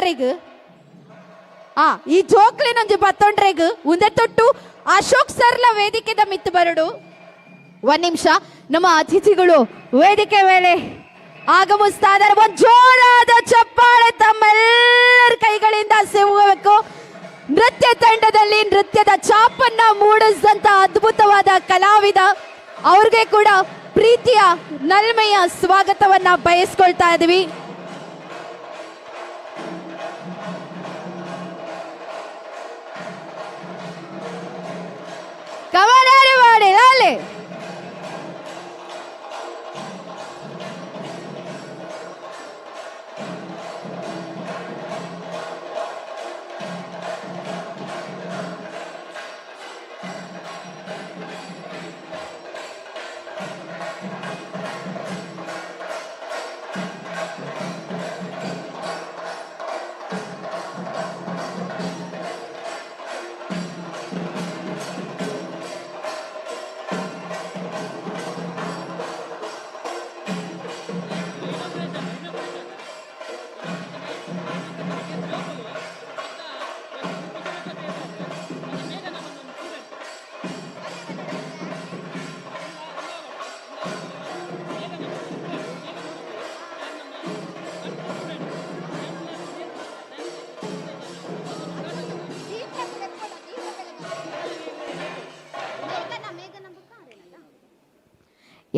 ಬತ್ತೊಂಡ್ರೆಗ್ ಈ ಜೋಕ್ಲಿನೊಂದು ಬತ್ತೊಂಡ್ರೆಗ್ ಉಂದೆ ತೊಟ್ಟು ಅಶೋಕ್ ಸರ್ಲ ವೇದಿಕೆದ ಮಿತ್ತು ಬರಡು. ಒಂದ್ ನಿಮಿಷ, ನಮ್ಮ ಅತಿಥಿಗಳು ವೇದಿಕೆ ಮೇಲೆ ಆಗಮಿಸ್ತಾ ಇದ್ದಾರೆ. ಒಂದು ಜೋರಾದ ಚಪ್ಪಾಳೆ ತಮ್ಮೆಲ್ಲರ ಕೈಗಳಿಂದ ಸಿಗಬೇಕು. ನೃತ್ಯ ತಂಡದಲ್ಲಿ ನೃತ್ಯದ ಚಾಪನ್ನ ಮೂಡಿಸಿದಂತ ಅದ್ಭುತವಾದ ಕಲಾವಿದ ಅವ್ರಿಗೆ ಕೂಡ ಪ್ರೀತಿಯ ನಲ್ಮೆಯ ಸ್ವಾಗತವನ್ನ ಬಯಸ್ಕೊಳ್ತಾ ಇದೀವಿ. ಕವಲಾರಿ ಮಾಡಿ ಲಾಲೆ.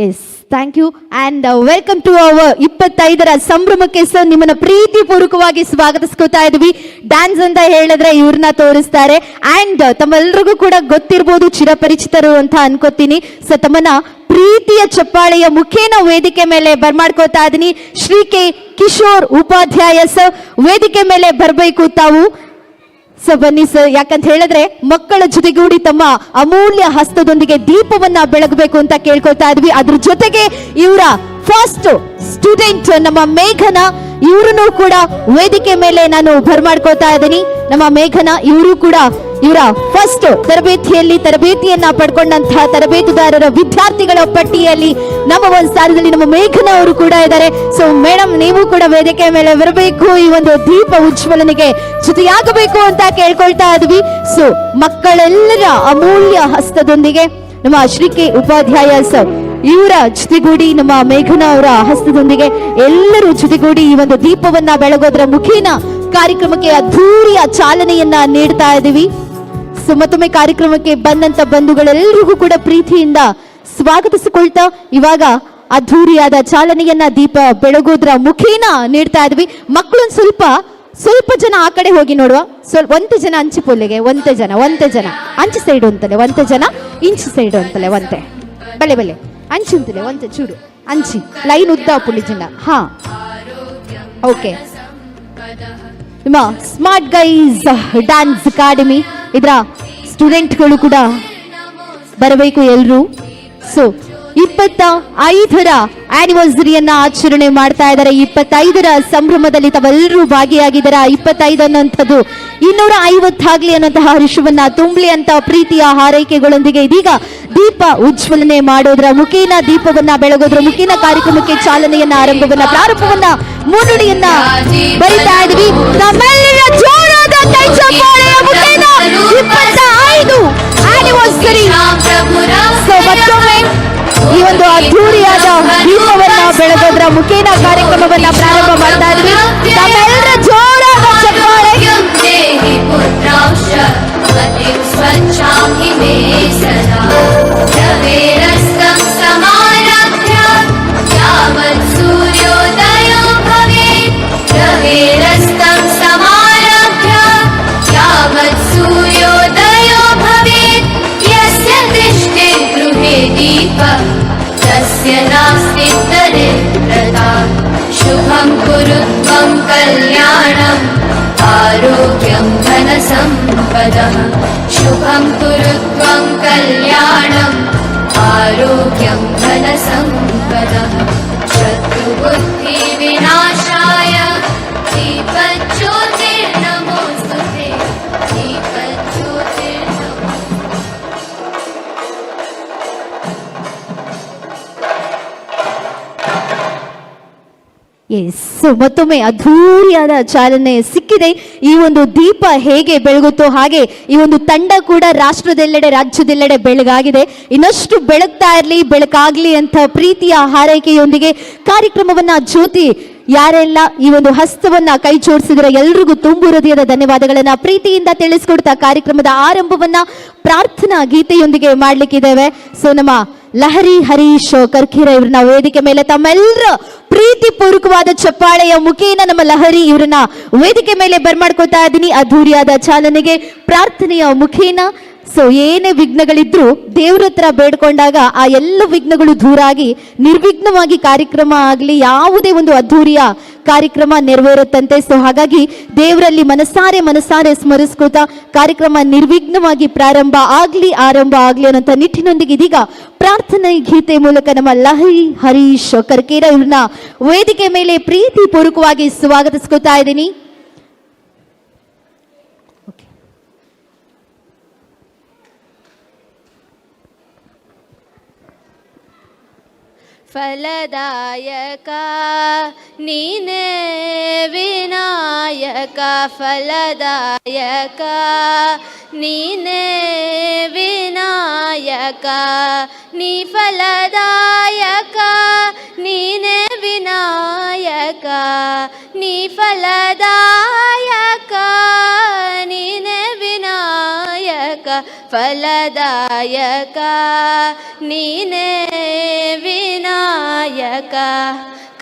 Yes, thank you and welcome to our 25ರ ಸಂಭ್ರಮಕ್ಕೆ ಸರ್ ನಿಮ್ಮನ್ನ ಪ್ರೀತಿ ಪೂರ್ವಕವಾಗಿ ಸ್ವಾಗತಿಸ್ಕೊತಾ ಇದ್ವಿ. ಡ್ಯಾನ್ಸ್ ಅಂತ ಹೇಳಿದ್ರೆ ಇವ್ರನ್ನ ತೋರಿಸ್ತಾರೆ ಅಂಡ್ ತಮ್ಮೆಲ್ರಿಗೂ ಕೂಡ ಗೊತ್ತಿರ್ಬೋದು, ಚಿರಪರಿಚಿತರು ಅಂತ ಅನ್ಕೋತೀನಿ. ಸೊ ತಮ್ಮನ್ನ ಪ್ರೀತಿಯ ಚಪ್ಪಾಳೆಯ ಮುಖೇನ ವೇದಿಕೆ ಮೇಲೆ ಬರ್ಮಾಡ್ಕೋತಾ ಇದೀನಿ. ಶ್ರೀ ಕೆ ಕಿಶೋರ್ ಉಪಾಧ್ಯಾಯ ಸರ್ ವೇದಿಕೆ ಮೇಲೆ ಬರಬೇಕು ತಾವು. ಸೊ ಬನ್ನಿ ಸರ್, ಯಾಕಂತ ಹೇಳಿದ್ರೆ ಮಕ್ಕಳ ಜೊತೆಗೂಡಿ ತಮ್ಮ ಅಮೂಲ್ಯ ಹಸ್ತದೊಂದಿಗೆ ದೀಪವನ್ನ ಬೆಳಗಬೇಕು ಅಂತ ಕೇಳ್ಕೊಳ್ತಾ ಇದ್ವಿ. ಅದ್ರ ಜೊತೆಗೆ ಇವರ ಫಸ್ಟ್ ಸ್ಟೂಡೆಂಟ್ ನಮ್ಮ ಮೇಘನ, ಇವ್ರನ್ನು ಕೂಡ ವೇದಿಕೆ ಮೇಲೆ ನಾನು ಬರ್ಮಾಡ್ಕೋತಾ ಇದ್ದೀನಿ. ನಮ್ಮ ಮೇಘನ ಇವರು ಕೂಡ ಇವರ ಫಸ್ಟ್ ತರಬೇತಿಯನ್ನ ಪಡ್ಕೊಂಡಂತಹ ತರಬೇತುದಾರರ ವಿದ್ಯಾರ್ಥಿಗಳ ಪಟ್ಟಿಯಲ್ಲಿ ನಮ್ಮ ಒಂದು ಸ್ಥಾನದಲ್ಲಿ ನಮ್ಮ ಮೇಘನ ಅವರು ಕೂಡ ಇದ್ದಾರೆ. ಸೊ ಮೇಡಮ್, ನೀವು ಕೂಡ ವೇದಿಕೆ ಮೇಲೆ ಬರಬೇಕು, ಈ ಒಂದು ದೀಪ ಉಜ್ವಲನೆಗೆ ಜೊತೆಯಾಗಬೇಕು ಅಂತ ಕೇಳ್ಕೊಳ್ತಾ ಇದ್ವಿ. ಸೊ ಮಕ್ಕಳೆಲ್ಲರ ಅಮೂಲ್ಯ ಹಸ್ತದೊಂದಿಗೆ ನಮ್ಮ ಶ್ರೀ ಕೆ ಉಪಾಧ್ಯಾಯ ಸರ್ ಇವರ ಜೊತೆಗೂಡಿ ನಮ್ಮ ಮೇಘನ ಅವರ ಹಸ್ತದೊಂದಿಗೆ ಎಲ್ಲರೂ ಜೊತೆಗೂಡಿ ಈ ಒಂದು ದೀಪವನ್ನ ಬೆಳಗೋದ್ರ ಮುಖೇನ ಕಾರ್ಯಕ್ರಮಕ್ಕೆ ಅದ್ಧೂರಿಯ ಚಾಲನೆಯನ್ನ ನೀಡ್ತಾ ಇದ್ದೀವಿ. ಸೊ ಮತ್ತೊಮ್ಮೆ ಕಾರ್ಯಕ್ರಮಕ್ಕೆ ಬಂದಂತ ಬಂಧುಗಳೆಲ್ಲರಿಗೂ ಕೂಡ ಪ್ರೀತಿಯಿಂದ ಸ್ವಾಗತಿಸಿಕೊಳ್ತಾ ಇವಾಗ ಅದ್ಧೂರಿಯಾದ ಚಾಲನೆಯನ್ನ ದೀಪ ಬೆಳಗೋದ್ರ ಮುಖೇನ ನೀಡ್ತಾ ಇದ್ವಿ. ಮಕ್ಕಳು ಸ್ವಲ್ಪ ಜನ ಆ ಕಡೆ ಹೋಗಿ ನೋಡುವ. ಒಂತೆ ಜನ ಅಂಚು ಪೊಲ್ಲೆಗೆ, ಒಂತೆ ಜನ ಅಂಚು ಸೈಡು ಅಂತಲೇ, ಒಂತೆ ಜನ ಇಂಚು ಸೈಡು ಅಂತಲೇ, ಒಂತೆ ಬಲೆ ಅಂಚು ಅಂತಲೇ, ಒಂತೆ ಚೂರು ಅಂಚಿ ಲೈನ್ ಉದ್ದ ಪುಳಿ ಜನ. ಹಾ, ಓಕೆ. ನಿಮ್ಮ ಸ್ಮಾರ್ಟ್ ಗೈಸ್ ಡ್ಯಾನ್ಸ್ ಅಕಾಡೆಮಿ ಇದರ ಸ್ಟೂಡೆಂಟ್ಗಳು ಕೂಡ ಬರಬೇಕು ಎಲ್ಲರೂ. ಸೊ 25ರ ಆನಿವರ್ಸರಿಯನ್ನ ಆಚರಣೆ ಮಾಡ್ತಾ ಇದ್ದಾರೆ. 25ರ ಸಂಭ್ರಮದಲ್ಲಿ ತಾವೆಲ್ಲರೂ ಭಾಗಿಯಾಗಿದ್ದಾರೆ. 25 ಅನ್ನುವಂಥದ್ದು 250 ಆಗ್ಲಿ ಅನ್ನುವಂತಹ ಹರ್ಷವನ್ನ ತುಂಬಲಿ ಅಂತ ಪ್ರೀತಿಯ ಹಾರೈಕೆಗಳೊಂದಿಗೆ ಇದೀಗ ದೀಪ ಉಜ್ವಲನೆ ಮಾಡೋದ್ರ ಮುಖೇನ, ದೀಪವನ್ನ ಬೆಳಗೋದ್ರ ಮುಖೇನ ಕಾರ್ಯಕ್ರಮಕ್ಕೆ ಚಾಲನೆಯನ್ನ ಪ್ರಾರಂಭವನ್ನ ಮುನ್ನುಡಿಯನ್ನ ಬರಿತಾ ಇದ್ವಿ. ನಮ್ಮೆಲ್ಲರ ಜೋರಾದ ಕೈ ಚಪ್ಪಾಳೆಯ ಮುಖೇನ 25 ಆನಿವರ್ಸರಿ. ಸೊ ಮತ್ತೊಮ್ಮೆ ಈ ಒಂದು ಅದ್ಧೂರಿಯಾದ ದೀಪವನ್ನ ಬೆಳಗೋದ್ರ ಮುಖೇನ ಕಾರ್ಯಕ್ರಮವನ್ನ ಪ್ರಾರಂಭ ಮಾಡ್ತಾ ಇದ್ವಿ. ನಮ್ಮೆಲ್ಲರ ಜೋರಾದ ಚಪ್ಪಾಳೆ. शुभं कुरु त्वं कल्याणम् आरोग्यं धनसम्पदः. शुभं कुरु त्वं कल्याणम् आरोग्यं धनसम्पदः. शत्रुबुद्धिविनाशाय दीपज्योतिर्नमोस्तुते. ಎಸ್, ಮತ್ತೊಮ್ಮೆ ಅದ್ಧೂರಿಯಾದ ಚಾಲನೆ ಸಿಕ್ಕಿದೆ. ಈ ಒಂದು ದೀಪ ಹೇಗೆ ಬೆಳಗುತ್ತೋ ಹಾಗೆ ಈ ಒಂದು ತಂಡ ಕೂಡ ರಾಷ್ಟ್ರದೆಲ್ಲೆಡೆ ರಾಜ್ಯದೆಲ್ಲೆಡೆ ಬೆಳಗಾಗಿದೆ. ಇನ್ನಷ್ಟು ಬೆಳಗ್ತಾ ಇರಲಿ, ಬೆಳಕಾಗ್ಲಿ ಅಂತ ಪ್ರೀತಿಯ ಹಾರೈಕೆಯೊಂದಿಗೆ ಕಾರ್ಯಕ್ರಮವನ್ನ ಜ್ಯೋತಿ ಯಾರೆಲ್ಲ ಈ ಒಂದು ಹಸ್ತವನ್ನ ಕೈ ಜೋಡಿಸಿದ್ರೆ ಎಲ್ರಿಗೂ ತುಂಬು ಹೃದಯದ ಧನ್ಯವಾದಗಳನ್ನ ಪ್ರೀತಿಯಿಂದ ತಿಳಿಸ್ಕೊಡ್ತಾ ಕಾರ್ಯಕ್ರಮದ ಆರಂಭವನ್ನ ಪ್ರಾರ್ಥನಾ ಗೀತೆಯೊಂದಿಗೆ ಮಾಡ್ಲಿಕ್ಕಿದ್ದೇವೆ. ಸೊ ನಮ್ಮ ಲಹರಿ ಹರೀಶ್ ಕರ್ಕಿರ ಇವ್ರನ್ನ ವೇದಿಕೆ ಮೇಲೆ ತಮ್ಮೆಲ್ಲರ ಪ್ರೀತಿ ಪೂರ್ವಕವಾದ ಚಪ್ಪಾಳೆಯ ಮುಖೇನ ನಮ್ಮ ಲಹರಿ ಇವ್ರನ್ನ ವೇದಿಕೆ ಮೇಲೆ ಬರ್ಮಾಡ್ಕೊತಾ ಇದ್ದೀನಿ. ಅದ್ಧೂರಿಯಾದ ಚಾಲನೆಗೆ ಪ್ರಾರ್ಥನೆಯ ಮುಖೇನ. ಸೊ ಏನೇ ವಿಘ್ನಗಳಿದ್ರು ದೇವ್ರ ಹತ್ರ ಬೇಡ್ಕೊಂಡಾಗ ಆ ಎಲ್ಲ ವಿಘ್ನಗಳು ದೂರ ಆಗಿ ನಿರ್ವಿಘ್ನವಾಗಿ ಕಾರ್ಯಕ್ರಮ ಆಗಲಿ, ಯಾವುದೇ ಒಂದು ಅದ್ಧೂರಿಯ ಕಾರ್ಯಕ್ರಮ ನೆರವೇರುತ್ತಂತೆ. ಸೊ ಹಾಗಾಗಿ ದೇವರಲ್ಲಿ ಮನಸಾರೆ ಸ್ಮರಿಸ್ಕೊತಾ ಕಾರ್ಯಕ್ರಮ ನಿರ್ವಿಘ್ನವಾಗಿ ಪ್ರಾರಂಭ ಆಗಲಿ ಅನ್ನೋಂಥ ನಿಟ್ಟಿನೊಂದಿಗೆ ಇದೀಗ ಪ್ರಾರ್ಥನೆ ಗೀತೆ ಮೂಲಕ ನಮ್ಮ ಲಹರಿ ಹರೀಶ್ ಕರ್ಕೇರ ಇವ್ರನ್ನ ವೇದಿಕೆ ಮೇಲೆ ಪ್ರೀತಿ ಪೂರ್ವಕವಾಗಿ ಸ್ವಾಗತಿಸ್ಕೊತಾ ಇದ್ದೀನಿ. ಫಲದಾಯಕ ನೀನೇ ವಿನಾಯಕ, ಫಲದಾಯಕ ನೀನೇ ವಿನಾಯಕ, ನೀ ಫಲದಾಯಕ ನೀನೇ ವಿನಾಯಕ, ನೀ ಫಲದಾಯಕ ನೀನೇ ವಿನಾಯಕ, ಫಲದಾಯಕ ನೀನೇ ವಿನಾಯಕ.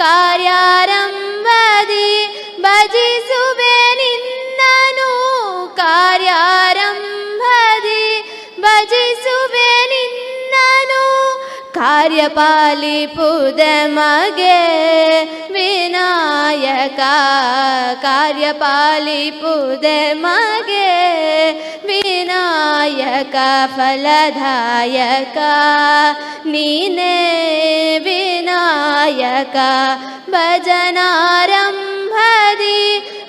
ಕಾರ್ಯಾರಂಭದಿ ಭಜಿಸುವೆ ನಿನ್ನನು, ಕಾರ್ಯಾರಂಭದಿ ಭಜಿಸುವೆ ನಿನ್ನನು, ಕಾರ್ಯಪಾಲಿಪುದೆ ಮಗೆ ವಿನಾಯಕ, ಕಾರ್ಯಪಾಲಿಪುದೆ ಮಗೆ ವಿನಾಯಕ, ಫಲದಾಯಕ ನೀನೇ ವಿನಾಯಕ. ಭಜನಾರಂಭದಿ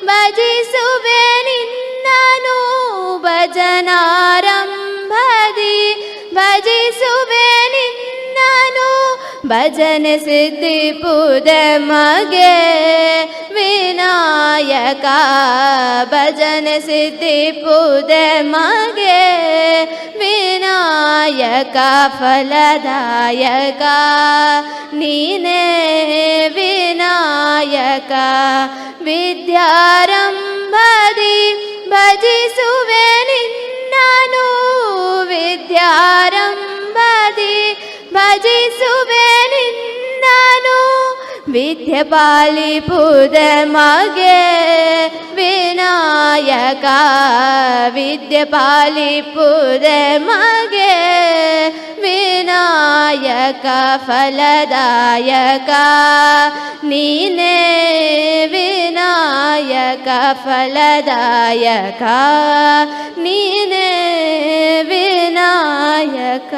ಭಜಿಸುವೆ ನಿನ್ನನು, ಭಜನಾರಂಭದಿ ಭಜಿಸುವೆ ನಿನ್ನನು, ಭಜನೆ ಸಿದ್ಧಿಪುದೆ ಮಗೆ ವಿನಾಯಕ, ಭಜನೆ ಸಿದ್ಧಿಪುದೆ ಮಗೆ ವಿನಾಯಕ, ಫಲದಾಯಕ ನೀನೇ ವಿನಾಯಕ. ವಿದ್ಯಾರಂಭದಿ ಭಜಿಸುವೆ ನಿನ್ನನು, ವಿದ್ಯಾರಂಭದಿ ಭಜಿಸುವೆ ನಿನ್ನನು, ವಿದ್ಯೆ ಪಾಲಿಪುದೆ ಮಗೆ ವಿನಾಯಕ, ವಿದ್ಯೆ ಪಾಲಿಪುದೆ ಮಗೆ ವಿನಾಯಕ, ಫಲದಾಯಕ ನೀನೇ ವಿನಾಯಕ, ಫಲದಾಯಕ ನೀನೇ ವಿನಾಯಕ.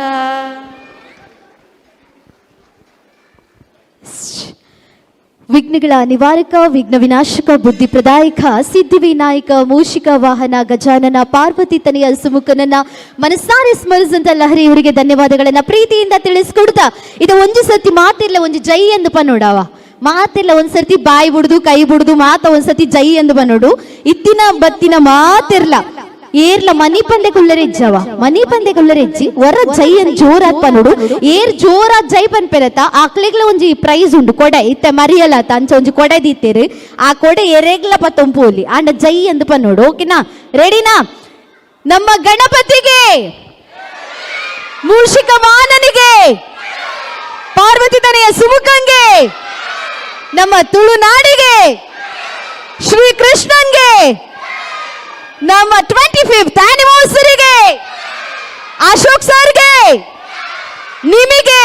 ವಿಘ್ನಗಳ ನಿವಾರಕ, ವಿಘ್ನ ವಿನಾಶಕ, ಬುದ್ಧಿ ಪ್ರದಾಯಕ, ಸಿದ್ಧಿ ವಿನಾಯಕ, ಮೂಷಿಕ ವಾಹನ, ಗಜಾನನ, ಪಾರ್ವತಿ ತನೆಯ ಸುಮುಖನನ್ನ ಮನಸಾರೆ ಸ್ಮರಿಸಂತ ಲಹರಿ ಇವರಿಗೆ ಧನ್ಯವಾದಗಳನ್ನ ಪ್ರೀತಿಯಿಂದ ತಿಳಿಸ್ಕೊಡ್ತಾ, ಇದು ಒಂಜಿ ಸರ್ತಿ ಮಾತಿರ್ಲ ಒಂಜಿ ಜೈ ಎಂದು ಪನ್ನೋಡವ ಮಾತಿಲ್ಲ, ಒಂದ್ಸರ್ತಿ ಬಾಯಿ ಬಿಡುದು ಕೈ ಬಿಡುದು ಮಾತ ಒಂದ್ಸತಿ ಜೈ ಎಂದು ಬನ್ನೋಡು, ಇತ್ತಿನ ಬತ್ತಿನ ಮಾತಿರ್ಲ ಏರ್ಲ ಮನಿ ಪಂದೆ ಕುಳ್ಳರೆಜ್ಜವ, ಮನಿ ಪಂದೆ ಕುಳ್ಳರೆಜ್ಜಿ ಹೊರ ಜೈ ಅಂತ ಜೋರಾತ್ ಪನ್ನೋಡು, ಏರ್ ಜೋರಾತ್ ಜೈ ಪನ್ಪೆರತ ಆಕ್ಲೆಗ್ಲ ಒಂಜಿ ಪ್ರೈಸ್ ಉಂಡು ಕೊಡೆ ಇತ್ತೆ ಮರಿಯಲತ ಅಂಚ ಒಂಜಿ ಕೊಡೆ ದೀತೇರು, ಆ ಕೊಡೆ ಎರೆಗ್ಲ ಪತ್ತೊಂಪೋಲಿ ಆಂಡ ಜೈ ಎಂದು ಪನ್ನೋಡು. ಓಕೆನಾ, ರೆಡಿನಾ? ನಮ್ಮ ಗಣಪತಿಗೆ, ಮೂಷಿಕ ವಾಹನನಿಗೆ, ಪಾರ್ವತಿ ತನೆಯ ಸುಮುಖಂಗೆ, ನಮ್ಮ ತುಳುನಾಡಿಗೆ, ಶ್ರೀ ಕೃಷ್ಣನ್ಗೆ, ನಮ್ಮ 25th ಆನಿವರ್ಸರಿಗೆ, ಅಶೋಕ್ ಸರ್ಗೆ, ನಿಮಗೆ,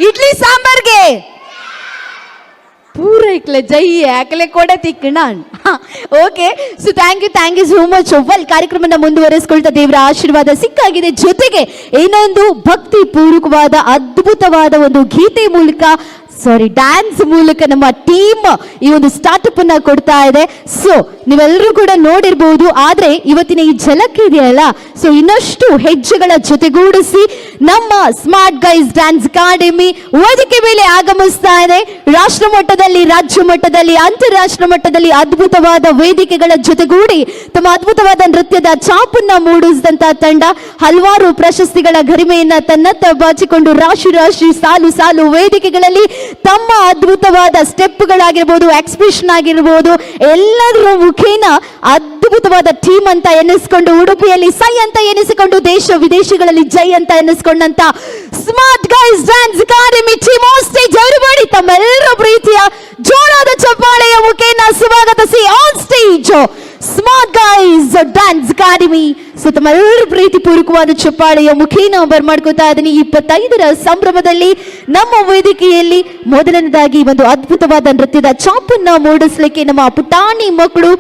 ಇಡ್ಲಿ ಸಾಂಬಾರ್ಗೆ ಪೂರ ಇಕ್ಲೆ ಜೈ ಯಾಕಲೆ ಕೊಡೆ ತಿಕ್ಕಣ. Okay, so thank you so much. Well, ಕಾರ್ಯಕ್ರಮನ ಮುಂದುವರಿಸ್ಕೊಳ್ತಾ ದೇವರ ಆಶೀರ್ವಾದ ಸಿಕ್ಕಾಗಿದೆ. ಜೊತೆಗೆ ಇನ್ನೊಂದು ಭಕ್ತಿ ಪೂರ್ವಕವಾದ ಅದ್ಭುತವಾದ ಒಂದು ಗೀತೆ ಮೂಲಕ ಡ್ಯಾನ್ಸ್ ಮೂಲಕ ನಮ್ಮ ಟೀಮ್ ಈ ಒಂದು ಸ್ಟಾರ್ಟ್ಅಪ್ ಅನ್ನ ಕೊಡ್ತಾ ಇದೆ. ಸೊ ನೀವೆಲ್ಲರೂ ಕೂಡ ನೋಡಿರ್ಬಹುದು. ಆದ್ರೆ ಇವತ್ತಿನ ಈ ಝಲಕ್ ಇದೆಯಲ್ಲ, ಸೊ ಇನ್ನಷ್ಟು ಹೆಜ್ಜೆಗಳ ಜೊತೆಗೂಡಿಸಿ ನಮ್ಮ ಸ್ಮಾರ್ಟ್ ಗೈಸ್ ಡ್ಯಾನ್ಸ್ ಅಕಾಡೆಮಿ ವೇದಿಕೆ ಮೇಲೆ ಆಗಮಿಸ್ತಾ ಇದೆ. ರಾಷ್ಟ್ರ ಮಟ್ಟದಲ್ಲಿ, ರಾಜ್ಯ ಮಟ್ಟದಲ್ಲಿ, ಅಂತಾರಾಷ್ಟ್ರ ಮಟ್ಟದಲ್ಲಿ ಅದ್ಭುತವಾದ ವೇದಿಕೆಗಳ ಜೊತೆಗೂಡಿ ತಮ್ಮ ಅದ್ಭುತವಾದ ನೃತ್ಯದ ಚಾಪನ್ನ ಮೂಡಿಸಿದಂತ ತಂಡ ಹಲವಾರು ಪ್ರಶಸ್ತಿಗಳ ಗರಿಮೆಯನ್ನ ತನ್ನತ್ತ ಬಾಚಿಕೊಂಡು ರಾಶಿ ರಾಶಿ ಸಾಲು ಸಾಲು ವೇದಿಕೆಗಳಲ್ಲಿ ತಮ್ಮ ಅದ್ಭುತವಾದ ಸ್ಟೆಪ್ಗಳಾಗಿರ್ಬೋದು, ಎಕ್ಸ್ಪ್ರೆಷನ್ ಆಗಿರ್ಬೋದು, ಎಲ್ಲದರ ಮುಖೇನ ಅದ್ಭುತವಾದ ಟೀಮ್ ಅಂತ ಎನಿಸ್ಕೊಂಡು, ಉಡುಪಿಯಲ್ಲಿ ಸೈ ಅಂತ ಎನಿಸಿಕೊಂಡು ದೇಶ ವಿದೇಶಗಳಲ್ಲಿ ಜೈ ಅಂತ ಎನಿಸ್ಕೊಂಡಂತ smart guys dance academy team on stage. Everybody ತಮ್ಮೆಲ್ಲರ ಪ್ರೀತಿಯ ಜೋರಾದ ಚಪ್ಪಾಳೆಯ ಮುಖೇನ ಸ್ವಾಗತಿಸಿ on stage smart guys dance academy. So ತಮ್ಮೆಲ್ಲರ ಪ್ರೀತಿ ಪೂರ್ವಕವಾದ ಚಪ್ಪಾಳೆಯ ಮುಖೇನ ಬರ್ಮಾಡ್ಕೋತಾ ಇದೀನಿ. 25ರ ಸಂಭ್ರಮದಲ್ಲಿ ನಮ್ಮ ವೇದಿಕೆಯಲ್ಲಿ ಮೊದಲನೇದಾಗಿ ಒಂದು ಅದ್ಭುತವಾದ ನೃತ್ಯದ ಚಾಪನ್ನ ಮೂಡಿಸ್ಲಿಕ್ಕೆ ನಮ್ಮ ಪುಟಾಣಿ ಮಕ್ಕಳು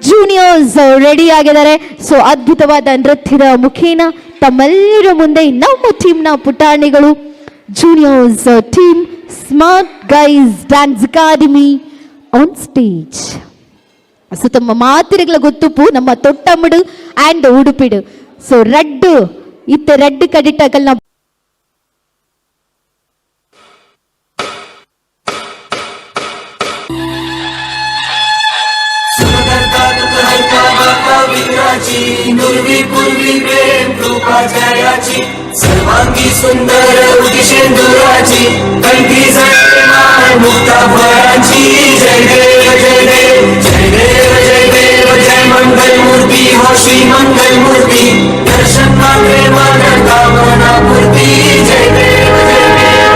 ಜೂನಿಯರ್ಸ್ ರೆಡಿ ಆಗಿದ್ದಾರೆ. ಸೊ ಅದ್ಭುತವಾದ ನೃತ್ಯದ ಮುಖೇನ ತಮ್ಮೆಲ್ಲರ ಮುಂದೆ ನಮ್ಮ ಟೀಮ್ನ ಪುಟಾಣಿಗಳು juniors team smart guys dance academy on stage. So ತಮ್ಮ ಮಾತಿರಗಳ ಗೊತ್ತುಪ್ಪು ನಮ್ಮ ತೊಟ್ಟಮ್ಮಡು ಆ್ಯಂಡ್ ಉಡುಪಿಡು. ಸೊ ರೆಡ್ ಇತ್ತ ರೆಡ್ ಕಡಿಟಕಲ್ನ नुर्वी पूर्वी प्रेम कृपा जयाची सर्वांगी सुंदर उदिशेंदुराची कंठी जयमाळ मुक्ता फळांची जय देव जय देव जय देव जय देव जय मंगल मूर्ती हो श्री मंगल मूर्ती दर्शन मागे मन कामना पूर्ती जय देव जय देव.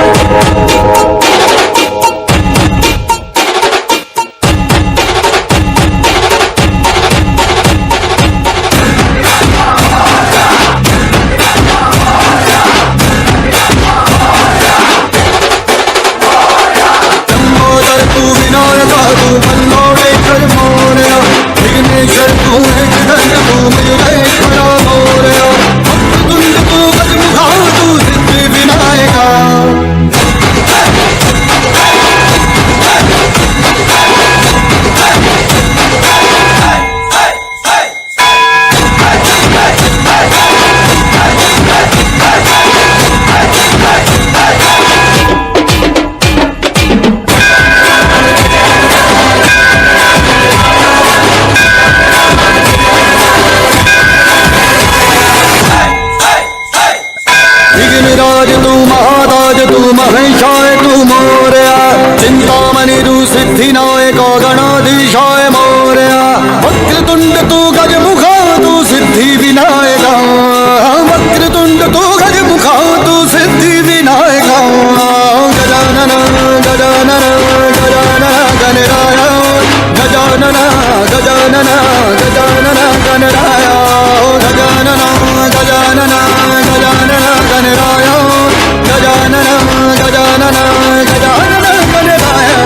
महेशाय तू मोरया चिंतामणि तू सिद्धिनायक गणाधीशाय मोरया वक्रतुंड तू गजमुखा तू सिद्धि विनायका वक्रतुंड तू गजमुखा तू सिद्धि विनायका गजानन गजानन गजानन गणराय गजानन गजानन गजानन गणराय गजानन गजानन गजानन गणराय गजानन गजानन गजानन गणराय.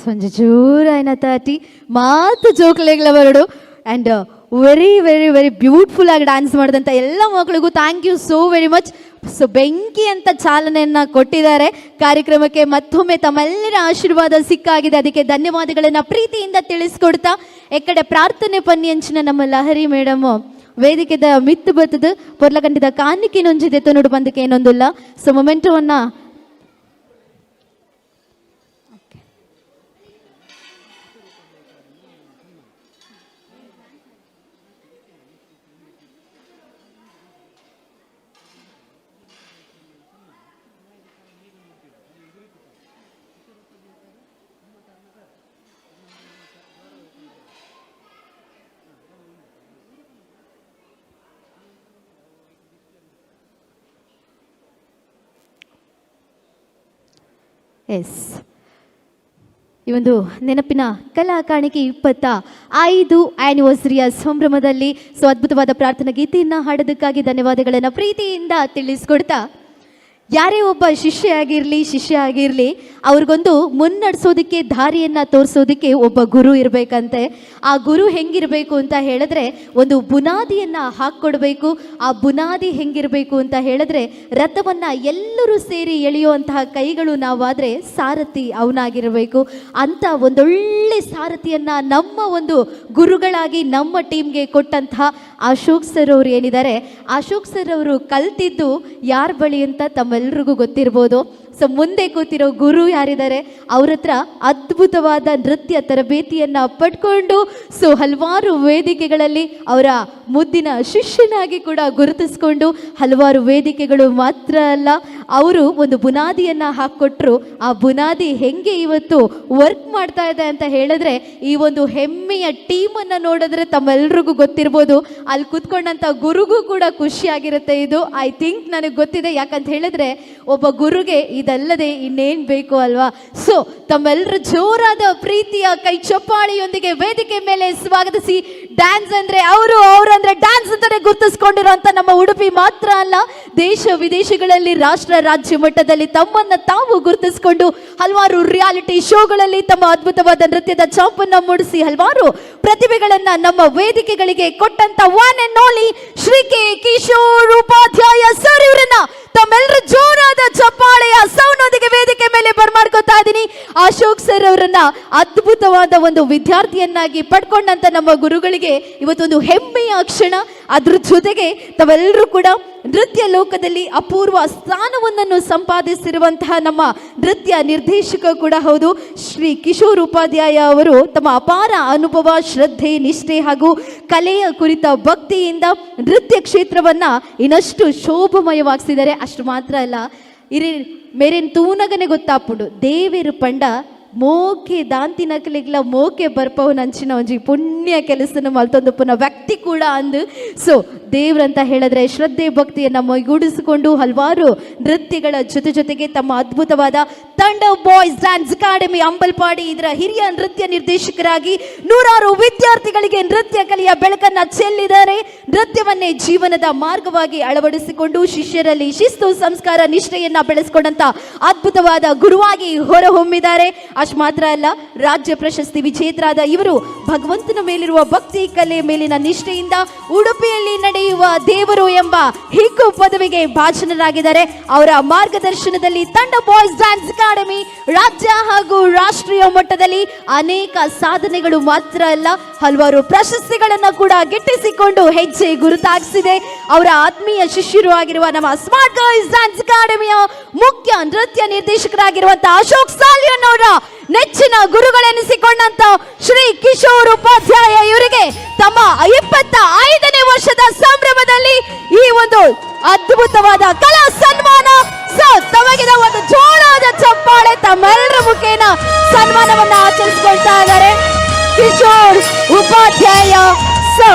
కొంచెం జోరైన తాటి ಮಾತು ಜೋಕ್ಲೆಗಳ ಬರಡು and very very very beautiful ಆಗಿ ಡ್ಯಾನ್ಸ್ ಮಾಡಿದಂಥ ಎಲ್ಲ ಮಕ್ಕಳಿಗೂ thank you so very much. So ಬೆಂಕಿ ಅಂತ ಚಾಲನೆಯನ್ನು ಕೊಟ್ಟಿದ್ದಾರೆ ಕಾರ್ಯಕ್ರಮಕ್ಕೆ. ಮತ್ತೊಮ್ಮೆ ತಮ್ಮೆಲ್ಲರ ಆಶೀರ್ವಾದ ಸಿಕ್ಕಾಗಿದೆ, ಅದಕ್ಕೆ ಧನ್ಯವಾದಗಳನ್ನು ಪ್ರೀತಿಯಿಂದ ತಿಳಿಸ್ಕೊಡ್ತಾ ಎಕ್ಕಡೆ ಪ್ರಾರ್ಥನೆ ಪನ್ನಿ ಅಂಚಿನ ನಮ್ಮ ಲಹರಿ ಮೇಡಮ್ ವೇದಿಕೆದ ಮಿತ್ತು ಬತ್ತದು ಪೊರ್ಲಕಂಡಿದ ಕಾಣಿಕೆ ನೊಂಜಿದೆ ನೋಡು ಬಂದಕ್ಕೆ ಏನೊಂದಿಲ್ಲ. ಸೊ ಮೊಮೆಂಟವನ್ನು ಎಸ್ ಈ ಒಂದು ನೆನಪಿನ ಕಲಾ ಕಾಣಿಕೆ 25 ಆ್ಯನಿವರ್ಸರಿಯ ಸಂಭ್ರಮದಲ್ಲಿ ಸೊ ಅದ್ಭುತವಾದ ಪ್ರಾರ್ಥನಾ ಗೀತೆಯನ್ನು ಹಾಡೋದಕ್ಕಾಗಿ ಧನ್ಯವಾದಗಳನ್ನು ಪ್ರೀತಿಯಿಂದ ತಿಳಿಸ್ಕೊಡ್ತಾ, ಯಾರೇ ಒಬ್ಬ ಶಿಷ್ಯ ಆಗಿರಲಿ ಅವ್ರಿಗೊಂದು ಮುನ್ನಡೆಸೋದಕ್ಕೆ ದಾರಿಯನ್ನು ತೋರಿಸೋದಕ್ಕೆ ಒಬ್ಬ ಗುರು ಇರಬೇಕಂತೆ. ಆ ಗುರು ಹೆಂಗಿರಬೇಕು ಅಂತ ಹೇಳಿದ್ರೆ ಒಂದು ಬುನಾದಿಯನ್ನು ಹಾಕ್ಕೊಡ್ಬೇಕು. ಆ ಬುನಾದಿ ಹೆಂಗಿರಬೇಕು ಅಂತ ಹೇಳಿದ್ರೆ ರಥವನ್ನು ಎಲ್ಲರೂ ಸೇರಿ ಎಳೆಯುವಂತಹ ಕೈಗಳು ನಾವಾದರೆ ಸಾರಥಿ ಅವನಾಗಿರಬೇಕು. ಅಂತ ಒಂದೊಳ್ಳೆ ಸಾರಥಿಯನ್ನು ನಮ್ಮ ಒಂದು ಗುರುಗಳಾಗಿ ನಮ್ಮ ಟೀಮ್ಗೆ ಕೊಟ್ಟಂತಹ ಅಶೋಕ್ ಸರ್ ಅವರು ಏನಿದ್ದಾರೆ, ಅಶೋಕ್ ಸರ್ ಅವರು ಕಲ್ತಿದ್ದು ಯಾರ ಬಳಿ ಅಂತ ತಮ್ಮೆಲ್ಲರಿಗೂ ಗೊತ್ತಿರ್ಬೋದು. ಸೊ ಮುಂದೆ ಕೂತಿರೋ ಗುರು ಯಾರಿದ್ದಾರೆ, ಅವ್ರ ಹತ್ರ ಅದ್ಭುತವಾದ ನೃತ್ಯ ತರಬೇತಿಯನ್ನು ಪಡ್ಕೊಂಡು ಸೊ ಹಲವಾರು ವೇದಿಕೆಗಳಲ್ಲಿ ಅವರ ಮುದ್ದಿನ ಶಿಷ್ಯನಾಗಿ ಕೂಡ ಗುರುತಿಸ್ಕೊಂಡು ಹಲವಾರು ವೇದಿಕೆಗಳು ಮಾತ್ರ ಅಲ್ಲ, ಅವರು ಒಂದು ಬುನಾದಿಯನ್ನು ಹಾಕ್ಕೊಟ್ರು. ಆ ಬುನಾದಿ ಹೆಂಗೆ ಇವತ್ತು ವರ್ಕ್ ಮಾಡ್ತಾ ಇದೆ ಅಂತ ಹೇಳಿದ್ರೆ, ಈ ಒಂದು ಹೆಮ್ಮೆಯ ಟೀಮನ್ನು ನೋಡಿದ್ರೆ ತಮ್ಮೆಲ್ರಿಗೂ ಗೊತ್ತಿರ್ಬೋದು. ಅಲ್ಲಿ ಕೂತ್ಕೊಂಡಂಥ ಗುರುಗೂ ಕೂಡ ಖುಷಿಯಾಗಿರುತ್ತೆ. ಇದು ಐ ಥಿಂಕ್ ನನಗೆ ಗೊತ್ತಿದೆ, ಯಾಕಂತ ಹೇಳಿದ್ರೆ ಒಬ್ಬ ಗುರುಗೆ ಇದಲ್ಲದೆ ಇನ್ನೇನು ಬೇಕು ಅಲ್ವಾ. ಸೊ ತಮ್ಮೆಲ್ಲರ ಜೋರಾದ ಪ್ರೀತಿಯ ಕೈ ಚಪ್ಪಾಳಿಯೊಂದಿಗೆ ವೇದಿಕೆ ಮೇಲೆ ಸ್ವಾಗತಿಸಿ. ಡ್ಯಾನ್ಸ್ ಅಂದ್ರೆ ಅವರಂದ್ರೆ ಡ್ಯಾನ್ಸ್ ಅಂತಾನೆ ಗುರುತಿಸ್ಕೊಂಡಿರೋಂಥ ನಮ್ಮ ಉಡುಪಿ ಮಾತ್ರ ಅಲ್ಲ, ದೇಶ ವಿದೇಶಗಳಲ್ಲಿ ರಾಷ್ಟ್ರ ರಾಜ್ಯ ಮಟ್ಟದಲ್ಲಿ ತಮ್ಮನ್ನ ತಾವು ಗುರುತಿಸ್ಕೊಂಡು ಹಲವಾರು ರಿಯಾಲಿಟಿ ಶೋಗಳಲ್ಲಿ ತಮ್ಮ ಅದ್ಭುತವಾದ ನೃತ್ಯದ ಚಾಪನ್ನ ಮೂಡಿಸಿ ಹಲವಾರು ಪ್ರತಿಭೆಗಳನ್ನ ನಮ್ಮ ವೇದಿಕೆಗಳಿಗೆ ಕೊಟ್ಟಂತ one and only Shri K Kishore Upadhyaya sir ಇವರನ್ನ ತಮ್ಮೆಲ್ಲರ ಜೋರಾದ ಚಪ್ಪಾಳೆಯ ಸೌಂಡ್ನೊಂದಿಗೆ ವೇದಿಕೆ ಮೇಲೆ ಬರ್ಮಾಡ್ಕೊತಾ ಇದ್ದೀನಿ. ಅಶೋಕ್ ಸರ್ ಅವರನ್ನ ಅದ್ಭುತವಾದ ಒಂದು ವಿದ್ಯಾರ್ಥಿಯನ್ನಾಗಿ ಪಡ್ಕೊಂಡಂತ ನಮ್ಮ ಗುರುಗಳಿಗೆ ಇವತ್ತೊಂದು ಹೆಮ್ಮೆಯ ಕ್ಷಣ. ಅದ್ರ ಜೊತೆಗೆ ತಾವೆಲ್ಲರೂ ಕೂಡ ನೃತ್ಯ ಲೋಕದಲ್ಲಿ ಅಪೂರ್ವ ಸ್ಥಾನವನ್ನು ಸಂಪಾದಿಸಿರುವಂತಹ ನಮ್ಮ ನೃತ್ಯ ನಿರ್ದೇಶಕ ಕೂಡ ಹೌದು ಶ್ರೀ ಕಿಶೋರ್ ಉಪಾಧ್ಯಾಯ ಅವರು ತಮ್ಮ ಅಪಾರ ಅನುಭವ, ಶ್ರದ್ಧೆ, ನಿಷ್ಠೆ ಹಾಗೂ ಕಲೆಯ ಕುರಿತ ಭಕ್ತಿಯಿಂದ ನೃತ್ಯ ಕ್ಷೇತ್ರವನ್ನ ಇನ್ನಷ್ಟು ಶೋಭಮಯವಾಗಿಸಿದ್ದಾರೆ. ಅಷ್ಟು ಮಾತ್ರ ಅಲ್ಲ, ಮೇರೇನ್ ತೂನಗನೆ ಗೊತ್ತಾಪುಡು ದೇವೇರು ಪಂಡ ಮೋಕೆ ದಾಂತಿ ನಕಲಿಗ್ಲ ಮೋಕೆ ಬರ್ಪವನ ಅಂಚಿನ ಒಂಜಿ ಪುಣ್ಯ ಕೆಲಸನ ಮಲ್ತೊಂದು ವ್ಯಕ್ತಿ ಕೂಡ ಅಂದು. ಸೊ ದೇವ್ರಂತ ಹೇಳಿದ್ರೆ ಶ್ರದ್ಧೆ ಭಕ್ತಿಯನ್ನು ಮೈಗೂಡಿಸಿಕೊಂಡು ಹಲವಾರು ನೃತ್ಯಗಳ ಜೊತೆಗೆ ತಮ್ಮ ಅದ್ಭುತವಾದ thunder boys dance academy Ambalpadi ಇದರ ಹಿರಿಯ ನೃತ್ಯ ನಿರ್ದೇಶಕರಾಗಿ ನೂರಾರು ವಿದ್ಯಾರ್ಥಿಗಳಿಗೆ ನೃತ್ಯ ಕಲೆಯ ಬೆಳಕನ್ನ ಚೆಲ್ಲಿದ್ದಾರೆ. ನೃತ್ಯವನ್ನೇ ಜೀವನದ ಮಾರ್ಗವಾಗಿ ಅಳವಡಿಸಿಕೊಂಡು ಶಿಷ್ಯರಲ್ಲಿ ಶಿಸ್ತು, ಸಂಸ್ಕಾರ, ನಿಷ್ಠೆಯನ್ನ ಬೆಳೆಸಿಕೊಂಡಂತ ಅದ್ಭುತವಾದ ಗುರುವಾಗಿ ಹೊರಹೊಮ್ಮಿದ್ದಾರೆ. ಅಷ್ಟು ಮಾತ್ರ ಅಲ್ಲ, ರಾಜ್ಯ ಪ್ರಶಸ್ತಿ ವಿಜೇತರಾದ ಇವರು ಭಗವಂತನ ಮೇಲಿರುವ ಭಕ್ತಿ, ಕಲೆ ಮೇಲಿನ ನಿಷ್ಠೆಯಿಂದ ಉಡುಪಿಯಲ್ಲಿ ನಡೆಯುವ ದೇವರು ಎಂಬ ಹಿಕ್ಕು ಪದವಿಗೆ ಭಾಜನರಾಗಿದ್ದಾರೆ. ಅವರ ಮಾರ್ಗದರ್ಶನದಲ್ಲಿ ಥಂಡರ್ ಬಾಯ್ಸ್ ಡ್ಯಾನ್ಸ್ ಅಕಾಡೆಮಿ ರಾಜ್ಯ ಹಾಗೂ ರಾಷ್ಟ್ರೀಯ ಮಟ್ಟದಲ್ಲಿ ಅನೇಕ ಸಾಧನೆಗಳು ಮಾತ್ರ ಅಲ್ಲ, ಹಲವಾರು ಪ್ರಶಸ್ತಿಗಳನ್ನು ಕೂಡ ಗಿಟ್ಟಿಸಿಕೊಂಡು ಹೆಜ್ಜೆ ಗುರುತಾಗಿಸಿದೆ. ಅವರ ಆತ್ಮೀಯ ಶಿಷ್ಯರು ಆಗಿರುವ ನಮ್ಮ ಸ್ಮಾರ್ಟ್ ಗರ್ಲ್ಸ್ ಡ್ಯಾನ್ಸ್ ಅಕಾಡೆಮಿಯ ಮುಖ್ಯ ನೃತ್ಯ ನಿರ್ದೇಶಕರಾಗಿರುವಂತಹ ಅಶೋಕ್ ಸಾಲಿಯನ್ ಅವರ ನೆಚ್ಚಿನ ಗುರುಗಳೆನಿಸಿಕೊಂಡಂತ ಶ್ರೀ ಕಿಶೋರ್ ಉಪಾಧ್ಯಾಯ ಇವರಿಗೆ ತಮ್ಮ 25ನೇ ವರ್ಷದ ಸಂಭ್ರಮದಲ್ಲಿ ಈ ಒಂದು ಅದ್ಭುತವಾದ ಕಲಾ ಸನ್ಮಾನ. ಸೊ ತಮಗಿದ ಒಂದು ಜೋರಾದ ಚಪ್ಪಾಳೆ ತಮ್ಮೆಲ್ಲರ ಮುಖೇನ ಸನ್ಮಾನವನ್ನ ಆಚರಿಸಿಕೊಳ್ತಾ ಇದ್ದಾರೆ ಕಿಶೋರ್ ಉಪಾಧ್ಯಾಯ. ಸೊ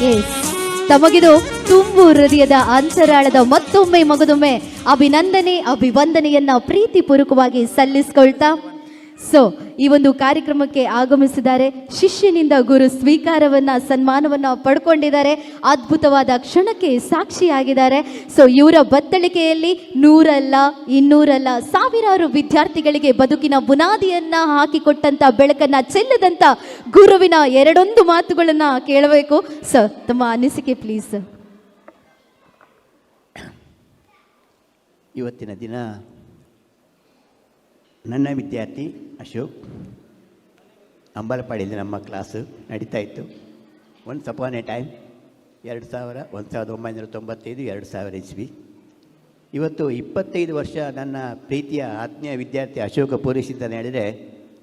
ಎಸ್, ತಮಗಿದು ತುಂಬು ಹೃದಯದ ಅಂತರಾಳದ ಮತ್ತೊಮ್ಮೆ ಮಗದೊಮ್ಮೆ ಅಭಿನಂದನೆ ಅಭಿವಂದನೆಯನ್ನ ಪ್ರೀತಿಪೂರ್ವಕವಾಗಿ ಸಲ್ಲಿಸ್ಕೊಳ್ತಾ ಸೊ ಈ ಒಂದು ಕಾರ್ಯಕ್ರಮಕ್ಕೆ ಆಗಮಿಸಿದ್ದಾರೆ. ಶಿಷ್ಯನಿಂದ ಗುರು ಸ್ವೀಕಾರವನ್ನ ಸನ್ಮಾನವನ್ನ ಪಡ್ಕೊಂಡಿದ್ದಾರೆ. ಅದ್ಭುತವಾದ ಕ್ಷಣಕ್ಕೆ ಸಾಕ್ಷಿಯಾಗಿದ್ದಾರೆ. ಸೊ ಇವರ ಬತ್ತಳಿಕೆಯಲ್ಲಿ 100 ಅಲ್ಲ 200 ಸಾವಿರಾರು ವಿದ್ಯಾರ್ಥಿಗಳಿಗೆ ಬದುಕಿನ ಬುನಾದಿಯನ್ನ ಹಾಕಿಕೊಟ್ಟಂತ ಬೆಳಕನ್ನ ಚೆಲ್ಲದಂತ ಗುರುವಿನ 2 ಮಾತುಗಳನ್ನ ಕೇಳಬೇಕು. ಸರ್, ತಮ್ಮ ಅನಿಸಿಕೆ ಪ್ಲೀಸ್. ಇವತ್ತಿನ ದಿನ ನನ್ನ ವಿದ್ಯಾರ್ಥಿ ಅಶೋಕ್ ಅಂಬಲಪಾಡಿಯಲ್ಲಿ ನಮ್ಮ ಕ್ಲಾಸು ನಡೀತಾ ಇತ್ತು. ಒನ್ಸ್ ಅಪಾನ್ ಎ ಟೈಮ್ 1995 2000 ಇಸ್ವಿ. ಇವತ್ತು 25 ವರ್ಷ ನನ್ನ ಪ್ರೀತಿಯ ಆತ್ಮೀಯ ವಿದ್ಯಾರ್ಥಿ ಅಶೋಕ ಪೂರೈಸಿದ್ದಾನೆ ಹೇಳಿದರೆ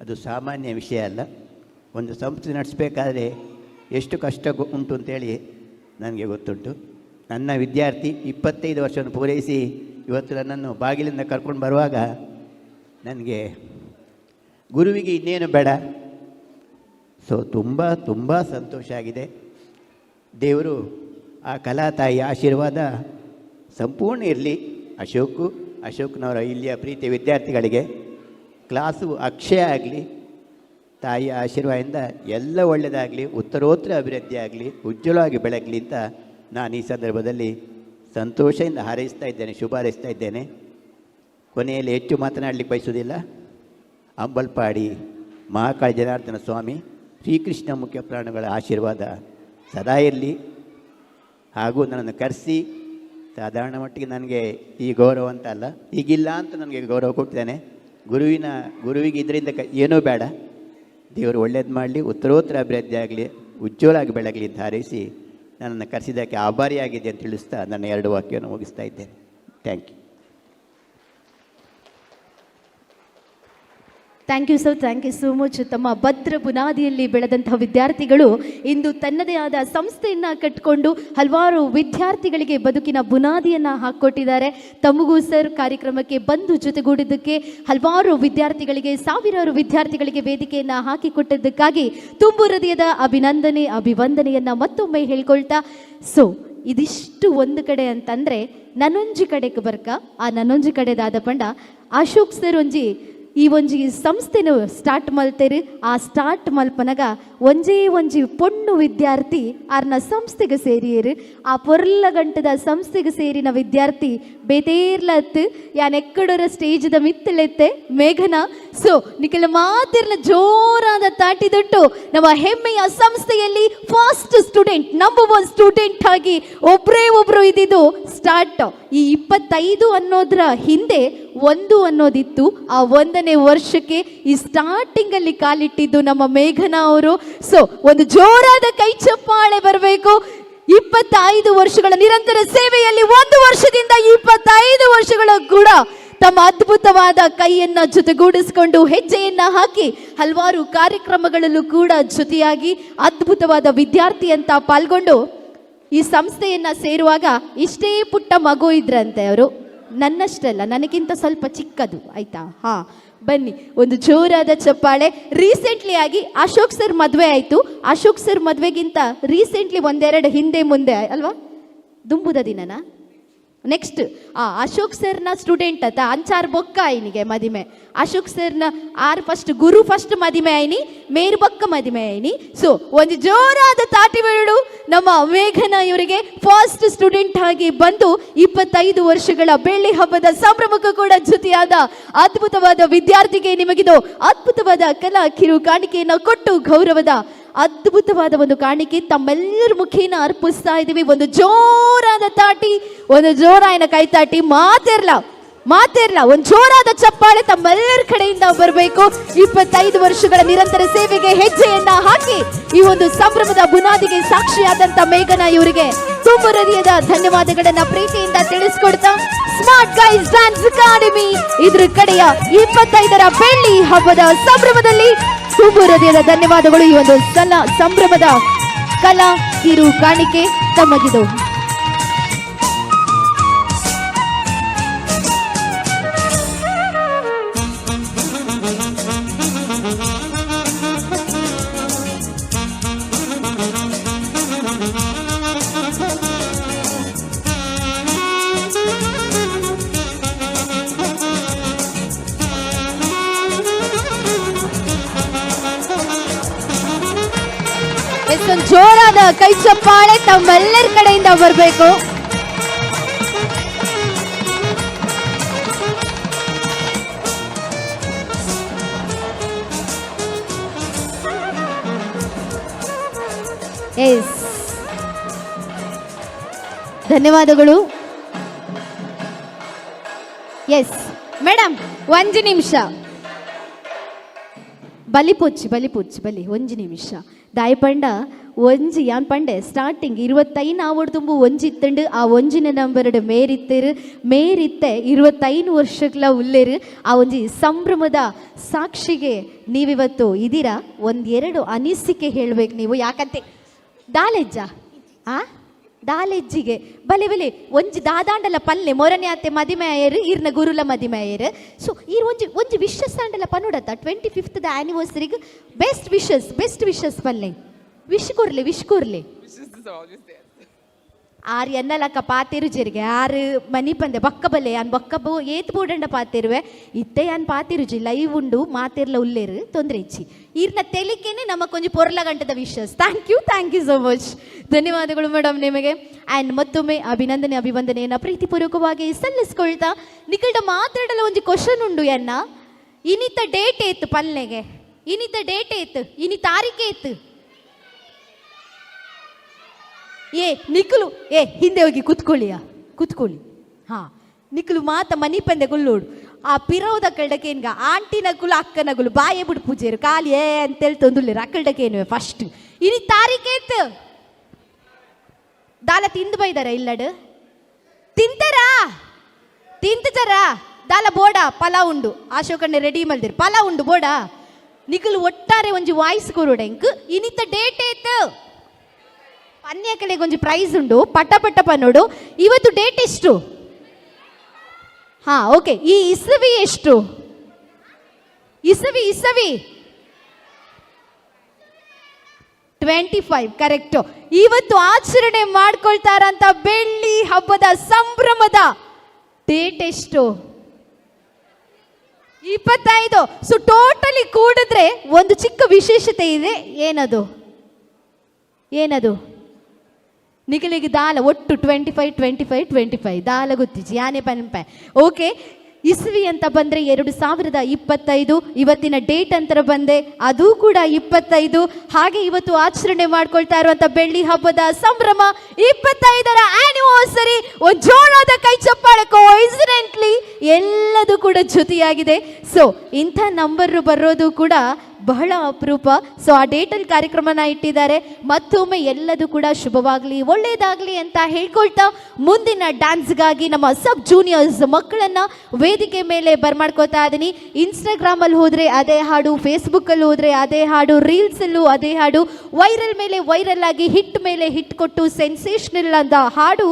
ಅದು ಸಾಮಾನ್ಯ ವಿಷಯ ಅಲ್ಲ. ಒಂದು ಸಂಸ್ಥೆ ನಡೆಸಬೇಕಾದ್ರೆ ಎಷ್ಟು ಕಷ್ಟ ಉಂಟು ಅಂತೇಳಿ ನನಗೆ ಗೊತ್ತುಂಟು. ನನ್ನ ವಿದ್ಯಾರ್ಥಿ 25 ವರ್ಷವನ್ನು ಪೂರೈಸಿ ಇವತ್ತು ನನ್ನನ್ನು ಬಾಗಿಲಿಂದ ಕರ್ಕೊಂಡು ಬರುವಾಗ ನನಗೆ ಗುರುವಿಗೆ ಇನ್ನೇನು ಬೇಡ. ಸೊ ತುಂಬ ಸಂತೋಷ ಆಗಿದೆ. ದೇವರು ಆ ಕಲಾ ತಾಯಿಯ ಆಶೀರ್ವಾದ ಸಂಪೂರ್ಣ ಇರಲಿ ಅಶೋಕ್ನವರ ಇಲ್ಲಿಯ ಪ್ರೀತಿಯ ವಿದ್ಯಾರ್ಥಿಗಳಿಗೆ. ಕ್ಲಾಸು ಅಕ್ಷಯ ಆಗಲಿ, ತಾಯಿಯ ಆಶೀರ್ವಾದದಿಂದ ಎಲ್ಲ ಒಳ್ಳೆಯದಾಗಲಿ, ಉತ್ತರೋತ್ತರ ಅಭಿವೃದ್ಧಿ ಆಗಲಿ, ಉಜ್ವಲವಾಗಿ ಬೆಳಗಲಿ ಅಂತ ನಾನು ಈ ಸಂದರ್ಭದಲ್ಲಿ ಸಂತೋಷದಿಂದ ಹಾರೈಸ್ತಾ ಇದ್ದೇನೆ, ಶುಭ ಹಾರೈಸ್ತಾ ಇದ್ದೇನೆ. ಕೊನೆಯಲ್ಲಿ ಹೆಚ್ಚು ಮಾತನಾಡಲಿಕ್ಕೆ ಬಯಸುವುದಿಲ್ಲ. ಅಂಬಲ್ಪಾಡಿ ಮಹಾಕಾಳಿ ಜನಾರ್ದನ ಸ್ವಾಮಿ ಶ್ರೀಕೃಷ್ಣ ಮುಖ್ಯ ಪ್ರಾಣಗಳ ಆಶೀರ್ವಾದ ಸದಾ ಇರಲಿ. ಹಾಗೂ ನನ್ನನ್ನು ಕರೆಸಿ ಸಾಧಾರಣ ಮಟ್ಟಿಗೆ ನನಗೆ ಈ ಗೌರವ ಅಂತ ಅಲ್ಲ, ಈಗಿಲ್ಲ ಅಂತ ನನಗೆ ಗೌರವ ಕೊಟ್ಟಿದ್ದಾನೆ. ಗುರುವಿಗೆ ಇದರಿಂದ ಏನೂ ಬೇಡ. ದೇವರು ಒಳ್ಳೇದು ಮಾಡಲಿ, ಉತ್ತರೋತ್ತರ ಅಭಿವೃದ್ಧಿ ಆಗಲಿ, ಉಜ್ವಲವಾಗಿ ಬೆಳಗಲಿ ಅಂತ ಹಾರೈಸಿ ನನ್ನನ್ನು ಕರೆಸಿದ್ದಕ್ಕೆ ಆಭಾರಿಯಾಗಿದೆ ಅಂತ ತಿಳಿಸ್ತಾ ನನ್ನ 2 ವಾಕ್ಯವನ್ನು ಮುಗಿಸ್ತಾ ಇದ್ದೇನೆ. Thank you. Thank you sir, thank you so much. ತಮ್ಮ ಭದ್ರ ಬುನಾದಿಯಲ್ಲಿ ಬೆಳೆದಂತಹ ವಿದ್ಯಾರ್ಥಿಗಳು ಇಂದು ತನ್ನದೇ ಆದ ಸಂಸ್ಥೆಯನ್ನು ಕಟ್ಟಿಕೊಂಡು ಹಲವಾರು ವಿದ್ಯಾರ್ಥಿಗಳಿಗೆ ಬದುಕಿನ ಬುನಾದಿಯನ್ನು ಹಾಕ್ಕೊಟ್ಟಿದ್ದಾರೆ. ತಮಗೂ ಸರ್ ಕಾರ್ಯಕ್ರಮಕ್ಕೆ ಬಂದು ಜೊತೆಗೂಡಿದ್ದಕ್ಕೆ, ಹಲವಾರು ವಿದ್ಯಾರ್ಥಿಗಳಿಗೆ, ಸಾವಿರಾರು ವಿದ್ಯಾರ್ಥಿಗಳಿಗೆ ವೇದಿಕೆಯನ್ನು ಹಾಕಿಕೊಟ್ಟಿದ್ದಕ್ಕಾಗಿ ತುಂಬು ಹೃದಯದ ಅಭಿನಂದನೆ ಅಭಿವಂದನೆಯನ್ನು ಮತ್ತೊಮ್ಮೆ ಹೇಳ್ಕೊಳ್ತಾ, ಸೊ ಇದಿಷ್ಟು ಒಂದು ಕಡೆ ಅಂತಂದರೆ ನನ್ನೊಂಜಿ ಕಡೆಗೆ ಬರ್ಕ ಆ ನನ್ನೊಂಜಿ ಕಡೆದಾದ ಪಂಡ ಅಶೋಕ್ ಸರ್ ಒಂಜಿ ಈ ಒಂಜಿ ಸಂಸ್ಥೆನು ಸ್ಟಾರ್ಟ್ ಮಲ್ತೇರು. ಆ ಸ್ಟಾರ್ಟ್ ಮಲ್ಪನಾಗ ಒಂಜಿ ಪೊಣ್ಣು ವಿದ್ಯಾರ್ಥಿ ಆರ್ನ ಸಂಸ್ಥೆಗೆ ಸೇರಿಯರು. ಆ ಪೊರ್ಲ ಗಂಟದ ಸಂಸ್ಥೆಗೆ ಸೇರಿನ ವಿದ್ಯಾರ್ಥಿ ಬೇತೇರ್ಲತ್ತು ಯಾನ್ ಎಕ್ಕಡರ ಸ್ಟೇಜ್ದ ಮಿತ್ತಲೆತ್ತೆ ಮೇಘನಾ. ಸೊ ನಿಖಿಲ ಮಾತಿರ್ನ ಜೋರಾದ ತಾಟಿದೊಟ್ಟು ನಮ್ಮ ಹೆಮ್ಮೆಯ ಸಂಸ್ಥೆಯಲ್ಲಿ ಫಸ್ಟ್ ಸ್ಟೂಡೆಂಟ್, ನಂಬರ್ 1 ಸ್ಟೂಡೆಂಟ್ ಆಗಿ ಒಬ್ರು ಇದ್ದಿದ್ದು ಸ್ಟಾರ್ಟ್. ಈ 25 ಅನ್ನೋದ್ರ ಹಿಂದೆ 1 ಅನ್ನೋದಿತ್ತು. ಆ 1ನೇ ವರ್ಷಕ್ಕೆ ಈ ಸ್ಟಾರ್ಟಿಂಗ್ ಅಲ್ಲಿ ಕಾಲಿಟ್ಟಿದ್ದು ನಮ್ಮ ಮೇಘನಾ ಅವರು. ಸೊ ಒಂದು ಜೋರಾದ ಕೈ ಚಪ್ಪಾಳೆ ಬರಬೇಕು. 25 ವರ್ಷಗಳ ನಿರಂತರ ಸೇವೆಯಲ್ಲಿ 1 ವರ್ಷದಿಂದ 25 ವರ್ಷಗಳ ಕೂಡ ತಮ್ಮ ಅದ್ಭುತವಾದ ಕೈಯನ್ನ ಜೊತೆಗೂಡಿಸಿಕೊಂಡು ಹೆಜ್ಜೆಯನ್ನ ಹಾಕಿ ಹಲವಾರು ಕಾರ್ಯಕ್ರಮಗಳಲ್ಲೂ ಕೂಡ ಜೊತೆಯಾಗಿ ಅದ್ಭುತವಾದ ವಿದ್ಯಾರ್ಥಿ ಅಂತ ಪಾಲ್ಗೊಂಡು ಈ ಸಂಸ್ಥೆಯನ್ನ ಸೇರುವಾಗ ಇಷ್ಟೇ ಪುಟ್ಟ ಮಗು ಇದ್ರಂತೆ ಅವರು. ನನ್ನಷ್ಟಲ್ಲ, ನನಗಿಂತ ಸ್ವಲ್ಪ ಚಿಕ್ಕದು, ಆಯ್ತಾ? ಬನ್ನಿ ಒಂದು ಜೋರಾದ ಚಪ್ಪಾಳೆ. ರೀಸೆಂಟ್ಲಿ ಆಗಿ ಅಶೋಕ್ ಸರ್ ಮದುವೆ ಆಯಿತು. ಅಶೋಕ್ ಸರ್ ಮದುವೆಗಿಂತ ರೀಸೆಂಟ್ಲಿ 1-2 ಹಿಂದೆ ಮುಂದೆ ಅಲ್ವಾ, ದುಂಬುದ ದಿನನಾ ನೆಕ್ಸ್ಟ್ ಅಶೋಕ್ ಸರ್ನ ಸ್ಟೂಡೆಂಟ್ ಅತ್ತ ಅಂಚಾರ್ ಬೊಕ್ಕ ಆಯ್ನಿಗೆ ಮದಿಮೆ. ಅಶೋಕ್ ಸರ್ನ ಗುರು ಫಸ್ಟ್ ಮದಿಮೆ ಆಯ್ನಿ, ಮೇರು ಬೊಕ್ಕ ಮದಿಮೆ ಆಯ್ನಿ. ಸೊ ಒಂದು ಜೋರಾದ ತಾಟಿ ಬೇಡು ನಮ್ಮ ಮೇಘನಾ ಇವರಿಗೆ ಫಸ್ಟ್ ಸ್ಟೂಡೆಂಟ್ ಆಗಿ ಬಂದು 25 ವರ್ಷಗಳ ಬೆಳ್ಳಿ ಹಬ್ಬದ ಸಂಭ್ರಮಕ್ಕೂ ಕೂಡ ಜೊತೆಯಾದ ಅದ್ಭುತವಾದ ವಿದ್ಯಾರ್ಥಿಗೆ ನಿಮಗಿದು ಅದ್ಭುತವಾದ ಕಲಾ ಕಿರು ಕಾಣಿಕೆಯನ್ನು ಕೊಟ್ಟು ಗೌರವದ ಅದ್ಭುತವಾದ ಒಂದು ಕಾಣಿಕೆ ತಮ್ಮೆಲ್ಲರ ಮುಖೇನ ಅರ್ಪಿಸ್ತಾ ಇದ್ದೀವಿ. ಒಂದು ಜೋರಾದ ತಾಟಿ, ಒಂದು ಜೋರಾಯನ ಕೈ ತಾಟಿ, ಮಾತಿರ್ಲ ಒಂದು ಜೋರಾದ ಚಪ್ಪಾಳೆ ತಮ್ಮೆಲ್ಲರ ಕಡೆಯಿಂದ ಬರಬೇಕು. 25 ವರ್ಷಗಳ ನಿರಂತರ ಸೇವೆಗೆ ಹೆಜ್ಜೆಯನ್ನ ಹಾಕಿ ಈ ಒಂದು ಸಂಭ್ರಮದ ಬುನಾದಿಗೆ ಸಾಕ್ಷಿಯಾದಂತ ಮೇಘನಾ ಇವರಿಗೆ ತುಂಬ ಹೃದಯದ ಧನ್ಯವಾದಗಳನ್ನ ಪ್ರೀತಿಯಿಂದ ತಿಳಿಸ್ಕೊಡ್ತಾ, ಸ್ಮಾರ್ಟ್ ಗೈಸ್ ಡ್ಯಾನ್ಸ್ ಅಕಾಡೆಮಿ ಇದ್ರ ಕಡೆಯ 25ರ ಬೆಳ್ಳಿ ಹಬ್ಬದ ಸಂಭ್ರಮದಲ್ಲಿ ತುಂಬ ಹೃದಯದ ಧನ್ಯವಾದಗಳು. ಈ ಒಂದು ಸಂಭ್ರಮದ ಕಲಾ ಕಿರು ಕಾಣಿಕೆ ತಮಗಿದು. ಜೋರಾದ ಕೈ ಚಪ್ಪಾಳೆ ತಮ್ಮೆಲ್ಲರ ಕಡೆಯಿಂದ ಬರಬೇಕು. ಎಸ್, ಧನ್ಯವಾದಗಳು. ಎಸ್ ಮೇಡಮ್, ಒಂದು ನಿಮಿಷ ಬಲಿ ಒಂಜಿ ನಿಮಿಷ ದಾಯಪಂಡ ಒಂಜಿ ಯಾನ್ ಪಂಡೆ ಸ್ಟಾರ್ಟಿಂಗ್ 25 ಆವಡ್ ತುಂಬು ಒಂಜಿ ಇತ್ತಂಡು ಆ ಒಂಜಿನ ನಂಬರ್ಡ್ ಮೇರಿತ್ತೆ 25 ವರ್ಷಗಳ ಉಲ್ಲೇರು ಆ ಒಂಜಿ ಸಂಭ್ರಮದ ಸಾಕ್ಷಿಗೆ ನೀವಿವತ್ತು ಇದೀರಾ. ಒಂದೆರಡು ಅನಿಸಿಕೆ ಹೇಳ್ಬೇಕು ನೀವು, ಯಾಕಂತೆ ದಾಲೆಜ್ಜ ದಾಲೆಜ್ಜಿಗೆ ಬಲೆ ಒಂಜಿ ದಾದಾಂಡಲ ಪಲ್ಲೆ ಮೊರನೆ ಅತ್ತೆ ಮದಿಮೆ ಆಯರು ಇರ್ನ ಗುರುಲ ಮದಿಮೆ ಆಯರು. ಸೊ ಈ ಒಂಜಿ ವಿಶಸ್ ಆಂಡಲ ಪನ್ನುಡತ್ತ 25th ಆನಿವರ್ಸರಿಗೆ ಬೆಸ್ಟ್ ವಿಶಸ್ ಪಲ್ಲೆ ವಿಶ್ ಕೊರ್ಲೆ ಆರು ಎನ್ನಲಕ್ಕ ಪಾತೇರು ಜೆರಿಗೆ ಆರು ಮನಿ ಪಂದೆ ಬಕ್ಕ ಬಲ್ಲೆ ಅನ್ ಬಕ್ಕ ಏತ್ ಬೋಡಂಡ ಪಾತೇರುವೆ ಇತ್ತೆ ಅನ್ ಪಾತಿರುಜಿ ಲೈವ್ ಉಂಡು ಮಾತೇರ್ಲ ಉಲ್ಲೇರು ತೊಂದರೆ ಇಚ್ಚಿ ಇರ್ನ ತೆಲಿಕೆನೆ ನಮ್ಮ ಕೊಂಚ ಪೊರ್ಲ ಗಂಟದ wishes. Thank you so much. ಧನ್ಯವಾದಗಳು ಮೇಡಮ್ ನಿಮಗೆ. ಆ್ಯಂಡ್ ಮತ್ತೊಮ್ಮೆ ಅಭಿವಂದನೆಯನ್ನು ಪ್ರೀತಿಪೂರ್ವಕವಾಗಿ ಸಲ್ಲಿಸ್ಕೊಳ್ತಾ ನಿಕಲ್ಡ ಮಾತಾಡಲು ಒಂದು ಕ್ವಶನ್ ಉಂಡು ಎನ್ನ. ಇನಿತ ಡೇಟ್ ಏತು ಪಲ್ಲೆಗೆ, ಇನಿತ ಡೇಟ್ ಏತು, ಇನಿ ತಾರೀಕೆ ಏತು. ನಿಖಲು ಹಿಂದೆ ಹೋಗಿ ಕುತ್ಕೊಳ್ಳಿ. ಹಾ, ನಿಖಲು ಮಾತ ಮನಿ ಪಂದೆ ಗುಲ್ಲೋಡು ಆ ಪಿರೌದ ಕಲ್ಡಕೇನ್ಗ ಆಂಟಿನ ಕುಲು ಅಕ್ಕನ ಗುಲು ಬಾಯೆ ಬಿಡು ಪೂಜೆರು ಕಾಲಿ ಅಂತೇಳಿ ತೊಂದುಲ್ಲೇರು ಅಕ್ಕಲ್ಡಕೇನುವೆ ಫಸ್ಟ್ ಇನಿ ತಾರೀಕೇತ್ ದಾಲ ತಿಂದು ಬೈದಾರ ಇಲ್ಲಡು ತಿಂತಾರ ದಾಲ ಬೋಡ ಪಲಾವ್ ಉಂಡು ಅಶೋಕಣ್ಣ ರೆಡಿ ಮಲ್ದಿರು ಪಲಾವ್ ಉಂಡು ಬೋಡ ನಿಖಲು ಒಟ್ಟಾರೆ ಒಂಜಿ ವಾಯ್ಸ್ ಕೊರೋಡ ಇಂಕ್ ಇನಿತ ಡೇಟ್ ಏತ್ ಪನ್ಯ ಕಡೆಗೆ ಒಂಜಿ ಪ್ರೈಸ್ ಉಂಡು ಪಟ ಪನ್ನೋಡು. ಇವತ್ತು ಡೇಟ್ ಎಷ್ಟು? ಹಾ ಓಕೆ. ಈ ಇಸವಿ ಎಷ್ಟು? ಇಸವಿ 25 ಕರೆಕ್ಟು. ಇವತ್ತು ಆಚರಣೆ ಮಾಡ್ಕೊಳ್ತಾರಂತ ಬೆಳ್ಳಿ ಹಬ್ಬದ ಸಂಭ್ರಮದ ಡೇಟ್ ಎಷ್ಟು? 25. ಸೊ ಟೋಟಲಿ ಕೂಡಿದ್ರೆ ಒಂದು ಚಿಕ್ಕ ವಿಶೇಷತೆ ಇದೆ. ಏನದು ನಿಖಲಿಗೆ ದಾಲ ಒಟ್ಟು 25 ದಾಲ ಗೊತ್ತಿಚ್ಚಿ ಯಾನೆ ಪನ್ಪೆ. ಓಕೆ, ಇಸ್ವಿ ಅಂತ ಬಂದರೆ 2025, ಇವತ್ತಿನ ಡೇಟ್ ಅಂತ ಬಂದೆ ಅದು ಕೂಡ 25. ಹಾಗೆ ಇವತ್ತು ಆಚರಣೆ ಮಾಡ್ಕೊಳ್ತಾ ಇರುವಂಥ ಬೆಳ್ಳಿ ಹಬ್ಬದ ಸಂಭ್ರಮ 25ರ ಆನಿವರ್ಸರಿ. ಒಂದು ಜೋರಾದ ಕೈ ಚಪ್ಪಾಳೆ. ಕೋಇನ್ಸಿಡೆಂಟ್ಲಿ ಎಲ್ಲದೂ ಕೂಡ ಜೊತೆಯಾಗಿದೆ. ಸೊ ಇಂಥ ನಂಬರ್ ಬರೋದು ಕೂಡ ಬಹಳ ಅಪರೂಪ. ಸೊ ಆ ಡೇಟಲ್ಲಿ ಕಾರ್ಯಕ್ರಮನ ಇಟ್ಟಿದ್ದಾರೆ. ಮತ್ತೊಮ್ಮೆ ಎಲ್ಲದೂ ಕೂಡ ಶುಭವಾಗಲಿ, ಒಳ್ಳೆಯದಾಗಲಿ ಅಂತ ಹೇಳ್ಕೊಳ್ತಾ ಮುಂದಿನ ಡ್ಯಾನ್ಸ್ಗಾಗಿ ನಮ್ಮ ಸಬ್ ಜೂನಿಯರ್ಸ್ ಮಕ್ಕಳನ್ನು ವೇದಿಕೆ ಮೇಲೆ ಬರ್ಮಾಡ್ಕೋತಾ ಇದ್ದೀನಿ. ಇನ್ಸ್ಟಾಗ್ರಾಮಲ್ಲಿ ಹೋದರೆ ಅದೇ ಹಾಡು, ಫೇಸ್ಬುಕ್ಕಲ್ಲಿ ಹೋದರೆ ಅದೇ ಹಾಡು, ರೀಲ್ಸಲ್ಲೂ ಅದೇ ಹಾಡು, ವೈರಲ್ ಮೇಲೆ ವೈರಲ್ ಆಗಿ ಹಿಟ್ ಮೇಲೆ ಹಿಟ್ ಕೊಟ್ಟು ಸೆನ್ಸೇಷನಲ್ ಅಂತ ಹಾಡು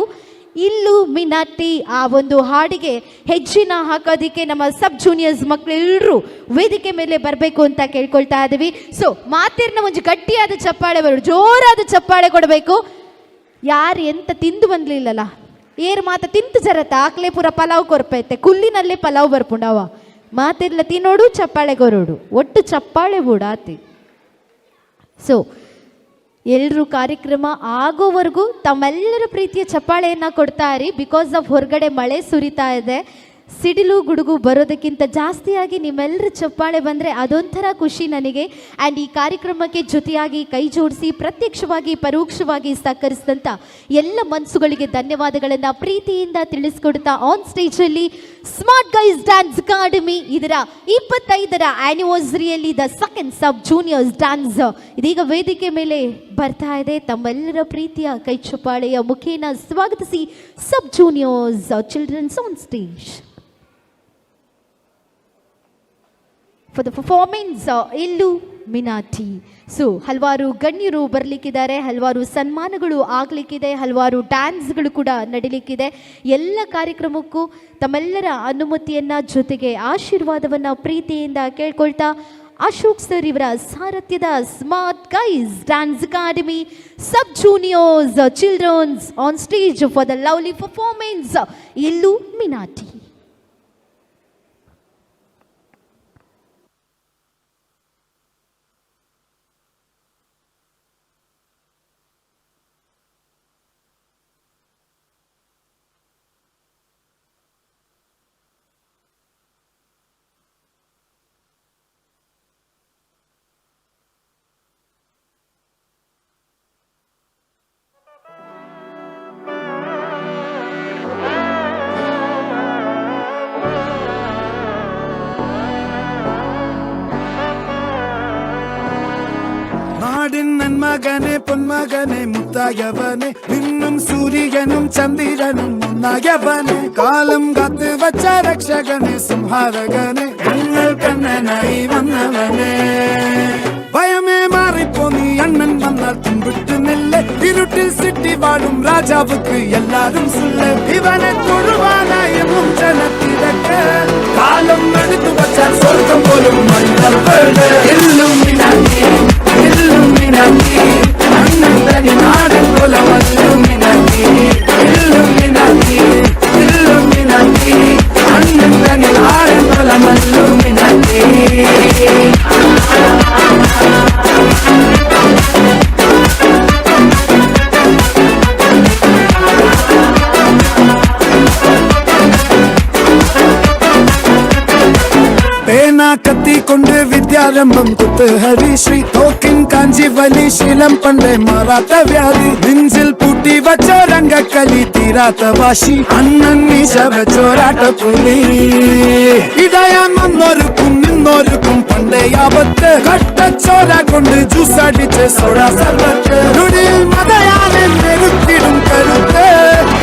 ಇಲ್ಲು ಮಿನಾಟಿ. ಆ ಒಂದು ಹಾಡಿಗೆ ಹೆಜ್ಜೆನ ಹಾಕೋದಿಕ್ಕೆ ನಮ್ಮ ಸಬ್ ಜೂನಿಯರ್ಸ್ ಮಕ್ಕಳೆಲ್ಲರೂ ವೇದಿಕೆ ಮೇಲೆ ಬರಬೇಕು ಅಂತ ಕೇಳ್ಕೊಳ್ತಾ ಇದ್ದೀವಿ. ಸೊ ಮಾತೇರ್ನ ಒಂದು ಗಟ್ಟಿಯಾದ ಚಪ್ಪಾಳೆ ಜೋರಾದ ಚಪ್ಪಾಳೆ ಕೊಡಬೇಕು. ಯಾರು ಎಂತ ತಿಂದು ಬಂದ್ಲಿಲ್ಲಲ್ಲ, ಏರು ಮಾತ ತಿಂತು ಜರತ್ತ ಆಕ್ಲೆ ಪೂರ ಪಲಾವ್ ಕೊರ್ಪೈತೆ ಕುಲ್ಲಿನಲ್ಲೇ ಪಲಾವ್ ಬರ್ಪುಂಡವ ಮಾತೆಲ್ಲ ತಿನ್ನೋಡು ಚಪ್ಪಾಳೆ ಕೊರೋಡು ಒಟ್ಟು ಚಪ್ಪಾಳೆ ಬೂಡಾತಿ. ಸೊ ಎಲ್ಲರೂ ಕಾರ್ಯಕ್ರಮ ಆಗೋವರೆಗೂ ತಮ್ಮೆಲ್ಲರ ಪ್ರೀತಿಯ ಚಪ್ಪಾಳೆಯನ್ನು ಕೊಡ್ತಾ ಇರಿ. ಬಿಕಾಸ್ ಆಫ್ ಹೊರಗಡೆ ಮಳೆ ಸುರಿತಾ ಇದೆ. ಸಿಡಿಲು ಗುಡುಗು ಬರೋದಕ್ಕಿಂತ ಜಾಸ್ತಿಯಾಗಿ ನಿಮ್ಮೆಲ್ಲರ ಚಪ್ಪಾಳೆ ಬಂದರೆ ಅದೊಂಥರ ಖುಷಿ ನನಗೆ. ಆ್ಯಂಡ್ ಈ ಕಾರ್ಯಕ್ರಮಕ್ಕೆ ಜೊತೆಯಾಗಿ ಕೈ ಜೋಡಿಸಿ ಪ್ರತ್ಯಕ್ಷವಾಗಿ ಪರೋಕ್ಷವಾಗಿ ಸಹಕರಿಸಿದಂಥ ಎಲ್ಲ ಮನಸ್ಸುಗಳಿಗೆ ಧನ್ಯವಾದಗಳನ್ನು ಪ್ರೀತಿಯಿಂದ ತಿಳಿಸ್ಕೊಡ್ತಾ ಆನ್ ಸ್ಟೇಜಲ್ಲಿ ಸ್ಮಾರ್ಟ್ ಗೈಸ್ ಡ್ಯಾನ್ಸ್ ಅಕಾಡೆಮಿ ಇದರ 25ರ ಆ್ಯನಿವರ್ಸರಿಯಲ್ಲಿ the second sub juniors dance ಇದೀಗ ವೇದಿಕೆ ಮೇಲೆ ಬರ್ತಾ ಇದೆ. ತಮ್ಮೆಲ್ಲರ ಪ್ರೀತಿಯ ಕೈ ಚಪ್ಪಾಳೆಯ ಮುಖೇನ ಸ್ವಾಗತಿಸಿ sub juniors childrens on stage for the performance ಇಲ್ಲು ಮಿನಾಟಿ. ಸೊ ಹಲವಾರು ಗಣ್ಯರು ಬರಲಿಕ್ಕಿದ್ದಾರೆ, ಹಲವಾರು ಸನ್ಮಾನಗಳು ಆಗಲಿಕ್ಕಿದೆ, ಹಲವಾರು ಡ್ಯಾನ್ಸ್ಗಳು ಕೂಡ ನಡೀಲಿಕ್ಕಿದೆ. ಎಲ್ಲ ಕಾರ್ಯಕ್ರಮಕ್ಕೂ ತಮ್ಮೆಲ್ಲರ ಅನುಮತಿಯನ್ನು ಜೊತೆಗೆ ಆಶೀರ್ವಾದವನ್ನು ಪ್ರೀತಿಯಿಂದ ಕೇಳ್ಕೊಳ್ತಾ ಅಶೋಕ್ ಸರ್ ಇವರ ಸಾರಥ್ಯದ smart guys dance academy sub juniors childrens on stage for the lovely performance ಇಲ್ಲು ಮಿನಾಟಿ. നന്മകനെ പൊന്മകനെ മുത്തായവനെ നിന്നും സൂര്യനും ചന്ദ്രനും ഒന്നായവനെ കാലം കാത്ത് വച്ച രക്ഷകനെ സംഹാരകനെ ഞങ്ങൾ കണ്ണനായി വന്നവനെ ഭയമേ മാറിപ്പോ നീ അണ്ണൻ വന്നാൽ തുമ്പിട്ട് നെല്ല് ഇരുട്ടിൽ സിറ്റി വാഴും രാജാവുക്ക് എല്ലാരും സുല്ല ഇവനെ തൊഴുവാനായി ജനത്തിരക്ക് കാലം എടുത്തു വച്ചാൽ സ്വർഗം പോലും എല്ലും മിനാക്കി അണ്ണൻ തനി നാടൻ കൊലമല്ലും മിനാക്കി എല്ലും മിനാക്കി അണ്ണൻ തനി നാടൻ കൊലമല്ലും മിനാക്കി പേന കത്തിക്കൊണ്ട് വിദ്യാരംഭം കുത്ത് ഹരിശ്രീ തോക്കിൻ കാഞ്ചി വലി ശീലം പണ്ടേ മാറാത്ത വ്യാധി നെഞ്ചിൽ പൂട്ടി വച്ച രംഗക്കലി തീരാത്ത വാശി അണ്ണൻ മീശ വെച്ചോരാട്ട പുലി ഇടയാൻ വന്നോർക്കും നിന്നോർക്കും പണ്ടേ ആപത്ത് കട്ടച്ചോര കൊണ്ട് ജ്യൂസ് അടിച്ച് സോഡ സർവത്ത് നുടിയിൽ മതയാനെ നെരുത്തിടും കരുത്ത്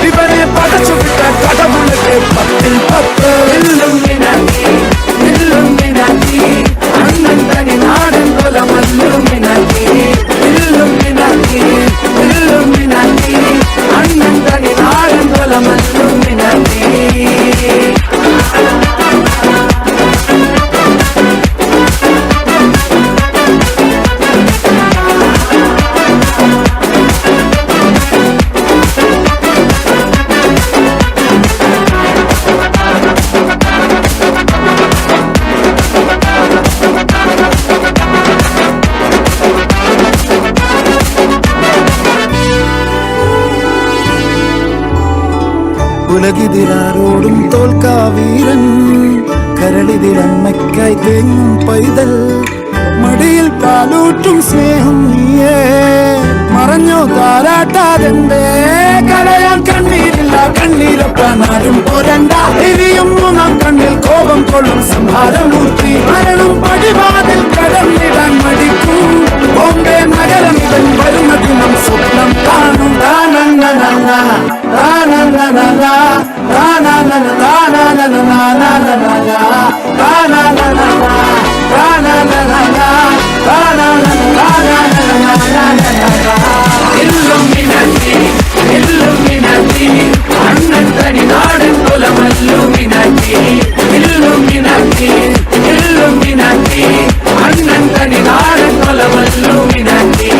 ഇവരെ പടച്ചുവിട്ട കടമുള്ളത് 10 എല്ലും മിനാക്കി അണ്ണൻ തനി നാടൻ കൊലമല്ലും മിനാക്കി എല്ലും മിനാക്കി അണ്ണൻ തനി നാടൻ കൊലമല്ലും മിനാക്കി ഉലകിതിരാരോടും തോൽക്കാവീരൻ കരളിതിരമ്മയ്ക്കായി തേങ്ങും പൈതൽ മടിയിൽ പാലൂറ്റും സ്നേഹം നീയേ മറഞ്ഞോ താരാട്ടാതെന്തേ കരയാൻ കണ്ണീരില്ല കണ്ണീരൊപ്പാനാരും പോരണ്ട എരിയും മൂന്നാം കണ്ണിൽ കോപം കൊള്ളും സംഹാരമൂർത്തി മരണം പടിവാതിൽ കടന്നിടാൻ മടിക്കും ബോംബെ നഗരം ഇവൻ വരുന്ന ദിനം സ്വപ്നം കാണും അണ്ണൻ തനി നാടൻ കൊലമല്ലുമിനാക്കി അണ്ണൻ തനി നാടൻ കൊലമല്ലുമിനാക്കി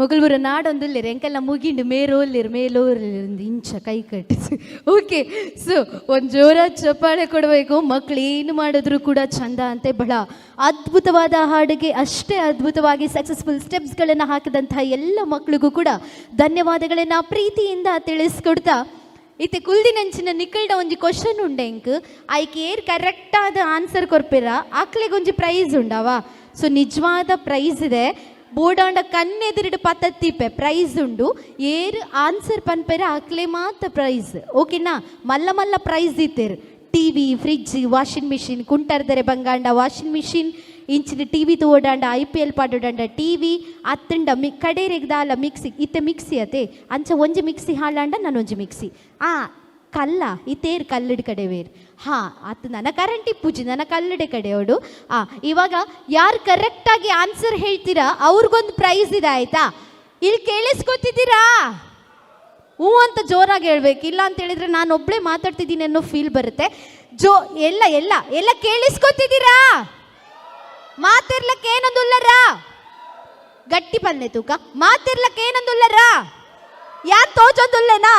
ಮೊಗಲ್ಬುರ ನಾಡೊಂದುಲ್ಲೆರ್ ಎಂಕೆಲ್ಲ ಮುಗಿಂಡು ಮೇಲೋರ್ಲಿருந்து ಇಂಚ ಕೈ ಕಟ್ಟಿಸಿ ಓಕೆ ಸೊ ಒಂದು ಜೋರ ಚಪ್ಪಾಳೆ ಕೊಡಬೇಕು. ಮಕ್ಕಳು ಏನು ಮಾಡಿದ್ರು ಕೂಡ ಚಂದ ಅಂತೆ. ಬಹಳ ಅದ್ಭುತವಾದ ಹಾಡಿಗೆ ಅಷ್ಟೇ ಅದ್ಭುತವಾಗಿ ಸಕ್ಸಸ್ಫುಲ್ ಸ್ಟೆಪ್ಸ್ಗಳನ್ನು ಹಾಕಿದಂತಹ ಎಲ್ಲ ಮಕ್ಕಳಿಗೂ ಕೂಡ ಧನ್ಯವಾದಗಳನ್ನು ಪ್ರೀತಿಯಿಂದ ತಿಳಿಸ್ಕೊಡ್ತಾ ಇತ್ತೆ ಕುಲ್ದಿನಂಚಿನ ನಿಕ್ಕಲ್ಡ ಒಂಜಿ ಕ್ವಶನ್ ಉಂಡೆ ಇಂಕ್ ಆಯ್ಕೆ ಏರ್ ಕರೆಕ್ಟಾದ ಆನ್ಸರ್ ಕೊರ್ಪಿರ ಆಕ್ಲೆಗೆ ಒಂಜಿ ಪ್ರೈಸ್ ಉಂಡವಾ. ಸೊ ನಿಜವಾದ ಪ್ರೈಸ್ ಇದೆ. ಬೋರ್ಡಾಂಡ ಕಣ್ಣೆದುರಿಡು ಪತ್ತತ್ತಿಪ್ಪೆ ಪ್ರೈಸ್ ಉಂಡು. ಏರು ಆನ್ಸರ್ ಪನ್ಪೆರ ಆಕ್ಲೆ ಮಾತ್ರ ಪ್ರೈಸ್. ಓಕೆನಾ? ಮಲ್ಲ ಮಲ್ಲ ಪ್ರೈಸ್ ಇತ್ತೇರು. ಟಿವಿ, ಫ್ರಿಡ್ಜ್, ವಾಷಿಂಗ್ ಮಿಷಿನ್, ಕುಂಟರ್ದರೆ ಬಂಗಾಂಡ ವಾಷಿಂಗ್ ಮಿಷಿನ್, ಇಂಚಿನ ಟಿವಿ ತೋಡಾಂಡ IPL ಪಾಡೋಡಾಂಡ ಟಿವಿ ಅತ್ತಂಡ ಕಡೇರೆಗ್ದಾಲ ಮಿಕ್ಸಿ ಇತ್ತೆ ಮಿಕ್ಸಿ ಅತೆ ಅಂಚ ಒಂಜಿ ಮಿಕ್ಸಿ ಹಾಳಾಂಡ ನಾನೊಂಜಿ ಮಿಕ್ಸಿ ಕಲ್ಲ ಇತ್ತೇರು ಕಲ್ಲಡ್ ಕಡೆವೇರು. ಅದು ನನ್ನ ಕರೆಂಟಿ ಪೂಜೆ ನನ್ನ ಕಲ್ಲಡೆ ಕಡೆಯೋಡು. ಇವಾಗ ಯಾರು ಕರೆಕ್ಟಾಗಿ ಆನ್ಸರ್ ಹೇಳ್ತೀರಾ ಅವ್ರಿಗೊಂದು ಪ್ರೈಸ್ ಇದೆ, ಆಯ್ತಾ? ಇಲ್ಲಿ ಕೇಳಿಸ್ಕೊತಿದ್ದೀರಾ? ಹ್ಞೂ ಅಂತ ಜೋರಾಗಿ ಹೇಳ್ಬೇಕು. ಇಲ್ಲ ಅಂತ ಹೇಳಿದ್ರೆ ನಾನು ಒಬ್ಬಳೇ ಮಾತಾಡ್ತಿದ್ದೀನಿ ಅನ್ನೋ ಫೀಲ್ ಬರುತ್ತೆ. ಎಲ್ಲ ಎಲ್ಲ ಎಲ್ಲ ಕೇಳಿಸ್ಕೊತಿದ್ದೀರಾ? ಮಾತಿರ್ಲಕ್ಕೆ ಏನೊಂದುಲ್ಲರ ಗಟ್ಟಿ ಪಲ್ಲೆ ತೂಕ ಮಾತಿರ್ಲಕ್ಕೆ ಏನೊಂದುಲ್ಲರ ಯಾರು ತೋಜೊಂದುಲ್ಲೆನಾ?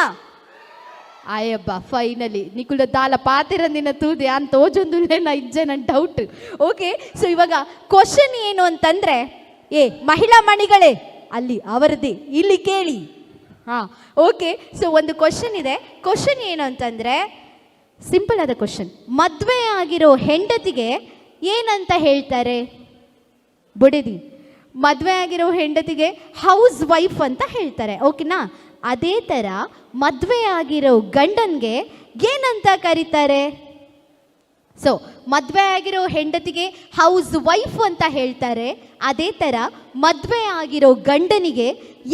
ಅಯ್ಯಬ್ಬ ಫೈನಲಿ ನಿಕುಲ ದಾಲ ಪಾತಿರಂದಿನ ತೂದೆ ಅಂತ ತೋಜೊಂದುಲ್ಲೇನ ಇಜ್ಜೆ ನನ್ನ ಡೌಟ್. ಓಕೆ, ಸೊ ಇವಾಗ ಕ್ವಶನ್ ಏನು ಅಂತಂದ್ರೆ, ಮಹಿಳಾ ಮಣಿಗಳೇ ಅಲ್ಲಿ ಅವರದೇ ಇಲ್ಲಿ ಕೇಳಿ. ಓಕೆ, ಸೊ ಒಂದು ಕ್ವಶನ್ ಇದೆ. ಕ್ವಶನ್ ಏನು ಅಂತಂದ್ರೆ, ಸಿಂಪಲ್ ಆದ ಕ್ವಶನ್. ಮದುವೆ ಆಗಿರೋ ಹೆಂಡತಿಗೆ ಏನಂತ ಹೇಳ್ತಾರೆ? ಬುಡಿದಿ. ಮದುವೆ ಆಗಿರೋ ಹೆಂಡತಿಗೆ ಹೌಸ್ ವೈಫ್ ಅಂತ ಹೇಳ್ತಾರೆ, ಓಕೆನಾ? ಅದೇ ಥರ ಮದುವೆ ಆಗಿರೋ ಗಂಡನಿಗೆ ಏನಂತ ಕರೀತಾರೆ? ಸೊ ಮದುವೆ ಆಗಿರೋ ಹೆಂಡತಿಗೆ ಹೌಸ್ ವೈಫ್ ಅಂತ ಹೇಳ್ತಾರೆ, ಅದೇ ಥರ ಮದುವೆ ಆಗಿರೋ ಗಂಡನಿಗೆ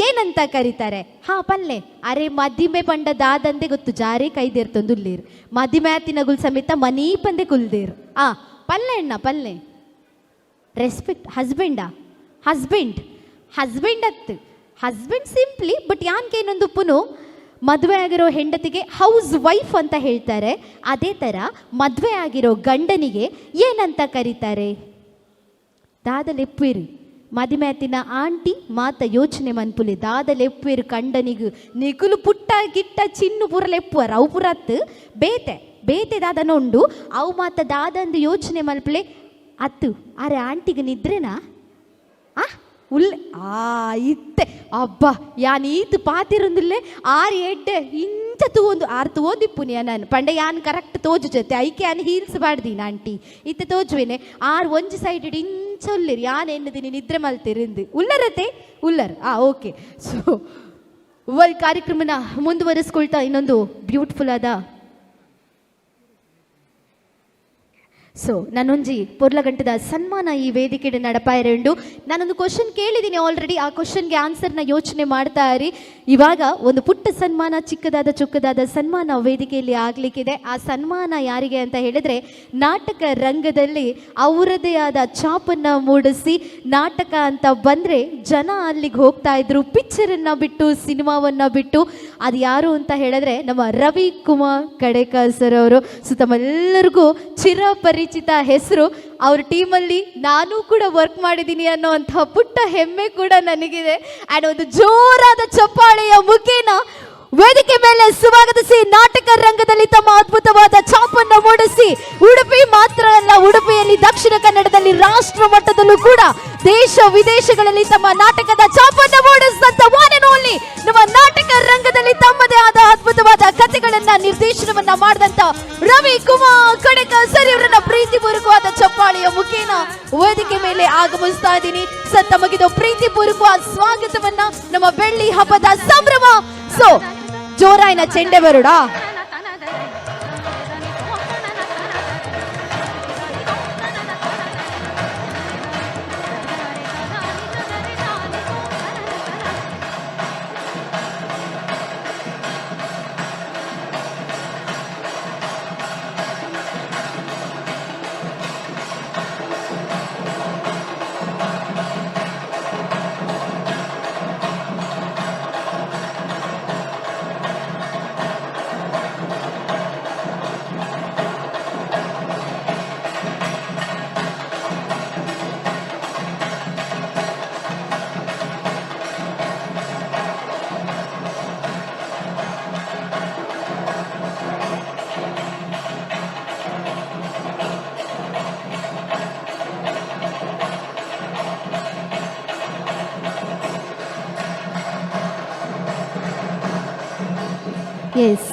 ಏನಂತ ಕರೀತಾರೆ? ಪಲ್ಲೆ ಅರೆ ಮದಿಮೆ ಪಂಡ ದಾದಂದೆ ಗೊತ್ತು ಜಾರೆ ಕೈದೇರ್ತೊಂದುಲ್ಲೇರು ಮದಿಮೆ ಆತಿನಗುಲ್ ಸಮೇತ ಮನೀ ಪಂದೆ ಕುಲ್ದೇರು ಪಲ್ಲೆ ಅಣ್ಣ ಪಲ್ಲೆ. ರೆಸ್ಪೆಕ್ಟ್ ಹಸ್ಬೆಂಡ್ ಅತ್ತು ಹಸ್ಬೆಂಡ್ ಸಿಂಪ್ಲಿ. ಬಟ್ ಯಾನ್ಕೇನೊಂದು ಪುನು ಮದುವೆ ಆಗಿರೋ ಹೆಂಡತಿಗೆ ಹೌಸ್ ವೈಫ್ ಅಂತ ಹೇಳ್ತಾರೆ, ಅದೇ ಥರ ಮದುವೆ ಆಗಿರೋ ಗಂಡನಿಗೆ ಏನಂತ ಕರೀತಾರೆ? ದಾದಲೆಪ್ಪೇರು ಮದಿಮ್ಯಾತಿನ ಆಂಟಿ ಮಾತ ಯೋಚನೆ ಮನ್ಪುಲೆ ದಾದಲೆಪ್ಪೇರು ಕಂಡನಿಗು ನಿಗುಲು ಪುಟ್ಟ ಗಿಟ್ಟ ಚಿನ್ನು ಪುರಲೆಪ್ಪುವರ ಅವು ಪುರತ್ತು ಬೇತೆ ದಾದನ ಉಂಡು ಅವು ಮಾತ ದಾದಂದು ಯೋಚನೆ ಮಲ್ಪಲೆ ಅತ್ತು ಅರೆ ಆಂಟಿಗೆ ನಿದ್ರೆನಾ ಇತ್ತೆ ಅಬ್ಬಾ ಯಾನ್ ಈತು ಪಾತಿರೊಂದಿಲ್ಲೆ ಆರು ಎಡ್ಡೆ ಇಂಚ ತೂಂದು ಆರು ತೋದಿಪ್ಪುನಿ ನಾನು ಪಂಡೆ ಯಾನ್ ಕರೆಕ್ಟ್ ತೋಜು ಜೊತೆ ಐಕೆ ಯಾನ್ ಹೀಲ್ಸ್ ಬಾಡ್ದೀನಿ ಆಂಟಿ ಇತ್ತೆ ತೋಜುವೇನೆ ಆರು ಒಂಜಿ ಸೈಡ್ ಇಂಚ ಉಲ್ಲಿರಿ ಯಾನ್ ಎನ್ನದಿನಿ ನಿದ್ರೆ ಮಲ್ತಿರಿಂದು ಉಲ್ಲರತೆ ಉಲ್ಲರ್ ಓಕೆ. ಸೊ ಕಾರ್ಯಕ್ರಮನ ಮುಂದುವರಿಸ್ಕೊಳ್ತಾ ಇನ್ನೊಂದು ಬ್ಯೂಟಿಫುಲ್ ಆದ ಸೊ ನಾನೊಂಜಿ ಪೊರ್ಲಗಂಟದ ಸನ್ಮಾನ ಈ ವೇದಿಕೆಡೆ ನಡಪಾಯಿರೆಂಡು. ನಾನೊಂದು ಕ್ವಶನ್ ಕೇಳಿದ್ದೀನಿ ಆಲ್ರೆಡಿ, ಆ ಕ್ವಶನ್ಗೆ ಆನ್ಸರ್ನ ಯೋಚನೆ ಮಾಡ್ತಾ ಇರಿ. ಇವಾಗ ಒಂದು ಪುಟ್ಟ ಸನ್ಮಾನ, ಚೊಕ್ಕದಾದ ಸನ್ಮಾನ ವೇದಿಕೆಯಲ್ಲಿ ಆಗಲಿಕ್ಕಿದೆ. ಆ ಸನ್ಮಾನ ಯಾರಿಗೆ ಅಂತ ಹೇಳಿದ್ರೆ, ನಾಟಕ ರಂಗದಲ್ಲಿ ಅವರದೇ ಆದ ಛಾಪನ್ನು ಮೂಡಿಸಿ ನಾಟಕ ಅಂತ ಬಂದರೆ ಜನ ಅಲ್ಲಿಗೆ ಹೋಗ್ತಾ ಇದ್ರು, ಪಿಕ್ಚರನ್ನು ಬಿಟ್ಟು ಸಿನಿಮಾವನ್ನು ಬಿಟ್ಟು. ಅದು ಯಾರು ಅಂತ ಹೇಳಿದ್ರೆ ನಮ್ಮ ರವಿಕುಮಾರ್ ಕಡೇಕರ್ ಸರ್ ಅವರು. ಸೊ ತಮ್ಮೆಲ್ಲರಿಗೂ ಚಿರಪರಿಚಿತ ಹೆಸರು. ಅವ್ರ ಟೀಮಲ್ಲಿ ನಾನು ಕೂಡ ವರ್ಕ್ ಮಾಡಿದ್ದೀನಿ ಅನ್ನೋವಂತಹ ಪುಟ್ಟ ಹೆಮ್ಮೆ ಕೂಡ ನನಗಿದೆ. ಆ್ಯಂಡ್ ಒಂದು ಜೋರಾದ ಚಪ್ಪಾಳೆಯ ಮುಖೇನ ವೇದಿಕೆ ಮೇಲೆ ಸ್ವಾಗತಿಸಿ ನಾಟಕ ರಂಗದಲ್ಲಿ ತಮ್ಮ ಅದ್ಭುತವಾದ ಛಾಪನ್ನು ಮೂಡಿಸಿ ಉಡುಪಿ ಮಾತ್ರ ಅಲ್ಲ, ಉಡುಪಿಯಲ್ಲಿ ದಕ್ಷಿಣ ಕನ್ನಡದಲ್ಲಿ ರಾಷ್ಟ್ರ ಮಟ್ಟದಲ್ಲೂ ಕೂಡ ದೇಶ ವಿದೇಶಗಳಲ್ಲಿ ತಮ್ಮ ನಾಟಕದ ಛಾಪನ್ನು ಮೂಡಿಸಿದಂತ ಒನ್ ಅಂಡ್ ಓನ್ಲಿ ನಮ್ಮ ನಾಟಕ ರಂಗದಲ್ಲಿ ತಮ್ಮದೇ ಆದ ಅದ್ಭುತವಾದ ಕಥೆಗಳನ್ನ ನಿರ್ದೇಶನವನ್ನ ಮಾಡಿದಂತ ರವಿಕುಮಾರ್ ಕಡೇಕರ್ ಸರ್ ಅವರನ್ನ ಪ್ರೀತಿಪೂರ್ವಕವಾದ ಚಪ್ಪಾಳೆಯ ಮುಖೇನ ವೇದಿಕೆ ಮೇಲೆ ಆಗಮಿಸ್ತಾ ಇದ್ದೀನಿ. ಸರ್ ತಮಗಿದು ಪ್ರೀತಿಪೂರ್ವಕವಾದ ಸ್ವಾಗತವನ್ನ ನಮ್ಮ ಬೆಳ್ಳಿ ಹಬ್ಬದ ಸಂಭ್ರಮ. ಸೊ ಜೋರಾಯಿನ ಚೆಂಡೆ ಬರುಡಾ. ಎಸ್,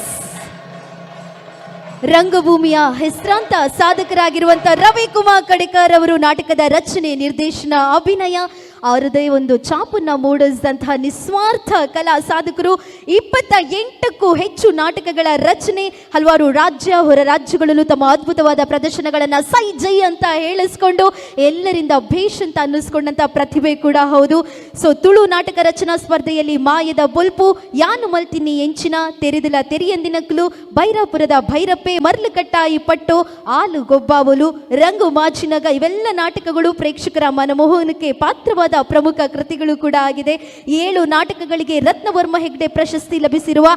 ರಂಗಭೂಮಿಯ ಹೆಸರಾಂತ ಸಾಧಕರಾಗಿರುವಂತ ರವಿಕುಮಾರ್ ಕಡೇಕರ್ ಅವರು ನಾಟಕದ ರಚನೆ, ನಿರ್ದೇಶನ, ಅಭಿನಯ ಅವರದೇ ಒಂದು ಛಾಪನ್ನ ಮೂಡಿಸಿದಂತಹ ನಿಸ್ವಾರ್ಥ ಕಲಾ ಸಾಧಕರು. 28ಕ್ಕೂ ಹೆಚ್ಚು ನಾಟಕಗಳ ರಚನೆ, ಹಲವಾರು ರಾಜ್ಯ ಹೊರ ರಾಜ್ಯಗಳಲ್ಲೂ ತಮ್ಮ ಅದ್ಭುತವಾದ ಪ್ರದರ್ಶನಗಳನ್ನು ಸೈ ಜೈ ಅಂತ ಹೇಳಿಸ್ಕೊಂಡು ಎಲ್ಲರಿಂದ ಭೇಷ್ ಅಂತ ಅನ್ನಿಸ್ಕೊಂಡಂತ ಪ್ರತಿಭೆ ಕೂಡ ಹೌದು. ಸೊ ತುಳು ನಾಟಕ ರಚನಾ ಸ್ಪರ್ಧೆಯಲ್ಲಿ ಮಾಯದ ಬೊಲ್ಪು, ಯಾನು ಮಲ್ತಿನಿ ಎಂಚಿನ, ತೆರೆದಿಲ ತೆರಿಯಂದಿನಕ್ಲು, ಬೈರಾಪುರದ ಭೈರಪ್ಪೆ, ಮರ್ಲಕಟ್ಟಾಯಿ ಪಟ್ಟು, ಆಲು ಗೊಬ್ಬಾವಲು, ರಂಗು ಮಾಚಿನಗ ಇವೆಲ್ಲ ನಾಟಕಗಳು ಪ್ರೇಕ್ಷಕರ ಮನಮೋಹನಕ್ಕೆ ಪಾತ್ರವಾದ ಪ್ರಮುಖ ಕೃತಿಗಳು ಕೂಡ ಆಗಿದೆ. 7 ನಾಟಕಗಳಿಗೆ ರತ್ನವರ್ಮ ಹೆಗ್ಡೆ ಪ್ರಶಸ್ತಿ ಲಭಿಸಿರುವ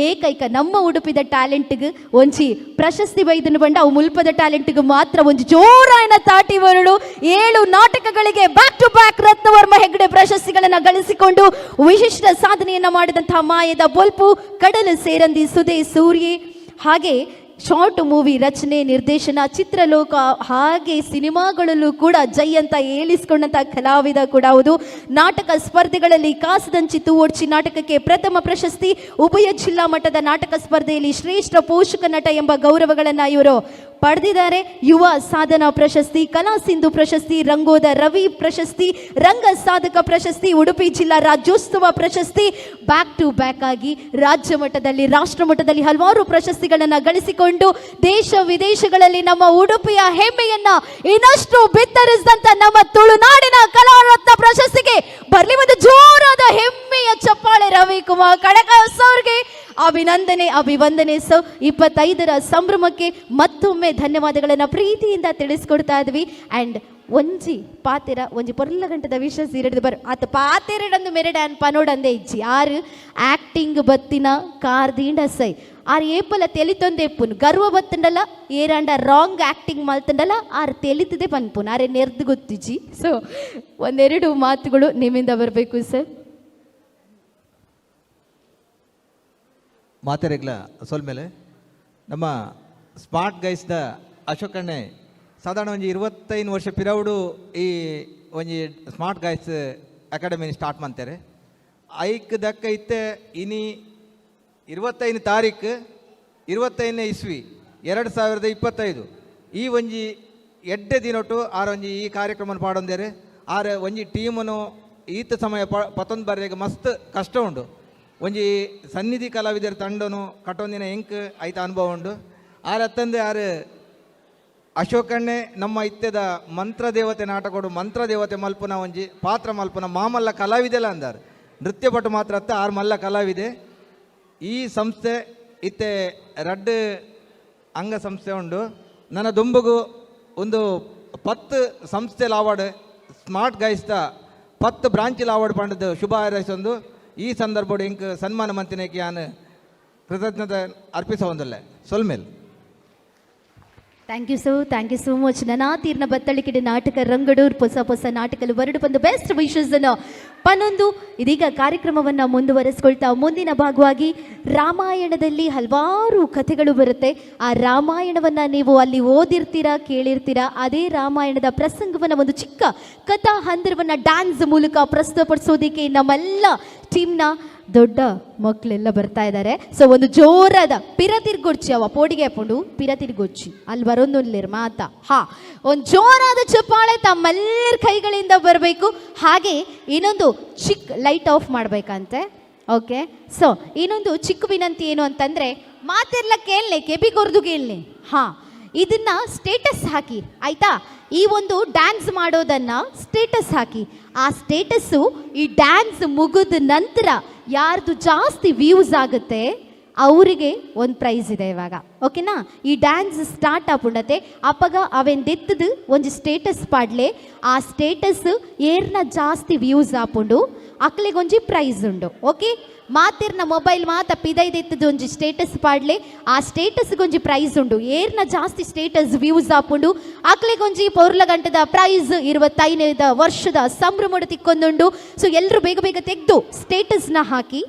ಏಕೈಕ ನಮ್ಮ ಉಡುಪಿದ ಟ್ಯಾಲೆಂಟ್ಗೆ ಒಂಜಿ ಪ್ರಶಸ್ತಿ ಬೈದನು ಬಂಡ ಅವು ಮುಲ್ಪದ ಟ್ಯಾಲೆಂಟ್ಗೆ ಮಾತ್ರ ಒಂಜಿ ಜೋರಾಯನ ತಾಟಿ ಬರಡು 7 ನಾಟಕಗಳಿಗೆ back to back Ratnavarma Hegde ಪ್ರಶಸ್ತಿಗಳನ್ನು ಗಳಿಸಿಕೊಂಡು ವಿಶಿಷ್ಟ ಸಾಧನೆಯನ್ನ ಮಾಡಿದಂತಹ ಮಾಯದ ಬೊಲ್ಪು, ಕಡಲು ಸೇರಂದಿ ಸುದೆ ಸೂರ್ಯೆ, ಹಾಗೆ ಶಾರ್ಟ್ ಮೂವಿ ರಚನೆ, ನಿರ್ದೇಶನ, ಚಿತ್ರಲೋಕ ಹಾಗೆ ಸಿನಿಮಾಗಳಲ್ಲೂ ಕೂಡ ಜೈ ಅಂತ ಏಳಿಸ್ಕೊಂಡಂಥ ಕಲಾವಿದ ಕೂಡ ಹೌದು. ನಾಟಕ ಸ್ಪರ್ಧೆಗಳಲ್ಲಿ ಕಾಸದಂಚಿ ತೂವರ್ಚಿ ನಾಟಕಕ್ಕೆ ಪ್ರಥಮ ಪ್ರಶಸ್ತಿ, ಉಭಯ ಜಿಲ್ಲಾ ಮಟ್ಟದ ನಾಟಕ ಸ್ಪರ್ಧೆಯಲ್ಲಿ ಶ್ರೇಷ್ಠ ಪೋಷಕ ನಟ ಎಂಬ ಗೌರವಗಳನ್ನು ಇವರು ಪಡೆದಿದ್ದಾರೆ. ಯುವ ಸಾಧನಾ ಪ್ರಶಸ್ತಿ, ಕಲಾ ಸಿಂಧು ಪ್ರಶಸ್ತಿ, ರಂಗೋದ ರವಿ ಪ್ರಶಸ್ತಿ, ರಂಗ ಸಾಧಕ ಪ್ರಶಸ್ತಿ, ಉಡುಪಿ ಜಿಲ್ಲಾ ರಾಜ್ಯೋತ್ಸವ ಪ್ರಶಸ್ತಿ, ಬ್ಯಾಕ್ ಟು ಬ್ಯಾಕ್ ಆಗಿ ರಾಜ್ಯ ಮಟ್ಟದಲ್ಲಿ, ರಾಷ್ಟ್ರ ಮಟ್ಟದಲ್ಲಿ ಹಲವಾರು ಪ್ರಶಸ್ತಿಗಳನ್ನು ಗಳಿಸಿಕೊಂಡು ದೇಶ ವಿದೇಶಗಳಲ್ಲಿ ನಮ್ಮ ಉಡುಪಿಯ ಹೆಮ್ಮೆಯನ್ನ ಇನ್ನಷ್ಟು ಬಿತ್ತರಿಸಿದಂತ ನಮ್ಮ ತುಳುನಾಡಿನ ಕಲಾರತ್ನ ಪ್ರಶಸ್ತಿಗೆ ಬರ್ಲಿ ಒಂದು ಜೋರಾದ ಹೆಮ್ಮೆಯ ಚಪ್ಪಾಳೆ ರವಿಕುಮಾರ್ ಕಣಕಾಸ್ ಅವ್ರಿಗೆ ಅಭಿವಂದನೆ. ಸೊ 25ರ ಸಂಭ್ರಮಕ್ಕೆ ಮತ್ತೊಮ್ಮೆ ಧನ್ಯವಾದಗಳನ್ನು ಪ್ರೀತಿಯಿಂದ ತಿಳಿಸ್ಕೊಡ್ತಾ ಇದ್ವಿ. ಆ್ಯಂಡ್ ಒಂಜಿ ಪೊರ್ಲಗಂಟದ ವಿಷಯ ಸೀರೆಡ್ದು ಆತ ಪಾತೆರಡಂದು ಮೆರೆಡ ಪನೋಡಂದೆ ಇಜ್ಜಿ ಆರು ಆಕ್ಟಿಂಗ್ ಬತ್ತಿನ ಕಾರ್ದೀಂಡ ಸೈ ಆರು ಏಪಲ ತೆಲಿತೊಂದೆಪ್ಪುನು ಗರ್ವ ಬತ್ತಂಡಲ್ಲ ಏರಾಂಡ ರಾಂಗ್ ಆಕ್ಟಿಂಗ್ ಮಲ್ತಂಡಲ್ಲ ಆರು ತೆಲಿತದೆ ಪನ್ಪುನು ಆರೆ ನೆರ್ದು ಗೊತ್ತಿಜ್ಜಿ. ಸೊ ಒಂದೆರಡು ಮಾತುಗಳು ನಿಮ್ಮಿಂದ ಬರಬೇಕು ಸರ್. ಮಾತೆರೆಗ್ಲ ಸೋಲ್ಮೇಲೆ ನಮ್ಮ ಸ್ಮಾರ್ಟ್ ಗೈಸ್ದ ಅಶೋಕಣ್ಣೆ ಸಾಧಾರಣ ಒಂಜಿ 25 ವರ್ಷ ಪಿರವುಡು ಈ ಒಂಜಿ ಸ್ಮಾರ್ಟ್ ಗೈಸ್ ಅಕಾಡೆಮಿ ಸ್ಟಾರ್ಟ್ ಮಾಡ್ತಾರೆ. ಐಕ್ ದಕ್ಕ ಇತ್ತೆ ಇನಿ 25 ತಾರೀಕು 25ನೇ ಇಸ್ವಿ 2025 ಈ ಒಂಜಿ ಎಡ್ಡೆ ದಿನೊಟ್ಟು ಆರ ಒಂಜಿ ಈ ಕಾರ್ಯಕ್ರಮ ಪಾಡೊಂದೇರೆ ಆರ ಒಂಜಿ ಟೀಮನು ಈತ ಸಮಯ ಪತ್ತೊಂದು ಬಾರಿಗೆ ಮಸ್ತ್ ಕಷ್ಟ ಉಂಡು. ಒಂಜಿ ಸನ್ನಿಧಿ ಕಲಾವಿದರ ತಂಡನು ಕಟ್ಟೊಂದಿನ ಎಂಕ್ ಐತ ಅನುಭವ ಉಂಡು. ಆರ ಹತ್ತಂದೆ ಆರು ಅಶೋಕಣ್ಣೆ ನಮ್ಮ ಇತ್ತೆದ ಮಂತ್ರ ದೇವತೆ ನಾಟಕೋಡು ಮಂತ್ರ ದೇವತೆ ಮಲ್ಪುನ ಒಂಜಿ ಪಾತ್ರ ಮಲ್ಪುನ ಮಾಮಲ್ಲ ಕಲಾವಿದೆಲ್ಲ ಅಂದಾರು ನೃತ್ಯಪಟು ಮಾತ್ರ ಅತ್ತ ಆರು ಮಲ್ಲ ಕಲಾವಿದೆ. ಈ ಸಂಸ್ಥೆ ಇತ್ತೆ ರಡ್ಡ್ ಅಂಗ ಸಂಸ್ಥೆ ಉಂಡು. ನನ್ನ ದುಂಬುಗು ಒಂದು 10 ಸಂಸ್ಥೆಲ ಅವಾರ್ಡ್ ಸ್ಮಾರ್ಟ್ ಗೈಸ್ದ 10 ಬ್ರಾಂಚಿಲ ಅವಾರ್ಡ್ ಪಂಡದು ಶುಭ ಹಾರೈಸೊಂದು ಈ ಸಂದರ್ಭಡು ಇಂಕ್ ಸನ್ಮಾನ ಮಂತಿನಕ್ಕೆ ನಾನು ಕೃತಜ್ಞತೆ ಅರ್ಪಿಸೊಂದಿಲ್ಲ ಸೊಲ್ಮೇಲ್. Thank you so much. ನನಾತೀರ್ನ ಬತ್ತಳಿಕೆಡೆ ನಾಟಕ ರಂಗಡೂರ್ ಹೊಸ ನಾಟಕಲು ಹೊರಡು ಬಂದು ಬೆಸ್ಟ್ ವಿಶಸ್ ಅನ್ನು ಪನ್ನೊಂದು. ಇದೀಗ ಕಾರ್ಯಕ್ರಮವನ್ನು ಮುಂದುವರೆಸ್ಕೊಳ್ತಾ ಮುಂದಿನ ಭಾಗವಾಗಿ ರಾಮಾಯಣದಲ್ಲಿ ಹಲವಾರು ಕಥೆಗಳು ಬರುತ್ತೆ. ಆ ರಾಮಾಯಣವನ್ನು ನೀವು ಅಲ್ಲಿ ಓದಿರ್ತೀರಾ, ಕೇಳಿರ್ತೀರಾ. ಅದೇ ರಾಮಾಯಣದ ಪ್ರಸಂಗವನ್ನು ಒಂದು ಚಿಕ್ಕ ಕಥಾ ಹಂದರವನ್ನು ಡ್ಯಾನ್ಸ್ ಮೂಲಕ ಪ್ರಸ್ತುತಪಡಿಸೋದಕ್ಕೆ ನಮ್ಮೆಲ್ಲ ಟೀಮ್ನ ದೊಡ್ಡ ಮಕ್ಕಳೆಲ್ಲ ಬರ್ತಾ ಇದ್ದಾರೆ. ಸೊ ಒಂದು ಜೋರಾದ ಪಿರತಿರ್ಗೊಡ್ಚಿ ಅವ ಪೋಡಿಗೆ ಹಾಕೊಂಡು ಪಿರತಿರ್ಗೊಚ್ಚಿ ಅಲ್ಲಿ ಬರೋದಿಲ್ಲ ಮಾತಾ ಒಂದು ಜೋರಾದ ಚಪ್ಪಾಳೆ ತಮ್ಮೆಲ್ಲರ ಕೈಗಳಿಂದ ಬರಬೇಕು. ಹಾಗೆ ಇನ್ನೊಂದು ಚಿಕ್ಕ ಲೈಟ್ ಆಫ್ ಮಾಡಬೇಕಂತೆ. ಓಕೆ, ಸೊ ಇನ್ನೊಂದು ಚಿಕ್ಕ ವಿನಂತಿ ಏನು ಅಂತಂದರೆ ಮಾತೆಲ್ಲ ಕೇಳಲಿ ಕೆಬಿಗೊರ್ದು ಕೇಳಲಿ. ಇದನ್ನ ಸ್ಟೇಟಸ್ ಹಾಕಿ ಆಯ್ತಾ. ಈ ಒಂದು ಡ್ಯಾನ್ಸ್ ಮಾಡೋದನ್ನ ಸ್ಟೇಟಸ್ ಹಾಕಿ. ಆ ಸ್ಟೇಟಸ್ಸು ಈ ಡ್ಯಾನ್ಸ್ ಮುಗಿದ ನಂತರ ಯಾರ್ದು ಜಾಸ್ತಿ ವ್ಯೂಸ್ ಆಗುತ್ತೆ ಅವರಿಗೆ ಒಂದು ಪ್ರೈಸ್ ಇದೆ ಇವಾಗ. ಓಕೆನಾ, ಈ ಡ್ಯಾನ್ಸ್ ಸ್ಟಾರ್ಟ್ ಆಪುಂಡತೆ ಅಪ್ಪಗ ಅವೇನು ದೆತ್ತದು ಒಂದು ಸ್ಟೇಟಸ್ ಪಾಡ್ಲೆ. ಆ ಸ್ಟೇಟಸ್ ಏರ್ನ ಜಾಸ್ತಿ ವ್ಯೂಸ್ ಆಪುಂಡು ಅಕ್ಲಿಗೆ ಒಂಜಿ ಪ್ರೈಸ್ ಉಂಡು. ಓಕೆ, ಮಾತಿರ್ನ ಮೊಬೈಲ್ ಮಾತ ಪಿದೈದೆತ್ತದು ಒಂಜಿ ಸ್ಟೇಟಸ್ ಪಾಡ್ಲೆ. ಆ ಸ್ಟೇಟಸ್ಗೆ ಒಂಜಿ ಪ್ರೈಸ್ ಉಂಡು. ಏರ್ನ ಜಾಸ್ತಿ ಸ್ಟೇಟಸ್ ವ್ಯೂಸ್ ಆಪುಂಡು ಅಕ್ಲಿಗೆ ಒಂಜಿ ಪೌರ್ಲ ಗಂಟದ ಪ್ರೈಸ್ 25ನೇ ವರ್ಷದ ಸಂಭ್ರಮಡ ತಿಕ್ಕೊಂದುಂಡು. ಸೊ ಎಲ್ಲರೂ ಬೇಗ ಬೇಗ ತೆಗೆದು ಸ್ಟೇಟಸ್ನ ಹಾಕಿ.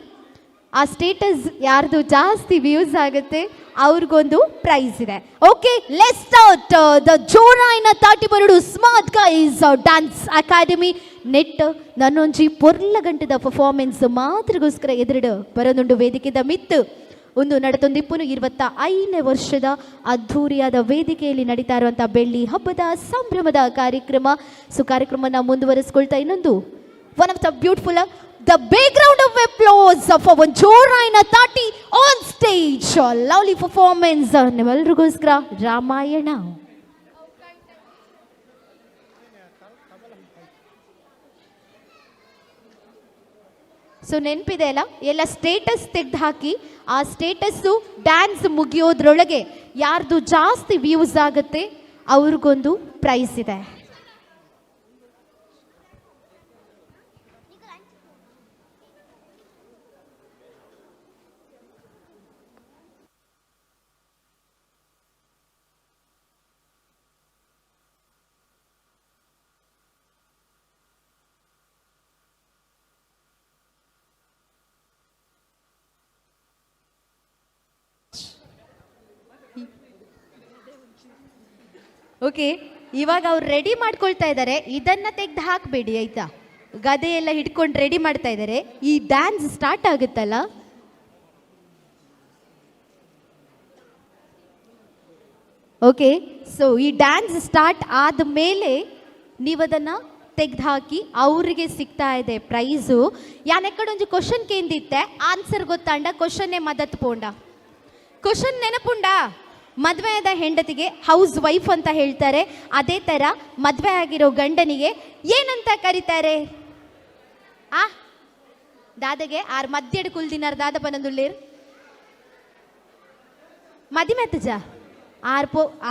ಆ ಸ್ಟೇಟಸ್ ಯಾರ್ದು ಜಾಸ್ತಿ ವ್ಯೂಸ್ ಆಗುತ್ತೆ ಅವ್ರಿಗೊಂದು ಪ್ರೈಸ್ ಇದೆ. ಓಕೆ, ಲೆಟ್ಸ್ ಸ್ಟಾರ್ಟ್ ದ ಜೋರಾಯಿನ ತಾಟಿ ಬರಡು ಸ್ಮಾರ್ಟ್ ಗೈಸ್ ಡ್ಯಾನ್ಸ್ ಅಕಾಡೆಮಿ ನೆಟ್ ನನ್ನೊಂಜಿ ಪೊರ್ಲ ಗಂಟದ ಪರ್ಫಾರ್ಮೆನ್ಸ್ ಮಾತ್ರಗೋಸ್ಕರ ಎದುರುಡು ಬರೋದುಂಡು ವೇದಿಕೆದ ಮಿತ್ತು ಒಂದು ನಡತೊಂದಿಪ್ಪುನು 25ನೇ ವರ್ಷದ ಅದ್ಧೂರಿಯಾದ ವೇದಿಕೆಯಲ್ಲಿ ನಡೀತಾ ಇರುವಂಥ ಬೆಳ್ಳಿ ಹಬ್ಬದ ಸಂಭ್ರಮದ ಕಾರ್ಯಕ್ರಮ. ಸೊ ಕಾರ್ಯಕ್ರಮನ ಮುಂದುವರಿಸ್ಕೊಳ್ತಾ ಇನ್ನೊಂದು one of the beautiful the background of applause for one Joraina Tati on stage. Lovely performance. ನಿಮ್ಮೆಲ್ಲರಿಗೋಸ್ಕರ ರಾಮಾಯಣ. ಸೊ ನೆನಪಿದೆ ಅಲ್ಲ, ಎಲ್ಲ ಸ್ಟೇಟಸ್ ತೆಗೆದು ಹಾಕಿ. ಆ ಸ್ಟೇಟಸ್ಸು ಡ್ಯಾನ್ಸ್ ಮುಗಿಯೋದ್ರೊಳಗೆ ಯಾರ್ದು ಜಾಸ್ತಿ ವ್ಯೂಸ್ ಆಗುತ್ತೆ ಅವ್ರಿಗೊಂದು ಪ್ರೈಸ್ ಇದೆ. ಓಕೆ, ಇವಾಗ ಅವ್ರು ರೆಡಿ ಮಾಡ್ಕೊಳ್ತಾ ಇದ್ದಾರೆ. ಇದನ್ನ ತೆಗ್ದು ಹಾಕಬೇಡಿ ಆಯ್ತಾ. ಗದೆ ಎಲ್ಲ ಹಿಡ್ಕೊಂಡು ರೆಡಿ ಮಾಡ್ತಾ ಇದ್ದಾರೆ. ಈ ಡ್ಯಾನ್ಸ್ ಸ್ಟಾರ್ಟ್ ಆಗುತ್ತಲ್ಲ, ಓಕೆ. ಸೊ ಈ ಡ್ಯಾನ್ಸ್ ಸ್ಟಾರ್ಟ್ ಆದಮೇಲೆ ನೀವು ಅದನ್ನು ತೆಗ್ದು ಹಾಕಿ ಅವರಿಗೆ ಸಿಗ್ತಾ ಇದೆ ಪ್ರೈಸು. ಯಾನೆಕ್ಕಡೊಂದು ಕ್ವಶನ್ ಕೇಂದಿತ್ತೆ, ಆನ್ಸರ್ ಗೊತ್ತಾಂಡ ಕ್ವಶನ್ನೇ ಮದತ್ ಪೋಂಡ. ಕ್ವಶನ್ ನೆನಪುಂಡ? ಮದುವೆ ಆದ ಹೆಂಡತಿಗೆ ಹೌಸ್ ವೈಫ್ ಅಂತ ಹೇಳ್ತಾರೆ. ಅದೇ ಥರ ಮದುವೆ ಆಗಿರೋ ಗಂಡನಿಗೆ ಏನಂತ ಕರೀತಾರೆ? ದಾದಗೆ ಆರ್ ಮಧ್ಯಡ್ ಕುಲ್ದಿನಾರ್ ದಾದ ಬನದುಳ್ಳೇರ್ ಮದಿಮೆತ್ತಜ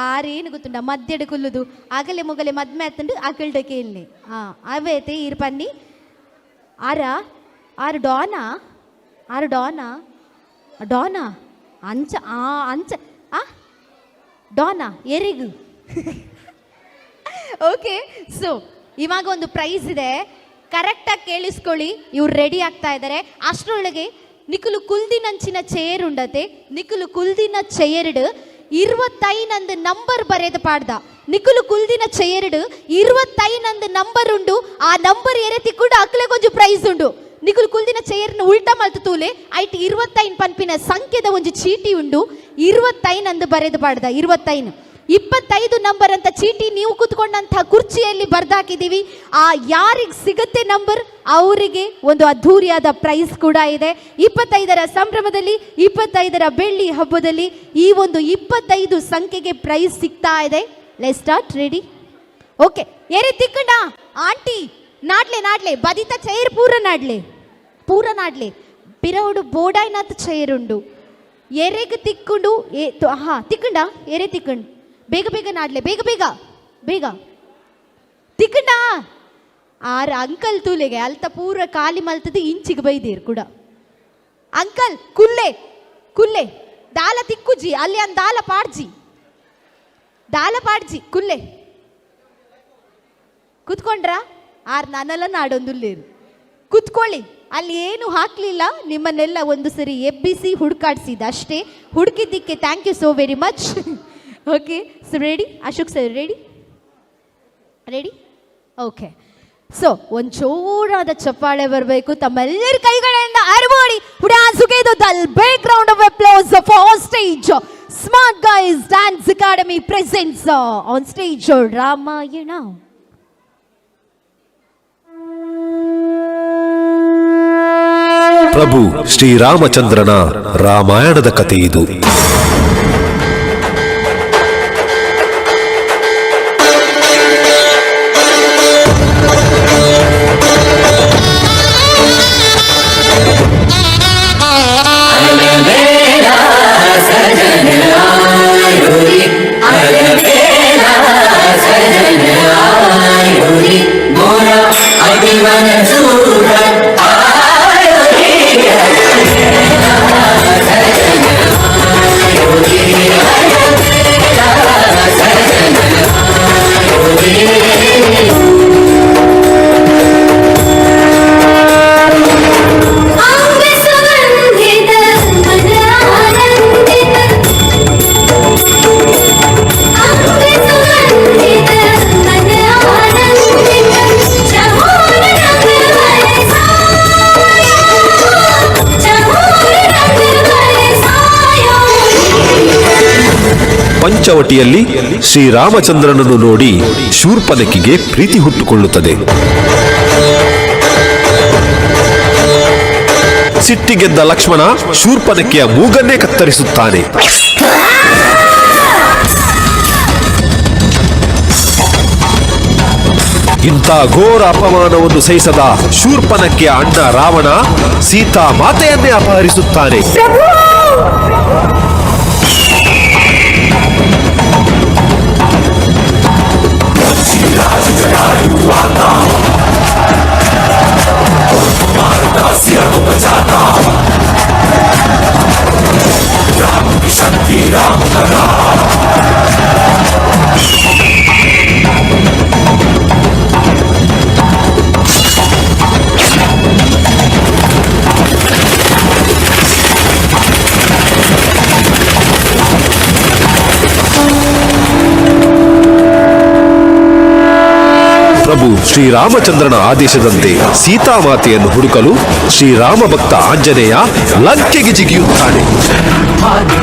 ಆರೇನು ಗೊತ್ತುಂಡ ಮಧ್ಯಡ್ ಕುಲ್ಲುದು ಅಗಲೆ ಮುಗಲೆ ಮದ್ಮೆ ಎತ್ತಂಡು ಅಕಲ್ಡ ಕೇಳ್ನಿ ಅವೇತೆ ಇರ್ ಪನ್ನಿ ಆರು ಡಾನಾ ಅಂಚ ಅಂಚ ಡಾನಾ ಎರಿಗು. ಓಕೆ, ಸೊ ಇವಾಗ ಒಂದು ಪ್ರೈಸ್ ಇದೆ, ಕರೆಕ್ಟಾಗಿ ಕೇಳಿಸ್ಕೊಳ್ಳಿ. ಇವ್ರು ರೆಡಿ ಆಗ್ತಾ ಇದ್ದಾರೆ. ಅಷ್ಟರೊಳಗೆ ನಿಖುಲು ಕುಲ್ದಿನಂಚಿನ ಚೇರ್ ಉಂಡತೆ. ನಿಖುಲು ಕುಲ್ದಿನ ಚೇರ್ಡ್ 25 ನಂಬರ್ ಬರೆದು ಪಾಡ್ದ. ನಿಖುಲು ಕುಲ್ದಿನ ಚೇರ್ಡ್ 25 ನಂಬರ್ ಉಂಡು. ಆ ನಂಬರ್ ಎರೆತಿ ಕೂಡ ಅಕ್ಲೆ ಕೊಂಚ ಪ್ರೈಸ್ ಉಂಡು. ನಿಖುಲು ಕುಲ್ದಿನ ಚೇರ್ನ ಉಲ್ಟಾ ಮಲ್ತು ತೂಲೆ ಐಟ್ 25 ಪನ್ಪಿನ ಸಂಖ್ಯೆದ ಒಂದು ಚೀಟಿ ಉಂಡು. 25 ಅಂದು ಬರೆದು ಪಾಡ್ದ. 25 ನಂಬರ್ ಅಂತ ಚೀಟಿ ನೀವು ಕೂತ್ಕೊಂಡಂತಹ ಕುರ್ಚಿಯಲ್ಲಿ ಬರ್ದಾಕಿದ್ದೀವಿ. ಆ ಯಾರಿಗೆ ಸಿಗತ್ತೆ ನಂಬರ್ ಅವರಿಗೆ ಒಂದು ಅದ್ಧೂರಿಯಾದ ಪ್ರೈಸ್ ಕೂಡ ಇದೆ. 25ರ ಸಂಭ್ರಮದಲ್ಲಿ, 25ರ ಬೆಳ್ಳಿ ಹಬ್ಬದಲ್ಲಿ ಈ ಒಂದು 25 ಸಂಖ್ಯೆಗೆ ಪ್ರೈಸ್ ಸಿಗ್ತಾ ಇದೆ. Let's start. ರೆಡಿ? ಓಕೆ. ಏರಿ ತಿಕ್ಕಂಡ ಆಂಟಿ ನಾಡ್ಲೆ ಬದಿತ ಚೈರ್ ಪೂರ ನಾಡ್ಲೆ ಪಿರವುಡು ಬೋಡಾಯ್ನಾಥ ಚೈರ್ ಉಂಡು. ಎರೆಗೆ ತಿಕ್ಕೊಂಡು ತಿಕ್ಕಂಡ ಎರೆ ತಿಕ್ಕಂಡು ಬೇಗ ನಾಡ್ಲೆ ಬೇಗ ತಿಕ್ಕಂಡ ಆರ ಅಂಕಲ್ ತೂಲೆಗೆ ಅಲ್ತ ಪೂರ ಖಾಲಿ ಮಲ್ತದ ಇಂಚಿಗೆ ಬೈದೀರ್ ಕೂಡ. ಅಂಕಲ್ ಕುಲ್ಲೆ ದಾಲ ತಿಕ್ಕುಜಿ ಅಲ್ಲಿ ಅಂದ್ ದಾಲ ಪಾಡ್ಜಿ ಕುಲ್ಲೆ ಕುತ್ಕೊಂಡ್ರ ಆರ್ ನನ್ನೆಲ್ಲ ನಾಡೊಂದುಲ್ಲೇರು ಕುತ್ಕೊಳ್ಳಿ. ಅಲ್ಲಿ ಏನು ಹಾಕ್ಲಿಲ್ಲ, ನಿಮ್ಮನ್ನೆಲ್ಲ ಒಂದು ಸರಿ ಎಬ್ಬಿಸಿ ಹುಡುಕಾಡ್ಸಿದ ಅಷ್ಟೇ. ಹುಡುಕಿದ್ದಕ್ಕೆ thank you so very much. Okay, so ready? Ashok sir ready? Okay. So ಒಂದು ಜೋರಾದ ಚಪ್ಪಾಳೆ ಬರಬೇಕು ತಮ್ಮೆಲ್ಲರ ಕೈಗಳಿಂದ ಅರಬೋಡಿ. Big round of applause for stage smart guys dance academy presents on stage Ramayana. ಪ್ರಭು ಶ್ರೀರಾಮಚಂದ್ರನ ರಾಮಾಯಣದ ಕಥೆ ಇದು. ಪಂಚವಟಿಯಲ್ಲಿ ಶ್ರೀರಾಮಚಂದ್ರನನ್ನು ನೋಡಿ ಶೂರ್ಪನಖಿಗೆ ಪ್ರೀತಿ ಹುಟ್ಟುಕೊಳ್ಳುತ್ತದೆ. ಸಿಟ್ಟಿಗೆದ್ದ ಲಕ್ಷ್ಮಣ ಶೂರ್ಪನಖಿಯ ಮೂಗನ್ನೇ ಕತ್ತರಿಸುತ್ತಾನೆ. ಇಂಥ ಘೋರ ಅಪಮಾನವನ್ನು ಸಹಿಸದ ಶೂರ್ಪನಖಿಯ ಅಣ್ಣ ರಾವಣ ಸೀತಾ ಮಾತೆಯನ್ನೇ ಅಪಹರಿಸುತ್ತಾನೆ. ಪ್ರಭು ಶ್ರೀರಾಮಚಂದ್ರನ ಆದೇಶದಂತೆ ಸೀತಾಮಾತೆಯನ್ನು ಹುಡುಕಲು ಶ್ರೀರಾಮ ಭಕ್ತ ಆಂಜನೇಯ ಲಂಕೆಗೆ ಜಿಗಿಯುತ್ತಾನೆ.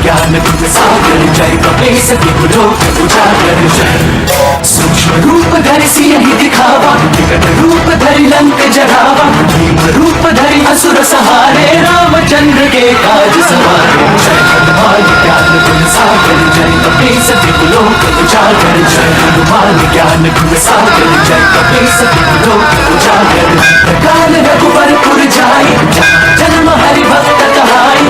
ज्ञान गुण सागर जय कपीस लोक उजागर जय सूक्ष्म रूप धरि सिंह दिखावा विकट रूप धरि लंक जरावा भीम रूप धरि असुर सहारे रामचंद्र के काज सवारे जय हनुमान ज्ञान गुण सागर जय कपीस लोक उजागर जय हनुमान ज्ञान गुण सागर जय कपीस लोक उजागर काल रघुवर पुर जाई जन्म हरि भक्त कहाई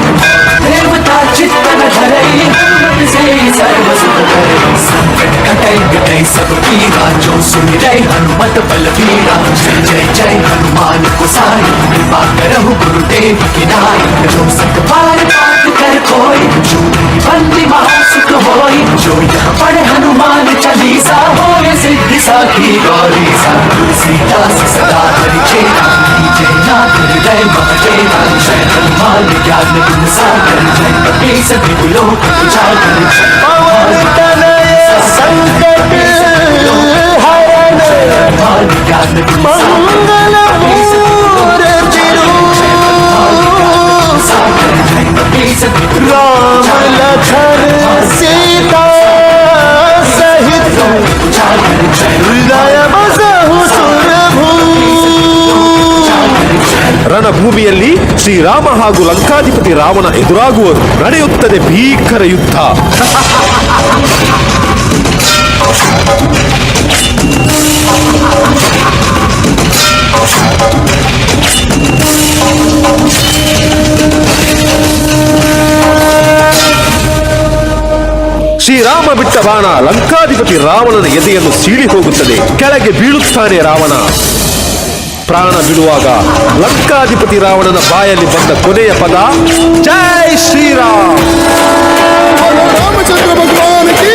देवता चित्तन धरई हनुमत से सर्व सुख करई संकट कटई मिटई सब पीरा जो सुमिरै हनुमत बल बीरा जय जय जय हनुमान गोसाई कृपा करहु गुरुदेव की नाई जो सत बार पाठ कर कोई जो बंदी महासुख होई जो यह पढ़े हनुमान चालीसा होय सिद्धि साखी गौरीसा तुलसीदास सदा हरि चेरा जय नाथ हृदय महदेवा जय हनुमान ज्ञान गुण सागर जय कपीस लोक उजागर जय हनुमान ज्ञान गुण सागर जय कपीस राम लखन सीता सहित हृदय बसहु सुरभू. ರಣಭೂಮಿಯಲ್ಲಿ ಶ್ರೀರಾಮ ಹಾಗೂ ಲಂಕಾಧಿಪತಿ ರಾವಣ ಎದುರಾಗುವರು. ನಡೆಯುತ್ತದೆ ಭೀಕರ ಯುದ್ಧ. ಶ್ರೀರಾಮ ಬಿಟ್ಟ ಬಾಣ ಲಂಕಾಧಿಪತಿ ರಾವಣನ ಎದೆಯನ್ನು ಸೀಳಿ ಹೋಗುತ್ತದೆ. ಕೆಳಗೆ ಬೀಳುತ್ತಾನೆ ರಾವಣ. ಪ್ರಾಣ ಬಿಡುವಾಗ ಲಂಕಾಧಿಪತಿ ರಾವಣನ ಬಾಯಲ್ಲಿ ಬಂದ ಕೊನೆಯ ಪದ ಜೈ ಶ್ರೀರಾಮ್. ರಾಮಚಂದ್ರ ಭಗವಾನ್ ಕೀ.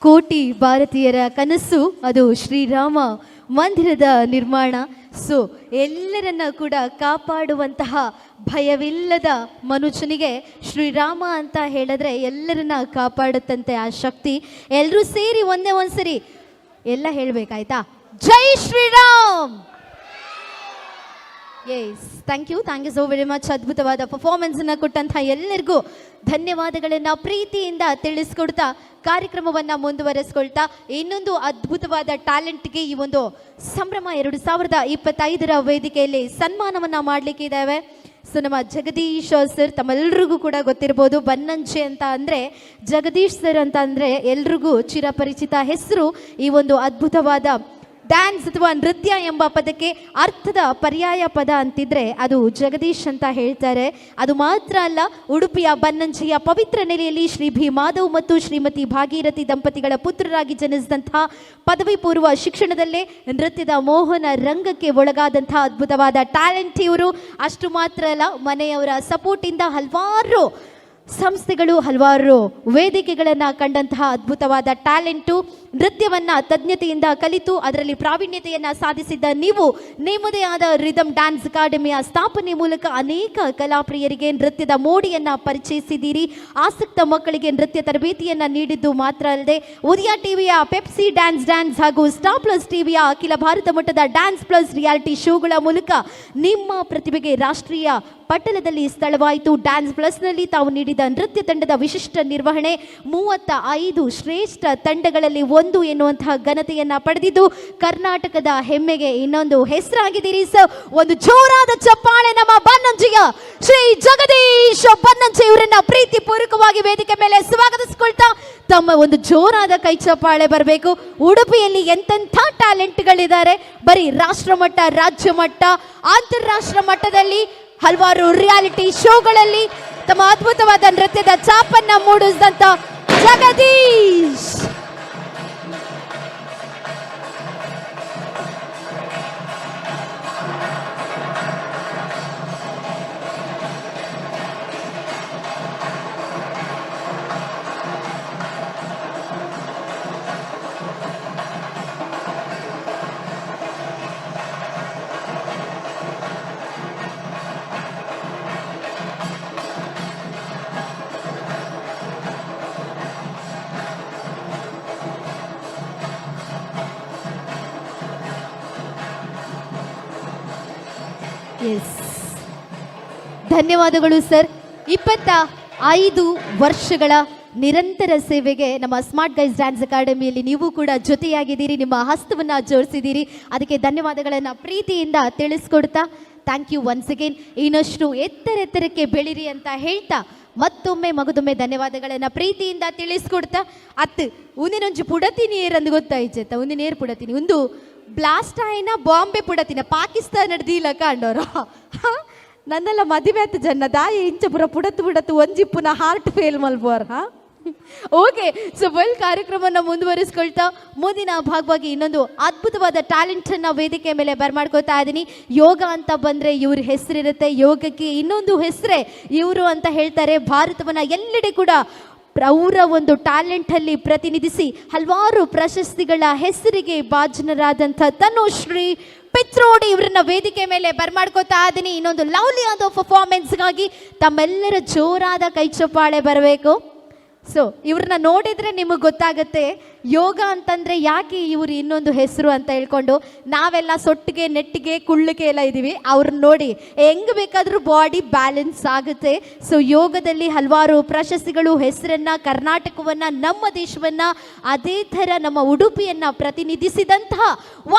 ಕೋಟಿ ಭಾರತೀಯರ ಕನಸು ಅದು ಶ್ರೀರಾಮ ಮಂದಿರದ ನಿರ್ಮಾಣ. ಸೊ ಎಲ್ಲರನ್ನ ಕೂಡ ಕಾಪಾಡುವಂತಹ ಭಯವಿಲ್ಲದ ಮನುಷ್ಯನಿಗೆ ಶ್ರೀರಾಮ ಅಂತ ಹೇಳಿದ್ರೆ ಎಲ್ಲರನ್ನ ಕಾಪಾಡುತ್ತಂತೆ ಆ ಶಕ್ತಿ. ಎಲ್ಲರೂ ಸೇರಿ ಒಂದ್ಸರಿ ಎಲ್ಲ ಹೇಳ್ಬೇಕಾಯ್ತಾ? ಜೈ Shriram. Yes, thank you so very much. ಅದ್ಭುತವಾದ ಪರ್ಫಾರ್ಮೆನ್ಸನ್ನು ಕೊಟ್ಟಂತಹ ಎಲ್ಲರಿಗೂ ಧನ್ಯವಾದಗಳನ್ನು ಪ್ರೀತಿಯಿಂದ ತಿಳಿಸ್ಕೊಡ್ತಾ ಕಾರ್ಯಕ್ರಮವನ್ನು ಮುಂದುವರೆಸ್ಕೊಳ್ತಾ ಇನ್ನೊಂದು ಅದ್ಭುತವಾದ ಟ್ಯಾಲೆಂಟ್ಗೆ ಈ ಒಂದು ಸಂಭ್ರಮ 2025ರ ವೇದಿಕೆಯಲ್ಲಿ ಸನ್ಮಾನವನ್ನು ಮಾಡಲಿಕ್ಕೆ ಇದ್ದಾವೆ. ಸೊ ನಮ್ಮ ಜಗದೀಶ್ ಸರ್ ತಮ್ಮೆಲ್ಲರಿಗೂ ಕೂಡ ಗೊತ್ತಿರ್ಬೋದು. ಬನ್ನಂಚೆ ಅಂತ ಅಂದರೆ ಜಗದೀಶ್ ಸರ್ ಅಂತ ಅಂದರೆ ಎಲ್ರಿಗೂ ಚಿರಪರಿಚಿತ ಹೆಸರು. ಈ ಒಂದು ಅದ್ಭುತವಾದ ಡ್ಯಾನ್ಸ್ ಅಥವಾ ನೃತ್ಯ ಎಂಬ ಪದಕ್ಕೆ ಅರ್ಥದ ಪರ್ಯಾಯ ಪದ ಅಂತಿದ್ರೆ ಅದು ಜಗದೀಶ್ ಅಂತ ಹೇಳ್ತಾರೆ. ಅದು ಮಾತ್ರ ಅಲ್ಲ, ಉಡುಪಿಯ ಬನ್ನಂಚೆಯ ಪವಿತ್ರ ನೆಲೆಯಲ್ಲಿ ಶ್ರೀ ಭಿ ಮಾಧವ್ ಮತ್ತು ಶ್ರೀಮತಿ ಭಾಗೀರಥಿ ದಂಪತಿಗಳ ಪುತ್ರರಾಗಿ ಜನಿಸಿದಂತಹ ಪದವಿ ಪೂರ್ವ ಶಿಕ್ಷಣದಲ್ಲೇ ನೃತ್ಯದ ಮೋಹನ ರಂಗಕ್ಕೆ ಒಳಗಾದಂತಹ ಅದ್ಭುತವಾದ ಟ್ಯಾಲೆಂಟ್ ಇವರು. ಅಷ್ಟು ಮಾತ್ರ ಅಲ್ಲ, ಮನೆಯವರ ಸಪೋರ್ಟಿಂದ ಹಲವಾರು ಸಂಸ್ಥೆಗಳು ಹಲವಾರು ವೇದಿಕೆಗಳನ್ನು ಕಂಡಂತಹ ಅದ್ಭುತವಾದ ಟ್ಯಾಲೆಂಟು. ನೃತ್ಯವನ್ನ ತಜ್ಞತೆಯಿಂದ ಕಲಿತು ಅದರಲ್ಲಿ ಪ್ರಾವೀಣ್ಯತೆಯನ್ನ ಸಾಧಿಸಿದ್ದ ನೀವು ನಿಮ್ಮದೇ ಆದ ರಿದಮ್ ಡ್ಯಾನ್ಸ್ ಅಕಾಡೆಮಿಯ ಸ್ಥಾಪನೆ ಮೂಲಕ ಅನೇಕ ಕಲಾಪ್ರಿಯರಿಗೆ ನೃತ್ಯದ ಮೋಡಿಯನ್ನ ಪರಿಚಯಿಸಿದ್ದೀರಿ. ಆಸಕ್ತ ಮಕ್ಕಳಿಗೆ ನೃತ್ಯ ತರಬೇತಿಯನ್ನ ನೀಡಿದ್ದು ಮಾತ್ರ ಅಲ್ಲದೆ ಉದಯ ಟಿವಿಯ ಪೆಪ್ಸಿ ಡ್ಯಾನ್ಸ್ ಹಾಗೂ ಸ್ಟಾರ್ ಪ್ಲಸ್ ಟಿವಿಯ ಅಖಿಲ ಭಾರತ ಮಟ್ಟದ ಡ್ಯಾನ್ಸ್ ಪ್ಲಸ್ ರಿಯಾಲಿಟಿ ಶೋಗಳ ಮೂಲಕ ನಿಮ್ಮ ಪ್ರತಿಭೆಗೆ ರಾಷ್ಟ್ರೀಯ ಪಟ್ಟಣದಲ್ಲಿ ಸ್ಥಳವಾಯಿತು. ಡ್ಯಾನ್ಸ್ ಪ್ಲಸ್ನಲ್ಲಿ ತಾವು ನೀಡಿದ ನೃತ್ಯ ತಂಡದ ವಿಶಿಷ್ಟ ನಿರ್ವಹಣೆ 35 ಶ್ರೇಷ್ಠ ತಂಡಗಳಲ್ಲಿ ಒಂದು ಎನ್ನುವಂತಹ ಘನತೆಯನ್ನ ಪಡೆದಿದ್ದು ಕರ್ನಾಟಕದ ಹೆಮ್ಮೆಗೆ ಇನ್ನೊಂದು ಹೆಸರಾಗಿದ್ದೀರಿ. ಸರ್, ಒಂದು ಜೋರಾದ ಚಪ್ಪಾಳೆ ನಮ್ಮ ಬನ್ನಂಜಿಯ ಶ್ರೀ ಜಗದೀಶ್ ಬನ್ನಂಜಿ ಇವರನ್ನ ಪ್ರೀತಿ ಪೂರ್ವಕವಾಗಿ ವೇದಿಕೆ ಮೇಲೆ ಸ್ವಾಗತಿಸಿಕೊಳ್ತಾ ತಮ್ಮ ಒಂದು ಜೋರಾದ ಕೈ ಚಪ್ಪಾಳೆ ಬರಬೇಕು. ಉಡುಪಿಯಲ್ಲಿ ಎಂತೆಂಥ ಟ್ಯಾಲೆಂಟ್ಗಳಿದ್ದಾರೆ. ಬರೀ ರಾಷ್ಟ್ರ ಮಟ್ಟ, ರಾಜ್ಯ ಮಟ್ಟ, ಅಂತಾರಾಷ್ಟ್ರ ಮಟ್ಟದಲ್ಲಿ ಹಲವಾರು ರಿಯಾಲಿಟಿ ಶೋಗಳಲ್ಲಿ ತಮ್ಮ ಅದ್ಭುತವಾದ ನೃತ್ಯದ ಛಾಪನ್ನ ಮೂಡಿಸಿದಂತ ಜಗದೀಶ್. ಧನ್ಯವಾದಗಳು ಸರ್. 25 ವರ್ಷಗಳ ನಿರಂತರ ಸೇವೆಗೆ ನಮ್ಮ ಸ್ಮಾರ್ಟ್ ಗೈಸ್ ಡ್ಯಾನ್ಸ್ ಅಕಾಡೆಮಿಯಲ್ಲಿ ನೀವು ಕೂಡ ಜೊತೆಯಾಗಿದ್ದೀರಿ, ನಿಮ್ಮ ಹಸ್ತವನ್ನು ಜೋಡಿಸಿದ್ದೀರಿ. ಅದಕ್ಕೆ ಧನ್ಯವಾದಗಳನ್ನು ಪ್ರೀತಿಯಿಂದ ತಿಳಿಸ್ಕೊಡ್ತಾ ಥ್ಯಾಂಕ್ ಯು ಒನ್ಸ್ ಅಗೇನ್. ಇನ್ನಷ್ಟು ಎತ್ತರಕ್ಕೆ ಬೆಳೀರಿ ಅಂತ ಹೇಳ್ತಾ ಮತ್ತೊಮ್ಮೆ ಮಗದೊಮ್ಮೆ ಧನ್ಯವಾದಗಳನ್ನು ಪ್ರೀತಿಯಿಂದ ತಿಳಿಸ್ಕೊಡ್ತಾ ಒಂದಿನೊಂಚು ಪುಡತೀನಿ ಏರಂದು ಗೊತ್ತಾಯ್ತ ಒಂದಿನೇರು ಪುಡತೀನಿ ಒಂದು ಬ್ಲಾಸ್ಟ್ ಆಯ್ನ ಬಾಂಬೆ ಪುಡತಿನ ಪಾಕಿಸ್ತಾನ ನಡ್ದಿಲ್ಲ ಕಾಂಡೋರು ನನ್ನೆಲ್ಲ ಮದುವೆ ಆಯ್ತು ಜನ ದಾಯಿ ಇಂಚ ಪುರ ಪುಡತ್ತು ಒಂಜಿಪ್ಪುನ ಹಾರ್ಟ್ ಫೇಲ್ ಮಲ್ಬೋರ್. ಓಕೆ, ಸೊ ವೆಲ್ ಕಾರ್ಯಕ್ರಮವನ್ನು ಮುಂದುವರಿಸ್ಕೊಳ್ತಾ ಮುಂದಿನ ಭಾಗವಾಗಿ ಇನ್ನೊಂದು ಅದ್ಭುತವಾದ ಟ್ಯಾಲೆಂಟನ್ನು ವೇದಿಕೆ ಮೇಲೆ ಬರ್ಮಾಡ್ಕೋತಾ ಇದ್ದೀನಿ. ಯೋಗ ಅಂತ ಬಂದರೆ ಇವ್ರ ಹೆಸರಿರುತ್ತೆ, ಯೋಗಕ್ಕೆ ಇನ್ನೊಂದು ಹೆಸರೇ ಇವರು ಅಂತ ಹೇಳ್ತಾರೆ. ಭಾರತವನ್ನು ಎಲ್ಲೆಡೆ ಕೂಡ ಅವರ ಒಂದು ಟ್ಯಾಲೆಂಟಲ್ಲಿ ಪ್ರತಿನಿಧಿಸಿ ಹಲವಾರು ಪ್ರಶಸ್ತಿಗಳ ಹೆಸರಿಗೆ ಭಾಜನರಾದಂಥ ತನುಶ್ರೀ ಪಿತ್ರೋಡಿ ಇವರನ್ನ ವೇದಿಕೆ ಮೇಲೆ ಬರ್ಮಾಡ್ಕೋತಾ ಇದ್ದೀನಿ. ಇನ್ನೊಂದು ಲವ್ಲಿ ಆದ ಪರ್ಫಾರ್ಮೆನ್ಸ್ಗಾಗಿ ತಮ್ಮೆಲ್ಲರ ಜೋರಾದ ಕೈ ಚಪ್ಪಾಳೆ ಬರಬೇಕು. ಸೊ ಇವ್ರನ್ನ ನೋಡಿದರೆ ನಿಮಗೆ ಗೊತ್ತಾಗುತ್ತೆ ಯೋಗ ಅಂತಂದರೆ ಯಾಕೆ ಇವರು ಇನ್ನೊಂದು ಹೆಸರು ಅಂತ ಹೇಳ್ಕೊಂಡು. ನಾವೆಲ್ಲ ಸೊಟ್ಟಿಗೆ ನೆಟ್ಟಿಗೆ ಕುಳ್ಳಿಗೆ ಎಲ್ಲ ಇದ್ದೀವಿ, ಅವ್ರನ್ನ ನೋಡಿ ಹೆಂಗೆ ಬೇಕಾದರೂ ಬಾಡಿ ಬ್ಯಾಲೆನ್ಸ್ ಆಗುತ್ತೆ. ಸೊ ಯೋಗದಲ್ಲಿ ಹಲವಾರು ಪ್ರಶಸ್ತಿಗಳು, ಹೆಸರನ್ನು, ಕರ್ನಾಟಕವನ್ನು, ನಮ್ಮ ದೇಶವನ್ನು, ಅದೇ ಥರ ನಮ್ಮ ಉಡುಪಿಯನ್ನು ಪ್ರತಿನಿಧಿಸಿದಂತಹ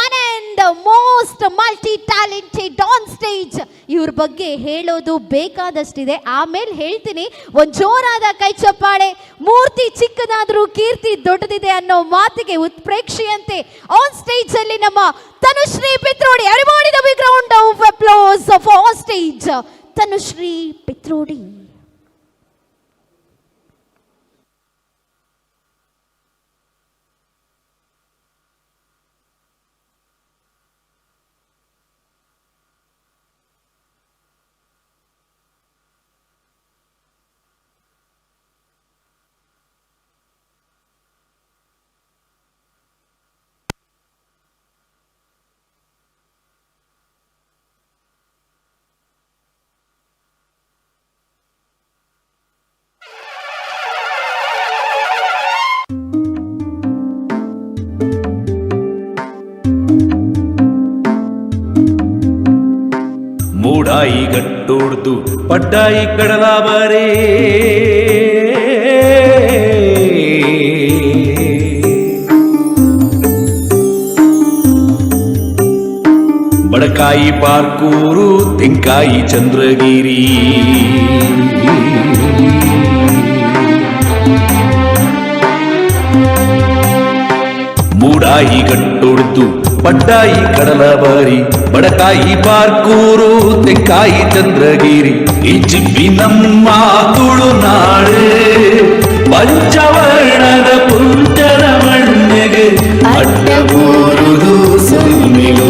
one and most multi talented on stage ಇವ್ರ ಬಗ್ಗೆ ಹೇಳೋದು ಬೇಕಾದಷ್ಟಿದೆ, ಆಮೇಲೆ ಹೇಳ್ತೀನಿ. ಒಂದು ಜೋರಾದ ಕೈ ಚಪ್ಪಾಳೆ. ಮೂರ್ತಿ ಚಿಕ್ಕದಾದರೂ ಕೀರ್ತಿ ದೊಡ್ಡದಿದೆ ಅನ್ನೋ ಮಾತಿಗೆ ಉತ್ಪ್ರೇಕ್ಷೆಯಂತೆ ಆನ್ ಸ್ಟೇಜ್ ಅಲ್ಲಿ ನಮ್ಮ Tanushree Pitrodi. Everybody the big round of applause for on stage Tanushree Pitrodi. ಮೂಡಾಯಿ ಗಟ್ಟೋಡ್ದು ಪಡ್ಡಾಯಿ ಕಡಲಾಬಾರೇ ಬಡಕಾಯಿ ಪಾರ್ಕೂರು ತೆಂಕಾಯಿ ಚಂದ್ರಗಿರಿ ಮೂಡಾಯಿ ಗಟ್ಟೊಡ್ದು ಪಡ್ಡಾಯಿ ಕಡಲಬಾರಿ ಬಡಕಾಯಿ ಪಾರ್ಕೂರು ತೆಂಕಾಯಿ ಚಂದ್ರಗಿರಿ ಈ ಚಿಪ್ಪಿ ನಮ್ಮ ತುಳುನಾಡು ಪಂಚವರ್ಣದ ಪುಂಟರ ಮಣ್ಣಿಗೆ ಅಡ್ಡಗೂರುದು ಸುಮ್ಮಿಲು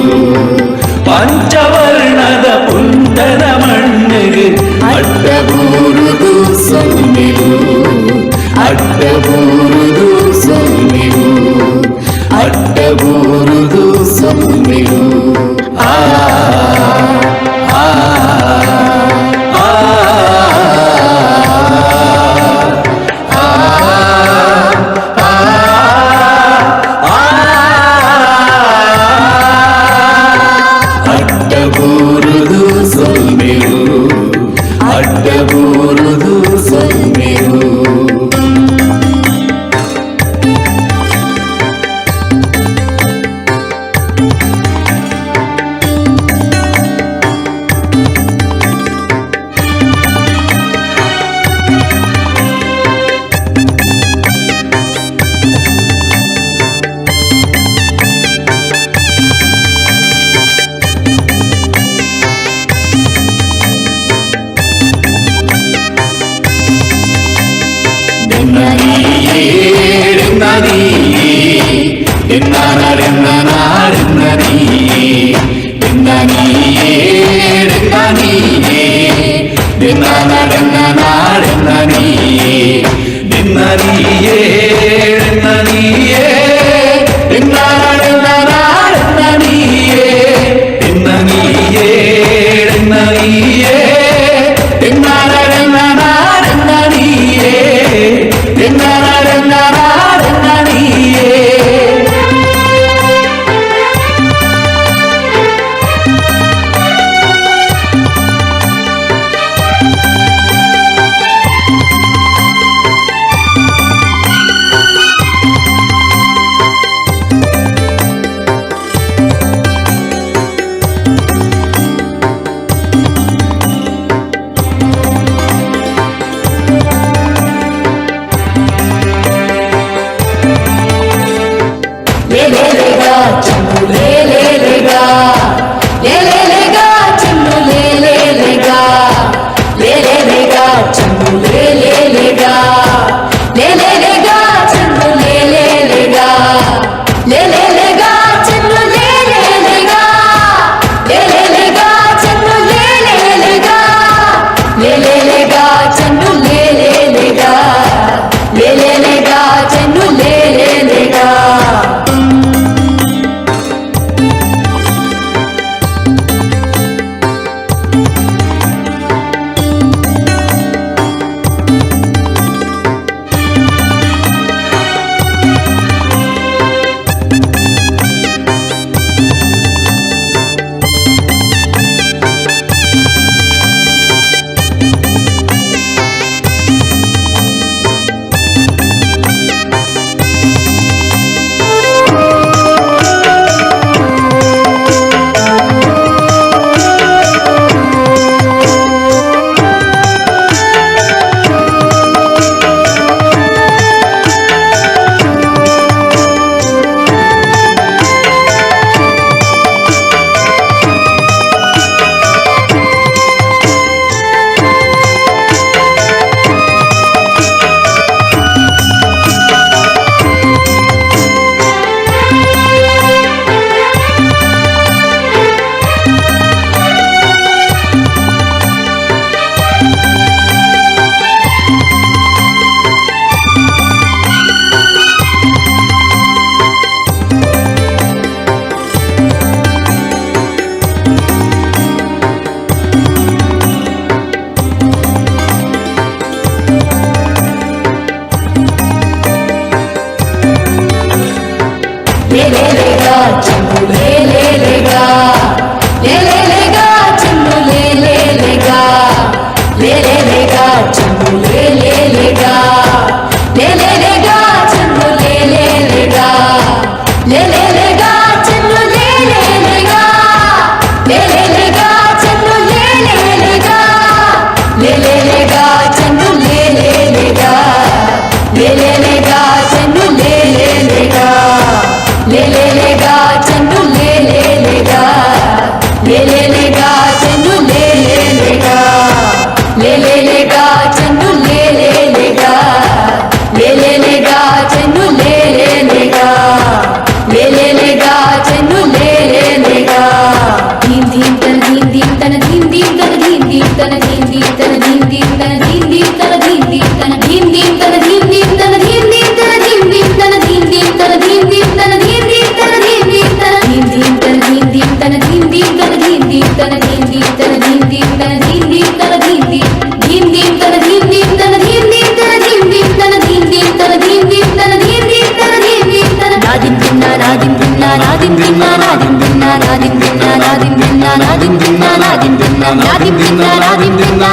ಪಂಚವರ್ಣದ ಪುಂಟರ ಮಣ್ಣಿಗೆ ಅಡ್ಡಗೂರುದು ಸುಮ್ಮಿಲು ಅಡ್ಡಗೂರುದು ಸುಮ್ಮಿಲು பதபூருது சொல்மிரு నాదిం తిన్నా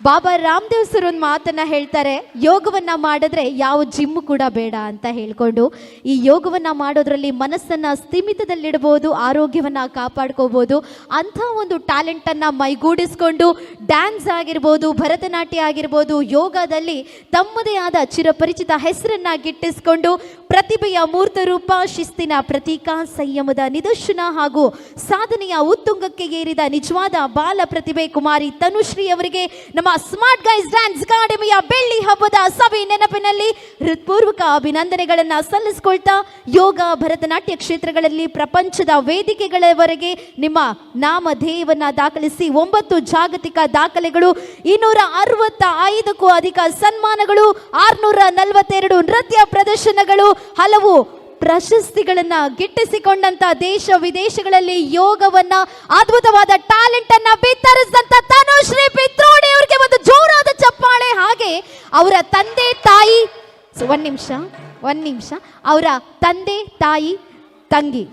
ಬಾಬಾ ರಾಮದೇವ್ ಸರ್ ಒಂದು ಮಾತನ್ನ ಹೇಳ್ತಾರೆ, ಯೋಗವನ್ನ ಮಾಡಿದ್ರೆ ಯಾವ ಜಿಮ್ ಕೂಡ ಬೇಡ ಅಂತ ಹೇಳ್ಕೊಂಡು, ಈ ಯೋಗವನ್ನ ಮಾಡೋದ್ರಲ್ಲಿ ಮನಸ್ಸನ್ನ ಸ್ಥಿಮಿತದಲ್ಲಿಡಬಹುದು, ಆರೋಗ್ಯವನ್ನ ಕಾಪಾಡ್ಕೋಬಹುದು. ಅಂಥ ಒಂದು ಟ್ಯಾಲೆಂಟನ್ನು ಮೈಗೂಡಿಸ್ಕೊಂಡು ಡ್ಯಾನ್ಸ್ ಆಗಿರ್ಬೋದು, ಭರತನಾಟ್ಯ ಆಗಿರ್ಬೋದು, ಯೋಗದಲ್ಲಿ ತಮ್ಮದೇ ಆದ ಚಿರಪರಿಚಿತ ಹೆಸರನ್ನ ಗಿಟ್ಟಿಸ್ಕೊಂಡು ಪ್ರತಿಭೆಯ ಮೂರ್ತ ರೂಪ, ಶಿಸ್ತಿನ ಪ್ರತೀಕ, ಸಂಯಮದ ನಿದರ್ಶನ ಹಾಗೂ ಸಾಧನೆಯ ಉತ್ತುಂಗಕ್ಕೆ ಏರಿದ ನಿಜವಾದ ಬಾಲ ಪ್ರತಿಭೆ ಕುಮಾರಿ ತನುಶ್ರೀ ಅವರಿಗೆ ನಮ್ಮ ಸ್ಮಾರ್ಟ್ ಗೈಸ್ ಡ್ಯಾನ್ಸ್ ಅಕಾಡೆಮಿಯ ಬೆಳ್ಳಿ ಹಬ್ಬದ ಸಭೆ ನೆನಪಿನಲ್ಲಿ ಹೃತ್ಪೂರ್ವಕ ಅಭಿನಂದನೆಗಳನ್ನ ಸಲ್ಲಿಸಿಕೊಳ್ತಾ, ಯೋಗ ಭರತನಾಟ್ಯ ಕ್ಷೇತ್ರಗಳಲ್ಲಿ ಪ್ರಪಂಚದ ವೇದಿಕೆಗಳವರೆಗೆ ನಿಮ್ಮ ನಾಮಧೇಯವನ್ನ ದಾಖಲಿಸಿ 9 ಜಾಗತಿಕ ದಾಖಲೆಗಳು, 265ಕ್ಕೂ ಅಧಿಕ ಸನ್ಮಾನಗಳು, 642 ನೃತ್ಯ ಪ್ರದರ್ಶನಗಳು, ಹಲವು ಪ್ರಶಸ್ತಿಗಳನ್ನ ಗಿಟ್ಟಿಸಿಕೊಂಡಂತ ದೇಶ ವಿದೇಶಗಳಲ್ಲಿ ಯೋಗವನ್ನ ಅದ್ಭುತವಾದ ಟ್ಯಾಲೆಂಟ್ ಅನ್ನ ಬಿತ್ತರಿಸಿದಂತ ತನುಶ್ರೀ ಪಿತ್ರೋಡಿ ಅವರಿಗೆ ಒಂದು ಜೋರಾದ ಚಪ್ಪಾಳೆ. ಹಾಗೆ ಅವರ ತಂದೆ ತಾಯಿ, ಒಂದ್ ನಿಮಿಷ ಅವರ ತಂದೆ ತಾಯಿ ತಂಗಿ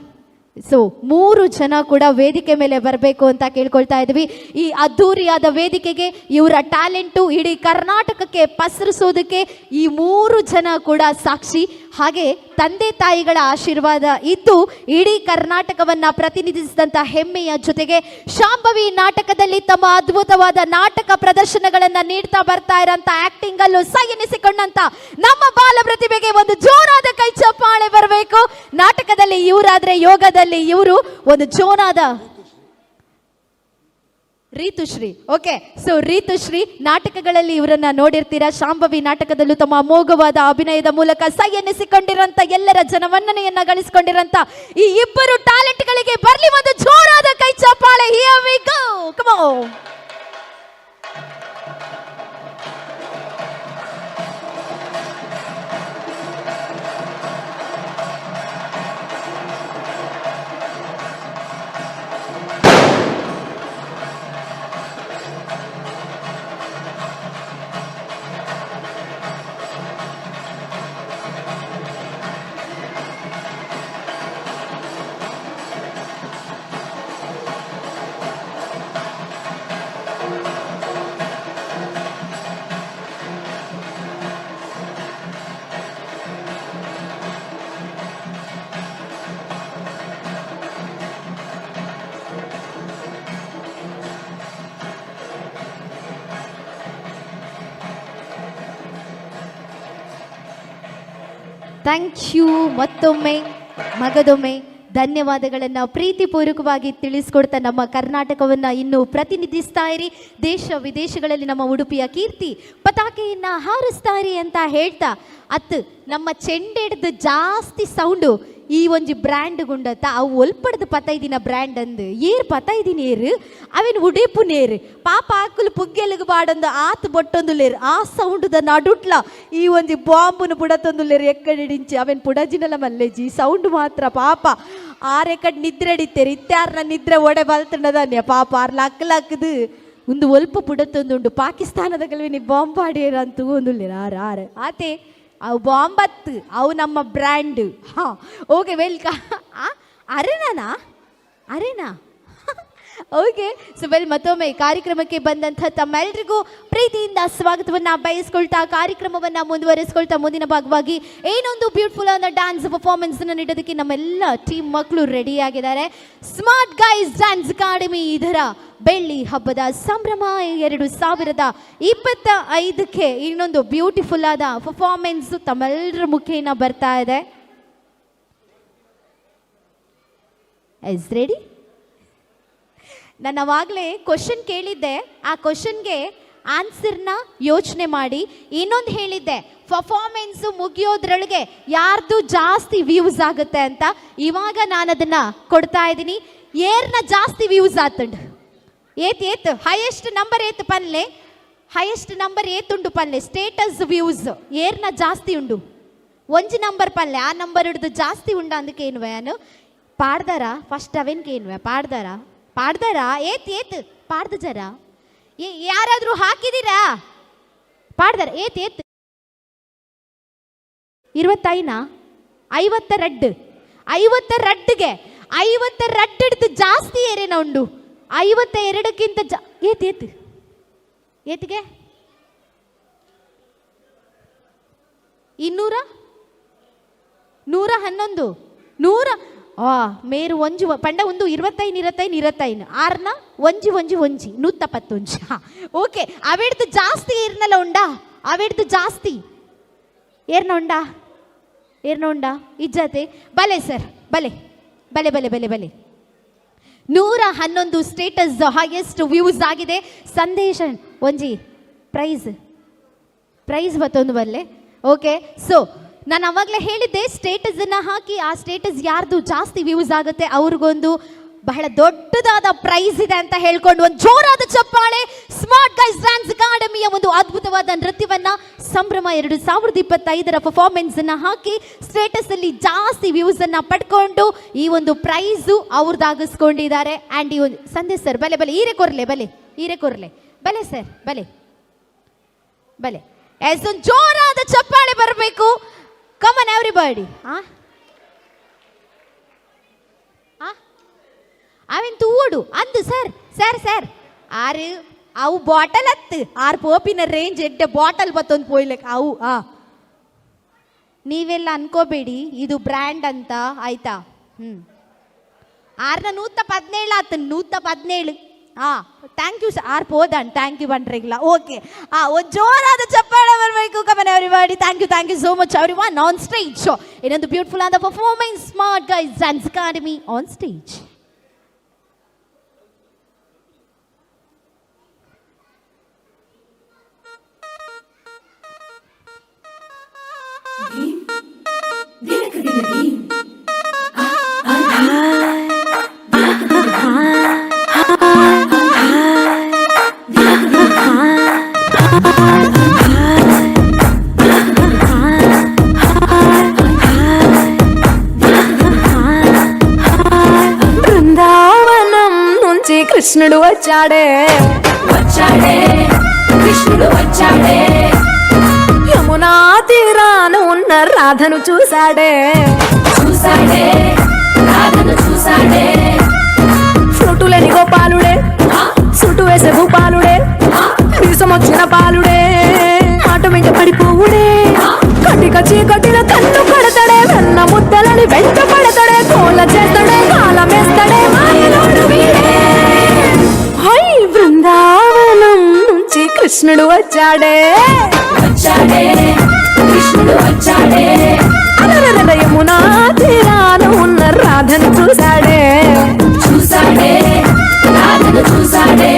3 ಜನ ಕೂಡ ವೇದಿಕೆ ಮೇಲೆ ಬರಬೇಕು ಅಂತ ಕೇಳ್ಕೊಳ್ತಾ ಇದ್ವಿ. ಈ ಅದ್ಧೂರಿಯಾದ ವೇದಿಕೆಗೆ ಇವರ ಟ್ಯಾಲೆಂಟು ಇಡೀ ಕರ್ನಾಟಕಕ್ಕೆ ಪಸರಿಸೋದಕ್ಕೆ ಈ 3 ಜನ ಕೂಡ ಸಾಕ್ಷಿ. ಹಾಗೆ ತಂದೆ ತಾಯಿಗಳ ಆಶೀರ್ವಾದ ಇದ್ದು ಇಡೀ ಕರ್ನಾಟಕವನ್ನ ಪ್ರತಿನಿಧಿಸಿದಂಥ ಹೆಮ್ಮೆಯ ಜೊತೆಗೆ ಶಾಂಭವಿ ನಾಟಕದಲ್ಲಿ ತಮ್ಮ ಅದ್ಭುತವಾದ ನಾಟಕ ಪ್ರದರ್ಶನಗಳನ್ನ ನೀಡ್ತಾ ಬರ್ತಾ ಇರೋಂಥ ಆಕ್ಟಿಂಗ್ ಅಲ್ಲೂ ಸೈ ಎನಿಸಿಕೊಂಡಂತ ನಮ್ಮ ಬಾಲ ಪ್ರತಿಭೆಗೆ ಒಂದು ಜೋರಾದ ಕೈ ಚಪ್ಪಾಳೆ ಬರಬೇಕು. ನಾಟಕದಲ್ಲಿ ಇವರಾದ್ರೆ ಯೋಗದಲ್ಲಿ ಇವರು ಒಂದು ಜೋರಾದ ರೀತುಶ್ರೀ. ಓಕೆ, ಸೊ ರೀತುಶ್ರೀ ನಾಟಕಗಳಲ್ಲಿ ಇವರನ್ನ ನೋಡಿರ್ತೀರಾ. ಶಾಂಭವಿ ನಾಟಕದಲ್ಲೂ ತಮ್ಮ ಅಮೋಘವಾದ ಅಭಿನಯದ ಮೂಲಕ ಸೈ ಎನ್ನಿಸಿಕೊಂಡಿರಂತ ಎಲ್ಲರ ಜನಮನ್ನಣೆಯನ್ನ ಗಳಿಸಿಕೊಂಡಿರಂತ ಈ ಇಬ್ಬರು ಟ್ಯಾಲೆಂಟ್ಗಳಿಗೆ ಬರ್ಲಿ ಒಂದು ಜೋರಾದ ಕೈ ಚಪ್ಪಾಳೆ. Here we go. Come on. Thank you. ಮತ್ತೊಮ್ಮೆ ಮಗದೊಮ್ಮೆ ಧನ್ಯವಾದಗಳನ್ನು ಪ್ರೀತಿಪೂರ್ವಕವಾಗಿ ತಿಳಿಸ್ಕೊಡ್ತಾ ನಮ್ಮ ಕರ್ನಾಟಕವನ್ನು ಇನ್ನೂ ಪ್ರತಿನಿಧಿಸ್ತಾ ಇರಿ. ದೇಶ ವಿದೇಶಗಳಲ್ಲಿ ನಮ್ಮ ಉಡುಪಿಯ ಕೀರ್ತಿ ಪತಾಕೆಯನ್ನು ಹಾರಿಸ್ತಾ ಇರಿ ಅಂತ ಹೇಳ್ತಾ, ನಮ್ಮ ಚೆಂಡೆಡ್ದು ಜಾಸ್ತಿ ಸೌಂಡು ಈ ಒಂಜಿ ಬ್ರ್ಯಾಂಡ್ ಗುಂಡತ್ತ ಅವು ಒಲ್ಪಡ್ದು ಪತ್ತೈದಿನ ಬ್ರ್ಯಾಂಡ್ ಅಂದು ಏರ್ ಪತ್ತೈದಿನೇರು ಅವೇನು ಉಡೇಪುನೇರು ಪಾಪ ಆಕುಲು ಪುಗ್ಗೆಲಿಗೆ ಬಾಡೊಂದು ಆತು ಬೊಟ್ಟೊಂದುಲೇರು ಆ ಸೌಂಡ್ದ ನಡುಟ್ಲ ಈ ಒಂಜಿ ಬಾಂಬುನು ಪುಡತೊಂದುಲೇರು ಎಕ್ಕಡಿಂಚಿ ಅವೇನು ಪುಡಜಿನಲ ಮಲ್ಲೆಜಿ ಸೌಂಡ್ ಮಾತ್ರ ಪಾಪ ಆರೆಕಡ್ ನಿದ್ರೆ ಹಿಡಿತೇರು ಇತ್ಯಾರನ ನಿದ್ರೆ ಒಡೆ ಬಲ್ತಂಡದನ್ಯ ಪಾಪ ಆರ್ ಲಕ್ಕದು ಒಂದು ಒಲ್ಪ ಪುಡತೊಂದುಂಡು ಪಾಕಿಸ್ತಾನದ ಕೆಲವಿನ ಬಾಂಬಾಡಿಯರಂತೂ ಒಂದುಲ್ಲೇರು ಆರು ಆತೆ ಅವು ಬಾಂಬತ್ತು ಅವು ನಮ್ಮ ಬ್ರ್ಯಾಂಡ್. ಹಾಂ, okay, welcome. Arena okay. So ಮತ್ತೊಮ್ಮೆ ಕಾರ್ಯಕ್ರಮಕ್ಕೆ ಬಂದಂಥ ತಮ್ಮೆಲ್ಲರಿಗೂ ಪ್ರೀತಿಯಿಂದ ಸ್ವಾಗತವನ್ನು ಬಯಸ್ಕೊಳ್ತಾ ಕಾರ್ಯಕ್ರಮವನ್ನು ಮುಂದುವರಿಸ್ಕೊಳ್ತಾ ಮುಂದಿನ ಭಾಗವಾಗಿ ಏನೊಂದು ಬ್ಯೂಟಿಫುಲ್ ಆದ ಡ್ಯಾನ್ಸ್ ಪರ್ಫಾರ್ಮೆನ್ಸನ್ನು ನೀಡೋದಕ್ಕೆ ನಮ್ಮೆಲ್ಲ ಟೀಮ್ ಮಕ್ಕಳು ರೆಡಿಯಾಗಿದ್ದಾರೆ. ಸ್ಮಾರ್ಟ್ ಗೈಸ್ ಡ್ಯಾನ್ಸ್ ಅಕಾಡೆಮಿ ಇದರ ಬೆಳ್ಳಿ ಹಬ್ಬದ ಸಂಭ್ರಮ 2025ಕ್ಕೆ ಇನ್ನೊಂದು ಬ್ಯೂಟಿಫುಲ್ ಆದ ಪರ್ಫಾರ್ಮೆನ್ಸ್ ತಮ್ಮೆಲ್ಲರ ಮುಖೇನ ಬರ್ತಾ ಇದೆ. Is ready? ನಾನು ಅವಾಗಲೇ ಕ್ವಶನ್ ಕೇಳಿದ್ದೆ, ಆ ಕ್ವಶನ್ಗೆ ಆನ್ಸರ್ನ ಯೋಚನೆ ಮಾಡಿ ಇನ್ನೊಂದು ಹೇಳಿದ್ದೆ, ಪರ್ಫಾರ್ಮೆನ್ಸು ಮುಗಿಯೋದ್ರೊಳಗೆ ಯಾರ್ದು ಜಾಸ್ತಿ ವ್ಯೂಸ್ ಆಗುತ್ತೆ ಅಂತ. ಇವಾಗ ನಾನು ಅದನ್ನು ಕೊಡ್ತಾ ಇದ್ದೀನಿ. ಏರ್ನ ಜಾಸ್ತಿ ವ್ಯೂಸ್ ಆತಂಡು ಏತ್ ಹೈಯೆಸ್ಟ್ ನಂಬರ್ ಏತ್ ಪನ್ಲೆ ಹೈಯೆಸ್ಟ್ ನಂಬರ್ ಏತುಂಡು ಪನ್ಲೆ ಸ್ಟೇಟಸ್ ವ್ಯೂಸ್ ಏರ್ನ ಜಾಸ್ತಿ ಉಂಡು ಒಂಜಿ ನಂಬರ್ ಪನ್ಲೆ ಆ ನಂಬರ್ ಹಿಡ್ದು ಜಾಸ್ತಿ ಉಂಡ ಅಂದಕ್ಕೆ ಏನು ವ್ಯಾನು ಪಾಡ್ದಾರ ಫಸ್ಟ್ ಅವೇನ್ಗೆ ಏನು ಪಾಡ್ದಾರ ಏತ್ ಪಾಡ್ದ ಜರ ಯಾರಾದರೂ ಹಾಕಿದ್ದೀರಾ? ಪಾಡ್ದಾರ ಏತ್ 25 50 ರಡ್ಡು 50 ರಡ್ಡಿಗೆ 50 ರಡ್ಡು ಹಿಡ್ದು ಜಾಸ್ತಿ ಏರೇನ ಉಂಡು 52ಕ್ಕಿಂತ ಏತ್ ಏತಿಗೆ 200 111 100 ಮೇರು ಒಂಜಿ ಪಂಡ ಒಂದು 25 ಆರ್ನ ಒಂಜಿ 111 ಓಕೆ ಅವೆಡ್ದು ಜಾಸ್ತಿ ಏರ್ನಲ್ಲ ಉಂಡಾ ಅವೆಡ್ದು ಜಾಸ್ತಿ ಏರ್ನ ಉಂಡಾ ಇಜ್ಜತೆ ಬಲೆ ಸರ್ ಬಲೆ 111 ಸ್ಟೇಟಸ್ ಹೈಯೆಸ್ಟ್ ವ್ಯೂಸ್ ಆಗಿದೆ. ಸಂದೇಶ ಒಂಜಿ ಪ್ರೈಸ್ ಮತ್ತೊಂದು ಬಲ್ಲೆ. ಓಕೆ, ಸೊ ನಾನು ಅವಾಗಲೇ ಹೇಳಿದ್ದೆ ಸ್ಟೇಟಸನ್ನು ಹಾಕಿ ಆ ಸ್ಟೇಟಸ್ ಯಾರ್ದು ಜಾಸ್ತಿ ವ್ಯೂಸ್ ಆಗುತ್ತೆ ಅವ್ರಿಗೊಂದು ಬಹಳ ದೊಡ್ಡದಾದ ಪ್ರೈಸ್ ಇದೆ ಅಂತ ಹೇಳ್ಕೊಂಡು ಒಂದು ಜೋರಾದ ಚಪ್ಪಾಳೆ ಸ್ಮಾರ್ಟ್ ಗೈಸ್ ಡ್ಯಾನ್ಸ್ ಅಕಾಡೆಮಿಯ ಒಂದು ಅದ್ಭುತವಾದ ನೃತ್ಯವನ್ನ ಸಂಭ್ರಮ 2025 ಪರ್ಫಾರ್ಮೆನ್ಸ್ ಅನ್ನ ಹಾಕಿ ಸ್ಟೇಟಸ್ ಅಲ್ಲಿ ಜಾಸ್ತಿ ವ್ಯೂಸ್ ಅನ್ನ ಪಡ್ಕೊಂಡು ಈ ಒಂದು ಪ್ರೈಸು ಅವ್ರದ್ದಾಗಿಸ್ಕೊಂಡಿದ್ದಾರೆ. ಆ್ಯಂಡ್ ಈ ಒಂದು ಸಂದೇಶ್ ಸರ್ ಬಲೆ ಈರೆ ಕೊರ್ಲೆ ಬಲೆ ಸರ್ ಬಲೆ ಎಸ್ ಒಂದು ಜೋರಾದ ಚಪ್ಪಾಳೆ ಬರಬೇಕು. Come on everybody. ಅವೆನ್ ತೂಡು ಅಂದು ಸರ್ ಆರು ಅವು ಬಾಟಲ್ ಹತ್ತು ಆರು ಪೋಪಿನ ರೇಂಜ್ ಎಡ್ಡೆ ಬಾಟಲ್ ಬತ್ತೊಂದು ಪೋಯ್ಲೆಕ್ ಅವು ನೀವೆಲ್ಲ ಅನ್ಕೋಬೇಡಿ ಇದು ಬ್ರ್ಯಾಂಡ್ ಅಂತ ಆಯ್ತಾ. 617 ಆತು 117. ಥ್ಯಾಂಕ್ ಯು ಸರ್ ಆರು ಪೋದನ್ ಥ್ಯಾಂಕ್ ಯು ಬನ್ರಿಗಿಲ್ಲ. ಓಕೆ ಒಂದು ಜೋರಾದ ಚಪ್ಪಾಳೆ ಬರಬೇಕು. Come on everybody. Thank you so much everyone on stage. ಇನ್ನೊಂದು ಬ್ಯೂಟಿಫುಲ್ ಆದ performance smart guys dance academy on stage. Brindavanam నుంచి కృష్ణుడు వచ్చాడే కృష్ణుడు వచ్చాడే యమునా తీరాన ఉన్న రాధను చూశాడే రాధను చూశాడే ఫ్లూటులేని గోపాలుడే సుటు వేసే భూపాలుడే వీసమొచ్చిన పాలుడే ఆట వెంట పడిపోవుడే కటిక చీకటిన కన్ను కడతాడే వెన్న ముద్దలని వెంట పడతాడే కోల చేస్తాడే కాలమేస్తాడే మాయలోడు వీడే. హై బృందావనం నుంచి కృష్ణుడు వచ్చాడే కృష్ణుడు వచ్చాడే యమునా తీరాన ఉన్న రాధను చూశాడే రాధను చూశాడే.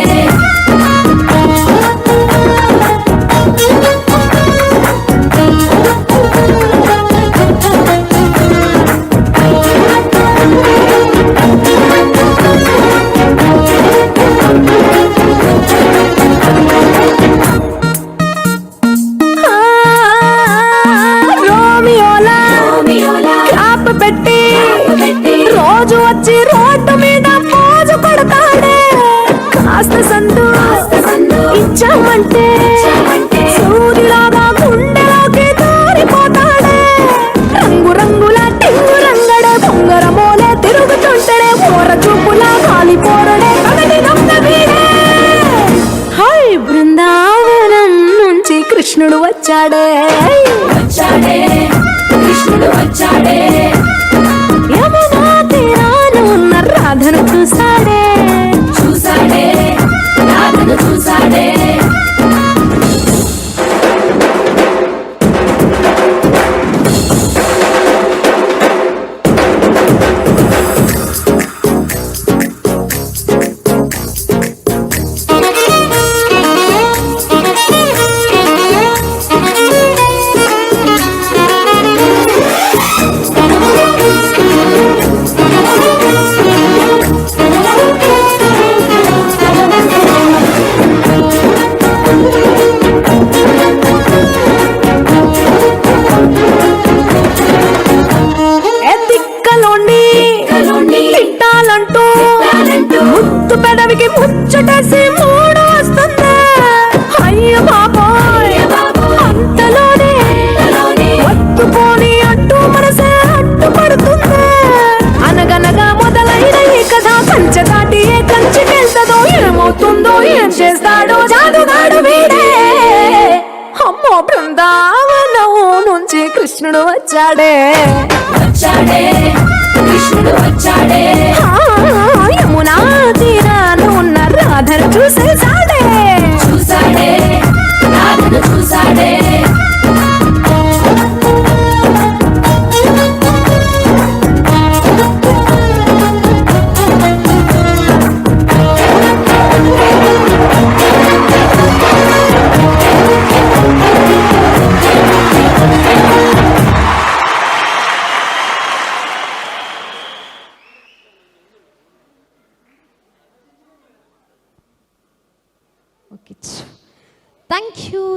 కృష్ణుడు వచ్చాడే వచ్చాడే కృష్ణుడు వచ్చాడే యమునా తీరాన ఉన్న రాధను చూసేసాడే చూసాడే రాధను చూసాడే okay,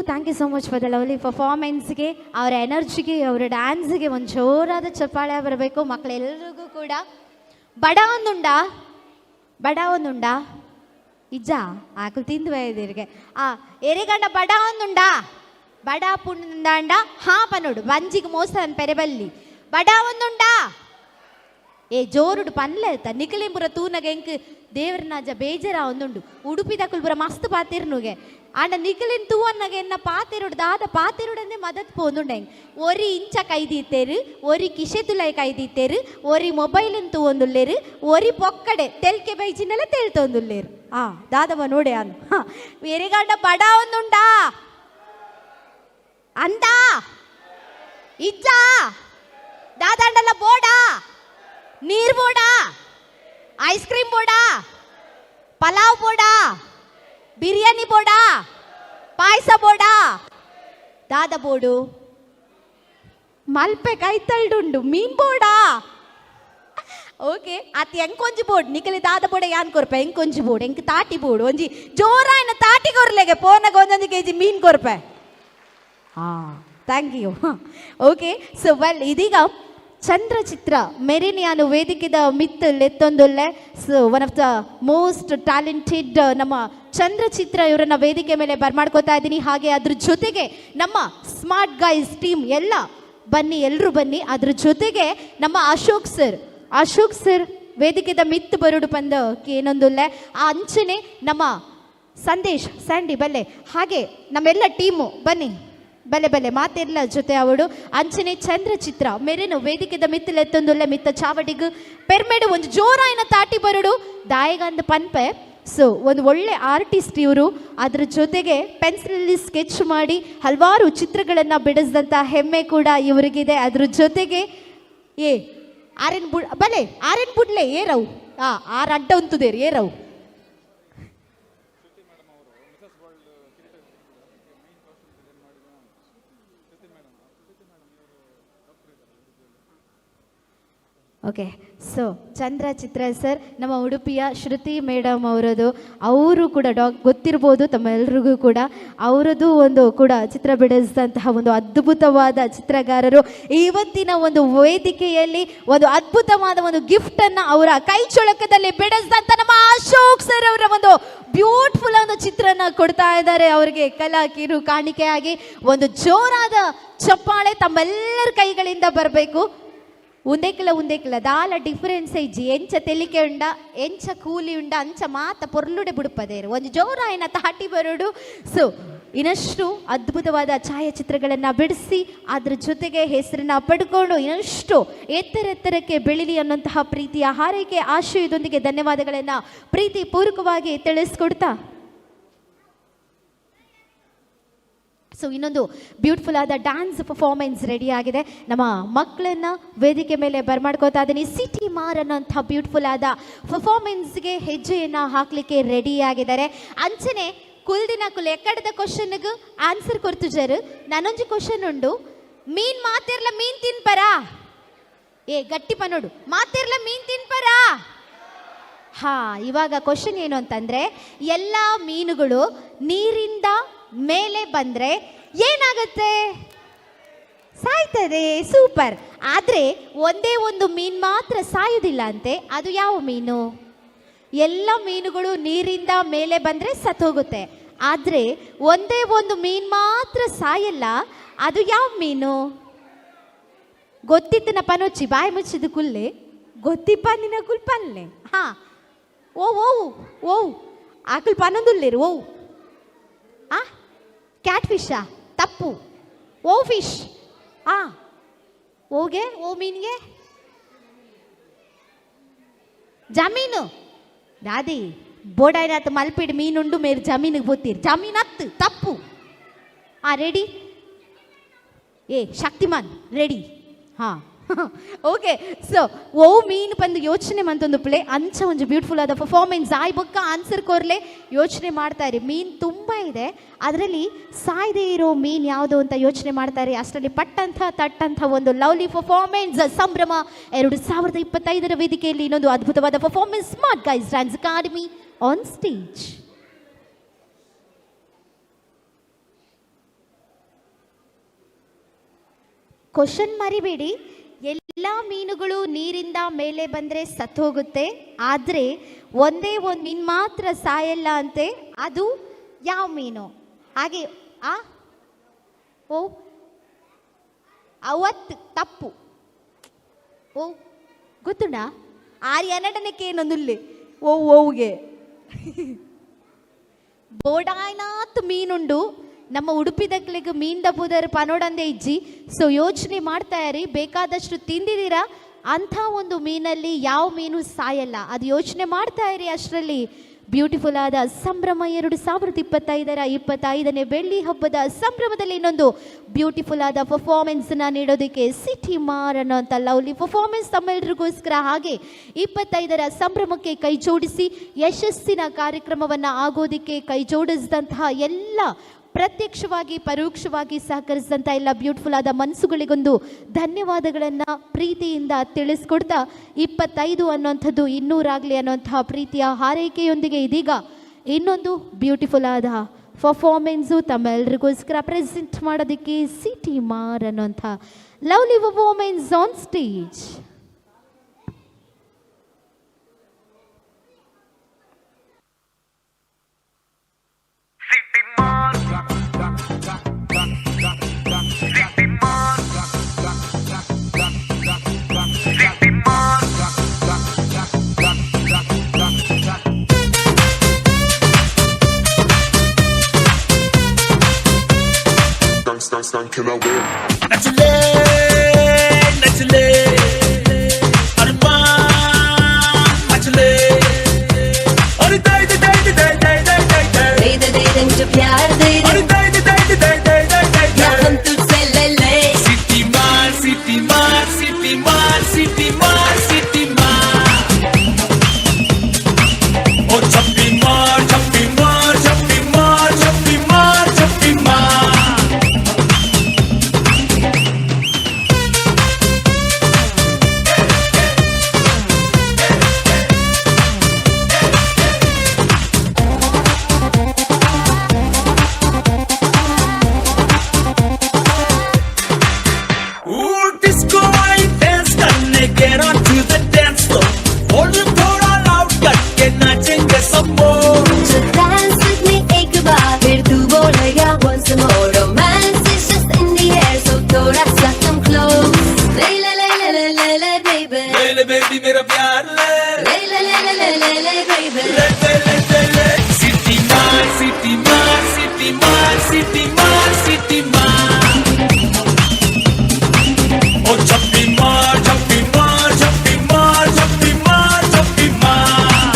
thank you so much for the lovely ಪರ್ಫಾರ್ಮೆನ್ಸ್ಗೆ, ಅವರ ಎನರ್ಜಿಗೆ, ಅವರ ಡ್ಯಾನ್ಸ್ಗೆ ಒಂದು ಜೋರಾದ ಚಪ್ಪಾಳೆ ಬರಬೇಕು ಮಕ್ಕಳೆಲ್ಲರಿಗೂ ಕೂಡ. ಬಡ ಒಂದುಂಡ ಇಜ್ಜ ಆಕಲು ತಿಂದು ಇದಿರಿಗೆ ಎರಿಗಂಡ ಬಡ ಒಂದುಂಡ ಬಡ ಪುಂಡ ಹಾ ಪನ್ನೋಡು ಬಂಜಿಗೆ ಮೋಸ ಪೆರೆಬಲ್ಲಿ ಬಡ ಒಂದುಂಡ ಏ ಜೋರುಡು ಪನ್ಲೆತ ನಿಖಲಿಂಬುರ ತೂನಗೆ ಎಂಕ್ ದೇವ್ರನಾಜ ಬೇಜಾರ ಒಂದುಂಡು ಉಡುಪಿದ ಬುರ ಮಸ್ತ್ ಪಾತಿರ್ನುಗೆ ಆಂಡ ನಿಖಲಿನ್ ತೂವನ್ನಗೆ ಎನ್ನ ಪಾತಿರುಡು ದಾದ ಪಾತಿರುಡಂದೆ ಮದತ್ ಪೋಂದುಂಡೆ ಒರಿ ಇಂಚ ಕೈದೀತೇರು ಒರಿ ಕಿಶೆ ತುಲೈ ಕೈದೀತೇರು ಒರಿ ಮೊಬೈಲನ್ ತೂವೊಂದುಲ್ಲೇರು ಒರಿ ಪೊಕ್ಕಡೆ ತೆಲ್ಕೆ ಬೈಜಿನೆಲ್ಲ ತೇಳ್ತೊಂದುಲ್ಲೇರು ದಾದವ ನೋಡೆ ಅನ್ ಎರಿಗಂಡ ಬಡ ಒಂದುಂಡಾ ಅಂದ ಇಜ್ಜ ದಾದಂಡಲ್ಲ ಬೋಡಾ ನೀರ್ ಬೋಡಾ ಐಸ್ ಕ್ರೀಮ್ ಬೋಡಾ ಪಲಾವ್ ಬೋಡಾ ಬಿರಿಯಾನಿ ಬೋಡಾ ಪಾಯಸ ಬೋಡಾ ದಾದ ಬೋಡು ಮಲ್ಪೆ ಕೈತಲ್ಡುಂಡು ಮೀನ್ ಬೋಡಾ ಓಕೆ ಅತಿ ಎಂಕೊಂಜಿ ಬೋರ್ಡ್ ನಿಕಲಿ ದಾದ ಬೋಡ ಯಾನ್ ಕೊರ್ಪೆ ಎಂಕೊಂಜಿ ಬೋರ್ಡ್ ಎಂಕ್ ತಾಟಿ ಬೋರ್ಡ್ ಒಂಜಿ ಜೋರಾಯಿನ ತಾಟಿ ಕೊರ್ಲೆಗೆ ಪೋನಾಗ ಒಂದೊಂದು ಕೆಜಿ ಮೀನ್ ಕೊರ್ಪೆ thank you. Okay, so well ಇದೀಗ ಚಂದ್ರಚಿತ್ರ ಮೆರಿನಿಯಾನು ವೇದಿಕೆದ ಮಿತ್ತಲ್ಲೆತ್ತೊಂದೊಲ್ಲೆ. So one of the most talented ನಮ್ಮ ಚಂದ್ರಚಿತ್ರ ಇವರನ್ನ ವೇದಿಕೆ ಮೇಲೆ ಬರ್ಮಾಡ್ಕೋತಾ ಇದ್ದೀನಿ. ಹಾಗೆ ಅದ್ರ ಜೊತೆಗೆ ನಮ್ಮ ಸ್ಮಾರ್ಟ್ ಗೈಸ್ ಟೀಮ್ ಎಲ್ಲ ಬನ್ನಿ, ಎಲ್ಲರೂ ಬನ್ನಿ. ಅದ್ರ ಜೊತೆಗೆ ನಮ್ಮ ಅಶೋಕ್ ಸರ್ ವೇದಿಕೆದ ಮಿತ್ತು ಬರುಡು ಪಂದ ಏನೊಂದುಲ್ಲೆ ಆ ಅಂಚನೆ ನಮ್ಮ ಸಂದೇಶ್ ಸ್ಯಾಂಡಿ ಬಲ್ಲೆ, ಹಾಗೆ ನಮ್ಮೆಲ್ಲ ಟೀಮು ಬನ್ನಿ ಬಲೆ ಮಾತಿರ್ಲ ಜೊತೆ ಅವಡು ಅಂಚನೆ ಚಂದ್ರಚಿತ್ರ ಮೆರೆನು ವೇದಿಕೆದ ಮಿತ್ತಲೆತ್ತೊಂದುಲ್ಲೆ ಮಿತ್ತ ಚಾವಟಿಗ್ ಪೆರ್ಮೆಡು ಒಂದು ಜೋರಾಯಿನ ತಾಟಿ ಬರುಡು ದಾಯಗಂದ ಪನ್ಪೆ. ಸೊ ಒಂದು ಒಳ್ಳೆ ಆರ್ಟಿಸ್ಟ್ ಇವರು. ಅದ್ರ ಜೊತೆಗೆ ಪೆನ್ಸಿಲಲ್ಲಿ ಸ್ಕೆಚ್ ಮಾಡಿ ಹಲವಾರು ಚಿತ್ರಗಳನ್ನು ಬಿಡಿಸಿದಂಥ ಹೆಮ್ಮೆ ಕೂಡ ಇವರಿಗಿದೆ. ಅದ್ರ ಜೊತೆಗೆ ಆರೆನ್ ಬುಡ್ಲೆ ಏರವು ಆರು ಅಡ್ಡ ಉಂತುದೇರು ಏರವು ಓಕೆ. ಸೊ ಚಂದ್ರಚಿತ್ರ ಸರ್ ನಮ್ಮ ಉಡುಪಿಯ ಶ್ರುತಿ ಮೇಡಮ್ ಅವರದು, ಅವರು ಕೂಡ ಗೊತ್ತಿರ್ಬೋದು ತಮ್ಮೆಲ್ಲರಿಗೂ ಕೂಡ. ಅವರದ್ದು ಒಂದು ಕೂಡ ಚಿತ್ರ ಬಿಡಿಸಿದಂತಹ ಒಂದು ಅದ್ಭುತವಾದ ಚಿತ್ರಗಾರರು. ಇವತ್ತಿನ ಒಂದು ವೇದಿಕೆಯಲ್ಲಿ ಒಂದು ಅದ್ಭುತವಾದ ಒಂದು ಗಿಫ್ಟನ್ನು ಅವರ ಕೈ ಚೊಳಕದಲ್ಲಿ ಬಿಡಿಸಿದಂಥ ನಮ್ಮ ಅಶೋಕ್ ಸರ್ ಅವರ ಒಂದು ಬ್ಯೂಟಿಫುಲ್ ಒಂದು ಚಿತ್ರನ ಕೊಡ್ತಾ ಇದ್ದಾರೆ. ಅವರಿಗೆ ಕಲಾ ಕಿರು ಕಾಣಿಕೆಯಾಗಿ ಒಂದು ಜೋರಾದ ಚಪ್ಪಾಳೆ ತಮ್ಮೆಲ್ಲರ ಕೈಗಳಿಂದ ಬರಬೇಕು. ಉಂದೇಕಿಲ್ಲ ದಾಲ ಡಿಫರೆನ್ಸ್ ಐಜಿ ಎಂಚ ತೆಲಿಕೆ ಉಂಡ ಎಂಚ ಕೂಲಿ ಉಂಡ ಅಂಚ ಮಾತ ಪೊರ್ಲುಡೆ ಬುಡುಪದೇರು ಒಂದು ಜೋರಾಯಿನ ತಾಟಿ ಬರೋಡು. ಸೊ ಇನ್ನಷ್ಟು ಅದ್ಭುತವಾದ ಛಾಯಾಚಿತ್ರಗಳನ್ನು ಬಿಡಿಸಿ ಅದ್ರ ಜೊತೆಗೆ ಹೆಸರನ್ನ ಪಡ್ಕೊಂಡು ಇನ್ನಷ್ಟು ಎತ್ತರಕ್ಕೆ ಬೆಳಿಲಿ ಅನ್ನೋಂತಹ ಪ್ರೀತಿಯ ಹಾರೈಕೆ ಆಶಯದೊಂದಿಗೆ ಧನ್ಯವಾದಗಳನ್ನು ಪ್ರೀತಿ ಪೂರ್ವಕವಾಗಿ ತಿಳಿಸ್ಕೊಡ್ತಾ, ಸೊ ಇನ್ನೊಂದು ಬ್ಯೂಟಿಫುಲ್ ಆದ ಡ್ಯಾನ್ಸ್ ಪರ್ಫಾರ್ಮೆನ್ಸ್ ರೆಡಿ ಆಗಿದೆ. ನಮ್ಮ ಮಕ್ಕಳನ್ನ ವೇದಿಕೆ ಮೇಲೆ ಬರ್ಮಾಡ್ಕೋತಾ ಇದ್ದೀನಿ. ಸಿಟಿ ಮಾರ್ ಅನ್ನೋಂಥ ಬ್ಯೂಟಿಫುಲ್ ಆದ ಪರ್ಫಾರ್ಮೆನ್ಸ್ಗೆ ಹೆಜ್ಜೆಯನ್ನು ಹಾಕಲಿಕ್ಕೆ ರೆಡಿ ಆಗಿದ್ದಾರೆ. ಅಂಚನೆ ಕುಲ್ ಎಕ್ಕಡದ ಕ್ವಶನ್ಗೆ ಆನ್ಸರ್ ಕೊಡ್ತಿದ್ದಾರೆ. ನಾನೊಂದು ಕ್ವಶನ್ ಉಂಡು, ಮೀನ್ ಮಾತಿರ್ಲ ಮೀನ್ ತಿನ್ಪರಾ? ಗಟ್ಟಿ ಪನ್ನೋಡು ಮಾತಿರ್ಲ ಮೀನ್ ತಿನ್ಪರಾ? ಇವಾಗ ಕ್ವಶನ್ ಏನು ಅಂತಂದ್ರೆ, ಎಲ್ಲ ಮೀನುಗಳು ನೀರಿಂದ ಮೇಲೆ ಬಂದ್ರೆ ಏನಾಗುತ್ತೆ? ಸಾಯ್ತದೆ. ಸೂಪರ್. ಆದ್ರೆ ಒಂದೇ ಒಂದು ಮೀನು ಮಾತ್ರ ಸಾಯುವುದಿಲ್ಲ ಅಂತೆ, ಅದು ಯಾವ ಮೀನು? ಎಲ್ಲ ಮೀನುಗಳು ನೀರಿಂದ ಮೇಲೆ ಬಂದ್ರೆ ಸತ್ತೋಗುತ್ತೆ, ಆದ್ರೆ ಒಂದೇ ಒಂದು ಮೀನು ಮಾತ್ರ ಸಾಯಲ್ಲ, ಅದು ಯಾವ ಮೀನು? ಗೊತ್ತಿತ್ತನ ಪನೋಚಿ ಬಾಯಿ ಮುಚ್ಚಿದ ಕುಲ್ಲೆ ಗೊತ್ತಿಪ್ಪ ನಿನ್ನ ಕುಲ್ಪನ್ಲೆ. ಓ ಆಕಲ್ ಪನೊಂದುಲ್ಲೇರು. ಕ್ಯಾಟ್ ಫಿಶಾ? ತಪ್ಪು. ಫಿಶ್. ಹೋಗೆ ಓ ಮೀನಿಗೆ ಜಮೀನು ದಾದಿ ಬೋಡಾಯ್ನಾಥ ಮಲ್ಪಿಡ್ ಮೀನುಂಡು ಮೇರು ಜಮೀನಿಗೆ ಬೋತೀರಿ ಜಮೀನ್ ಹತ್ತು ತಪ್ಪು ರೆಡಿ ಏ ಶಕ್ತಿಮಾನ್ ರೆಡಿ ಹಾಂ ಓಕೆ ಸೊ ಓ ಮೀನು ಬಂದು ಯೋಚನೆ ಮಂತೊಂದು ಪ್ಲೇ ಅಂಚ ಒಂದು ಬ್ಯೂಟಿಫುಲ್ ಆದ ಪರ್ಫಾರ್ಮೆನ್ಸ್ ಆಯ್ ಬೊಕ್ಕ ಆನ್ಸರ್ ಕೊರ್ಲೆ ಯೋಚನೆ ಮಾಡ್ತಾ ಇರಿ ಮೀನು ತುಂಬ ಇದೆ ಅದರಲ್ಲಿ ಸಾಯದೇ ಇರೋ ಮೀನು ಯಾವುದು ಅಂತ ಯೋಚನೆ ಮಾಡ್ತಾ ಇರಿ ಅಷ್ಟರಲ್ಲಿ ಪಟ್ಟಂಥ ತಟ್ಟಂಥ ಒಂದು ಲವ್ಲಿ ಪರ್ಫಾರ್ಮೆನ್ಸ್ ಸಂಭ್ರಮ 2025 ವೇದಿಕೆಯಲ್ಲಿ ಇನ್ನೊಂದು ಅದ್ಭುತವಾದ performance smart guys dance academy on stage. Question ಮರಿಬೇಡಿ, ಎಲ್ಲ ಮೀನುಗಳು ನೀರಿಂದ ಮೇಲೆ ಬಂದರೆ ಸತ್ತು ಹೋಗುತ್ತೆ, ಆದರೆ ಒಂದೇ ಒಂದು ಮೀನು ಮಾತ್ರ ಸಾಯಲ್ಲ ಅಂತೆ, ಅದು ಯಾವ ಮೀನು? ಹಾಗೆ ಓ ಅವತ್ತು ತಪ್ಪು ಓ ಗೊತ್ತುಂಡ ಆರ್ಯನಡನಕ್ಕೆ ನೊಂದುಲ್ಲೆ ಓಗೆ ಬೋಡಾಯ್ನಾತ್ ಮೀನುಂಡು ನಮ್ಮ ಉಡುಪಿ ದಕ್ಲಿಗೆ ಮೀನ್ ದಬ್ಬುದರ ಪನೋಡಂದೇ ಇಜ್ಜಿ. ಸೊ ಯೋಚನೆ ಮಾಡ್ತಾ ಇರಿ, ಬೇಕಾದಷ್ಟು ತಿಂದಿದ್ದೀರಾ ಅಂಥ ಒಂದು ಮೀನಲ್ಲಿ ಯಾವ ಮೀನು ಸಾಯಲ್ಲ, ಅದು ಯೋಚನೆ ಮಾಡ್ತಾ ಇರಿ. ಅಷ್ಟರಲ್ಲಿ ಬ್ಯೂಟಿಫುಲ್ ಆದ ಸಂಭ್ರಮ 2025ನೇ ಬೆಳ್ಳಿ ಹಬ್ಬದ ಸಂಭ್ರಮದಲ್ಲಿ ಇನ್ನೊಂದು ಬ್ಯೂಟಿಫುಲ್ ಆದ ಪರ್ಫಾರ್ಮೆನ್ಸ್ನ ನೀಡೋದಕ್ಕೆ ಸಿಟಿ ಮಾರ್ ಅನ್ನೋಂಥ ಲವ್ಲಿ ಪರ್ಫಾರ್ಮೆನ್ಸ್ ತಮ್ಮೆಲ್ಲರಿಗೋಸ್ಕರ, ಹಾಗೆ 25ರ ಸಂಭ್ರಮಕ್ಕೆ ಕೈ ಜೋಡಿಸಿ ಯಶಸ್ಸಿನ ಕಾರ್ಯಕ್ರಮವನ್ನು ಆಗೋದಕ್ಕೆ ಕೈ ಜೋಡಿಸಿದಂತಹ ಎಲ್ಲ ಪ್ರತ್ಯಕ್ಷವಾಗಿ ಪರೋಕ್ಷವಾಗಿ ಸಹಕರಿಸಿದಂಥ ಎಲ್ಲ ಬ್ಯೂಟಿಫುಲ್ ಆದ ಮನಸ್ಸುಗಳಿಗೊಂದು ಧನ್ಯವಾದಗಳನ್ನು ಪ್ರೀತಿಯಿಂದ ತಿಳಿಸ್ಕೊಡ್ತಾ 25 ಅನ್ನೋಂಥದ್ದು 200 ಆಗಲಿ ಅನ್ನೋಂತಹ ಪ್ರೀತಿಯ ಹಾರೈಕೆಯೊಂದಿಗೆ ಇದೀಗ ಇನ್ನೊಂದು ಬ್ಯೂಟಿಫುಲ್ ಆದ ಪರ್ಫಾರ್ಮೆನ್ಸು ತಮ್ಮೆಲ್ಲರಿಗೋಸ್ಕರ ಪ್ರೆಸೆಂಟ್ ಮಾಡೋದಕ್ಕೆ ಸಿಟಿ ಮಾರ್ ಅನ್ನೋಂಥ lovely performance on stage. Can I win? Nachle, nachle, arman, nachle. Aur dai dai dai dai dai dai dai dai. दे दे दे दे मुझे प्यार दे Aur दे dai dai dai dai dai dai dai या dai. हम तुझसे ले ले City mar, city mar, city mar, city mar, city mar. Oh, chappi mar, chappi mar, chappi mar, chappi mar, chappi mar. Ooh, disco वाली dance करने, get on to the dance floor. Volume थोड़ा loud करके नाचेंगे सब लोग. So dance with me एक बार फिर तू बोलेगा once more. Romance is just in the air, so थोड़ा सा come close. ले ले ले ले ले ले ले baby ले ले baby मेरा प्यार ले. ले ले ले ले ले ले ले baby ले ले ले ले ले. City mar, city mar, city mar, city mar, city mar. Oh, chappi mar, chappi mar, chappi mar, chappi mar, chappi mar.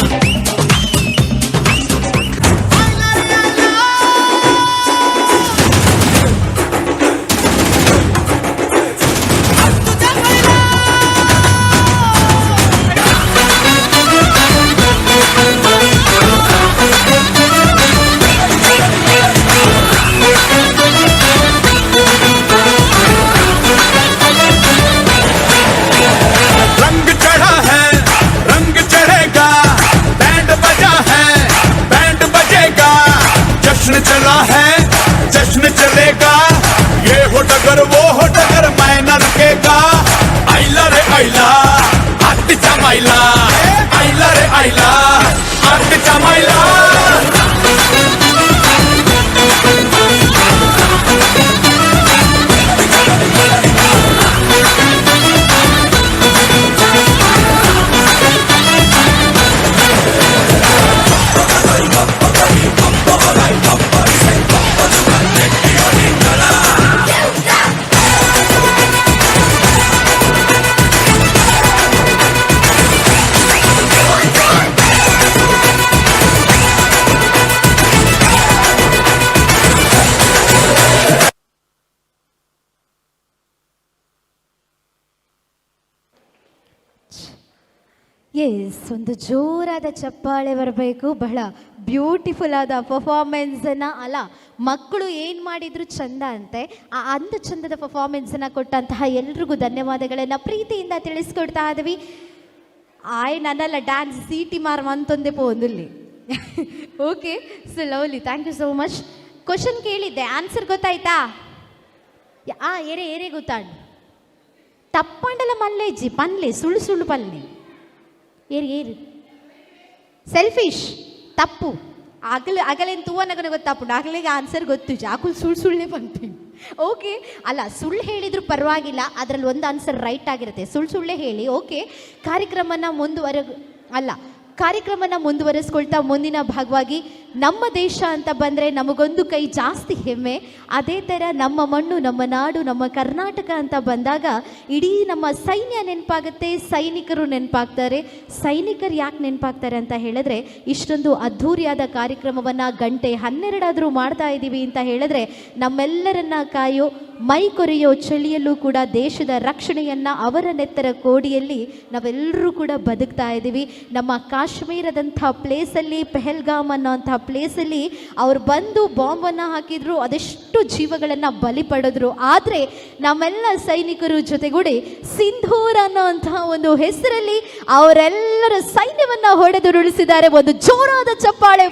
Yes, ಒಂದು ಜೋರಾದ ಚಪ್ಪಾಳೆ ಬರಬೇಕು. ಬಹಳ ಬ್ಯೂಟಿಫುಲ್ ಆದ ಪರ್ಫಾರ್ಮೆನ್ಸನ್ನು, ಅಲ್ಲ ಮಕ್ಕಳು ಏನು ಮಾಡಿದ್ರು ಚಂದ ಅಂತೆ. ಅಂದ ಚಂದದ ಪರ್ಫಾರ್ಮೆನ್ಸನ್ನು ಕೊಟ್ಟಂತಹ ಎಲ್ರಿಗೂ ಧನ್ಯವಾದಗಳನ್ನು ಪ್ರೀತಿಯಿಂದ ತಿಳಿಸ್ಕೊಡ್ತಾ ಇದ್ವಿ. ನನ್ನಲ್ಲ ಡ್ಯಾನ್ಸ್ ಸೀಟಿ ಮಾರು ಅಂತೊಂದೇ ಪೋಂದುಲ್ಲಿ. Okay, so lovely, thank you so much. Question ಕೇಳಿದ್ದೆ, ಆನ್ಸರ್ ಗೊತ್ತಾಯ್ತಾ? ಏರೇ ಗೊತ್ತಾಂಡು ತಪ್ಪಂಡಲ ಮಲ್ಲೇಜಿ ಪನ್ಲೆ ಸುಳ್ಳು ಸುಳ್ಳು ಪಲ್ಲೆ ಏರು ಸೆಲ್ಫಿಶ್ ತಪ್ಪು ಅಗಲೇನು ತೂವನಗನ ಗೊತ್ತಾಪುಂಡು ಆಗಲಿಗೆ ಆನ್ಸರ್ ಗೊತ್ತು ಆಕುಲ್ ಸುಳ್ಳೆ ಪಂತೀನಿ. ಓಕೆ, ಅಲ್ಲ ಸುಳ್ಳು ಹೇಳಿದ್ರು ಪರವಾಗಿಲ್ಲ, ಅದರಲ್ಲಿ ಒಂದು ಆನ್ಸರ್ ರೈಟ್ ಆಗಿರುತ್ತೆ. ಸುಳ್ಳೆ ಹೇಳಿ. ಓಕೆ, ಕಾರ್ಯಕ್ರಮನ ಮುಂದುವರಿಸ್ಕೊಳ್ತಾ ಮುಂದಿನ ಭಾಗವಾಗಿ ನಮ್ಮ ದೇಶ ಅಂತ ಬಂದರೆ ನಮಗೊಂದು ಕೈ ಜಾಸ್ತಿ ಹೆಮ್ಮೆ. ಅದೇ ಥರ ನಮ್ಮ ಮಣ್ಣು, ನಮ್ಮ ನಾಡು, ನಮ್ಮ ಕರ್ನಾಟಕ ಅಂತ ಬಂದಾಗ ಇಡೀ ನಮ್ಮ ಸೈನ್ಯ ನೆನಪಾಗುತ್ತೆ, ಸೈನಿಕರು ನೆನಪಾಗ್ತಾರೆ. ಸೈನಿಕರು ಯಾಕೆ ನೆನಪಾಗ್ತಾರೆ ಅಂತ ಹೇಳಿದ್ರೆ, ಇಷ್ಟೊಂದು ಅದ್ಧೂರಿಯಾದ ಕಾರ್ಯಕ್ರಮವನ್ನು ಗಂಟೆ 12 ಆದರೂ ಮಾಡ್ತಾ ಇದ್ದೀವಿ ಅಂತ ಹೇಳಿದ್ರೆ, ನಮ್ಮೆಲ್ಲರನ್ನ ಕಾಯೋ, ಮೈ ಕೊರೆಯೋ ಚಳಿಯಲ್ಲೂ ಕೂಡ ದೇಶದ ರಕ್ಷಣೆಯನ್ನು ಅವರ ನೆತ್ತರ ಕೋಡಿಯಲ್ಲಿ ನಾವೆಲ್ಲರೂ ಕೂಡ ಬದುಕ್ತಾ ಇದ್ದೀವಿ. ನಮ್ಮ ಕಾಶ್ಮೀರದಂಥ ಪ್ಲೇಸಲ್ಲಿ, ಪೆಹಲ್ಗಾಮ್ ಅನ್ನೋಂಥ ಪ್ಲೇಸಲ್ಲಿ ಅವ್ರು ಬಂದು ಬಾಂಬನ್ನು ಹಾಕಿದ್ರು, ಅದೆಷ್ಟು ಜೀವಗಳನ್ನು ಬಲಿ ಪಡೆದ್ರು. ಆದರೆ ನಮ್ಮೆಲ್ಲ ಸೈನಿಕರು ಜೊತೆಗೂಡಿ ಸಿಂಧೂರ್ ಅನ್ನೋಂತಹ ಒಂದು ಹೆಸರಲ್ಲಿ ಅವರೆಲ್ಲರ ಸೈನ್ಯವನ್ನು ಹೊಡೆದುರುಳಿಸಿದ್ದಾರೆ. ಒಂದು ಜೋರಾದ ಚಪ್ಪಾಳೆ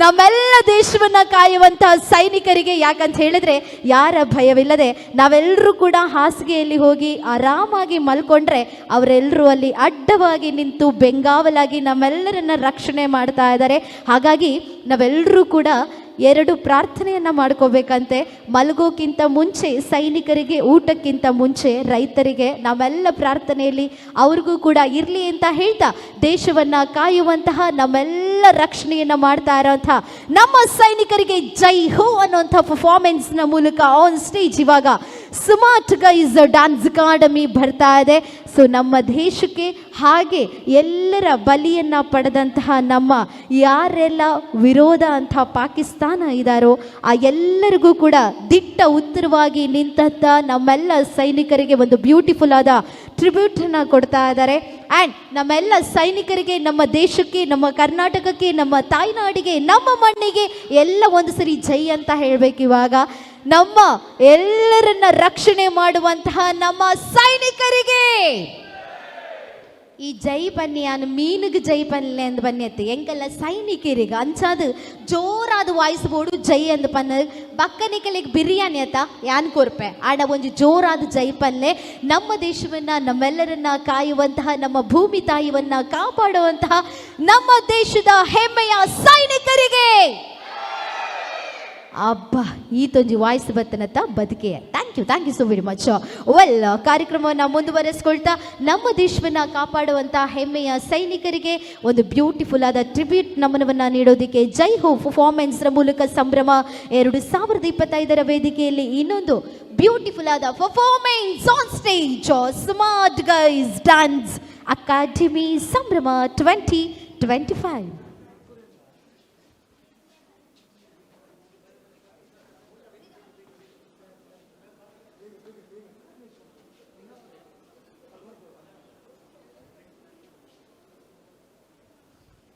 ನಮ್ಮೆಲ್ಲ ದೇಶವನ್ನು ಕಾಯುವಂತಹ ಸೈನಿಕರಿಗೆ. ಯಾಕಂತ ಹೇಳಿದ್ರೆ, ಯಾರ ಭಯವಿಲ್ಲದೆ ನಾವೆಲ್ಲರೂ ಕೂಡ ಹಾಸಿಗೆಯಲ್ಲಿ ಹೋಗಿ ಆರಾಮಾಗಿ ಮಲ್ಕೊಂಡ್ರೆ ಅವರೆಲ್ಲರೂ ಅಲ್ಲಿ ಅಡ್ಡವಾಗಿ ನಿಂತು ಬೆಂಗಾವಲಾಗಿ ನಮ್ಮೆಲ್ಲರನ್ನ ರಕ್ಷಣೆ ಮಾಡ್ತಾ ಇದ್ದಾರೆ. ಹಾಗಾಗಿ ನಾವೆಲ್ಲರೂ ಕೂಡ 2 ಪ್ರಾರ್ಥನೆಯನ್ನು ಮಾಡ್ಕೋಬೇಕಂತೆ. ಮಲಗೋಕ್ಕಿಂತ ಮುಂಚೆ ಸೈನಿಕರಿಗೆ, ಊಟಕ್ಕಿಂತ ಮುಂಚೆ ರೈತರಿಗೆ. ನಾವೆಲ್ಲ ಪ್ರಾರ್ಥನೆಯಲ್ಲಿ ಅವ್ರಿಗೂ ಕೂಡ ಇರಲಿ ಅಂತ ಹೇಳ್ತಾ, ದೇಶವನ್ನು ಕಾಯುವಂತಹ ನಮ್ಮೆಲ್ಲ ರಕ್ಷಣೆಯನ್ನು ಮಾಡ್ತಾ ಇರೋಂಥ ನಮ್ಮ ಸೈನಿಕರಿಗೆ ಜೈ ಹೋ ಅನ್ನೋಂಥ ಪರ್ಫಾರ್ಮೆನ್ಸ್ನ ಮೂಲಕ ಆನ್ ಸ್ಟೇಜ್ ಇವಾಗ ಸ್ಮಾರ್ಟ್ ಗೈಸ್ ಡ್ಯಾನ್ಸ್ ಅಕಾಡೆಮಿ ಬರ್ತಾ ಇದೆ. ಸೊ ನಮ್ಮ ದೇಶಕ್ಕೆ, ಹಾಗೆ ಎಲ್ಲರ ಬಲಿಯನ್ನು ಪಡೆದಂತಹ ನಮ್ಮ ಯಾರೆಲ್ಲ ವಿರೋಧ ಅಂತ ಪಾಕಿಸ್ತಾನ ಇದ್ದಾರೋ ಆ ಎಲ್ಲರಿಗೂ ಕೂಡ ದಿಟ್ಟ ಉತ್ತರವಾಗಿ ನಿಂತಹ ನಮ್ಮೆಲ್ಲ ಸೈನಿಕರಿಗೆ ಒಂದು ಬ್ಯೂಟಿಫುಲ್ ಆದ ಟ್ರಿಬ್ಯೂಟನ್ನು ಕೊಡ್ತಾ ಇದ್ದಾರೆ. ಆ್ಯಂಡ್ ನಮ್ಮೆಲ್ಲ ಸೈನಿಕರಿಗೆ, ನಮ್ಮ ದೇಶಕ್ಕೆ, ನಮ್ಮ ಕರ್ನಾಟಕಕ್ಕೆ, ನಮ್ಮ ತಾಯ್ನಾಡಿಗೆ, ನಮ್ಮ ಮಣ್ಣಿಗೆ ಎಲ್ಲ ಒಂದು ಸರಿ ಜೈ ಅಂತ ಹೇಳಬೇಕು. ಇವಾಗ ನಮ್ಮ ಎಲ್ಲರನ್ನ ರಕ್ಷಣೆ ಮಾಡುವಂತಹ ನಮ್ಮ ಸೈನಿಕರಿಗೆ ಈ ಜೈ ಬನ್ನಿ, ನಾನು ಮೀನಿಗೆ ಜೈ ಪನ್ಲೆ ಅಂದ್ ಬನ್ನಿ ಅತ್ತೆ ಎಂಗೆಲ್ಲ ಸೈನಿಕರಿಗೆ ಅಂಚಾದು ಜೋರಾದ ವಾಯ್ಸ್ ಬೋಡು ಜೈ ಅಂದ್ ಪನ್ನ ಬಕ್ಕನಿಕಲಿಗೆ ಬಿರಿಯಾನಿ ಅತ್ತ ಯಾನ್ ಕೊರ್ಪೆ ಆಡ ಒಂದು ಜೋರಾದ ಜೈ ಪನ್ಲೆ. ನಮ್ಮ ದೇಶವನ್ನ, ನಮ್ಮೆಲ್ಲರನ್ನ ಕಾಯುವಂತಹ, ನಮ್ಮ ಭೂಮಿ ತಾಯಿಯನ್ನ ಕಾಪಾಡುವಂತಹ ನಮ್ಮ ದೇಶದ ಹೆಮ್ಮೆಯ ಸೈನಿಕರಿಗೆ ಅಬ್ಬಾ ಈತೊಂಜಿ ವಾಯ್ಸ್ ಬರ್ತನತ್ತ ಬದುಕೆ. Thank you so very much. Well, ಕಾರ್ಯಕ್ರಮವನ್ನು ಮುಂದುವರೆಸ್ಕೊಳ್ತಾ ನಮ್ಮ ದೇಶವನ್ನು ಕಾಪಾಡುವಂಥ ಹೆಮ್ಮೆಯ ಸೈನಿಕರಿಗೆ ಒಂದು ಬ್ಯೂಟಿಫುಲ್ ಆದ ಟ್ರಿಬ್ಯೂಟ್ ನಮನವನ್ನು ನೀಡೋದಕ್ಕೆ ಜೈ ಹೋ ಪರ್ಫಾರ್ಮೆನ್ಸ್ನ ಮೂಲಕ ಸಂಭ್ರಮ 2025 ವೇದಿಕೆಯಲ್ಲಿ ಇನ್ನೊಂದು ಬ್ಯೂಟಿಫುಲ್ ಆದ performance on stage smart guys dance academy ಸಂಭ್ರಮ 2025.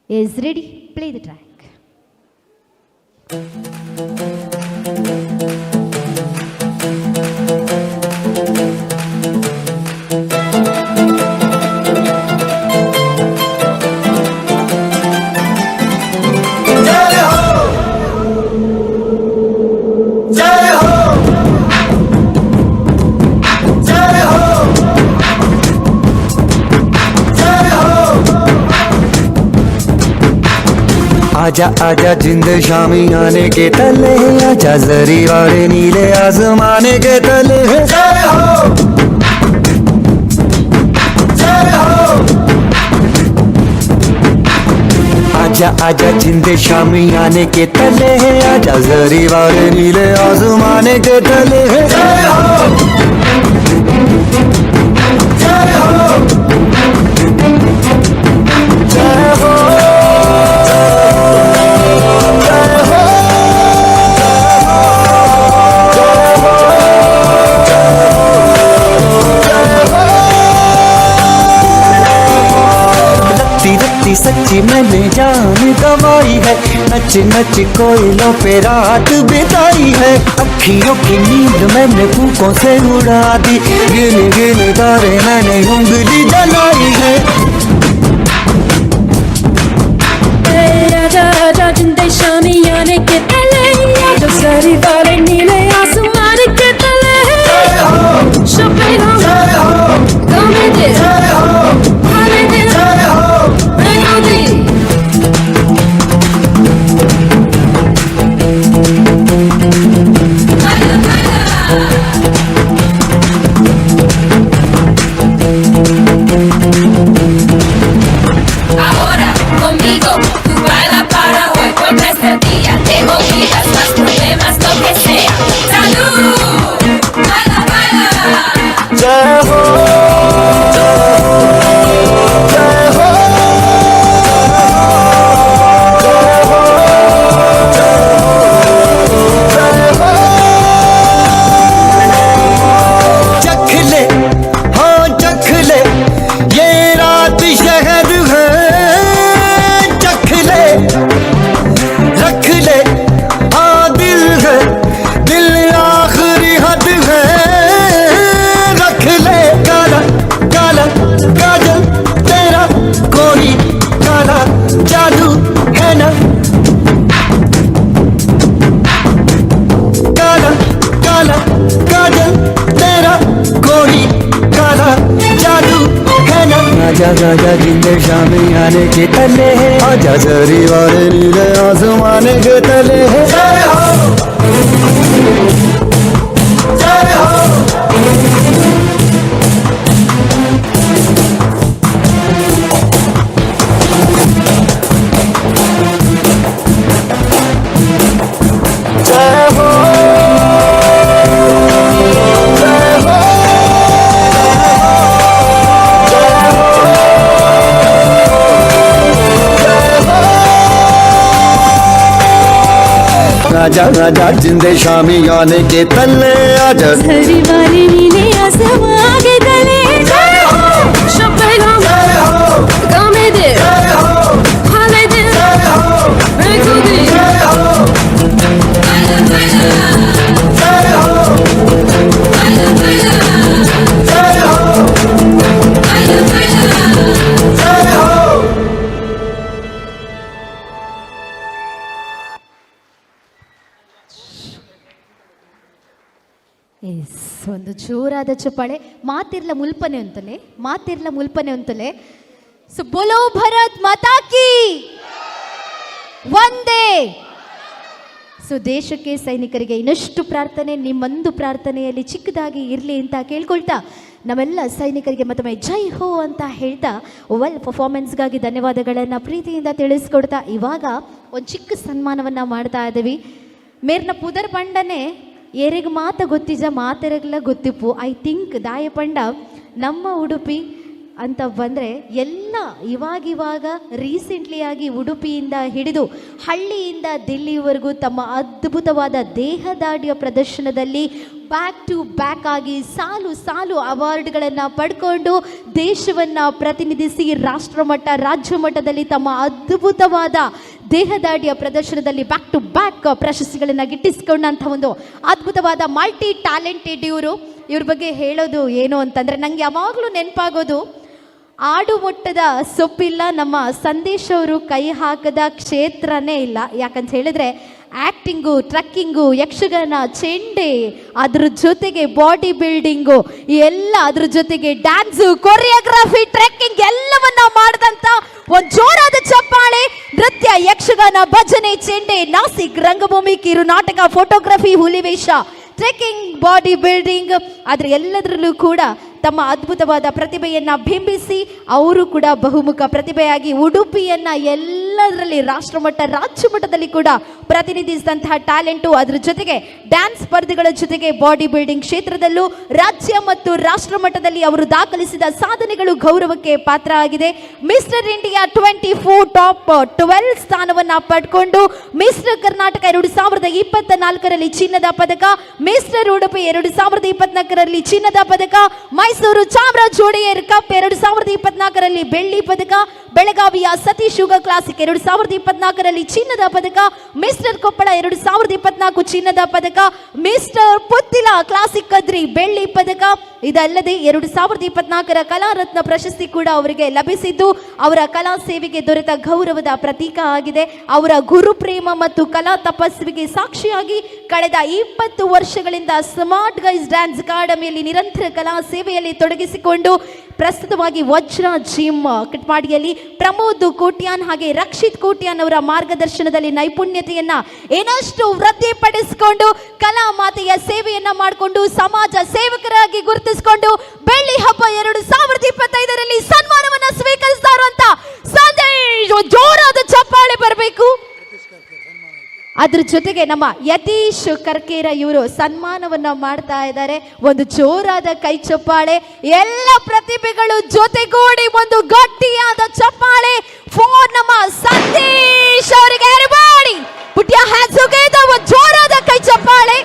Is ready? Play the track. आजा आजा जिंद शामी आने के तले, आजा जरी वाले नीले आसमाने के तले. जय हो, जय हो. आजा आजा जिंद शामी आने के तले, आजा जरी वाले नीले आसमाने के तले. जय हो, जय हो, जय हो. मैंने जान गवाई है, नच नच कोयलों पे रात बिताई है। अखियों की नींद मैंने फूकों से उड़ा दी, गिन गिन तारे मैंने उंगली जलाई है। आजा आजा जिंदे शामियाने के तले, जो सारी वाले नीले आसमान के तले। शबीना गाने दे, गाने दे, गाने दे। Ahora conmigo, tú baila para hoy por este día. Te olvidas más problemas, lo que sea. ¡Salud! ¡Baila, baila! जय हो जय हो चख ले, हाँ चख ले, ये रात शहर है। चख ले, रख ले, हाँ दिल है, दिल आखिरी हद है। रख ले काला काला काजल तेरा, कोई काला जादू है ना। काला काला काजल तेरा, कोई काला जादू है ना। आजा आजा जिंदे शामी आने के तले है, आजा जरी वाले नीले आसमान के तले है। जय हो जय हो जय हो जय हो आजा आजा जिंदे शामी आने के तले, आजा सारी वाले नीले आसमान के तले। शबीना गाने दे, गाने दे, गाने दे। ¡Baila, baila! ¡Baila, baila! ¡Baila, baila! Yes, ಒಂದು ಜೋರಾದ ಚಪ್ಪಾಳೆ. ಮಾತಿರ್ಲ ಮುಲ್ಪನೆ ಅಂತಲೇ, ಮಾತಿರ್ಲ ಮುಲ್ಪನೆ ಅಂತಲೇ. ಸೊ ಬೋಲೋ ಭರತ್ ಮಾತಾ ಕಿ ಒಂದೇ. ಸೊ ದೇಶಕ್ಕೆ, ಸೈನಿಕರಿಗೆ ಇನ್ನಷ್ಟು ಪ್ರಾರ್ಥನೆ, ನಿಮ್ಮೊಂದು ಪ್ರಾರ್ಥನೆಯಲ್ಲಿ ಚಿಕ್ಕದಾಗಿ ಇರಲಿ ಅಂತ ಕೇಳ್ಕೊಳ್ತಾ, ನಮ್ಮೆಲ್ಲ ಸೈನಿಕರಿಗೆ ಮತ್ತೊಮ್ಮೆ ಜೈ ಹೋ ಅಂತ ಹೇಳ್ತಾ, ವೆಲ್ ಪರ್ಫಾರ್ಮೆನ್ಸ್ಗಾಗಿ ಧನ್ಯವಾದಗಳನ್ನು ಪ್ರೀತಿಯಿಂದ ತಿಳಿಸ್ಕೊಡ್ತಾ, ಇವಾಗ ಒಂದು ಚಿಕ್ಕ ಸನ್ಮಾನವನ್ನು ಮಾಡ್ತಾ ಇದ್ದೀವಿ. ಮೇರ್ನ ಪುದರ್ ಪಂಡನೆ ಏರಿಗೆ ಮಾತ ಗೊತ್ತಿಜ ಮಾತೆರಗಲ ಗೊತ್ತಿಪ್ಪು. ಐ ಥಿಂಕ್ ದಾಯಪಂಡ ನಮ್ಮ ಉಡುಪಿ ಅಂತ ಬಂದರೆ ಎಲ್ಲ ಇವಾಗಿವಾಗ ರೀಸೆಂಟ್ಲಿಯಾಗಿ ಉಡುಪಿಯಿಂದ ಹಿಡಿದು ಹಳ್ಳಿಯಿಂದ ದಿಲ್ಲಿವರೆಗೂ ತಮ್ಮ ಅದ್ಭುತವಾದ ದೇಹದಾಢ್ಯ ಪ್ರದರ್ಶನದಲ್ಲಿ ಬ್ಯಾಕ್ ಟು ಬ್ಯಾಕ್ ಆಗಿ ಸಾಲು ಸಾಲು ಅವಾರ್ಡ್ಗಳನ್ನು ಪಡ್ಕೊಂಡು ದೇಶವನ್ನು ಪ್ರತಿನಿಧಿಸಿ ರಾಷ್ಟ್ರಮಟ್ಟ, ರಾಜ್ಯ ಮಟ್ಟದಲ್ಲಿ ತಮ್ಮ ಅದ್ಭುತವಾದ ದೇಹದಾಢ್ಯ ಪ್ರದರ್ಶನದಲ್ಲಿ ಬ್ಯಾಕ್ ಟು ಬ್ಯಾಕ್ ಪ್ರಶಸ್ತಿಗಳನ್ನು ಗಿಟ್ಟಿಸ್ಕೊಂಡಂಥ ಒಂದು ಅದ್ಭುತವಾದ ಮಲ್ಟಿ ಟ್ಯಾಲೆಂಟೆಡ್ ಇವ್ರ ಬಗ್ಗೆ ಹೇಳೋದು ಏನು ಅಂತಂದರೆ, ನನಗೆ ಯಾವಾಗಲೂ ನೆನಪಾಗೋದು, ಆಡು ಮುಟ್ಟದ ಸೊಪ್ಪಿಲ್ಲ, ನಮ್ಮ ಸಂದೇಶ್ ಅವರು ಕೈ ಹಾಕದ ಕ್ಷೇತ್ರನೇ ಇಲ್ಲ. ಯಾಕಂತ ಹೇಳಿದ್ರೆ ಆ್ಯಕ್ಟಿಂಗು, ಟ್ರಕ್ಕಿಂಗು, ಯಕ್ಷಗಾನ, ಚೆಂಡೆ, ಅದ್ರ ಜೊತೆಗೆ ಬಾಡಿ ಬಿಲ್ಡಿಂಗು ಎಲ್ಲ, ಅದ್ರ ಜೊತೆಗೆ ಡ್ಯಾನ್ಸು, ಕೊರಿಯೋಗ್ರಫಿ, ಟ್ರೆಕ್ಕಿಂಗ್ ಎಲ್ಲವನ್ನ ಮಾಡಿದಂಥ ಒಂದು ಜೋರಾದ ಚಪ್ಪಾಳೆ. ನೃತ್ಯ, ಯಕ್ಷಗಾನ, ಭಜನೆ, ಚೆಂಡೆ, ನಾಸಿಕ್, ರಂಗಭೂಮಿ, ಕಿರು ನಾಟಕ, ಫೋಟೋಗ್ರಫಿ, ಹುಲಿವೇಷ, ಟ್ರೆಕ್ಕಿಂಗ್, ಬಾಡಿ ಬಿಲ್ಡಿಂಗ್, ಅದರ ಎಲ್ಲದರಲ್ಲೂ ಕೂಡ ತಮ್ಮ ಅದ್ಭುತವಾದ ಪ್ರತಿಭೆಯನ್ನು ಬಿಂಬಿಸಿ ಅವರು ಕೂಡ ಬಹುಮುಖ ಪ್ರತಿಭೆಯಾಗಿ ಉಡುಪಿಯನ್ನು ಎಲ್ಲದರಲ್ಲಿ ರಾಷ್ಟ್ರಮಟ್ಟ, ರಾಜ್ಯ ಮಟ್ಟದಲ್ಲಿ ಕೂಡ ಪ್ರತಿನಿಧಿಸಿದಂತಹ ಟ್ಯಾಲೆಂಟು, ಅದರ ಜೊತೆಗೆ ಡ್ಯಾನ್ಸ್ ಸ್ಪರ್ಧೆಗಳ ಜೊತೆಗೆ ಬಾಡಿ ಬಿಲ್ಡಿಂಗ್ ಕ್ಷೇತ್ರದಲ್ಲೂ ರಾಜ್ಯ ಮತ್ತು ರಾಷ್ಟ್ರ ಮಟ್ಟದಲ್ಲಿ ಅವರು ದಾಖಲಿಸಿದ ಸಾಧನೆಗಳು ಗೌರವಕ್ಕೆ ಪಾತ್ರ ಆಗಿದೆ. ಮಿಸ್ಟರ್ ಇಂಡಿಯಾ 24 ಟಾಪ್ 12 ಸ್ಥಾನವನ್ನ ಪಡ್ಕೊಂಡು ಮಿಸ್ಟರ್ ಕರ್ನಾಟಕ 2024ರಲ್ಲಿ ಚಿನ್ನದ ಪದಕ, ಮಿಸ್ಟರ್ ಉಡುಪಿ 2024ರಲ್ಲಿ ಚಿನ್ನದ ಪದಕ, ಮೈಸೂರು ಚಾಮರಾಜ ಒಡೆಯರ್ ಕಪ್ 2024ರಲ್ಲಿ ಬೆಳ್ಳಿ ಪದಕ, ಬೆಳಗಾವಿಯ ಸತೀಶ್ ಯುಗ ಕ್ಲಾಸಿಕ್ 2024ರಲ್ಲಿ ಚಿನ್ನದ ಪದಕ, ಮಿಸ್ಟರ್ ಕೊಪ್ಪಳ 2024 ಚಿನ್ನದ ಪದಕ, ಮಿಸ್ಟರ್ ಪುತ್ತಿಲ ಕ್ಲಾಸಿಕ್ ಕದ್ರಿ ಬೆಳ್ಳಿ ಪದಕ. ಇದಲ್ಲದೆ 2024ರ ಕಲಾರತ್ನ ಪ್ರಶಸ್ತಿ ಕೂಡ ಅವರಿಗೆ ಲಭಿಸಿದ್ದು ಅವರ ಕಲಾ ಸೇವೆಗೆ ದೊರೆತ ಗೌರವದ ಪ್ರತೀಕ ಆಗಿದೆ. ಅವರ ಗುರುಪ್ರೇಮ ಮತ್ತು ಕಲಾ ತಪಸ್ವಿಗೆ ಸಾಕ್ಷಿಯಾಗಿ ಕಳೆದ 20 ವರ್ಷಗಳಿಂದ ಸ್ಮಾರ್ಟ್ ಗೈಸ್ ಡ್ಯಾನ್ಸ್ ಅಕಾಡೆಮಿಯಲ್ಲಿ ನಿರಂತರ ಕಲಾ ಸೇವೆಯಲ್ಲಿ ತೊಡಗಿಸಿಕೊಂಡು ಪ್ರಸ್ತುತವಾಗಿ ವಜ್ರ ಜಿಮ್ ಕಿಟ್ಪಾಡಿಯಲ್ಲಿ ಪ್ರಮೋದ್ ಕೋಟ್ಯಾನ್ ಹಾಗೆ ರಕ್ಷಿತ್ ಕೋಟ್ಯಾನ್ ಅವರ ಮಾರ್ಗದರ್ಶನದಲ್ಲಿ ನೈಪುಣ್ಯತೆಯನ್ನ ಏನಷ್ಟು ವೃದ್ಧಿಪಡಿಸಿಕೊಂಡು ಕಲಾ ಮಾತೆಯ ಸೇವೆಯನ್ನ ಮಾಡಿಕೊಂಡು ಸಮಾಜ ಸೇವಕರಾಗಿ ಗುರುತಿಸಿಕೊಂಡು ಬೆಳ್ಳಿ ಹಬ್ಬ 2025ರಲ್ಲಿ ಸನ್ಮಾನವನ್ನ ಸ್ವೀಕರಿಸ್ತಾ ಇರುವಂತ ಸಂದೇಶ್ ಜೋರಾದ ಚಪ್ಪಾಳೆ ಬರಬೇಕು. ಅದ್ರ ಜೊತೆಗೆ ನಮ್ಮ ಯತೀಶ್ ಕರ್ಕೇರ ಇವರು ಸನ್ಮಾನವನ್ನ ಮಾಡ್ತಾ ಇದ್ದಾರೆ. ಒಂದು ಜೋರಾದ ಕೈ ಚಪ್ಪಾಳೆ, ಎಲ್ಲ ಪ್ರತಿಭೆಗಳು ಜೊತೆಗೂಡಿ ಒಂದು ಗಟ್ಟಿಯಾದ ಚಪ್ಪಾಳೆ ಫಾರ್ ನಮ್ಮ ಸಂದೇಶ್ ಅವರಿಗೆ. everybody put your hands together, ಒಂದು ಜೋರಾದ ಕೈ ಚಪ್ಪಾಳೆ.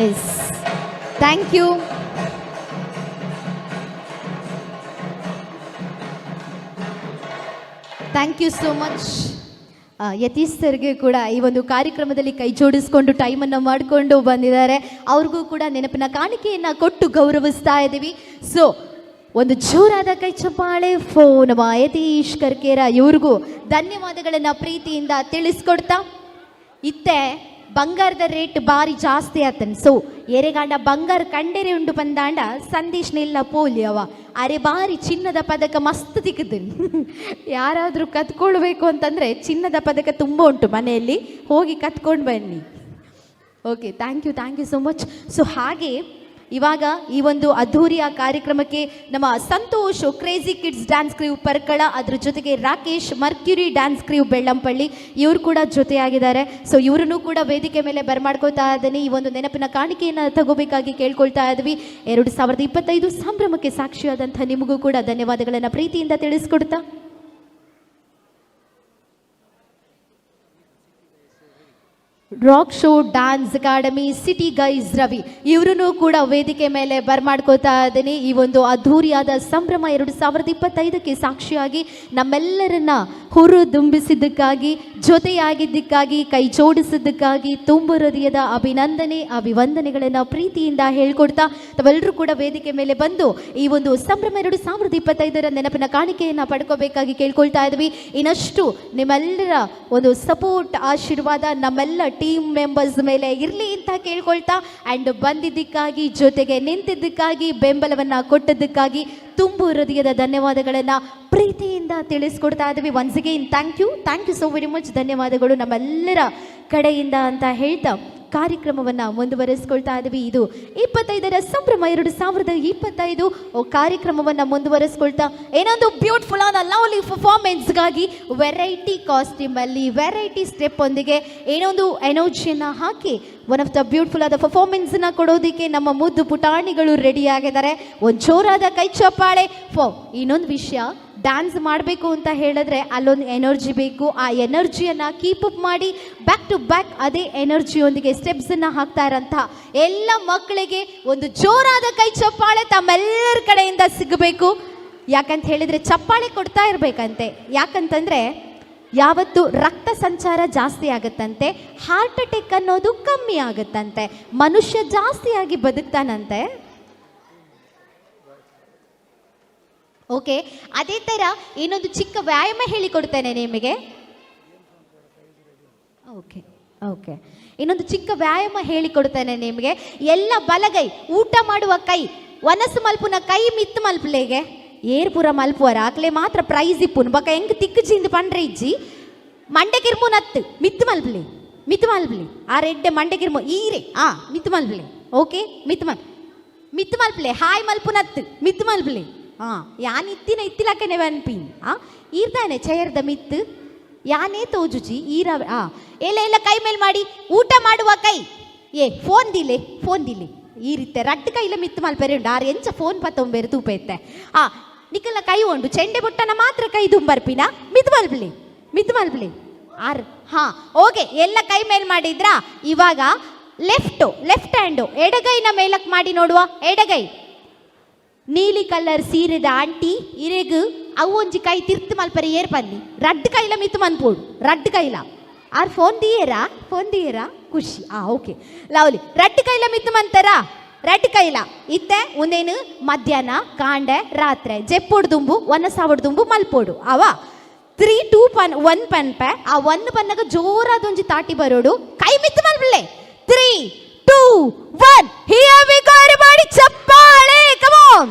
Yes, thank you. Thank you so much. Yathish ಸರ್ಗೆ ಕೂಡ ಈ ಒಂದು ಕಾರ್ಯಕ್ರಮದಲ್ಲಿ ಕೈ ಜೋಡಿಸ್ಕೊಂಡು ಟೈಮನ್ನು ಮಾಡಿಕೊಂಡು ಬಂದಿದ್ದಾರೆ. ಅವ್ರಿಗೂ ಕೂಡ ನೆನಪಿನ ಕಾಣಿಕೆಯನ್ನು ಕೊಟ್ಟು ಗೌರವಿಸ್ತಾ ಇದ್ದೀವಿ. ಸೊ ಒಂದು ಜೋರಾದ ಕೈ ಚಪ್ಪಾಳೆ ನಮ್ಮ ಯತೀಶ್ ಕರ್ಕೇರ ಇವ್ರಿಗೂ ಧನ್ಯವಾದಗಳನ್ನು ಪ್ರೀತಿಯಿಂದ ತಿಳಿಸ್ಕೊಡ್ತಾ, ಇತ್ತೆ ಬಂಗಾರದ ರೇಟ್ ಭಾರಿ ಜಾಸ್ತಿ ಆತನ್. ಸೊ ಎರೆಗಾಂಡ ಬಂಗಾರ ಕಂಡೆರೆ ಉಂಡು ಬಂದಾಂಡ ಸಂದೇಶ್ ನೆಲ್ಲ ಪೋಲಿಯವ ಅರೆ ಬಾರಿ ಚಿನ್ನದ ಪದಕ ಮಸ್ತ್ ತಿಕ್ಕದನ್. ಯಾರಾದರೂ ಕತ್ಕೊಳ್ಬೇಕು ಅಂತಂದರೆ ಚಿನ್ನದ ಪದಕ ತುಂಬ ಉಂಟು ಮನೆಯಲ್ಲಿ, ಹೋಗಿ ಕತ್ಕೊಂಡು ಬನ್ನಿ. Okay, thank you so much. So ಹಾಗೆ ಇವಾಗ ಈ ಒಂದು ಅದ್ಧೂರಿಯ ಕಾರ್ಯಕ್ರಮಕ್ಕೆ ನಮ್ಮ Santosh crazy kids dance crew Parkala, ಅದ್ರ ಜೊತೆಗೆ Rakesh mercury dance crew Bellampalli ಇವರು ಕೂಡ ಜೊತೆಯಾಗಿದ್ದಾರೆ. ಸೊ ಇವರನ್ನು ಕೂಡ ವೇದಿಕೆ ಮೇಲೆ ಬರಮಾಡ್ಕೊಳ್ತಾ ಇದ್ದೀನಿ. ಈ ಒಂದು ನೆನಪಿನ ಕಾಣಿಕೆಯನ್ನು ತಗೋಬೇಕಾಗಿ ಕೇಳ್ಕೊಳ್ತಾ ಇದ್ವಿ. 2025 ಸಂಭ್ರಮಕ್ಕೆ ಸಾಕ್ಷಿಯಾದಂಥ ನಿಮಗೂ ಕೂಡ ಧನ್ಯವಾದಗಳನ್ನು ಪ್ರೀತಿಯಿಂದ ತಿಳಿಸ್ಕೊಡ್ತಾ, rock show dance academy city guys Ravi ಇವರನ್ನು ಕೂಡ ವೇದಿಕೆ ಮೇಲೆ ಬರಮಾಡ್ಕೋತಾ ಇದ್ದೀನಿ. ಈ ಒಂದು ಅದ್ಧೂರಿಯಾದ ಸಂಭ್ರಮ 2025ಕ್ಕೆ ಸಾಕ್ಷಿಯಾಗಿ ನಮ್ಮೆಲ್ಲರನ್ನ ಹುರಿದುಂಬಿಸಿದ್ದಕ್ಕಾಗಿ, ಜೊತೆಯಾಗಿದ್ದಕ್ಕಾಗಿ, ಕೈ ಜೋಡಿಸಿದ್ದಕ್ಕಾಗಿ ತುಂಬು ಹೃದಯದ ಅಭಿವಂದನೆಗಳನ್ನು ಪ್ರೀತಿಯಿಂದ ಹೇಳ್ಕೊಡ್ತಾ ತಾವೆಲ್ಲರೂ ಕೂಡ ವೇದಿಕೆ ಮೇಲೆ ಬಂದು ಈ ಒಂದು ಸಂಭ್ರಮ 2025ರ ನೆನಪಿನ ಕಾಣಿಕೆಯನ್ನು ಪಡ್ಕೋಬೇಕಾಗಿ ಕೇಳ್ಕೊಳ್ತಾ ಇದ್ವಿ. ಇನ್ನಷ್ಟು ನಿಮ್ಮೆಲ್ಲರ ಒಂದು ಸಪೋರ್ಟ್, ಆಶೀರ್ವಾದ ನಮ್ಮೆಲ್ಲ ಟೀಮ್ ಮೆಂಬರ್ಸ್ ಮೇಲೆ ಇರಲಿ ಅಂತ ಕೇಳ್ಕೊಳ್ತಾ, ಆ್ಯಂಡ್ ಬಂದಿದ್ದಕ್ಕಾಗಿ, ಜೊತೆಗೆ ನಿಂತಿದ್ದಕ್ಕಾಗಿ, ಬೆಂಬಲವನ್ನು ಕೊಟ್ಟದ್ದಕ್ಕಾಗಿ ತುಂಬು ಹೃದಯದ ಧನ್ಯವಾದಗಳನ್ನು ಪ್ರೀತಿಯಿಂದ ತಿಳಿಸ್ಕೊಡ್ತಾ ಇದ್ದೀವಿ. Once again thank you so very much. ಧನ್ಯವಾದಗಳು ನಮ್ಮೆಲ್ಲರ ಕಡೆಯಿಂದ ಅಂತ ಹೇಳ್ತಾ ಕಾರ್ಯಕ್ರಮವನ್ನು ಮುಂದುವರಿಸ್ಕೊಳ್ತಾ ಇದ್ದೀವಿ. ಇದು 25ರ ಸಂಭ್ರಮ 2025 ಕಾರ್ಯಕ್ರಮವನ್ನು ಮುಂದುವರಿಸ್ಕೊಳ್ತಾ ಏನೊಂದು ಬ್ಯೂಟಿಫುಲ್ ಆದ ಲವ್ಲಿ ಪರ್ಫಾರ್ಮೆನ್ಸ್ಗಾಗಿ ವೆರೈಟಿ ಕಾಸ್ಟ್ಯೂಮಲ್ಲಿ ವೆರೈಟಿ ಸ್ಟೆಪ್ ಒಂದಿಗೆ ಏನೊಂದು ಎನರ್ಜಿಯನ್ನು ಹಾಕಿ ಒನ್ ಆಫ್ ದ ಬ್ಯೂಟಿಫುಲ್ ಆದ ಪರ್ಫಾರ್ಮೆನ್ಸನ್ನು ಕೊಡೋದಕ್ಕೆ ನಮ್ಮ ಮುದ್ದು ಪುಟಾಣಿಗಳು ರೆಡಿಯಾಗಿದ್ದಾರೆ. ಒಂದು ಜೋರಾದ ಕೈ ಚಪ್ಪಾಳೆ. ಇನ್ನೊಂದು ವಿಷಯ, ಡ್ಯಾನ್ಸ್ ಮಾಡಬೇಕು ಅಂತ ಹೇಳಿದ್ರೆ ಅಲ್ಲೊಂದು ಎನರ್ಜಿ ಬೇಕು. ಆ ಎನರ್ಜಿಯನ್ನು ಕೀಪ್ ಅಪ್ ಮಾಡಿ ಬ್ಯಾಕ್ ಟು ಬ್ಯಾಕ್ ಅದೇ ಎನರ್ಜಿಯೊಂದಿಗೆ ಸ್ಟೆಪ್ಸನ್ನು ಹಾಕ್ತಾ ಇರೋಂಥ ಎಲ್ಲ ಮಕ್ಕಳಿಗೆ ಒಂದು ಜೋರಾದ ಕೈ ಚಪ್ಪಾಳೆ ತಮ್ಮೆಲ್ಲರ ಕಡೆಯಿಂದ ಸಿಗಬೇಕು. ಯಾಕಂತ ಹೇಳಿದರೆ ಚಪ್ಪಾಳೆ ಕೊಡ್ತಾ ಇರಬೇಕಂತೆ. ಯಾಕಂತಂದರೆ ಯಾವತ್ತು ರಕ್ತ ಸಂಚಾರ ಜಾಸ್ತಿ ಆಗುತ್ತಂತೆ, ಹಾರ್ಟ್ ಅಟ್ಯಾಕ್ ಅನ್ನೋದು ಕಮ್ಮಿ ಆಗುತ್ತಂತೆ, ಮನುಷ್ಯ ಜಾಸ್ತಿಯಾಗಿ ಬದುಕ್ತಾನಂತೆ. ಓಕೆ, ಅದೇ ಥರ ಇನ್ನೊಂದು ಚಿಕ್ಕ ವ್ಯಾಯಾಮ ಹೇಳಿಕೊಡ್ತೇನೆ ನಿಮಗೆ. ಓಕೆ ಓಕೆ, ಇನ್ನೊಂದು ಚಿಕ್ಕ ವ್ಯಾಯಾಮ ಹೇಳಿಕೊಡ್ತೇನೆ ನಿಮಗೆ. ಎಲ್ಲ ಬಲಗೈ ಊಟ ಮಾಡುವ ಕೈ ಒನಸು ಮಲ್ಪುನ ಕೈ ಮಿತ್ತು ಮಲ್ಪಲೆಗೆ ಏರ್ಪುರ ಮಲ್ಪುವರ ಆಕಲೆ ಮಾತ್ರ ಪ್ರೈಸ್ ಇಪ್ಪುನು ಬಕ ಹೆಂಗೆ ತಿಕ್ಕು ಚಿಂದು ಪಂಡ್ರೆ ಇಜ್ಜಿ ಮಂಡೆಗಿರ್ಮು ನತ್ತು ಮಿತ್ತು ಮಲ್ಪಲಿ ಆ ರೆಡ್ಡೆ ಮಂಡೆಗಿರ್ಮು ಈರೆ ಮಿತ್ತು ಮಲ್ಪಲಿ. Okay, ಮಿತ್ತು ಮಲ್ಪಲೆ hi ಮಲ್ಪು ನತ್ತು ಮಿತ್ತು ಮಲ್ಪಲಿ. ಯಾನ್ ಇತ್ತಿಲಕ್ಕನೆ ಅನ್ಪಿನ್ ಈರ್ತಾನೆ ಚೇರ್ದ ಮಿತ್ತು ಯಾನೇ ತೋಜುಜಿ ಈರ ಎಲ್ಲ ಕೈ ಮೇಲೆ ಮಾಡಿ ಊಟ ಮಾಡುವ ಕೈ ಫೋನ್ ದಿಲೆ ಈ ರೀತಿ ರಡ್ಡು ಕೈಲ ಮಿತ್ತು ಮಲ್ಪೆರೆ ಉಂಡು ಆರು ಎಂಚ ಫೋನ್ ಪತ್ತೊಂಬೇರು ತೂಪೈತೆ ನಿಕ್ಕಲ್ನ ಕೈ ಉಂಡು ಚೆಂಡೆ ಬುಟ್ಟನ ಮಾತ್ರ ಕೈ ದುಂಬರ್ಪಿನ ಮಿತ್ತು ಮಲ್ಪಲಿ ಆರ್ ಓಕೆ, ಎಲ್ಲ ಕೈ ಮೇಲೆ ಮಾಡಿದ್ರಾ? ಇವಾಗ ಲೆಫ್ಟ್ ಹ್ಯಾಂಡು ಎಡಗೈನ ಮೇಲಕ್ಕೆ ಮಾಡಿ ನೋಡುವ. ಎಡಗೈ ನೀಲಿ ಕಲರ್ ಸೀರೆದ ಆಂಟಿ ಇರೆಗು ಅವು ಒಂಜಿ ಕೈ ತಿರ್ತು ಮಲ್ಪರೆ ಏರ್ ಬನ್ನಿ ರಡ್ಡು ಕೈಲ ಮಿತ್ತು ಮನ್ಪೋಡು ರಡ್ಡು ಕೈಲ ಆರ್ ಫೋನ್ ದಿಯೇರಾ ಖುಷಿ. ಓಕೆ ಲವ್ಲಿ, ರಡ್ಡು ಕೈಲ ಮಿತ್ತು ಮಂತಾರ ರಡ್ಡು ಕೈಲ ಇತ್ತೆ ಒಂದೇನು ಮಧ್ಯಾಹ್ನ ಕಾಂಡೆ ರಾತ್ರಿ ಜೆಪ್ಪೊಡು ದುಂಬು ಒನ್ನ ದುಂಬು ಮಲ್ಪೋಡು ಅವ 3, 2, 1 ಪನ್ಪೆ ಆ 1 ಪನ್ನಾಗ ಜೋರಾದ ಒಂಜಿ ತಾಟಿ ಬರೋಡು ಕೈ ಮಿತ್ತು ಮಲ್ಪಲೆ. 3, 2, 1 ಹಿಯರ್ ವಿ ಗೋ ಎವರಿಬಡಿ ಚಪ್ಪಾಳೆ ಕಮ್ ಆನ್.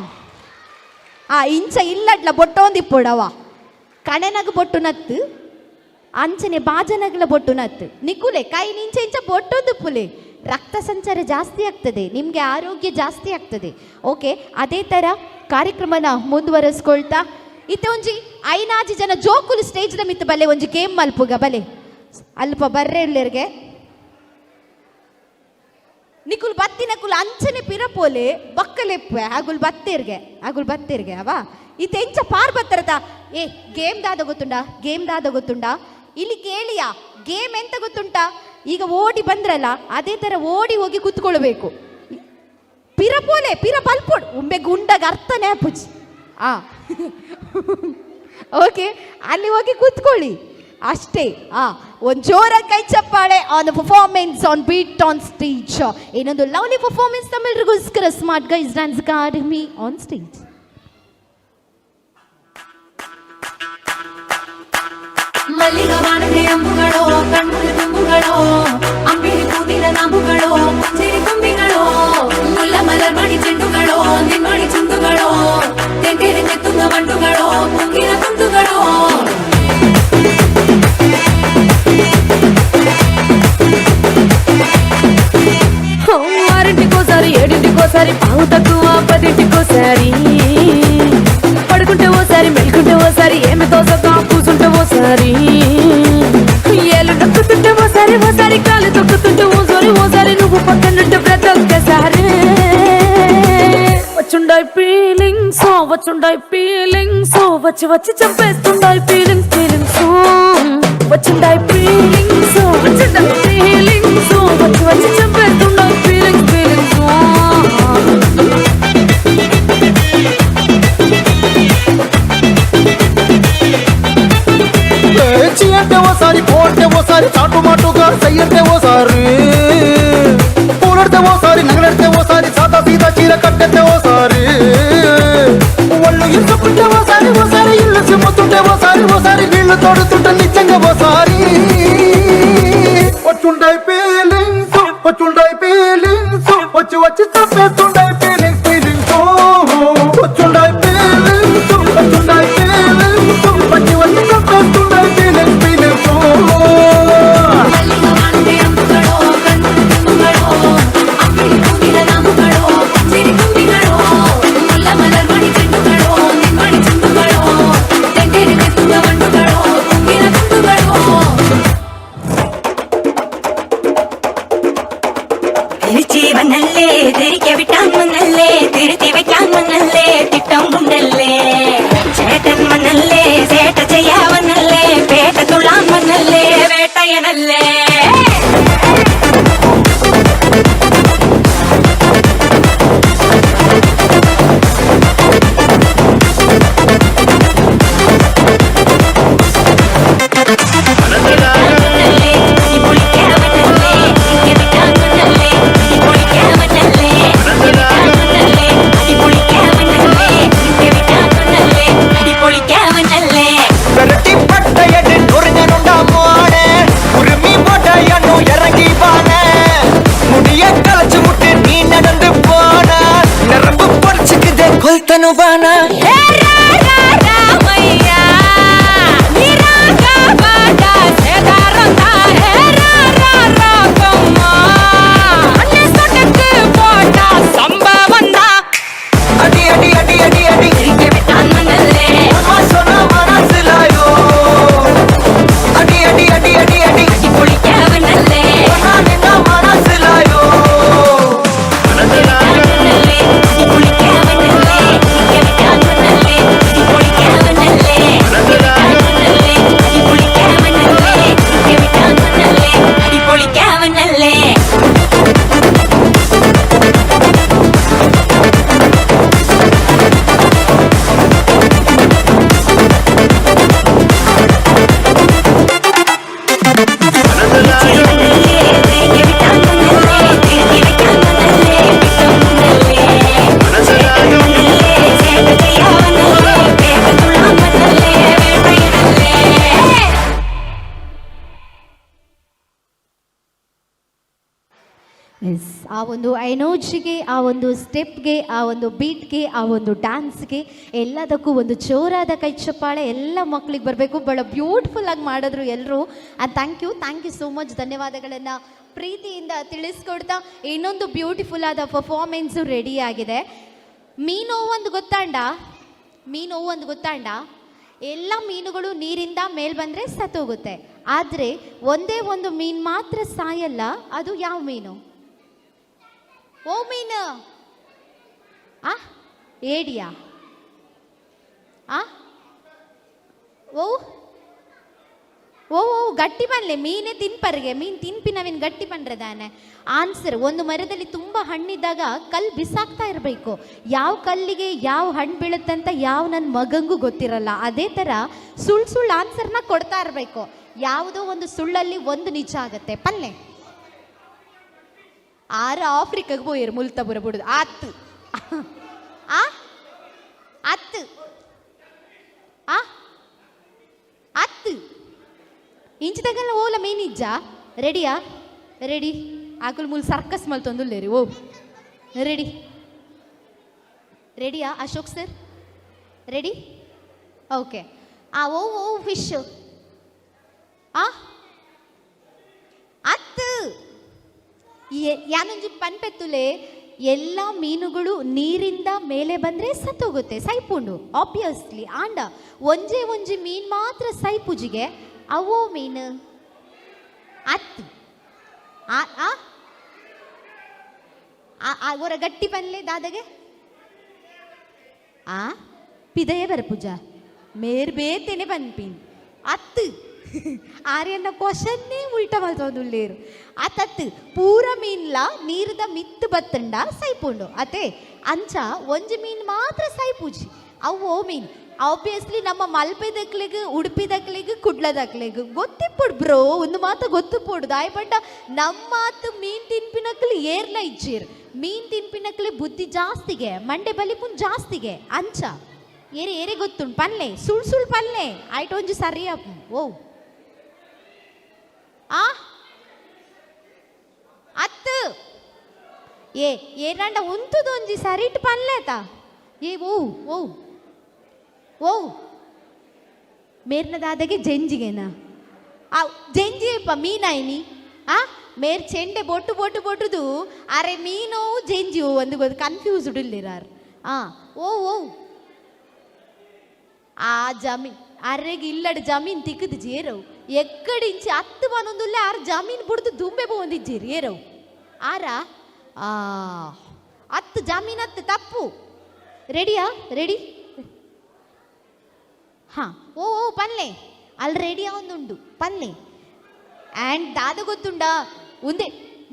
ಇಂಚ ಇಲ್ಲಡ್ಲ ಬೊಟ್ಟೊಂದಿಪ್ಪೊಡವ ಕಣೆನಗ ಬೊಟ್ಟು ನತ್ತು ಅಂಚನೆ ಬಾಜನಗಳ ಬೊಟ್ಟು ನತ್ತು ನಿಕ್ಕುಲೆ ಕೈ ನಿಂಚ ಇಂಚ ಬೊಟ್ಟೊಂದುಪ್ಪುಲೆ. ರಕ್ತ ಸಂಚಾರ ಜಾಸ್ತಿ ಆಗ್ತದೆ, ನಿಮಗೆ ಆರೋಗ್ಯ ಜಾಸ್ತಿ ಆಗ್ತದೆ. ಓಕೆ, ಅದೇ ಥರ ಕಾರ್ಯಕ್ರಮನ ಮುಂದುವರಿಸ್ಕೊಳ್ತಾ ಇತ್ತೆ ಒಂಜಿ 5 ಜನ ಜೋಕುಲು ಸ್ಟೇಜ್ದ ಮಿತ್ತು ಬಲೆ ಒಂಜಿ ಗೇಮ್ ಮಲ್ಪುಗ ಬಲೆ ಅಲ್ಪ ಬರ್ರೆ ಉಳ್ಳರ್ಗೆ ನಿಕುಲ್ ಬತ್ತಿನಕುಲ್ ಅಂಚನೆ ಪಿರಪೋಲೆ ಬಕ್ಕಲೆಪ್ಪೆ ಆಗುಲ್ ಬತ್ತೇರ್ಗೆ ಅವ ಇತ್ತೆ ಎಂಚ ಪಾರ್ ಬತ್ತರತ ಗೇಮ್ ದಾದ ಗೊತ್ತುಂಡ ಇಲ್ಲಿ ಕೇಳಿಯಾ ಗೇಮ್ ಎಂತ ಗೊತ್ತುಂಟಾ? ಈಗ ಓಡಿ ಬಂದ್ರಲ್ಲ ಅದೇ ತರ ಓಡಿ ಹೋಗಿ ಕುತ್ಕೊಳ್ಬೇಕು. ಪಿರ ಬಲ್ಪೋಡು ಉಂಬೆ ಗುಂಡಾಗ ಅರ್ಥನೇ ಅಪ್ಪುಜಿ ಓಕೆ, ಅಲ್ಲಿ ಹೋಗಿ ಕೂತ್ಕೊಳ್ಳಿ ಅಷ್ಟೇ. ಒಂದು ಜೋರ ಕೈ ಚಪ್ಪಾಳೆ on the performance on beat on stage. ಇನ್ನೊಂದು ಲವ್ಲಿ ಪರ್ಫಾರ್ಮೆನ್ಸ್ ತಮ್ಮೆಲ್ಲರಿಗೋಸ್ಕರ smart guys dance academy on stage. ಮಲ್ಲಿಗವಾಣದೆ ಅಂಬುಗಳೋ ಕಣ್ಣುಗಳ ತುಂಬುಗಳೋ ಅಂಬಿಳಿ ಕೂದಿನ ನಾಂಬುಗಳೋ ಮುಂಚಿರಿ ತುಂಬಿಗಳೋ ಮುಲ್ಲ ಮಲರ್ ಮಣಿ ಚೆಂಡುಗಳೋ ನಿಮ್ಮಣಿ ಚುಂಡುಗಳೋ ತೆಂಗೆರೆ ತೆತ್ತುಂಗ ಮಂಡುಗಳೋ ಮುಂಗಿನ ತುಂಡುಗಳೋ ఆరింటికోసారి 7ంటికోసారి పావు తక్కువ 10ంటికోసారి పడుకుంటే ఓసారి మెలుకుంటే ఓసారి ఏమి తోసక కూసుంటే ఓసారి ఏళ్ళు నొక్కుతుంటే ఓసారి కాలు తొక్కుతుంటే ఓసారి నువ్వు పక్కనుంటే ప్రతి ఒక్కసారి వచ్చుండాయి ఫీలింగ్స్ వచ్చి చంపేస్తుండాయి ఫీలింగ్స్ వచ్చిండాయి ఫీలింగ్స్ వచ్చి చంపేస్తుండాయి ఫీలింగ్స్ చీ అంటే ఓసారి పో అంటే ఓసారి చాటు మాటుగా సయ్యంటే ఓసారి పూలడితే ఓసారి నగలడితే ఓసారి సాదా సీదా చీర కట్టెత్తే ఓసారి ఒళ్ళు ఇరుచుకుంటే ఓసారి ఇల్లు సిమ్ముతుంటే ఓసారి నీళ్లు తోడుతుంటే నిజంగా ఓసారి వచ్చుండాయి ఫీలింగ్స్ వచ్చి తప్పేస్తుండాయి ఫీలింగ్స్ వచ్చుండాయి ఫీలింగ్స్ వచ్చి తప్పేస్తుండాయి ఫీలింగ్స్ మల్లిగవాణದೆ అంబుಗಳೋ ಕಣ್ಣುಗಳ ತುಂಬುಗಳೋ ಅಂಬಿಳಿ ಕೂದಿನ ನಾಂಬುಗಳೋ ಮುಂಚಿರಿ ತುಂಬಿಗಳೋ ಮುಲ್ಲ ಮಲರ್ ಮಣಿ ಚೆಂಡುಗಳೋ ನಿಮ್ಮಣಿ ಚುಂಡುಗಳೋ ತೆಂಗೆರೆ ತೆತ್ತುಂಗ ಮಂಡುಗಳೋ ಮುಂಗಿನ ತುಂಡುಗಳೋ ಮಲ್ತನು ಬಾನ அடி அடி அடி அடி அடி சொன்ன மனசிலாயோ அடி அடி அடி அடி அடி நின்ன மனசிலாயோ ಎಸ್, ಆ ಒಂದು ಎನರ್ಜಿಗೆ, ಆ ಒಂದು ಸ್ಟೆಪ್ಗೆ, ಆ ಒಂದು ಬೀಟ್ಗೆ, ಆ ಒಂದು ಡ್ಯಾನ್ಸ್ಗೆ, ಎಲ್ಲದಕ್ಕೂ ಒಂದು ಜೋರಾದ ಕೈ ಚಪ್ಪಾಳೆ ಎಲ್ಲ ಮಕ್ಕಳಿಗೆ ಬರಬೇಕು. ಭಾಳ ಬ್ಯೂಟಿಫುಲ್ ಆಗಿ ಮಾಡಿದ್ರು ಎಲ್ಲರೂ. And thank you so much. ಧನ್ಯವಾದಗಳನ್ನು ಪ್ರೀತಿಯಿಂದ ತಿಳಿಸ್ಕೊಡ್ತಾ ಇನ್ನೊಂದು ಬ್ಯೂಟಿಫುಲ್ ಆದ ಪರ್ಫಾರ್ಮೆನ್ಸು ರೆಡಿ ಆಗಿದೆ. ಮೀನು ಒಂದು ಗೊತ್ತಾಂಡ ಎಲ್ಲ ಮೀನುಗಳು ನೀರಿಂದ ಮೇಲ್ ಬಂದರೆ ಸತ್ತೋಗುತ್ತೆ. ಆದರೆ ಒಂದೇ ಒಂದು ಮೀನು ಮಾತ್ರ ಸಾಯಲ್ಲ. ಅದು ಯಾವ ಮೀನು? ಓ ಮೀನು ಏಡಿಯಾ? ಓ ಓ ಓ ಗಟ್ಟಿ ಬನ್ಲೆ ಮೀನೇ ತಿನ್ಪರ್ಗೆ ಮೀನು ತಿನ್ಪಿನವೇನು ಗಟ್ಟಿ ಪಂಡ್ರದಾನೆ. ಆನ್ಸರ್, ಒಂದು ಮರದಲ್ಲಿ ತುಂಬ ಹಣ್ಣಿದ್ದಾಗ ಕಲ್ಲು ಬಿಸಾಕ್ತಾ ಇರಬೇಕು. ಯಾವ ಕಲ್ಲಿಗೆ ಯಾವ ಹಣ್ಣು ಬೀಳುತ್ತಂತ ಯಾವ ನನ್ನ ಮಗಂಗೂ ಗೊತ್ತಿರಲ್ಲ. ಅದೇ ಥರ ಸುಳ್ಳು ಆನ್ಸರ್ನ ಕೊಡ್ತಾ ಇರಬೇಕು. ಯಾವುದೋ ಒಂದು ಸುಳ್ಳಲ್ಲಿ ಒಂದು ನಿಜ ಆಗುತ್ತೆ. ಪಲ್ಲೆ ಆಫ್ರಿಕಾಗೆ போயிரு ಮುಲ್ತ ಬುರಬಿಡುದು ಆತ್ತು ಅತ್ತು ಅತ್ತು ಇಂಚಿದಾಗೆಲ್ಲ ಓಲ ಮೀನಿಜ್ಜ ರೆಡಿ ಆಕುಲ್ ಮೂಲ ಸರ್ಕಸ್ ಮಲ್ತೊಂದುಲ್ಲೇರಿ. ಓ ರೆಡಿಯಾ ಅಶೋಕ್ ಸರ್? ರೆಡಿ? ಓಕೆ. ಓ ಓ ಫಿಶ್ ಅತ್ತು ಯಾನೊಂಜಿ ಪನ್ಪೆತ್ತುಲೆ ಎಲ್ಲ ಮೀನುಗಳು ನೀರಿಂದ ಮೇಲೆ ಬಂದರೆ ಸತ್ತೋಗುತ್ತೆ, ಸೈಪುಂಡು ಆಬ್ವಿಯಸ್ಲಿ. ಆಂಡ ಒಂಜಿ ಮೀನು ಮಾತ್ರ ಸೈಪುಜಿಗೆ ಅವೋ ಮೀನು ಅತ್ತು ಅವರ ಗಟ್ಟಿ ಪನ್ಲೆ ದಾದಗೆ ಪಿದಯೇ ಬರಪುಜ ಮೇರ್ ಬೇತೇನೆ ಪನ್ಪಿನ್ ಅತ್ತು ಆರ್ಯನ ಕ್ವಶನ್ನೇ ಉಲ್ಟ ಮಲ್ತೊಂದುಲ್ಲೇರು. ಅತತ್ತು ಪೂರ ಮೀನ್ಲ ನೀರ್ದ ಮಿತ್ತು ಬತ್ತಂಡ ಸೈಪುಂಡು ಅತೆ ಅಂಚ ಒಂಜಿ ಮೀನು ಮಾತ್ರ ಸೈಪುಜಿ ಅವು ಮೀನು. ಆಬ್ವಿಯಸ್ಲಿ ನಮ್ಮ ಮಲ್ಪೆದಕ್ಲಿಗೆ, ಉಡುಪಿದಕ್ಲಿಗೆ, ಕುಡ್ಲದಕ್ಲಿಗೆ ಗೊತ್ತಿಪ್ಪುಡು ಬ್ರೋ. ಒಂದು ಮಾತು ಗೊತ್ತುಪೋಡು ದಾಯಪಂಡ ನಮ್ಮಾತು ಮೀನು ತಿನ್ಪಿನಕ್ಲಿ ಏರ್ಲ ಇಜ್ಜೀರ್. ಮೀನು ತಿನ್ಪಿನಕ್ಲಿ ಬುದ್ಧಿ ಜಾಸ್ತಿಗೆ, ಮಂಡೆ ಬಲಿಪುನ್ ಜಾಸ್ತಿಗೆ. ಅಂಚ ಏರೆ ಗೊತ್ತುಂಡು ಪನ್ಲೆ ಸುಳ್ಳು ಪನ್ಲೆ ಆಯ್ತು ಒಂಜಿ ಸರಿಯಪ್ಪ. ಓ ಅತ್ತು ಏನಾಂಡ ಉಂತುದೊಂಜಿ ಸರಿಟ್ ಪನ್ಲೇತ ಓ ಓ ಓ ಮೇರ್ನದಾದಗೆ ಜಂಜಿಗೆನಾ ಜಂಜಿಯಪ್ಪ ಮೀನಾಯ್ನಿ ಮೇರ್ ಚೆಂಡೆ ಬೊಟ್ಟುದು ಅರೆ ಮೀನು ಜಂಜಿ ಒಂದು ಗೊತ್ತು ಕನ್ಫ್ಯೂಸ್ಡ್ ಇಲ್ಲಿರಾರ್. ಓ ಓ ಆ ಜಮೀನ್ ಅರೆಗೆ ಇಲ್ಲಡ್ ಜಮೀನ್ ತಿಕ್ಕದು ಜೇರವು ಎಕ್ಕಡಿಂಚಿ ಹತ್ತು ಬಂದೊಂದುಲ್ಲ ಆರು ಜಮೀನು ಬಿಡ್ದು ದುಂಬೆ ಬಂದಿಜ್ಜೀರಿ ಏರವು ಹತ್ತು ಜಮೀನು ಹತ್ತು ತಪ್ಪು. ರೆಡಿ ಓ ಓ ಪನ್ಲೆ ಅಲ್ಲಿ ರೆಡಿ ಒಂದುಂಡು ಪನ್ಲೆ. ಆ್ಯಂಡ್ ದಾದ ಗೊತ್ತುಂಡ ಒಂದೇ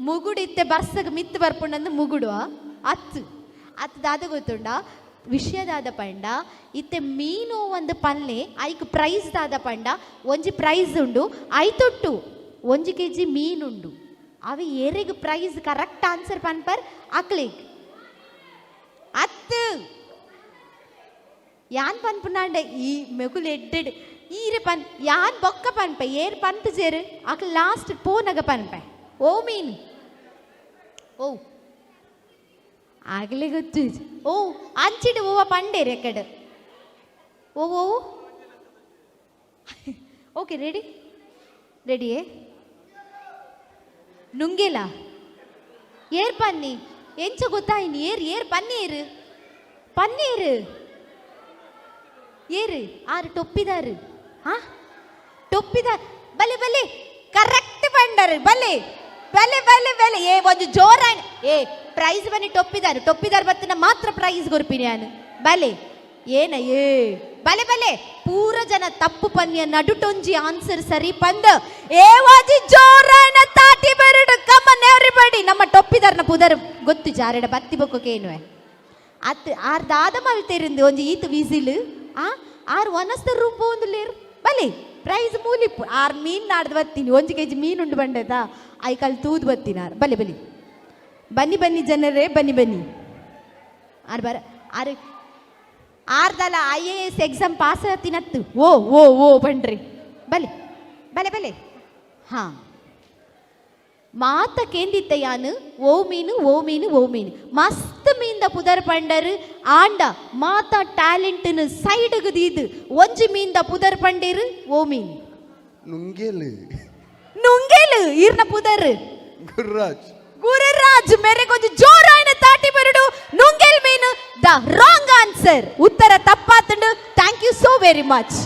ಮುಗುಡು ಇತ್ತೆ ಬರ್ಸಗ ಮಿತ್ತು ಬರ್ಪುಂಡು ಮುಗುಡು ಹತ್ತು ದಾದ ಗೊತ್ತುಂಡ ವಿಷಯದಾದ ಪಂಡ ಇತ್ತೆ ಮೀನು ಒಂದು ಪಲ್ಲೆ ಐಕ್ ಪ್ರೈಸ್ ದಾದ ಪಂಡ ಒಂಜಿ ಪ್ರೈಸ್ ಉಂಡು ಐತೊಟ್ಟು 1 kg ಮೀನುಂಡು. ಅವು ಏರೆಗ್ ಪ್ರೈಸ್ ಕರೆಕ್ಟ್ ಆನ್ಸರ್ ಪನ್ಪರ್ ಅಕ್ಲಿಗ್ ಅತ್ತು ಯಾನ್ ಪನ್ಪುನಾಂಡ ಈ ಮೆಗುಲು ಎಡ್ಡೆಡ್ ಈರೆ ಪನ್ ಯಾನ್ ಬೊಕ್ಕ ಪನ್ಪ ಏರ್ ಪಂತು ಜೇರು ಅಕ್ ಲಾಸ್ಟ್ ಪೋನಗ ಪನ್ಪ ಓ ಮೀನು ಓ ಆಗಲೇ ಗೊತ್ತು. ಓ ಅಂಚಿಡು ಓವ ಪಂಡೇರಿ ಅಕ್ಕಡೆ ಓ ಓ ಓಕೆ ರೆಡಿ ರೆಡಿಯೇ ನುಂಗೆಲ ಏರ್ ಪನ್ನಿ ಎಂಚ ಗೊತ್ತಾಯಿನಿ ಏರ್ ಪನ್ನೀರು ಪನ್ನೀರು ಏರು ಆರು ಟೊಪ್ಪಿದಾರು ಹಾ ಟೊಪ್ಪಿದಾರ್ ಬಲೆ ಬಲೆ ಕರೆಕ್ಟ್ ಪಂಡರು ಬಲೆ ಬಲೆ ಬಲೆ ಬಲೆ ಏ ಒಂದು ಜೋರ ಏ ಪ್ರೈಸ್ ಬನ್ನಿ ಟೊಪ್ಪಿದಾರ್ ಬತ್ತಿನ ಮಾತ್ರ ಪ್ರೈಸ್ ಕೊರ್ಪಿನಿ ನಾನು ಬಲೆ ಏನ ಏ ಬಲೆ ಬಲೆ ಪೂರ ಜನ ತಪ್ಪು ಪನ್ಯ ನಡುಟೊಂಜಿ ಆನ್ಸರ್ ಸರಿ ಪಂದ ಏ ವಾಜಿ ಜೋರಾಯನ ತಾಟಿ ಬೆರಡು ಕಮನ್ ಎವ್ರಿಬಡಿ ನಮ್ಮ ಟೊಪ್ಪಿದಾರ್ನ ಪುದರ್ ಗೊತ್ತು ಜಾರೆಡ ಬತ್ತಿ ಬೊಕ್ಕೇನುವೆ ಅತ್ ಆರ್ ದಾದ ಮಲ್ತೇರಿಂದು ಒಂಜಿ ಈತ್ ವಿಸಿಲ್ ಆರ್ ವನಸ್ತ ರೂಪ ಒಂದು ಲೇರು ಬಲೆ ಪ್ರೈಸ್ ಮೂಲಿಪ್ಪು ಆರ್ ಮೀನ್ ನಾಡ್ದು ಬತ್ತೀನಿ 1 kg ಮೀನು ಉಂಡು ಬಂಡದ ಐಕಾಲ್ ತೂದು ಬತ್ತೀನಿ ಆರ್ ಬಲೆ ಬಲಿ ಬನ್ನಿ ಬನ್ನಿ ಜನರೇ ಬನ್ನಿ ಬನ್ನಿ ಆರ್ ಬರ ಆರ್ ಆರ್ದಲ್ಲ IAS ಎಕ್ಸಾಮ್ ಪಾಸ್ ಆತಿನತ್ತು ಓ ಓ ಓ ಬನ್ರಿ ಬಲೆ ಬಲೆ ಬಲೆ ಹಾ ಮಾತ ಕೇಂದಿತ್ತ ಯಾನು ಓ ಮೀನು ಮಸ್ತ್ ಮೀಂದ ಪುದರ್ ಪಂಡರು ಆಂಡ ಮಾತ ಟ್ಯಾಲೆಂಟ್ನು ಸೈಡ್ಗು ದೀದು ಒಂಜಿ ಮೀಂದ ಪುದರ್ ಪಂಡೇರು ಓ ಮೀನು ನುಂಗೇಲು ಈರ್ನ ಪುದರ್ ಗುರುರಾಜ್ ಮೇರೆ ಕೊಂಚ ಜೋರಾಯನ ತಾಟಿ ಬರಡು ನುಂಗೆಲ್ ಮೀನು ದ ರಾಂಗ್ ಆನ್ಸರ್ ಉತ್ತರ ತಪ್ಪಾತುಂಡು thank you so very much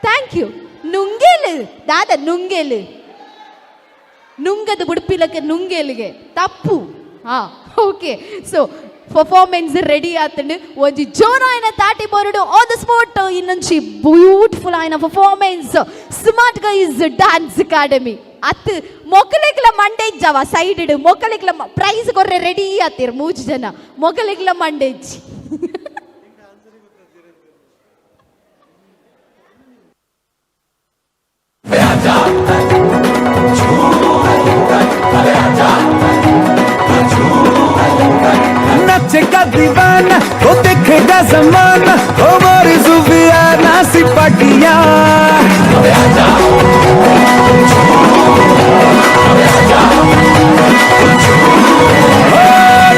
thank you ನುಂಗೇಲು ದಾದ ನುಂಗೇಲು ನುಂಗದ ಬುಡುಪಿಲಕ್ಕೆ ನುಂಗೇಲಿಗೆ ತಪ್ಪು ಹಾ ಓಕೆ ಸೊ ಪರ್ಫಾರ್ಮೆನ್ಸ್ ರೆಡಿ ಆತಂಡು ಒಂಜಿ ಜೋರಾಯನ ತಾಟಿ ಬರಡು ಆನ್ ದ ಸ್ಪಾಟ್ ಇನ್ನೊಂಜಿ ಬ್ಯೂಟಿಫುಲ್ ಆಯ್ನ performance smart guys dance academy ಅತ್ ಮೊಕಲಿಗ್ಲ ಮಂಡೇಜ್ಜವ ಸೈಡ್ ಇಡು ಮೊಕಲಿಗ್ಲ ಪ್ರೈಸ್ ಕೊರ್ರೆ ರೆಡಿ ಆತಿರ್ 3 ಜನ ಮೊಕಲಿಗ್ಲ ಮಂಡೇಜ್ नचेगा दीवाना वो देखेगा जमाना हमारी जुबियाना सिपाटिया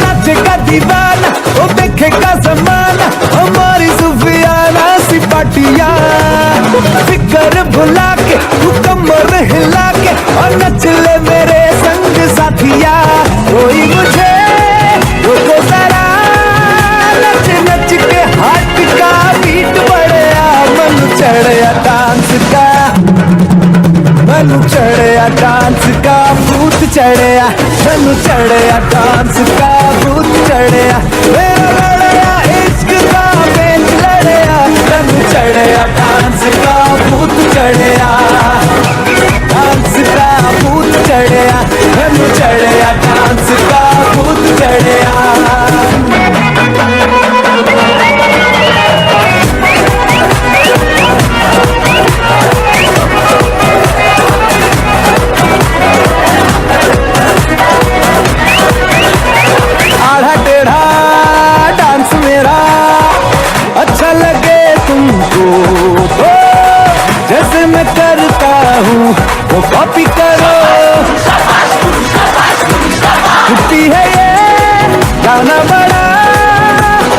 नचेगा दीवाना वो देखेगा जमाना हमारी जुबियाना सिपाटिया फिकर भुला के तू कमर हिला के और नच ले मेरे संग साथिया कोई मुझे रुको जरा नच नच के हाथ का बीट बढ़िया मन चढ़या डांस का भूत चढ़या मन चढ़या डांस का भूत चढ़या मेरा लड़या इश्क का बेंच लड़या मन चढ़या डांस का भूत चढ़या डांस का भूत चढ़या मन चढ़या डांस का भूत चढ़या आधा टेढ़ा डांस मेरा अच्छा लगे तुमको तो जैसे मैं करता हूँ वो कॉपी करो छुट्टी है ये गाना बड़ा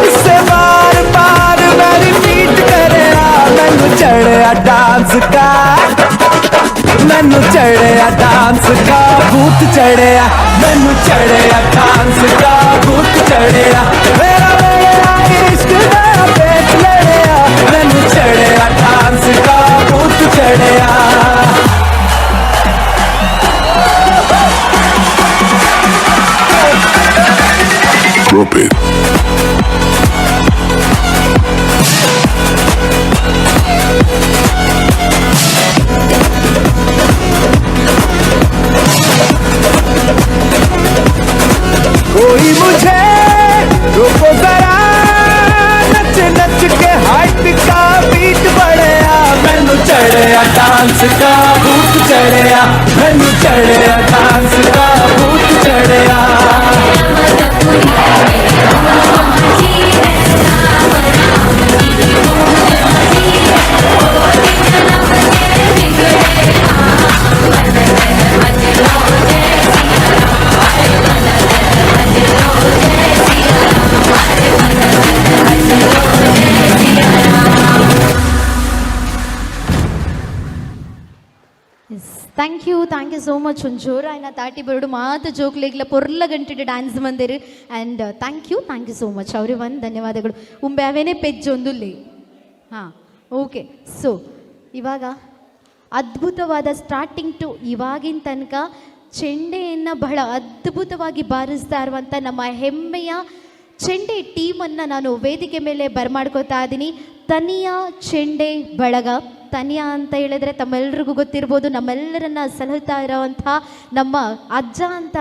इससे बार बार मैं रिपीट करे मैनू चढ़या डांस का मैनू चढ़या डांस का भूत चढ़या मैनू चढ़या डांस का भूत चढ़या मेरा मेरा इश्क का पेट लड़या मैनू चढ़या डांस का भूत चढ़या Drop it. कोई मुझे रोको जरा नच नच के हाइट का बीट बढ़िया मैनू चढ़या डांस का भूत चढ़या मैनू चढ़या डांस का भूत चढ़या ಥ್ಯಾಂಕ್ ಯು ಸೋ ಮಚ್. ಒಂದು ಜೋರ ఆయన తాటి బరుడు మాత జోకులేగ్ల పొర్ల గంటిడు డాన్స్ ಬಂದಿರು and thank you so much ಅವ್ರಿಗೆ ಒಂದು ಧನ್ಯವಾದಗಳು. ಉಂಬ್ಯಾವೇನೆ ಪೆಜ್ಜೊಂದುಲ್ಲೆ. ಹಾಂ, ಓಕೆ. ಸೊ ಇವಾಗ ಅದ್ಭುತವಾದ ಸ್ಟಾರ್ಟಿಂಗ್ ಟು ಇವಾಗಿನ ತನಕ ಚೆಂಡೆಯನ್ನು ಬಹಳ ಅದ್ಭುತವಾಗಿ ಬಾರಿಸ್ತಾ ಇರುವಂಥ ನಮ್ಮ ಹೆಮ್ಮೆಯ ಚೆಂಡೆ ಟೀಮನ್ನು ನಾನು ವೇದಿಕೆ ಮೇಲೆ ಬರಮಾಡ್ಕೋತಾ ಇದ್ದೀನಿ. ತನಿಯಾ ಚೆಂಡೆ ಬಳಗ. ತನಿಯಾ ಅಂತ ಹೇಳಿದ್ರೆ ತಮ್ಮೆಲ್ಲರಿಗೂ ಗೊತ್ತಿರ್ಬೋದು, ನಮ್ಮೆಲ್ಲರನ್ನ ಸಲಹುತ್ತಾ ಇರೋವಂಥ ನಮ್ಮ ಅಜ್ಜ ಅಂತ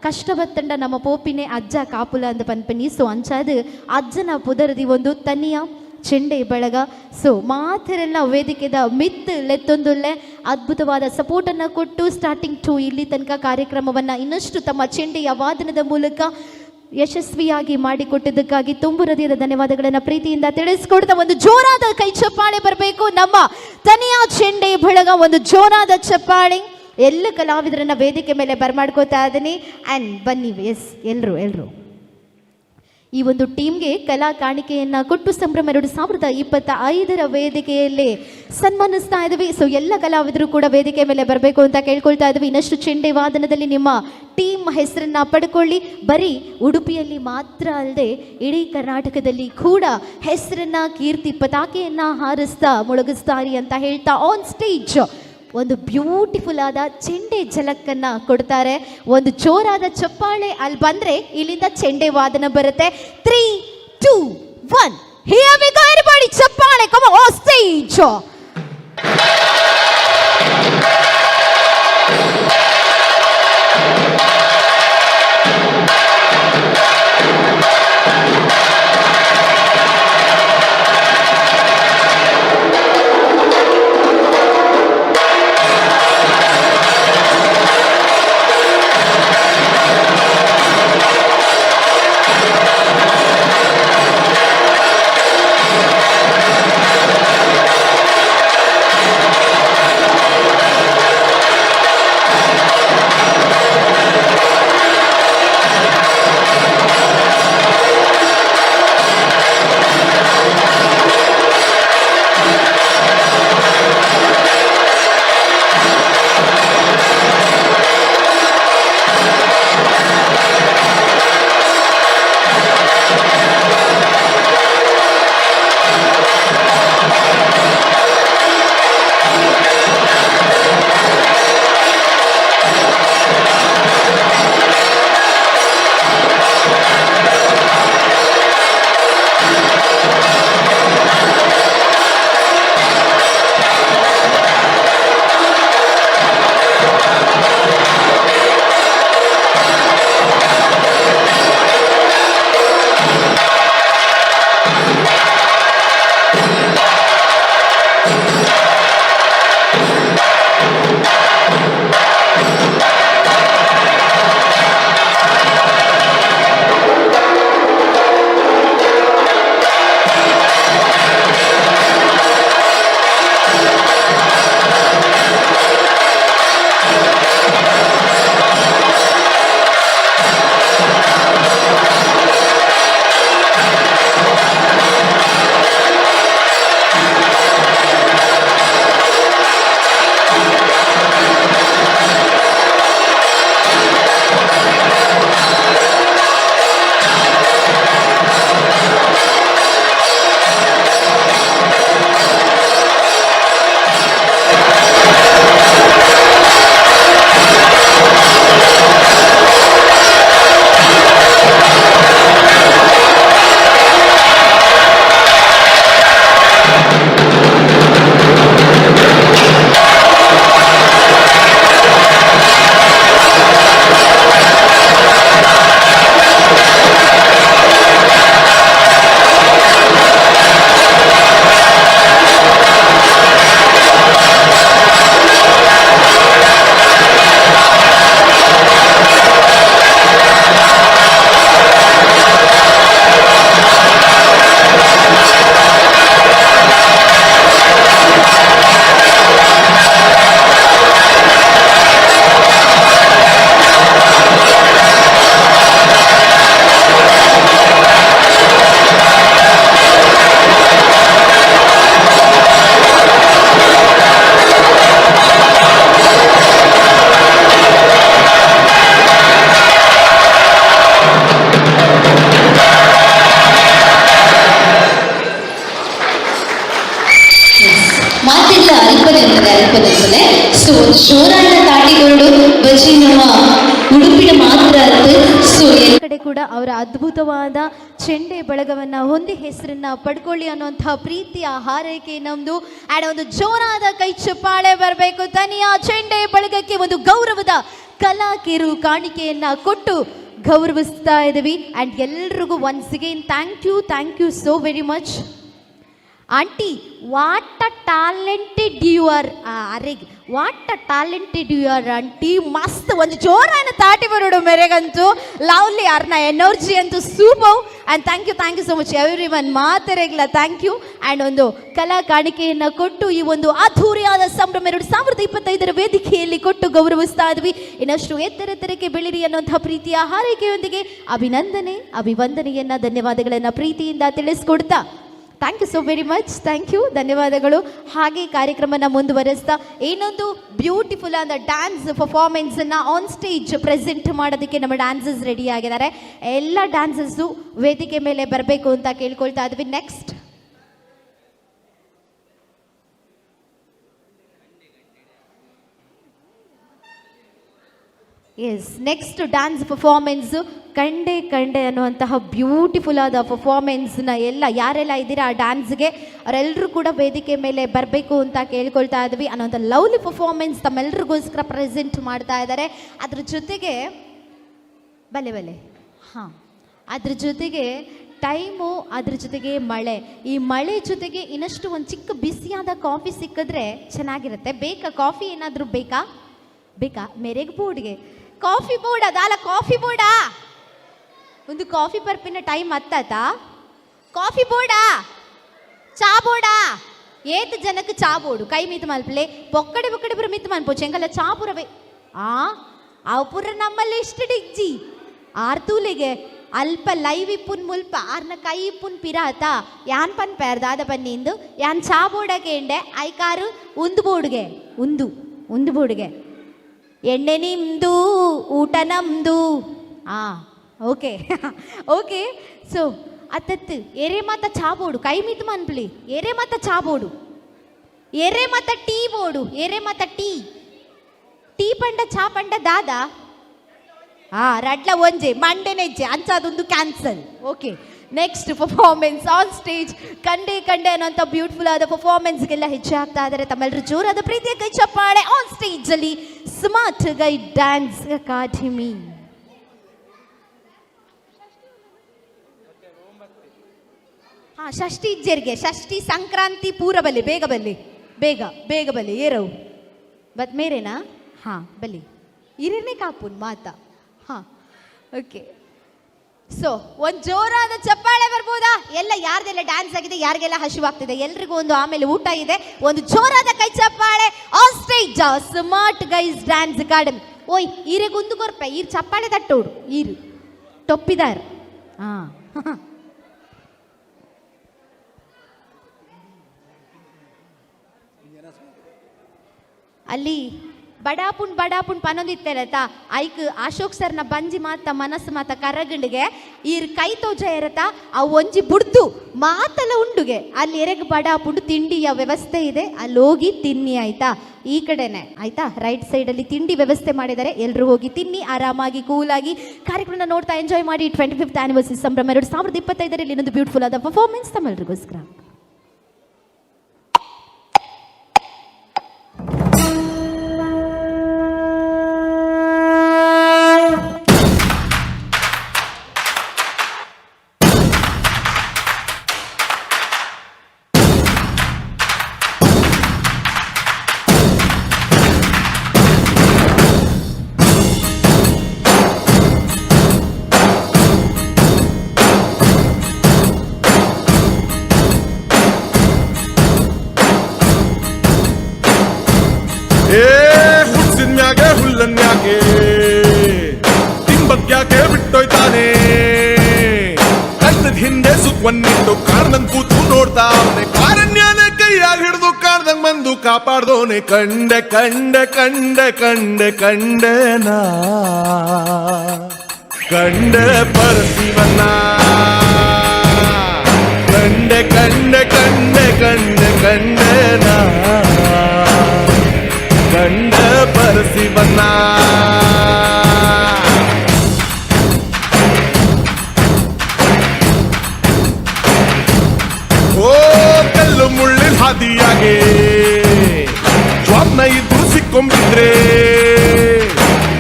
ಕಷ್ಟಪತ್ತಂಡ ನಮ್ಮ ಪೋಪಿನೇ ಅಜ್ಜ ಕಾಪುಲ ಅಂತ ಪನ್ಪನಿ. ಸೊ ಅಂಚಾದು ಅಜ್ಜನ ಪುದರದಿ ಒಂದು ತನಿಯಾ ಚೆಂಡೆ ಬಳಗ. ಸೊ ಮಾತರೆಲ್ಲ ವೇದಿಕೆದ ಮಿತ್ ಲೆತ್ತೊಂದುಲ್ಲೆ ಅದ್ಭುತವಾದ ಸಪೋರ್ಟನ್ನು ಕೊಟ್ಟು ಸ್ಟಾರ್ಟಿಂಗ್ ಟು ಇಲ್ಲಿ ತನಕ ಕಾರ್ಯಕ್ರಮವನ್ನು ಇನ್ನಷ್ಟು ತಮ್ಮ ಚೆಂಡೆಯ ವಾದನದ ಮೂಲಕ ಯಶಸ್ವಿಯಾಗಿ ಮಾಡಿಕೊಟ್ಟಿದ್ದಕ್ಕಾಗಿ ತುಂಬು ಹೃದಯದ ಧನ್ಯವಾದಗಳನ್ನು ಪ್ರೀತಿಯಿಂದ ತಿಳಿಸ್ಕೊಡ್ತಾ ಒಂದು ಜೋರಾದ ಕೈ ಚಪ್ಪಾಳೆ ಬರಬೇಕು ನಮ್ಮ ತನಿಯಾ ಚೆಂಡೆ ಬಳಗ. ಒಂದು ಜೋರಾದ ಚಪ್ಪಾಳೆ. ಎಲ್ಲ ಕಲಾವಿದರನ್ನ ವೇದಿಕೆ ಮೇಲೆ ಬರಮಾಡ್ಕೋತಾ ಇದ್ದೀನಿ. ಆ್ಯಂಡ್ ಬನ್ನಿ, ಎಸ್ ಎಲ್ಲರೂ ಈ ಒಂದು ಟೀಮ್ಗೆ ಕಲಾ ಕಾಣಿಕೆಯನ್ನು ಕೊಟ್ಟು ಸಂಭ್ರಮ 2025 ವೇದಿಕೆಯಲ್ಲಿ ಸನ್ಮಾನಿಸ್ತಾ ಇದ್ವಿ. ಸೊ ಎಲ್ಲ ಕಲಾವಿದರು ಕೂಡ ವೇದಿಕೆ ಮೇಲೆ ಬರಬೇಕು ಅಂತ ಕೇಳ್ಕೊಳ್ತಾ ಇದ್ವಿ. ಇನ್ನಷ್ಟು ಚೆಂಡೆ ವಾದನದಲ್ಲಿ ನಿಮ್ಮ ಟೀಮ್ ಹೆಸರನ್ನು ಪಡ್ಕೊಳ್ಳಿ. ಬರೀ ಉಡುಪಿಯಲ್ಲಿ ಮಾತ್ರ ಅಲ್ಲದೆ ಇಡೀ ಕರ್ನಾಟಕದಲ್ಲಿ ಕೂಡ ಹೆಸರನ್ನ ಕೀರ್ತಿ ಪತಾಕೆಯನ್ನು ಹಾರಿಸ್ತಾ ಮುಳುಗಿಸ್ತಾರಿ ಅಂತ ಹೇಳ್ತಾ ಆನ್ ಸ್ಟೇಜ್ ಒಂದು ಬ್ಯೂಟಿಫುಲ್ ಆದ ಚೆಂಡೆ ಝಲಕ್ಕನ್ನು ಕೊಡ್ತಾರೆ. ಒಂದು ಜೋರಾದ ಚಪ್ಪಾಳೆ ಅಲ್ಲಿ ಬಂದರೆ ಇಲ್ಲಿಂದ ಚೆಂಡೆ ವಾದನ ಬರುತ್ತೆ. 3, 2, 1 here we go everybody. ಚಪ್ಪಾಳೆ, come on stage. ಜೋರಾದ ತಾಟಿಕೊಂಡು ಬಜ್ಜಿ ನಮ್ಮ ಉಡುಪಿನ ಮಾತ್ರ ಸೊ ಕಡೆ ಕೂಡ ಅವರ ಅದ್ಭುತವಾದ ಚೆಂಡೆ ಬಳಗವನ್ನ ಹೊಂದಿ ಹೆಸರನ್ನ ಪಡ್ಕೊಳ್ಳಿ ಅನ್ನುವಂತಹ ಪ್ರೀತಿಯ ಹಾರೈಕೆ ನಮ್ದು. ಆ್ಯಂಡ್ ಒಂದು ಜೋರಾದ ಕೈ ಚಪ್ಪಾಳೆ ಬರಬೇಕು. ತನಿಯ ಚೆಂಡೆ ಬಳಗಕ್ಕೆ ಒಂದು ಗೌರವದ ಕಲಾ ಕಿರು ಕಾಣಿಕೆಯನ್ನ ಕೊಟ್ಟು ಗೌರವಿಸ್ತಾ ಇದ್ದೀವಿ. ಆ್ಯಂಡ್ ಎಲ್ರಿಗೂ once again thank you so very much. Aunty what a talented you are. ಅರೆಗೆ what a talented you are aunty. ಮಸ್ತ್ ಒಂದು ಜೋರಾನ ತಾಟಿ ಬರೋಡು ಮೇರೆಗಂತೂ ಲವ್ಲಿ ಅರ್ನ ಎನರ್ಜಿ ಅಂತೂ super. And thank you so much everyone. ಮಾತರೆಗಿಲ್ಲ ಥ್ಯಾಂಕ್ ಯು. ಆ್ಯಂಡ್ ಒಂದು ಕಲಾ ಕಾಣಿಕೆಯನ್ನು ಕೊಟ್ಟು ಈ ಒಂದು ಅದ್ಧೂರಿಯಾದ ಸಂಭ್ರಮ 2025 ವೇದಿಕೆಯಲ್ಲಿ ಕೊಟ್ಟು ಗೌರವಿಸ್ತಾ ಇದ್ವಿ. ಇನ್ನಷ್ಟು ಎತ್ತರಕ್ಕೆ ಬೆಳಿರಿ ಅನ್ನುವಂಥ ಪ್ರೀತಿಯ ಹಾರೈಕೆಯೊಂದಿಗೆ ಅಭಿವಂದನೆಯನ್ನ ಧನ್ಯವಾದಗಳನ್ನು ಪ್ರೀತಿಯಿಂದ ತಿಳಿಸ್ಕೊಡ್ತಾ thank you so very much. Thank you, ಧನ್ಯವಾದಗಳು. ಹಾಗೆ ಕಾರ್ಯಕ್ರಮನ ಮುಂದುವರಿಸ್ತಾ ಇನ್ನೊಂದು ಬ್ಯೂಟಿಫುಲ್ ಆದ ಡ್ಯಾನ್ಸ್ ಪರ್ಫಾರ್ಮೆನ್ಸನ್ನು ಆನ್ ಸ್ಟೇಜ್ ಪ್ರೆಸೆಂಟ್ ಮಾಡೋದಕ್ಕೆ ನಮ್ಮ ಡ್ಯಾನ್ಸಸ್ ರೆಡಿ ಆಗಿದ್ದಾರೆ. ಎಲ್ಲ ಡ್ಯಾನ್ಸಸ್ಸು ವೇದಿಕೆ ಮೇಲೆ ಬರಬೇಕು ಅಂತ ಕೇಳ್ಕೊಳ್ತಾ ಇದ್ವಿ. ನೆಕ್ಸ್ಟ್ ಡ್ಯಾನ್ಸ್ ಪರ್ಫಾರ್ಮೆನ್ಸು ಕಂಡೆ ಅನ್ನುವಂತಹ ಬ್ಯೂಟಿಫುಲ್ ಆದ ಪರ್ಫಾರ್ಮೆನ್ಸ್ನ ಯಾರೆಲ್ಲ ಇದ್ದೀರಾ ಆ ಡ್ಯಾನ್ಸ್ಗೆ ಅವರೆಲ್ಲರೂ ಕೂಡ ವೇದಿಕೆ ಮೇಲೆ ಬರಬೇಕು ಅಂತ ಕೇಳ್ಕೊಳ್ತಾ ಇದ್ವಿ. ಅನ್ನೋಂಥ ಲವ್ಲಿ ಪರ್ಫಾರ್ಮೆನ್ಸ್ ತಮ್ಮೆಲ್ಲರಿಗೋಸ್ಕರ ಪ್ರೆಸೆಂಟ್ ಮಾಡ್ತಾ ಇದ್ದಾರೆ. ಅದ್ರ ಜೊತೆಗೆ ಅದ್ರ ಜೊತೆಗೆ ಟೈಮು, ಅದ್ರ ಜೊತೆಗೆ ಮಳೆ, ಈ ಮಳೆ ಜೊತೆಗೆ ಇನ್ನಷ್ಟು ಒಂದು ಚಿಕ್ಕ ಬಿಸಿಯಾದ ಕಾಫಿ ಸಿಕ್ಕಿದ್ರೆ ಚೆನ್ನಾಗಿರುತ್ತೆ. ಕಾಫಿ ಏನಾದರೂ ಬೇಕಾ ಮೆರೆಗ್ ಬೋರ್ಡ್ಗೆ ಕಾಫಿ ಬೋರ್ಡ್ ಅದಲ್ಲ, ಕಾಫಿ ಬೋರ್ಡಾ ಒಂದು ಕಾಫಿ ಬರ್ಪಿನ ಟೈಮ್ ಹತ್ತಾತ. ಕಾಫಿ ಬೋರ್ಡಾ ಚಾ ಬೋರ್ಡಾ ಏತ್ ಜನಕ್ಕೆ ಚಾ ಬೋರ್ಡು ಕೈ ಮಿತ್ ಮಲ್ಪಲೆ ಬೊಕ್ಕಡೆ ಬುರ ಮಿತ್ ಮನ್ಪೋ ಚೆಂಗಲ್ಲ ಚಾ ಪುರವೇ ಪುರ ನಮ್ಮಲ್ಲಿ ಇಷ್ಟು ಡಿಜ್ಜಿ ಆರ್ತೂಲಿಗೆ ಅಲ್ಪ ಲೈವ್ ಇಪ್ಪುನ್ ಮುಲ್ಪ ಆರ್ನ ಕೈ ಇಪ್ಪುನ್ ಪಿರಾತ ಯಾನ್ ಪನ್ ಪೇರ್ದಾದ ಪನ್ನಿಂದು ಯಾನ್ ಚಾ ಬೋರ್ಡಗೆ ಎಂಡೆ ಐಕಾರು ಒಂದು ಬೋರ್ಡ್ಗೆ ಎಣ್ಣೆ ನಿಮ್ದು ಊಟ ನಮ್ದು. ಓಕೆ ಸೊ ಅತ್ತತ್ತು ಎರೆ ಮಾತ ಚಾ ಬೋರ್ಡು ಕೈ ಮಿತ್ ಮನ್ಪ್ಲಿ ಎರೆ ಮಾತ ಚಾ ಬೋರ್ಡು ಎರೆ ಮಾತ ಟೀ ಬೋರ್ಡು ಎರೆ ಮಾತ ಟೀ ಪಂಡ ಚಾ ಪಂಡ ದಾದ ರಡ್ಲ ಒಂಜೆ ಮಂಡೆ ನೆಜ್ಜೆ ಅಂಚದೊಂದು cancel. Okay, next performance on stage ಕಂಡೆ ಅನ್ನೋಂಥ ಬ್ಯೂಟಿಫುಲ್ ಆದ ಪರ್ಫಾರ್ಮೆನ್ಸ್ಗೆಲ್ಲ ಹೆಚ್ಚು ಆಗ್ತಾ ಇದ್ದಾರೆ. ತಮ್ಮೆಲ್ಲರೂ ಜೋರಾದ ಪ್ರೀತಿಯ ಕೈ ಚಪ್ಪಾಳೆ ಆನ್ ಸ್ಟೇಜ್ ಅಲ್ಲಿ ಸ್ಮಾರ್ಟ್ ಗೈಡ್ ಡ್ಯಾನ್ಸ್ ಅಕಾಡೆಮಿ. ಷಷ್ಠಿ ಇಜ್ಜೆರ್ಗೆ ಷಷ್ಠಿ ಸಂಕ್ರಾಂತಿ ಪೂರ ಬಲ್ಲಿ ಬೇಗ ಬಲ್ಲಿ ಏರವು ಬತ್ ಮೇರೇನಾ ಬಲ್ಲಿ ಇರೇನೆ ಕಾಪುನ್ ಮಾತಾ. ಓಕೆ, ಸೊ ಒಂದು ಜೋರಾದ ಚಪ್ಪಾಳೆ ಬರ್ಬೋದಾ? ಯಾರ್ದೆಲ್ಲ ಡ್ಯಾನ್ಸ್ ಆಗಿದೆ, ಯಾರಿಗೆಲ್ಲ ಹಸಿವಾಗ್ತಿದೆ ಎಲ್ರಿಗೂ ಒಂದು ಆಮೇಲೆ ಊಟ ಇದೆ. ಒಂದು ಜೋರಾದ ಕೈ ಚಪ್ಪಾಳೆ on stage smart guys dance academy. ಓಯ್ ಈರೆಗೊಂದು ಕೊರ್ಪೆ ಈರ್ ಚಪ್ಪಾಳೆ ತಟ್ಟೋಡು ಈರು ಟೊಪ್ಪಿದಾರ್. ಅಲ್ಲಿ ಬಡಾಪುಣ್ ಪನೊಂದಿತ್ತೇರತ ಐಕ್ ಅಶೋಕ್ ಸರ್ನ ಬಂಜಿ ಮಾತ ಮನಸ್ಸು ಮಾತ ಕರಗಂಡಿಗೆ ಈರ್ ಕೈ ತೋಜ ಇರತ ಅವು ಒಂಜಿ ಬುಡ್ದು ಮಾತಲ್ಲ ಉಂಡುಗೆ ಅಲ್ಲಿ ಎರೆಗ್ ಬಡಾಪುಂಡು ತಿಂಡಿಯ ವ್ಯವಸ್ಥೆ ಇದೆ, ಅಲ್ಲಿ ಹೋಗಿ ತಿನ್ನಿ ಆಯ್ತಾ. ಈ ಕಡೆನೆ ಆಯ್ತಾ, ರೈಟ್ ಸೈಡಲ್ಲಿ ತಿಂಡಿ ವ್ಯವಸ್ಥೆ ಮಾಡಿದ್ದಾರೆ. ಎಲ್ಲರೂ ಹೋಗಿ ತಿನ್ನಿ ಆರಾಮಾಗಿ ಕೂಲಾಗಿ ಕಾರ್ಯಕ್ರಮ ನೋಡ್ತಾ ಎಂಜಾಯ್ ಮಾಡಿ. 25th ಆನಿವರ್ಸರಿ ಸಂಭ್ರಮ 2025 ಇನ್ನೊಂದು ಬ್ಯೂಟಿಫುಲ್ ಆದ ಪರ್ಫಾರ್ಮೆನ್ಸ್ ತಮ್ಮೆಲ್ಲರಿಗೋಸ್ಕರ. ಹುಡ್ಸಿನ್ಯಾಗೆ ಹುಲ್ಲನ್ಯಾಗೆ ತಿಂಬಕ್ಯಾಕೆ ಬಿಟ್ಟೋಯ್ತಾನೆ ಕಣ್ಣದ ಹಿಂದೆ ಸುತ್ತವನ್ನಿಟ್ಟು ಕಾಡ್ದಂಗ್ ಕೂತು ನೋಡ್ತಾ ಅವನೆ ಕಾರಣ್ಯನೇ ಕೈಯಾಗ ಹಿಡಿದು ಕಾಡ್ದಂಗ್ ಬಂದು ಕಾಪಾಡ್ದೋನೆ. ಕಂಡೆ ಪರಶಿವನ್ನ ಕಂಡೆ ನಾ ಕಂಡ ಹಾದಿಯಾಗೆ ಜಾಬ್ನ ಇದ್ದು ಸಿಕ್ಕೊಂಬಿದ್ರೆ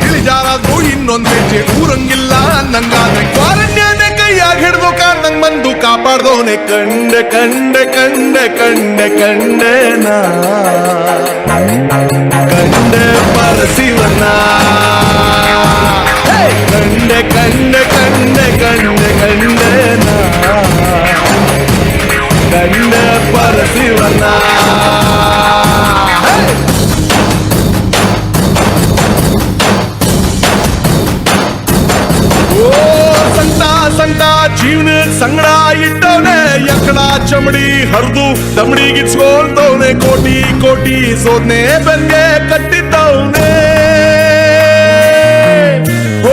ಇಳಿಜಾರಾದ್ರು ಇನ್ನೊಂದ್ ಹೆಜ್ಜೆ ಊರಂಗಿಲ್ಲ ಅನ್ನಂಗಾದ್ರೆ ಕ್ವಾರಂಟೈನ್ ಕೈಯಾಗ ಹಿಡ್ದು ಕಾಣಂಗ್ ಬಂದು ಕಾಪಾಡ್ದವನೆ ಕಂಡೆ ಕಂಡೆ ಕಂಡೆ ಕಂಡೆ ಕಂಡೆ ನಾ ಕಂಡೆ ಪರಸಿವನ ಕಂಡೆ ಕಂಡೆ ಕಂಡೆ ಕಂಡೆ ಕಂಡೆ ನಾ ಕಂಡೆ ಪರಸಿವನ ಸಂತ ಜೀವನ ಸಂಗಡ ಇಟ್ಟವನೆ ಎಕ್ಕಡ ಚಮಡಿ ಹರಿದು ದಮಡಿಗಿಸ್ಕೊಳ್ತವನೆ ಕೋಟಿ ಕೋಟಿ ಸೋದ್ನೆ ಬೆನ್ಗೆ ಕಟ್ಟಿದ್ದವನೆ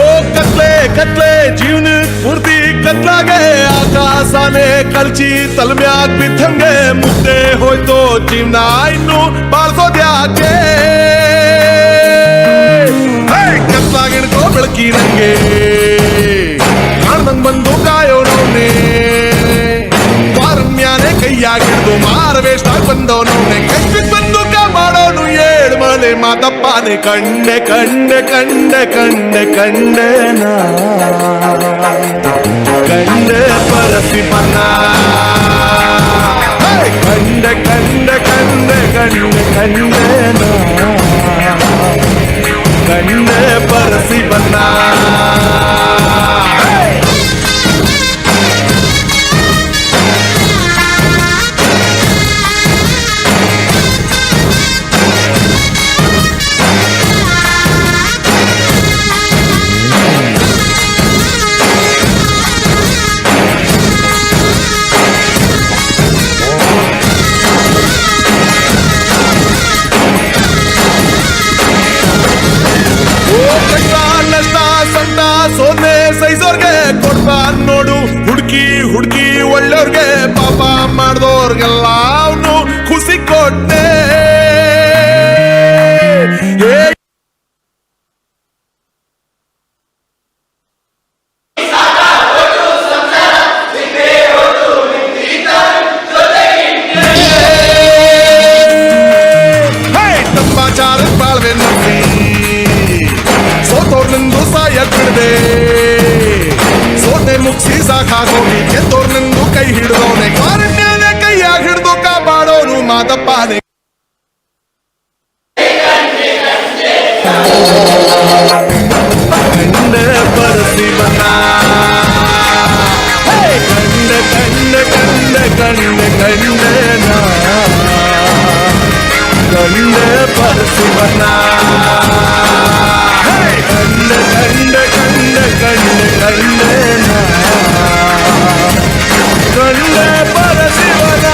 ಓ ಕತ್ಲೆ ಕತ್ಲೆ ಜೀವನ ಪೂರ್ತಿ ಕತ್ಲಾಗೆ ಆಕಾಶನೇ ಕಲ್ಚಿ ತಲೆಮ್ಯಾಗ ಬಿದ್ದಂಗೆ ಮುದ್ದೆ ಹೋಯ್ತು ಜೀವನ ಇನ್ನು ಬಾಳ್ಸೋದ್ಯಾಕೆ ಕತ್ಲಾಗಿಡ್ಕೋ ಬೆಳಕಿ ನಂಗೆ ಕಾಣ್ದಂಗ್ ಬಂದು ಕಾಯೋಣವ್ನೆ ಪಾರಮ್ಯಾನೆ ಕೈಯಾಗಿಡ್ದು ಮಾರವೇಷ್ಟಾಗಿ ಬಂದವನವ್ನೆ ಕೈ ಬಂದು ಮಾಡೋನು ಏಳು ಮಲೆ ಮಾತಪ್ಪನೆ ಕಂಡೆ ಕಂಡೆ ಕಂಡೆ ಕಂಡೆ ಕಂಡೆ ನಾ ಕಂಡೆ ಪರಸಿಪನ ಕಂಡೆ ಕಂಡೆ ಕಂಡೆ ಕಂಡೆ ಕಂಡೆ ನಾ ಕಂಡೆ ಪರಸಿಪನ ಸೋನೆ ಸೈಜೋರ್ಗೆ ಕೊಡ್ಬಾ ನೋಡು ಹುಡುಕಿ ಹುಡುಕಿ ಒಳ್ಳೆಯವ್ರಿಗೆ ಪಾಪ ಮಾಡ್ದೋರ್ಗೆಲ್ಲ ಅವನು ಖುಷಿ ಕೊಟ್ಟೆ ತಂಬಾಚಾರ ಬಾಳ್ವೆ ನೋಡಿ ಸೋತೋರ್ನಿಂದು ಸಾಯಕ್ ಬಿಡದೆ ಸೋತೆ ಮುಗಿಸಿ ಸಾಕಾಗೋಗಿ ಗೆದ್ದೋರ್ನಿಂದು ಕೈ ಹಿಡಿದವನೆ ಕ್ವಾರಂಟೈನ್ ಕೈಯಾಗ ಹಿಡಿದು ಕಾಪಾಡೋನು ಮಾದಪ್ಪನೆ ಕಂಡೆ ಪರಸಿವನ ಕಂಡೆ ಕಂಡೆ ಕಂಡೆ ಕಂಡೆ ಕಂಡೆ ನಾ ಕಂಡೆ ಪರಸಿವನ ಕಂಡೆ ಕಂಡೆ ಕಂಡೆ ಕಂಡೆ ಕಂಡೆ ನಾ ಕಂಡೆ ಪರಸಿವನ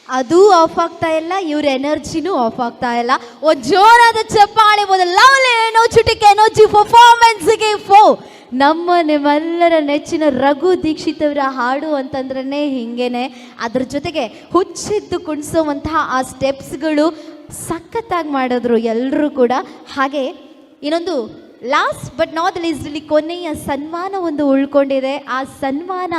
ಅದು ಆಫ್ ಆಗ್ತಾ ಇಲ್ಲ, ಇವ್ರ ಎನರ್ಜಿನೂ ಆಫ್ ಆಗ್ತಾ ಇಲ್ಲ. ಒಂದು ಜೋರಾದ ಚಪ್ಪಾಳೆ, ಒಂದು ಲವ್ಲಿ ಎನರ್ಜೆಟಿಕ್ ಎನರ್ಜಿ ಪರ್ಫಾರ್ಮೆನ್ಸ್ಗೆ ನಿಮ್ಮೆಲ್ಲರ ನೆಚ್ಚಿನ ರಘು ದೀಕ್ಷಿತ್ ಅವರ ಹಾಡು ಅಂತಂದ್ರೇ ಹಿಂಗೇನೆ. ಅದ್ರ ಜೊತೆಗೆ ಹುಚ್ಚಿದ್ದು ಕುಣಿಸೋವಂತಹ ಆ ಸ್ಟೆಪ್ಸ್ಗಳು ಸಖತ್ತಾಗಿ ಮಾಡಿದ್ರು ಎಲ್ಲರೂ ಕೂಡ. ಹಾಗೆ ಇನ್ನೊಂದು ಲಾಸ್ಟ್ ಬಟ್ ನಾಟ್ ಲೀಸ್ಟ್ ಇಲ್ಲಿ ಕೊನೆಯ ಸನ್ಮಾನ ಒಂದು ಉಳ್ಕೊಂಡಿದೆ. ಆ ಸನ್ಮಾನ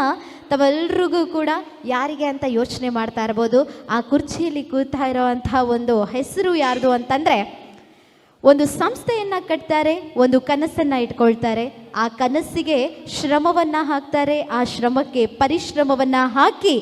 ತಾವೆಲ್ರಿಗೂ ಕೂಡ ಯಾರಿಗೆ ಅಂತ ಯೋಚನೆ ಮಾಡ್ತಾ ಇರ್ಬೋದು. ಆ ಕುರ್ಚಿಯಲ್ಲಿ ಕೂತಾ ಇರೋವಂಥ ಒಂದು ಹೆಸರು ಯಾರ್ದು ಅಂತಂದರೆ, ಒಂದು ಸಂಸ್ಥೆಯನ್ನು ಕಟ್ತಾರೆ, ಒಂದು ಕನಸನ್ನು ಇಟ್ಕೊಳ್ತಾರೆ, ಆ ಕನಸಿಗೆ ಶ್ರಮವನ್ನು ಹಾಕ್ತಾರೆ, ಆ ಶ್ರಮಕ್ಕೆ ಪರಿಶ್ರಮವನ್ನು ಹಾಕಿ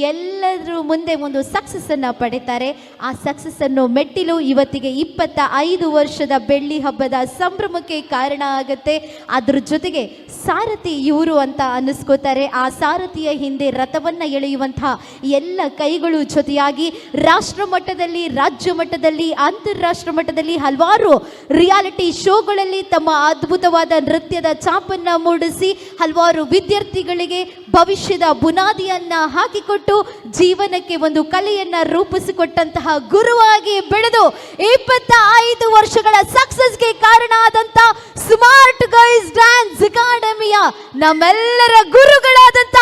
ಎಲ್ಲರ ಮುಂದೆ ಒಂದು ಸಕ್ಸಸ್ಸನ್ನು ಪಡಿತಾರೆ. ಆ ಸಕ್ಸಸ್ಸನ್ನು ಮೆಟ್ಟಿಲು ಇವತ್ತಿಗೆ 25 ವರ್ಷದ ಬೆಳ್ಳಿ ಹಬ್ಬದ ಸಂಭ್ರಮಕ್ಕೆ ಕಾರಣ ಆಗುತ್ತೆ. ಅದ್ರ ಜೊತೆಗೆ ಸಾರಥಿ ಇವರು ಅಂತ ಅನ್ನಿಸ್ಕೋತಾರೆ. ಆ ಸಾರಥಿಯ ಹಿಂದೆ ರಥವನ್ನು ಎಳೆಯುವಂಥ ಎಲ್ಲ ಕೈಗಳು ಜೊತೆಯಾಗಿ ರಾಷ್ಟ್ರ ಮಟ್ಟದಲ್ಲಿ, ರಾಜ್ಯ ಮಟ್ಟದಲ್ಲಿ, ಅಂತಾರಾಷ್ಟ್ರ ಮಟ್ಟದಲ್ಲಿ ಹಲವಾರು ರಿಯಾಲಿಟಿ ಶೋಗಳಲ್ಲಿ ತಮ್ಮ ಅದ್ಭುತವಾದ ನೃತ್ಯದ ಛಾಪನ್ನು ಮೂಡಿಸಿ ಹಲವಾರು ವಿದ್ಯಾರ್ಥಿಗಳಿಗೆ ಭವಿಷ್ಯದ ಬುನಾದಿಯನ್ನು ಹಾಕಿಕೊಟ್ಟು ಜೀವನಕ್ಕೆ ಒಂದು ಕಲೆಯನ್ನು ರೂಪಿಸಿಕೊಟ್ಟಂತಹ ಗುರುವಾಗಿ ಬೆಳೆದು 25 ವರ್ಷಗಳ ಸಕ್ಸಸ್ಗೆ ಕಾರಣ ಆದಂಥ ಸ್ಮಾರ್ಟ್ ಗೈಸ್ ಡ್ಯಾನ್ಸ್ ಅಕಾಡೆಮಿಯ ನಮ್ಮೆಲ್ಲರ ಗುರುಗಳಾದಂತ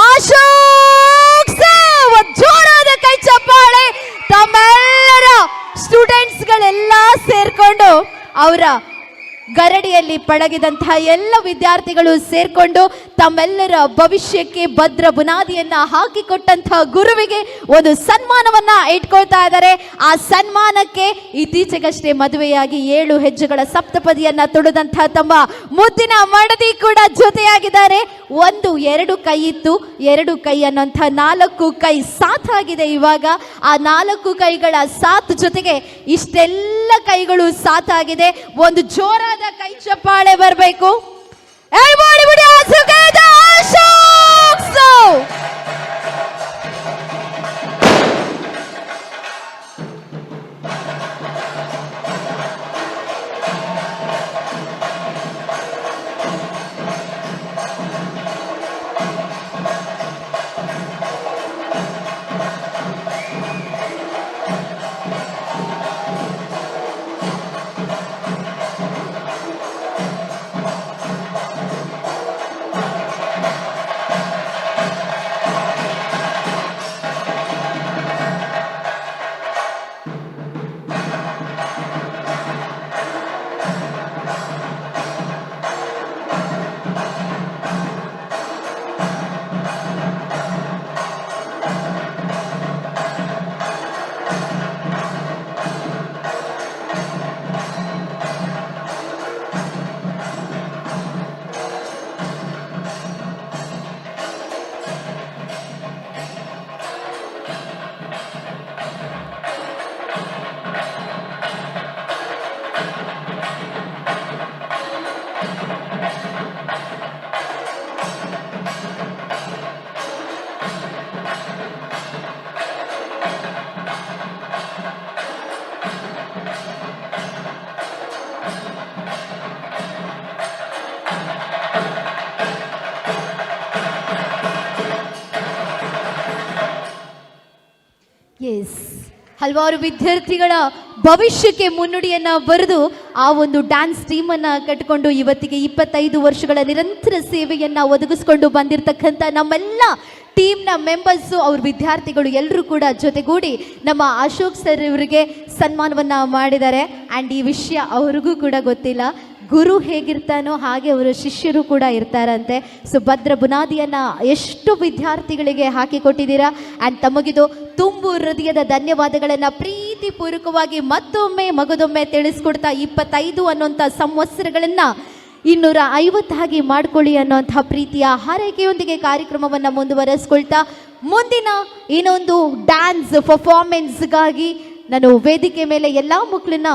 ಅಶೋಕ್ ಸರ್, ಒಂದ್ ಜೋರಾದ ಕೈ ಚಪ್ಪಾಳೆ. ತಮ್ಮೆಲ್ಲರ ಸ್ಟೂಡೆಂಟ್ಸ್ಗಳೆಲ್ಲ ಸೇರ್ಕೊಂಡು ಅವರ ಗರಡಿಯಲ್ಲಿ ಪಳಗಿದಂತಹ ಎಲ್ಲ ವಿದ್ಯಾರ್ಥಿಗಳು ಸೇರ್ಕೊಂಡು ತಮ್ಮೆಲ್ಲರ ಭವಿಷ್ಯಕ್ಕೆ ಭದ್ರ ಬುನಾದಿಯನ್ನ ಹಾಕಿಕೊಟ್ಟಂತಹ ಗುರುವಿಗೆ ಒಂದು ಸನ್ಮಾನವನ್ನ ಇಟ್ಕೊಳ್ತಾ ಇದ್ದಾರೆ. ಆ ಸನ್ಮಾನಕ್ಕೆ ಇತ್ತೀಚೆಗಷ್ಟೇ ಮದುವೆಯಾಗಿ 7 ಹೆಜ್ಜೆಗಳ ಸಪ್ತಪದಿಯನ್ನ ತುಳಿದಂತಹ ತಮ್ಮ ಮುದ್ದಿನ ಮಡದಿ ಕೂಡ ಜೊತೆಯಾಗಿದ್ದಾರೆ. 1 2 ಕೈ ಇತ್ತು, 2 ಕೈ ಅನ್ನೋಂಥ 4 ಕೈ ಸಾಥಾಗಿದೆ. ಇವಾಗ ಆ 4 ಕೈಗಳ ಸಾಥ್ ಜೊತೆಗೆ ಇಷ್ಟೆಲ್ಲ ಕೈಗಳು ಸಾಥಾಗಿದೆ. ಒಂದು ಜೋರಾದ ಕೈ ಚಪ್ಪಾಳೆ ಬರಬೇಕು. Everybody put your hands together, Ashok sir. Yes, ಹಲವಾರು ವಿದ್ಯಾರ್ಥಿಗಳ ಭವಿಷ್ಯಕ್ಕೆ ಮುನ್ನುಡಿಯನ್ನ ಬರೆದು ಆ ಒಂದು ಡ್ಯಾನ್ಸ್ ಟೀಮನ್ನು ಕಟ್ಟಿಕೊಂಡು ಇವತ್ತಿಗೆ 25 ವರ್ಷಗಳ ನಿರಂತರ ಸೇವೆಯನ್ನು ಒದಗಿಸ್ಕೊಂಡು ಬಂದಿರತಕ್ಕಂಥ ನಮ್ಮೆಲ್ಲ ಟೀಮ್ನ ಮೆಂಬರ್ಸು, ಅವ್ರ ವಿದ್ಯಾರ್ಥಿಗಳು ಎಲ್ಲರೂ ಕೂಡ ಜೊತೆಗೂಡಿ ನಮ್ಮ ಅಶೋಕ್ ಸರ್ ಇವರಿಗೆ ಸನ್ಮಾನವನ್ನು ಮಾಡಿದ್ದಾರೆ. ಆ್ಯಂಡ್ ಈ ವಿಷಯ ಅವ್ರಿಗೂ ಕೂಡ ಗೊತ್ತಿಲ್ಲ. ಗುರು ಹೇಗಿರ್ತಾನೋ ಹಾಗೆ ಅವರ ಶಿಷ್ಯರು ಕೂಡ ಇರ್ತಾರಂತೆ. ಸೊ ಭದ್ರ ಬುನಾದಿಯನ್ನು ಎಷ್ಟು ವಿದ್ಯಾರ್ಥಿಗಳಿಗೆ ಹಾಕಿಕೊಟ್ಟಿದ್ದೀರಾ. ಆ್ಯಂಡ್ ತಮಗಿದು ತುಂಬು ಹೃದಯದ ಧನ್ಯವಾದಗಳನ್ನು ಪ್ರೀತಿಪೂರ್ವಕವಾಗಿ ಮತ್ತೊಮ್ಮೆ ಮಗದೊಮ್ಮೆ ತಿಳಿಸ್ಕೊಡ್ತಾ 25 ಅನ್ನೋಂಥ ಸಂವತ್ಸರಗಳನ್ನು 250 ಆಗಿ ಮಾಡ್ಕೊಳ್ಳಿ ಅನ್ನೋಂಥ ಪ್ರೀತಿಯ ಹಾರೈಕೆಯೊಂದಿಗೆ ಕಾರ್ಯಕ್ರಮವನ್ನು ಮುಂದುವರೆಸ್ಕೊಳ್ತಾ ಮುಂದಿನ ಇನ್ನೊಂದು ಡ್ಯಾನ್ಸ್ ಪರ್ಫಾರ್ಮೆನ್ಸ್ಗಾಗಿ ನಾನು ವೇದಿಕೆ ಮೇಲೆ ಎಲ್ಲ ಮಕ್ಕಳನ್ನ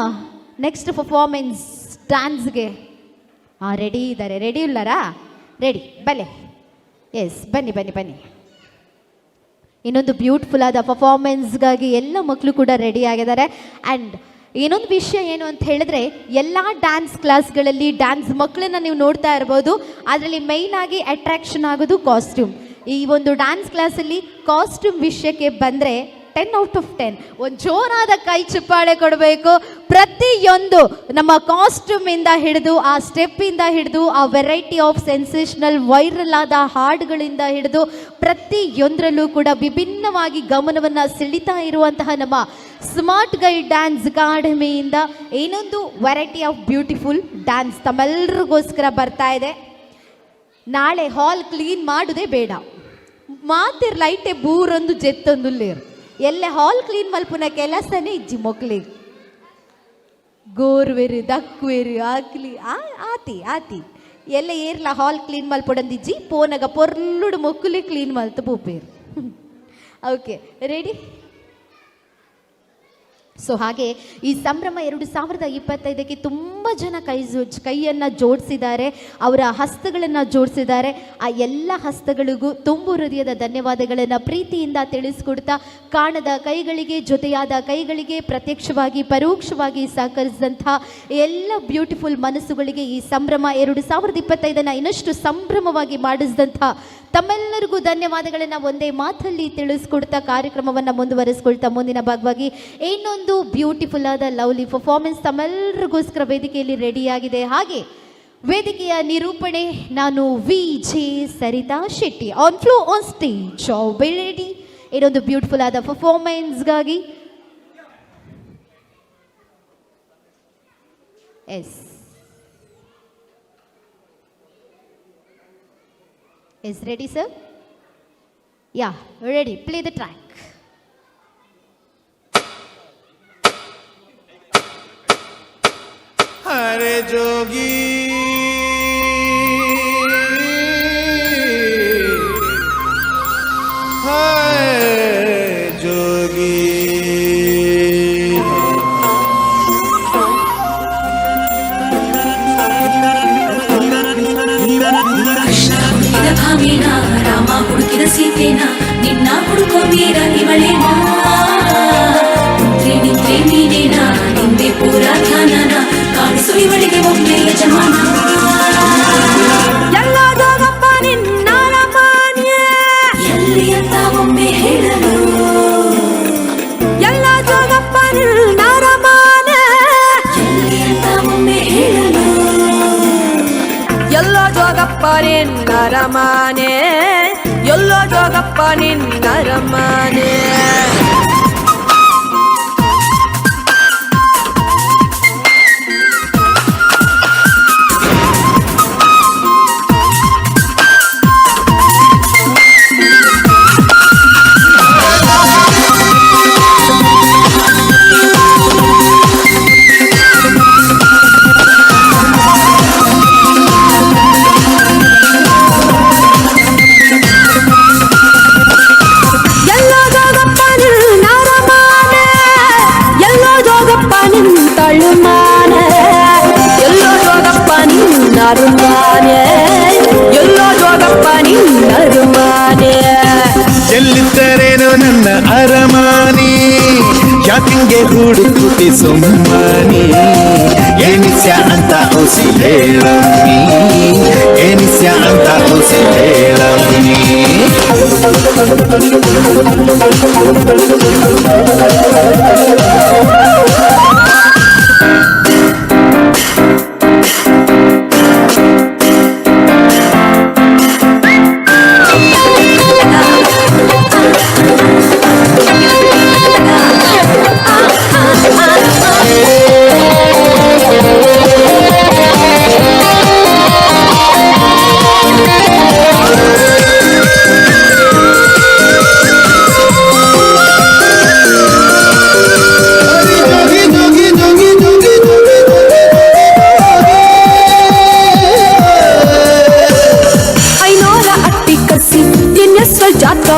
ನೆಕ್ಸ್ಟ್ ಪರ್ಫಾರ್ಮೆನ್ಸ್ ಡ್ಯಾನ್ಸ್ಗೆ ರೆಡಿ ಇದ್ದಾರೆ. ರೆಡಿ ಇಲ್ಲರಾ? ರೆಡಿ ಬಲೆ. ಎಸ್, ಬನ್ನಿ ಬನ್ನಿ ಬನ್ನಿ. ಇನ್ನೊಂದು ಬ್ಯೂಟಿಫುಲ್ ಆದ ಪರ್ಫಾರ್ಮೆನ್ಸ್ಗಾಗಿ ಎಲ್ಲ ಮಕ್ಕಳು ಕೂಡ ರೆಡಿ ಆಗಿದ್ದಾರೆ. ಆ್ಯಂಡ್ ಇನ್ನೊಂದು ವಿಷಯ ಏನು ಅಂತ ಹೇಳಿದ್ರೆ, ಎಲ್ಲ ಡ್ಯಾನ್ಸ್ ಕ್ಲಾಸ್ಗಳಲ್ಲಿ ಡ್ಯಾನ್ಸ್ ಮಕ್ಕಳನ್ನ ನೀವು ನೋಡ್ತಾ ಇರ್ಬೋದು. ಅದರಲ್ಲಿ ಮೇಯ್ನ್ ಆಗಿ ಅಟ್ರಾಕ್ಷನ್ ಆಗೋದು ಕಾಸ್ಟ್ಯೂಮ್. ಈ ಒಂದು ಡ್ಯಾನ್ಸ್ ಕ್ಲಾಸಲ್ಲಿ ಕಾಸ್ಟ್ಯೂಮ್ ವಿಷಯಕ್ಕೆ ಬಂದರೆ 10 out of 10 ಒಂದು ಜೋರಾದ ಕೈ ಚಪ್ಪಾಳೆ ಕೊಡಬೇಕು. ಪ್ರತಿಯೊಂದು ನಮ್ಮ ಕಾಸ್ಟ್ಯೂಮಿಂದ ಹಿಡಿದು ಆ ಸ್ಟೆಪ್ಪಿಂದ ಹಿಡಿದು ಆ ವೆರೈಟಿ ಆಫ್ ಸೆನ್ಸೇಷನಲ್ ವೈರಲ್ ಆದ ಹಾಡುಗಳಿಂದ ಹಿಡಿದು ಪ್ರತಿಯೊಂದರಲ್ಲೂ ಕೂಡ ವಿಭಿನ್ನವಾಗಿ ಗಮನವನ್ನು ಸೆಳೀತಾ ಇರುವಂತಹ ನಮ್ಮ ಸ್ಮಾರ್ಟ್ ಗೈಡ್ ಡ್ಯಾನ್ಸ್ ಅಕಾಡೆಮಿಯಿಂದ ಇನ್ನೊಂದು ವೆರೈಟಿ ಆಫ್ ಬ್ಯೂಟಿಫುಲ್ ಡ್ಯಾನ್ಸ್ ತಮ್ಮೆಲ್ಲರಿಗೋಸ್ಕರ ಬರ್ತಾ ಇದೆ. ನಾಳೆ ಹಾಲ್ ಕ್ಲೀನ್ ಮಾಡೋದೇ ಬೇಡ, ಮಾತಿರ್ ಲೈಟೇ ಬೂರೊಂದು ಜೆತ್ತೊಂದು ಲೇರು ಎಲ್ಲ ಹಾಲ್ ಕ್ಲೀನ್ ಮಲ್ಪುನ ಕೆಲಸನೇ ಇಜ್ಜಿ ಮೊಕ್ಲಿಗೆ ಗೋರ್ವೆರಿ ದಕ್ವೇರಿ ಆಕ್ಲಿ ಆತಿ ಆತಿ ಎಲ್ಲ ಏರ್ಲ ಹಾಲ್ ಕ್ಲೀನ್ ಮಲ್ಪೊಡಂದಿಜ್ಜಿ ಪೋನಗ ಪೊರ್ಲುಡು ಮೊಕ್ಕಲಿ ಕ್ಲೀನ್ ಮಲ್ತು ಪೂಪೇರು. Okay, ready? ಸೊ ಹಾಗೆ ಈ ಸಂಭ್ರಮ 2025ಕ್ಕೆ ತುಂಬ ಜನ ಕೈಯನ್ನು ಜೋಡಿಸಿದ್ದಾರೆ, ಅವರ ಹಸ್ತಗಳನ್ನು ಜೋಡಿಸಿದ್ದಾರೆ. ಆ ಎಲ್ಲ ಹಸ್ತಗಳಿಗೂ ತುಂಬು ಹೃದಯದ ಧನ್ಯವಾದಗಳನ್ನು ಪ್ರೀತಿಯಿಂದ ತಿಳಿಸ್ಕೊಡ್ತಾ, ಕಾಣದ ಕೈಗಳಿಗೆ, ಜೊತೆಯಾದ ಕೈಗಳಿಗೆ, ಪ್ರತ್ಯಕ್ಷವಾಗಿ ಪರೋಕ್ಷವಾಗಿ ಸಹಕರಿಸಿದಂಥ ಎಲ್ಲ ಬ್ಯೂಟಿಫುಲ್ ಮನಸ್ಸುಗಳಿಗೆ ಈ ಸಂಭ್ರಮ 2025 ಇನ್ನಷ್ಟು ಸಂಭ್ರಮವಾಗಿ ಮಾಡಿಸಿದಂಥ ತಮ್ಮೆಲ್ಲರಿಗೂ ಧನ್ಯವಾದಗಳನ್ನು ಒಂದೇ ಮಾತಲ್ಲಿ ತಿಳಿಸ್ಕೊಡ್ತಾ ಕಾರ್ಯಕ್ರಮವನ್ನು ಮುಂದುವರಿಸ್ಕೊಳ್ತಾ ಮುಂದಿನ ಭಾಗವಾಗಿ ಇನ್ನೊಂದು ಬ್ಯೂಟಿಫುಲ್ ಆದ ಲವ್ಲಿ ಪರ್ಫಾರ್ಮೆನ್ಸ್ ತಮ್ಮೆಲ್ಲರಿಗೋಸ್ಕರ ವೇದಿಕೆಯಲ್ಲಿ ರೆಡಿಯಾಗಿದೆ. ಹಾಗೆ ವೇದಿಕೆಯ ನಿರೂಪಣೆ ನಾನು V J Sarita Shetty on flow on stage ಬೆಳೆಡಿ ಇದೊಂದು ಬ್ಯೂಟಿಫುಲ್ ಆದ ಪರ್ಫಾರ್ಮೆನ್ಸ್ಗಾಗಿ yes ready sir yeah ready play the track हरे जोगी हाय जोगी ಹುಡುಕಿದ ಭಾಮಿನ ರಾಮ ಹುಡುಕಿದ ಸೀತೆನ ನಿನ್ನ ಹುಡುಕೋ ವೀರ ಇವಳೇನಾ ನಿಂತ್ರೆ ನಿಂತ್ರೆ ನೀನೇನ ನಿಂದೆ ಪೂರ ಧ್ಯಾನನ ಕಾಣಿಸು ಇವಳಿಗೆ ಒಮ್ಮೆ ಯಜಮಾನ ಎಲ್ಲೋದೋಗಪ್ಪ ನಿನ್ನ ರಮಾನ್ಯ ಎಲ್ಲಿ ಅಂತ ಒಮ್ಮೆ ಹೇಳಲು ಎಲ್ಲೋದೋಗಪ್ಪ ನಿನ್ನ ರಮಾನ ಎಲ್ಲಿ ಅಂತ ಒಮ್ಮೆ ಹೇಳಲು ಎಲ್ಲೋ ಜೋಗಪ್ಪ ನಿನ್ನ ರಮಾನೆ ಎಲ್ಲೋ ಜೋಗಪ್ಪ ನಿನ್ನ ರಮಾನೆ ಎಲ್ಲಿದ್ದರೇನು ನನ್ನ ಅರಮಾನಿ ಯಾಕಿಂಗೆ ಹುಡುಕುತಿ ಸುಮ್ಮನಿ ಏನಿಸ್ಯ ಅಂತ ಹೊಸಿ ಹೇಳಮ್ಮಿ ಏನಿಸ್ಯ ಅಂತ ಹೊಸಿ ಹೇಳಮ್ಮಿ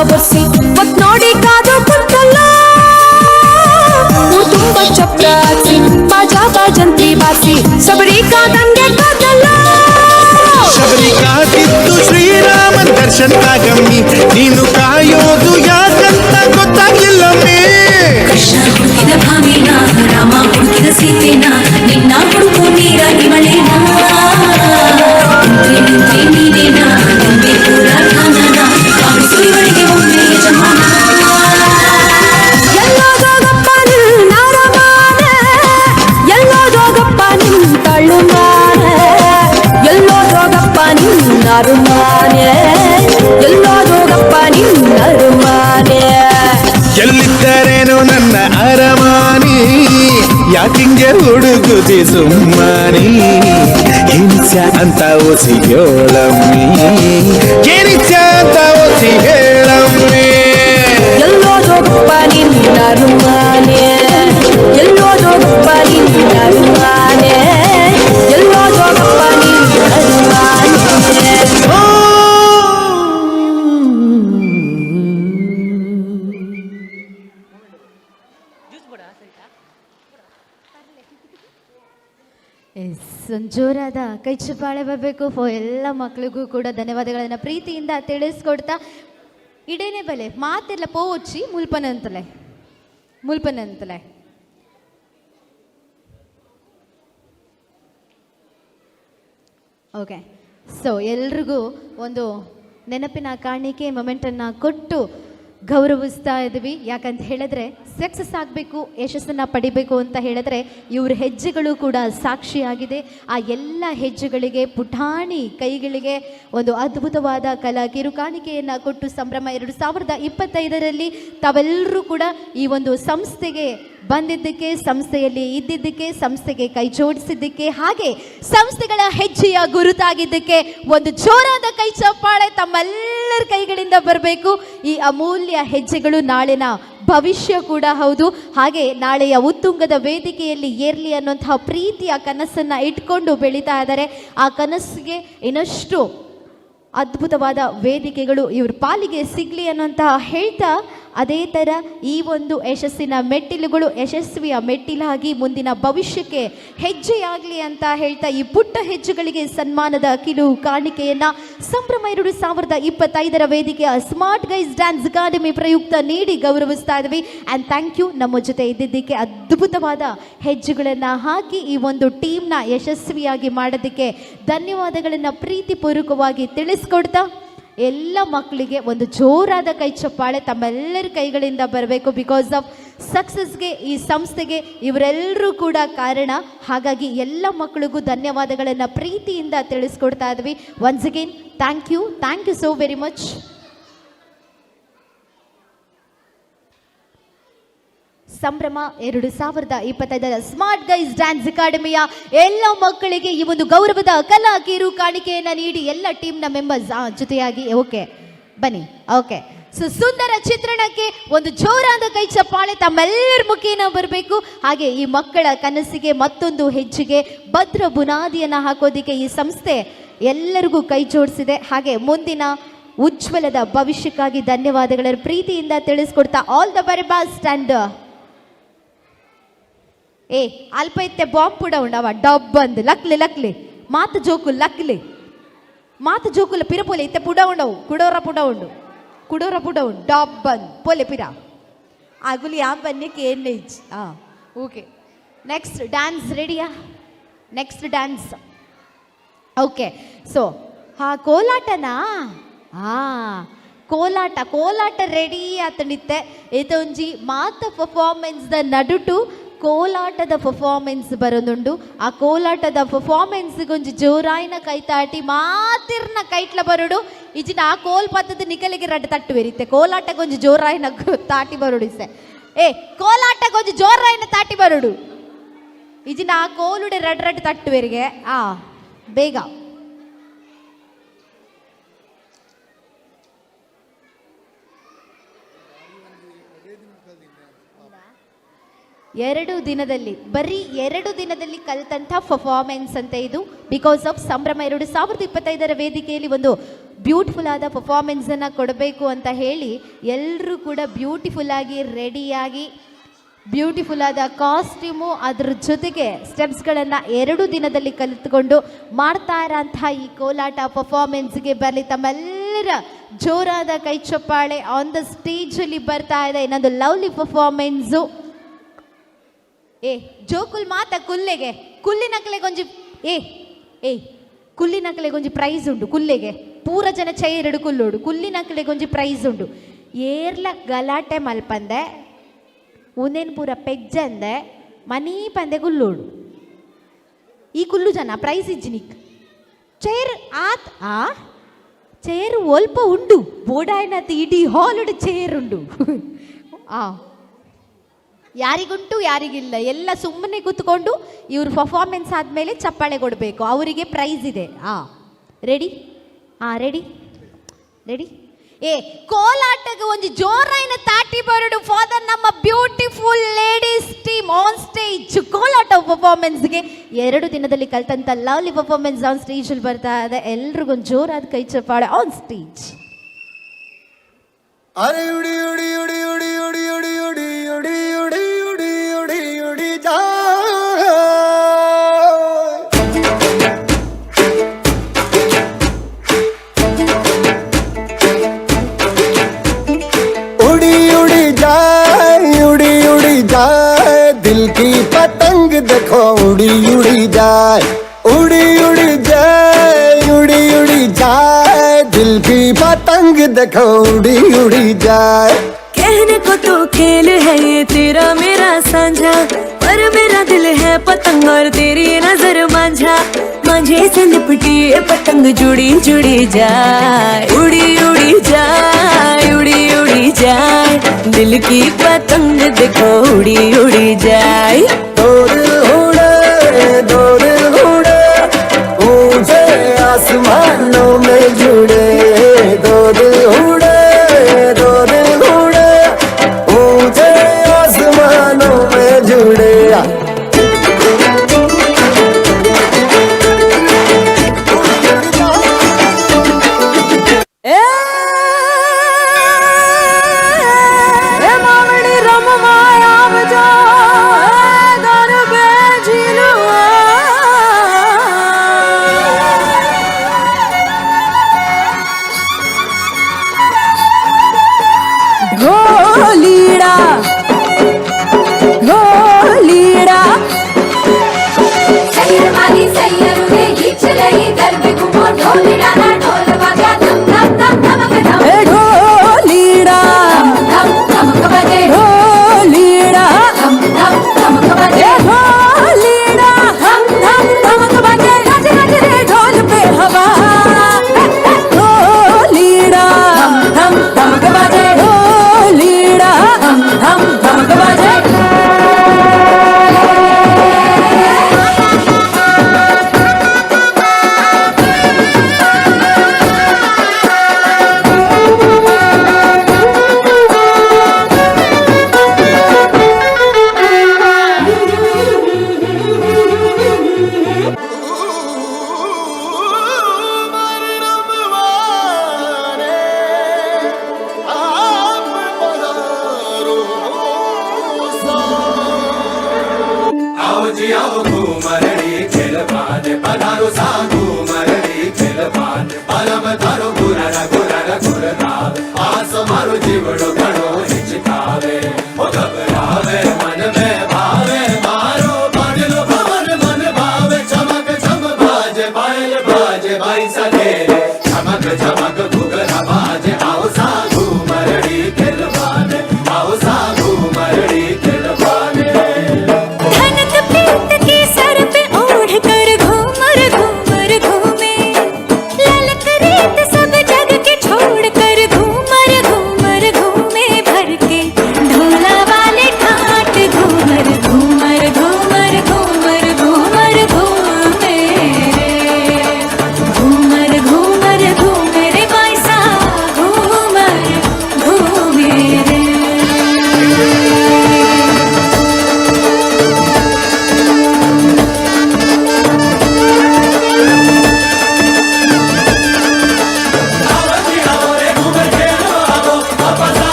ಬರ್ಸಿ ಮತ್ ನೋಡಿ ಕಾದು ಕುಂತಲ್ಲ ತುಂಬ ಚಪ್ರ ಹಾಕ್ಸಿ ಬಾಜಾ ಬಾಜಂತಿ ಬಾಸಿ ಸಬರಿ ಕಾದಂಗೆ ಕಾದಲ್ಲ ಶಬರಿ ಕಾದಿದ್ದು ಶ್ರೀರಾಮ ದರ್ಶನ ಆಗಮ್ಮಿ ನೀನು ಕಾಯೋದು ಯಾಕಂತ ಗೊತ್ತಾಗಿಲ್ಲಮ್ಮಿ ಕೃಷ್ಣ ಹುಡುಕಿದ ಭಾಮಿನ ರಾಮ ಹುಡುಕಿದ ಸೀತೆನ ನಿನ್ನ ಹುಡುಕೋ ನೀರ ಇವಳೇನಾ ನಿಂತ್ರೆ ನಿಂತ್ರೆ ನೀನೇನ ನಿಂದೆ ಪೂರ ಧ್ಯಾನನ ಕಾಣಿಸು ಇವಳಿಗೆ ಒಮ್ಮೆ ಯಜಮಾನ ಎಲ್ಲೋದೋಗಪ್ಪ ನಿನ್ನ ರಮಾನ ಎಲ್ಲೋದೋಗಪ್ಪ ನಿನ್ನ ತಳ್ಳುಮಾನ ಎಲ್ಲೋದೋಗಪ್ಪ ನಿನ್ನ ರುಮಾನೆ ಎಲ್ಲೋದೋಗಪ್ಪ ನಿನ್ನ ರುಮಾನೆ ಎಲ್ಲಿದ್ದರೇನು ನನ್ನ ಅರಮಾನಿ ಯಾಕಿಂಗೆ ಹುಡುಗುದಿ ಸುಮ್ಮನಿ ಏನಿಸ್ಯ ಅಂತ ಒಸಿ ಹೇಳಮ್ಮಿ ಏನಿಸ್ಯ ಅಂತ ಒಸಿ ಹೇಳಮ್ಮಿ ಎಲ್ಲೋದೋಗಪ್ಪ ನಿನ್ನ ರುಮಾನೆ ಎಲ್ಲೋದೋಗಪ್ಪ ನಿನ್ನ ರುಮಾನೆ ಎಲ್ಲೋದೋಗಪ್ಪ ನಿನ್ನ ರುಮಾನೆ ಒಂದು ಜೋರಾದ ಕೈ ಚಪ್ಪಾಳೆ ಬರಬೇಕು ಫಾರ್ ಎಲ್ಲ ಮಕ್ಕಳಿಗೂ ಕೂಡ ಧನ್ಯವಾದಗಳನ್ನು ಪ್ರೀತಿಯಿಂದ ತಿಳಿಸ್ಕೊಡ್ತಾ ಇಡೇನೆ ಬಲೆ ಮಾತೆಲ್ಲ ಪೋಚಿ ಮುಲ್ಪನಂತಲೆ ಓಕೆ ಸೊ ಎಲ್ರಿಗೂ ಒಂದು ನೆನಪಿನ ಕಾಣಿಕೆ ಮೊಮೆಂಟನ್ನು ಕೊಟ್ಟು ಗೌರವಿಸ್ತಾ ಇದ್ವಿ. ಯಾಕಂತ ಹೇಳಿದ್ರೆ ಸಕ್ಸಸ್ ಆಗಬೇಕು, ಯಶಸ್ಸನ್ನು ಪಡಿಬೇಕು ಅಂತ ಹೇಳಿದ್ರೆ ಇವ್ರ ಹೆಜ್ಜೆಗಳು ಕೂಡ ಸಾಕ್ಷಿಯಾಗಿದೆ. ಆ ಎಲ್ಲ ಹೆಜ್ಜೆಗಳಿಗೆ ಪುಟಾಣಿ ಕೈಗಳಿಗೆ ಒಂದು ಅದ್ಭುತವಾದ ಕಲಾ ಕಿರುಕಾಣಿಕೆಯನ್ನು ಕೊಟ್ಟು ಸಂಭ್ರಮ 2025ರಲ್ಲಿ ತಾವೆಲ್ಲರೂ ಕೂಡ ಈ ಒಂದು ಸಂಸ್ಥೆಗೆ ಬಂದಿದ್ದಕ್ಕೆ, ಸಂಸ್ಥೆಯಲ್ಲಿ ಇದ್ದಿದ್ದಕ್ಕೆ, ಸಂಸ್ಥೆಗೆ ಕೈ ಜೋಡಿಸಿದ್ದಕ್ಕೆ, ಹಾಗೆ ಸಂಸ್ಥೆಗಳ ಹೆಜ್ಜೆಯ ಗುರುತಾಗಿದ್ದಕ್ಕೆ ಒಂದು ಜೋರಾದ ಕೈ ಚಪ್ಪಾಳೆ ತಮ್ಮೆಲ್ಲರ ಕೈಗಳಿಂದ ಬರಬೇಕು. ಈ ಅಮೂಲ್ಯ ಹೆಜ್ಜೆಗಳು ನಾಳಿನ ಭವಿಷ್ಯ ಕೂಡ ಹೌದು. ಹಾಗೆ ನಾಳೆಯ ಉತ್ತುಂಗದ ವೇದಿಕೆಯಲ್ಲಿ ಏರ್ಲಿ ಅನ್ನುವಂತಹ ಪ್ರೀತಿಯ ಕನಸನ್ನು ಇಟ್ಕೊಂಡು ಬೆಳೀತಾ ಇದ್ದಾರೆ. ಆ ಕನಸಿಗೆ ಇನ್ನಷ್ಟು ಅದ್ಭುತವಾದ ವೇದಿಕೆಗಳು ಇವ್ರ ಪಾಲಿಗೆ ಸಿಗಲಿ ಅನ್ನೋಂತಹ ಹೇಳ್ತಾ, ಅದೇ ಥರ ಈ ಒಂದು ಯಶಸ್ಸಿನ ಮೆಟ್ಟಿಲುಗಳು ಯಶಸ್ವಿಯ ಮೆಟ್ಟಿಲಾಗಿ ಮುಂದಿನ ಭವಿಷ್ಯಕ್ಕೆ ಹೆಜ್ಜೆಯಾಗಲಿ ಅಂತ ಹೇಳ್ತಾ ಈ ಪುಟ್ಟ ಹೆಜ್ಜೆಗಳಿಗೆ ಸನ್ಮಾನದ ಕಿರು ಕಾಣಿಕೆಯನ್ನು ಸಂಭ್ರಮ 2025 ವೇದಿಕೆಯ ಸ್ಮಾರ್ಟ್ ಗೈಸ್ ಡ್ಯಾನ್ಸ್ ಅಕಾಡೆಮಿ ಪ್ರಯುಕ್ತ ನೀಡಿ ಗೌರವಿಸ್ತಾ ಇದ್ವಿ. ಆ್ಯಂಡ್ ಥ್ಯಾಂಕ್ ಯು ನಮ್ಮ ಜೊತೆ ಇದ್ದಿದ್ದಕ್ಕೆ, ಅದ್ಭುತವಾದ ಹೆಜ್ಜೆಗಳನ್ನು ಹಾಕಿ ಈ ಒಂದು ಟೀಮ್ನ ಯಶಸ್ವಿಯಾಗಿ ಮಾಡೋದಕ್ಕೆ ಧನ್ಯವಾದಗಳನ್ನು ಪ್ರೀತಿಪೂರ್ವಕವಾಗಿ ತಿಳಿಸ್ಕೊಡ್ತಾ, ಎಲ್ಲ ಮಕ್ಕಳಿಗೆ ಒಂದು ಜೋರಾದ ಕೈ ಚಪ್ಪಾಳೆ ತಮ್ಮೆಲ್ಲರ ಕೈಗಳಿಂದ ಬರಬೇಕು. ಬಿಕಾಸ್ ಆಫ್ ಸಕ್ಸಸ್ಗೆ ಈ ಸಂಸ್ಥೆಗೆ ಇವರೆಲ್ಲರೂ ಕೂಡ ಕಾರಣ. ಹಾಗಾಗಿ ಎಲ್ಲ ಮಕ್ಕಳಿಗೂ ಧನ್ಯವಾದಗಳನ್ನು ಪ್ರೀತಿಯಿಂದ ತಿಳಿಸ್ಕೊಡ್ತಾ ಇದ್ವಿ. Once again thank you so very much. ಸಂಭ್ರಮ 2025 ಸ್ಮಾರ್ಟ್ ಗೈಸ್ ಡ್ಯಾನ್ಸ್ ಅಕಾಡೆಮಿಯ ಎಲ್ಲ ಮಕ್ಕಳಿಗೆ ಈ ಒಂದು ಗೌರವದ ಕಲಾ ಕಿರು ಕಾಣಿಕೆಯನ್ನು ನೀಡಿ ಎಲ್ಲ ಟೀಮ್ನ ಮೆಂಬರ್ಸ್ ಜೊತೆಯಾಗಿ ಓಕೆ ಬನ್ನಿ. ಓಕೆ, ಸೊ ಸುಂದರ ಚಿತ್ರಣಕ್ಕೆ ಒಂದು ಜೋರಾದ ಕೈ ಚಪ್ಪಾಳೆ ತಮ್ಮೆಲ್ಲರ ಮುಖೇನ ಬರಬೇಕು. ಹಾಗೆ ಈ ಮಕ್ಕಳ ಕನಸಿಗೆ ಮತ್ತೊಂದು ಹೆಜ್ಜೆಗೆ ಭದ್ರ ಬುನಾದಿಯನ್ನು ಹಾಕೋದಿಕ್ಕೆ ಈ ಸಂಸ್ಥೆ ಎಲ್ಲರಿಗೂ ಕೈ ಜೋಡಿಸಿದೆ. ಹಾಗೆ ಮುಂದಿನ ಉಜ್ವಲದ ಭವಿಷ್ಯಕ್ಕಾಗಿ ಧನ್ಯವಾದಗಳ ಪ್ರೀತಿಯಿಂದ ತಿಳಿಸ್ಕೊಡ್ತಾ all the very best. And ಅಲ್ಪ ಇತ್ತೆ ಬಾಂಬ್ ಕೂಡ ಉಂಡವ ಡಬ್ ಬಂದು ಲಕ್ಲಿ ಮಾತು ಜೋಕುಲ ಪಿರ ಪೋಲೆ ಇತ್ತೆ ಪುಡ ಉಂಡವು ಕುಡೋರ ಪುಡ ಉಂಡು ಡಬ್ ಬಂದು ಪೋಲೆ ಪಿರ ಆಗುಲಿ ಆ ಬನ್ಯಕ್ಕೆ ಏನು ಓಕೆ. ನೆಕ್ಸ್ಟ್ ಡ್ಯಾನ್ಸ್ ರೆಡಿಯಾ? Next dance okay. ಸೊ ಕೋಲಾಟನಾ? ಕೋಲಾಟ ರೆಡಿ ಆತನಿತ್ತೆ. ಇದೊಂಜಿ ಮಾತ ಪರ್ಫಾರ್ಮೆನ್ಸ್ ದ ನಡುಟು ಕೋಲಾಟದ ಪರ್ಫಾರ್ಮೆನ್ಸ್ ಬರೋದುಂಡು. ಆ ಕೋಲಾಟದ ಪರ್ಫಾರ್ಮೆನ್ಸ್ಗೊಂಜಿ ಜೋರಾಯಿನ ಕೈತಾಟಿ ಮಾತಿರ್ನ ಕೈಟ್ಲ ಬರೋಡು ಇಜಿನ ಆ ಕೋಲ್ ಪತ್ತದ ನಿಕಲಿಗೆ ರಡ್ಡು ತಟ್ಟು ಬೆರಿತೆ. ಕೋಲಾಟಗೊಂಜಿ ಜೋರಾಯಿನ ತಾಟಿ ಬರೋಡು ಇಸೆ ಕೋಲಾಟಗೊಂಜಿ ಜೋರಾಯಿನ ತಾಟಿ ಬರೋಡು ಇಜಿನ ಆ ಕೋಲುಡೆ ರಡ್ಡು ತಟ್ಟು ಬೆರಿಗೆ ಬೇಗ. ಬರೀ 2 ದಿನದಲ್ಲಿ ಕಲಿತಂಥ ಪರ್ಫಾರ್ಮೆನ್ಸ್ ಅಂತ ಇದು. ಬಿಕಾಸ್ ಆಫ್ ಸಂಭ್ರಮ 2025 ವೇದಿಕೆಯಲ್ಲಿ ಒಂದು ಬ್ಯೂಟಿಫುಲ್ ಆದ ಪರ್ಫಾರ್ಮೆನ್ಸನ್ನು ಕೊಡಬೇಕು ಅಂತ ಹೇಳಿ ಎಲ್ಲರೂ ಕೂಡ ಬ್ಯೂಟಿಫುಲ್ ಆಗಿ ರೆಡಿಯಾಗಿ ಬ್ಯೂಟಿಫುಲ್ ಆದ ಕಾಸ್ಟ್ಯೂಮು ಅದ್ರ ಜೊತೆಗೆ ಸ್ಟೆಪ್ಸ್ಗಳನ್ನು 2 ದಿನದಲ್ಲಿ ಕಲಿತುಕೊಂಡು ಮಾಡ್ತಾ ಇರೋಂತಹ ಈ ಕೋಲಾಟ ಪರ್ಫಾರ್ಮೆನ್ಸ್ಗೆ ಬರಲಿ ತಮ್ಮೆಲ್ಲರ ಜೋರಾದ ಕೈ ಚಪ್ಪಾಳೆ. ಆನ್ ದ ಸ್ಟೇಜಲ್ಲಿ ಬರ್ತಾ ಇದೆ ಇನ್ನೊಂದು ಲವ್ಲಿ ಪರ್ಫಾರ್ಮೆನ್ಸು. ಜೋಕುಲ್ ಮಾತ ಕುಲ್ಲೆಗೆ ಕುಲ್ಲಿನಕ್ಲೆಗೊಂಜಿ ಕುಲ್ಲಿನಕ್ಲೆಗೊಂಜಿ ಪ್ರೈಸ್ ಉಂಡು. ಕುಲ್ಲೆಗೆ ಪೂರ ಜನ ಚೈರಡು ಕುಲ್ಲೋಡು ಕುಲ್ಲಿನಕ್ಲೆಗೊಂಜಿ ಪ್ರೈಸ್ ಉಂಡು. ಏರ್ಲ ಗಲಾಟೆ ಮಲ್ಪಂದೆ ಉಂದೇನು ಪೂರ ಪೆಜ್ಜಂದೆ ಮನಿ ಪಂದೆ ಕುಲ್ಲೋಡು ಈ ಕುಲ್ಲು ಜನ ಪ್ರೈಸ್ ಇಜ್ಜಿನಿಕ್ ಚೈರ್ ಚೇರು ಒಲ್ಪ ಉಂಡು ಬೋಡಾಯ್ನತ್ ಇಡೀ ಹಾಲುಡು ಚೇರ್ ಉಂಡು. ಯಾರಿಗುಂಟು ಯಾರಿಗಿಲ್ಲ, ಎಲ್ಲ ಸುಮ್ಮನೆ ಕೂತ್ಕೊಂಡು ಇವ್ರ ಪರ್ಫಾರ್ಮೆನ್ಸ್ ಆದಮೇಲೆ ಚಪ್ಪಾಳೆ ಕೊಡಬೇಕು, ಅವರಿಗೆ ಪ್ರೈಸ್ ಇದೆ. ರೆಡಿ ರೆಡಿ ಕೋಲಾಟಗೆ ಒಂದು ಜೋರಾಯಿನ ತಾಟಿ ಬರಡು ಫಾದರ್ ನಮ್ಮ beautiful ladies team on stage. ಕೋಲಾಟ ಪರ್ಫಾರ್ಮೆನ್ಸ್ಗೆ 2 ದಿನದಲ್ಲಿ ಕಲ್ತಂತ ಲವ್ಲಿ ಪರ್ಫಾರ್ಮೆನ್ಸ್ ಆನ್ ಸ್ಟೇಜಲ್ಲಿ ಬರ್ತಾ ಇದೆ. ಎಲ್ರಿಗೊಂದು ಜೋರಾದ ಕೈ ಚಪ್ಪಾಳೆ ಆನ್ ಸ್ಟೇಜ್. अरे उड़ी उड़ी उड़ी उड़ी उड़ी उड़ी उड़ी उड़ी उड़ी उड़ी उड़ी उड़ी जा उड़ी उड़ी जाए दिल की पतंग देखो उड़ी उड़ी जाए दिल दिल की पतंग देखो उड़ी उड़ी जाए। कहने को तो खेल है ये तेरा मेरा साझा, पर मेरा दिल है पतंग और तेरी नजर मांझा। मांझे से लिपटी ये पतंग जुड़ी जुड़ी जाए, उड़ी उड़ी जाए, उड़ी उड़ी जाए। दिल की पतंग देखो उड़ी उड़ी जाए। दो दिल उड़े ऊंचे आसमानों में जुड़े। दो दिल उड़े ऊंचे आसमानों में जुड़े।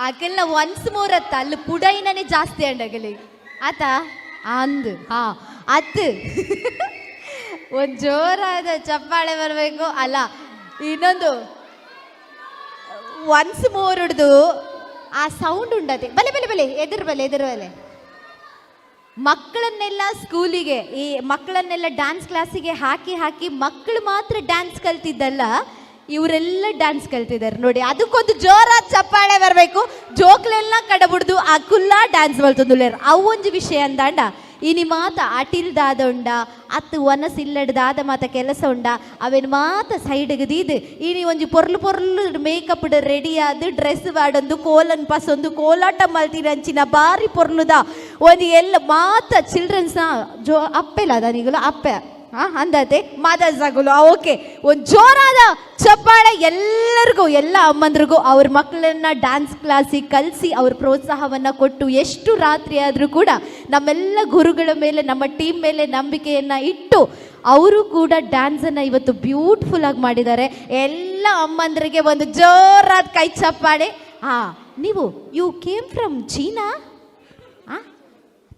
ಆಕೆಲ್ಲ ಒನ್ಸ್ ಮೋರ್ ಅತ್ತ ಅಲ್ಲಿ ಪುಡೈನೇ ಜಾಸ್ತಿ ಅಂಡಗಲಿ ಆತ ಅಂದು ಹಾ ಅತ್ತು ಒಂದು ಜೋರಾದ ಚಪ್ಪಾಳೆ ಬರಬೇಕು ಅಲ್ಲ ಇನ್ನೊಂದು ಒನ್ಸ್ ಮೋರ್ ಹಿಡ್ದು ಆ ಸೌಂಡ್ ಉಂಡತೆ ಬಲೆ ಬಲೆ ಬಲೆ ಎದುರು ಬಲೆ ಮಕ್ಕಳನ್ನೆಲ್ಲ ಸ್ಕೂಲಿಗೆ ಈ ಮಕ್ಕಳನ್ನೆಲ್ಲ ಡ್ಯಾನ್ಸ್ ಕ್ಲಾಸಿಗೆ ಹಾಕಿ ಮಕ್ಕಳು ಮಾತ್ರ ಡ್ಯಾನ್ಸ್ ಕಲ್ತಿದ್ದಲ್ಲ ಇವರೆಲ್ಲ ಡ್ಯಾನ್ಸ್ ಕಲ್ತಿದ್ದಾರೆ ನೋಡಿ ಅದಕ್ಕೊಂದು ಜೋರಾದ ಚಪ್ಪಾಳೆ ಬರಬೇಕು ಜೋಕ್ಲೆಲ್ಲ ಕಡಬುಡ್ದು ಆ ಕುಲ್ಲ ಡ್ಯಾನ್ಸ್ ಬಲ್ತೊಂದುಲ್ಲೇರು ಅವೊಂದು ವಿಷಯ ಅಂದಾಂಡ ಇನಿ ಮಾತ ಅಟಿಲ್ದಾದ ಉಂಡ ಅತ್ತು ಒನಸ್ ಇಲ್ಲಡ್ದಾದ ಮಾತ ಕೆಲಸ ಉಂಡ ಅವೇನು ಮಾತ ಸೈಡ್ಗೆ ದೀದು ಇನಿ ಒಂಜಿ ಪೊರ್ಲು ಮೇಕಪ್ ರೆಡಿ ಆದು ಡ್ರೆಸ್ ವಾಡೊಂದು ಕೋಲನ್ ಪಸೊಂದು ಕೋಲಾಟ ಮಲ್ತಿರಂಚಿನ ಬಾರಿ ಪೊರ್ಲುದ ಒಂದು ಎಲ್ಲ ಮಾತ ಚಿಲ್ಡ್ರನ್ಸ್ನ ಜೋ ಅಪ್ಪೆಲ್ಲ ಅದ ನೀಗಲು ಅಪ್ಪೆ ಅಂದತೆ ಮಾತಾಡ್ಸಾಗಲು ಓಕೆ. ಒಂದು ಜೋರಾದ ಚಪ್ಪಾಳೆ ಎಲ್ಲರಿಗೂ, ಎಲ್ಲ ಅಮ್ಮಂದ್ರಿಗೂ ಅವ್ರ ಮಕ್ಕಳನ್ನ ಡ್ಯಾನ್ಸ್ ಕ್ಲಾಸಿಗೆ ಕಲಿಸಿ ಅವ್ರ ಪ್ರೋತ್ಸಾಹವನ್ನು ಕೊಟ್ಟು ಎಷ್ಟು ರಾತ್ರಿ ಆದರೂ ಕೂಡ ನಮ್ಮೆಲ್ಲ ಗುರುಗಳ ಮೇಲೆ, ನಮ್ಮ ಟೀಮ್ ಮೇಲೆ ನಂಬಿಕೆಯನ್ನು ಇಟ್ಟು ಅವರು ಕೂಡ ಡ್ಯಾನ್ಸನ್ನು ಇವತ್ತು ಬ್ಯೂಟಿಫುಲ್ ಆಗಿ ಮಾಡಿದ್ದಾರೆ. ಎಲ್ಲ ಅಮ್ಮಂದ್ರಿಗೆ ಒಂದು ಜೋರಾದ ಕೈ ಚಪ್ಪಾಳೆ. ನೀವು you came from China?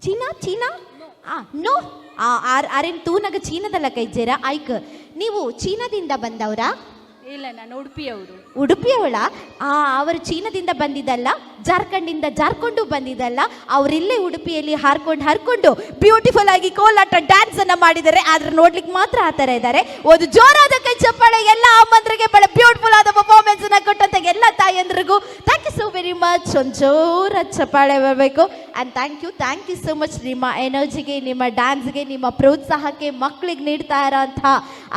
China ನೋ ಆರೇನು ತೂನಾಗ ಚೀನಾದಲ್ಲ ಕೈಜೇರ ಆಯ್ಕ. ನೀವು ಚೀನಾದಿಂದ ಬಂದವರಾ? ಇಲ್ಲ, ನಾನು ಉಡುಪಿಯವಳ? ಅವರು ಚೀನಾದಿಂದ ಬಂದಿದ್ದಲ್ಲ, ಜಾರ್ಖಂಡಿಂದ ಜಾರ್ಕೊಂಡು ಬಂದಿದ್ದಲ್ಲ, ಅವರಿಲ್ಲೇ ಉಡುಪಿಯಲ್ಲಿ ಹಾರ್ಕೊಂಡು ಬ್ಯೂಟಿಫುಲ್ ಆಗಿ ಕೋಲಾಟ ಡ್ಯಾನ್ಸ್ ಅನ್ನ ಮಾಡಿದ್ದಾರೆ. ಆದ್ರೆ ನೋಡ್ಲಿಕ್ಕೆ ಮಾತ್ರ ಆ ಥರ ಇದ್ದಾರೆ. ಒಂದು ಜೋರಾದ ಕೈ ಚಪ್ಪಾಳೆ ಎಲ್ಲ ಅಮ್ಮಂದ್ರಿಗೆ, ಬಹಳ ಬ್ಯೂಟಿಫುಲ್ ಆದ ಪರ್ಫಾರ್ಮೆನ್ಸ್ ಅನ್ನ ಕೊಟ್ಟಂತ ಎಲ್ಲ ತಾಯಂದ್ರಿಗೂ thank you so very much. ಒಂದು ಜೋರಾದ ಚಪ್ಪಾಳೆ ಬರಬೇಕು. And thank you so much ನಿಮ್ಮ ಎನರ್ಜಿಗೆ, ನಿಮ್ಮ ಡ್ಯಾನ್ಸ್ಗೆ, ನಿಮ್ಮ ಪ್ರೋತ್ಸಾಹಕ್ಕೆ, ಮಕ್ಕಳಿಗೆ ನೀಡ್ತಾ ಇರೋಂಥ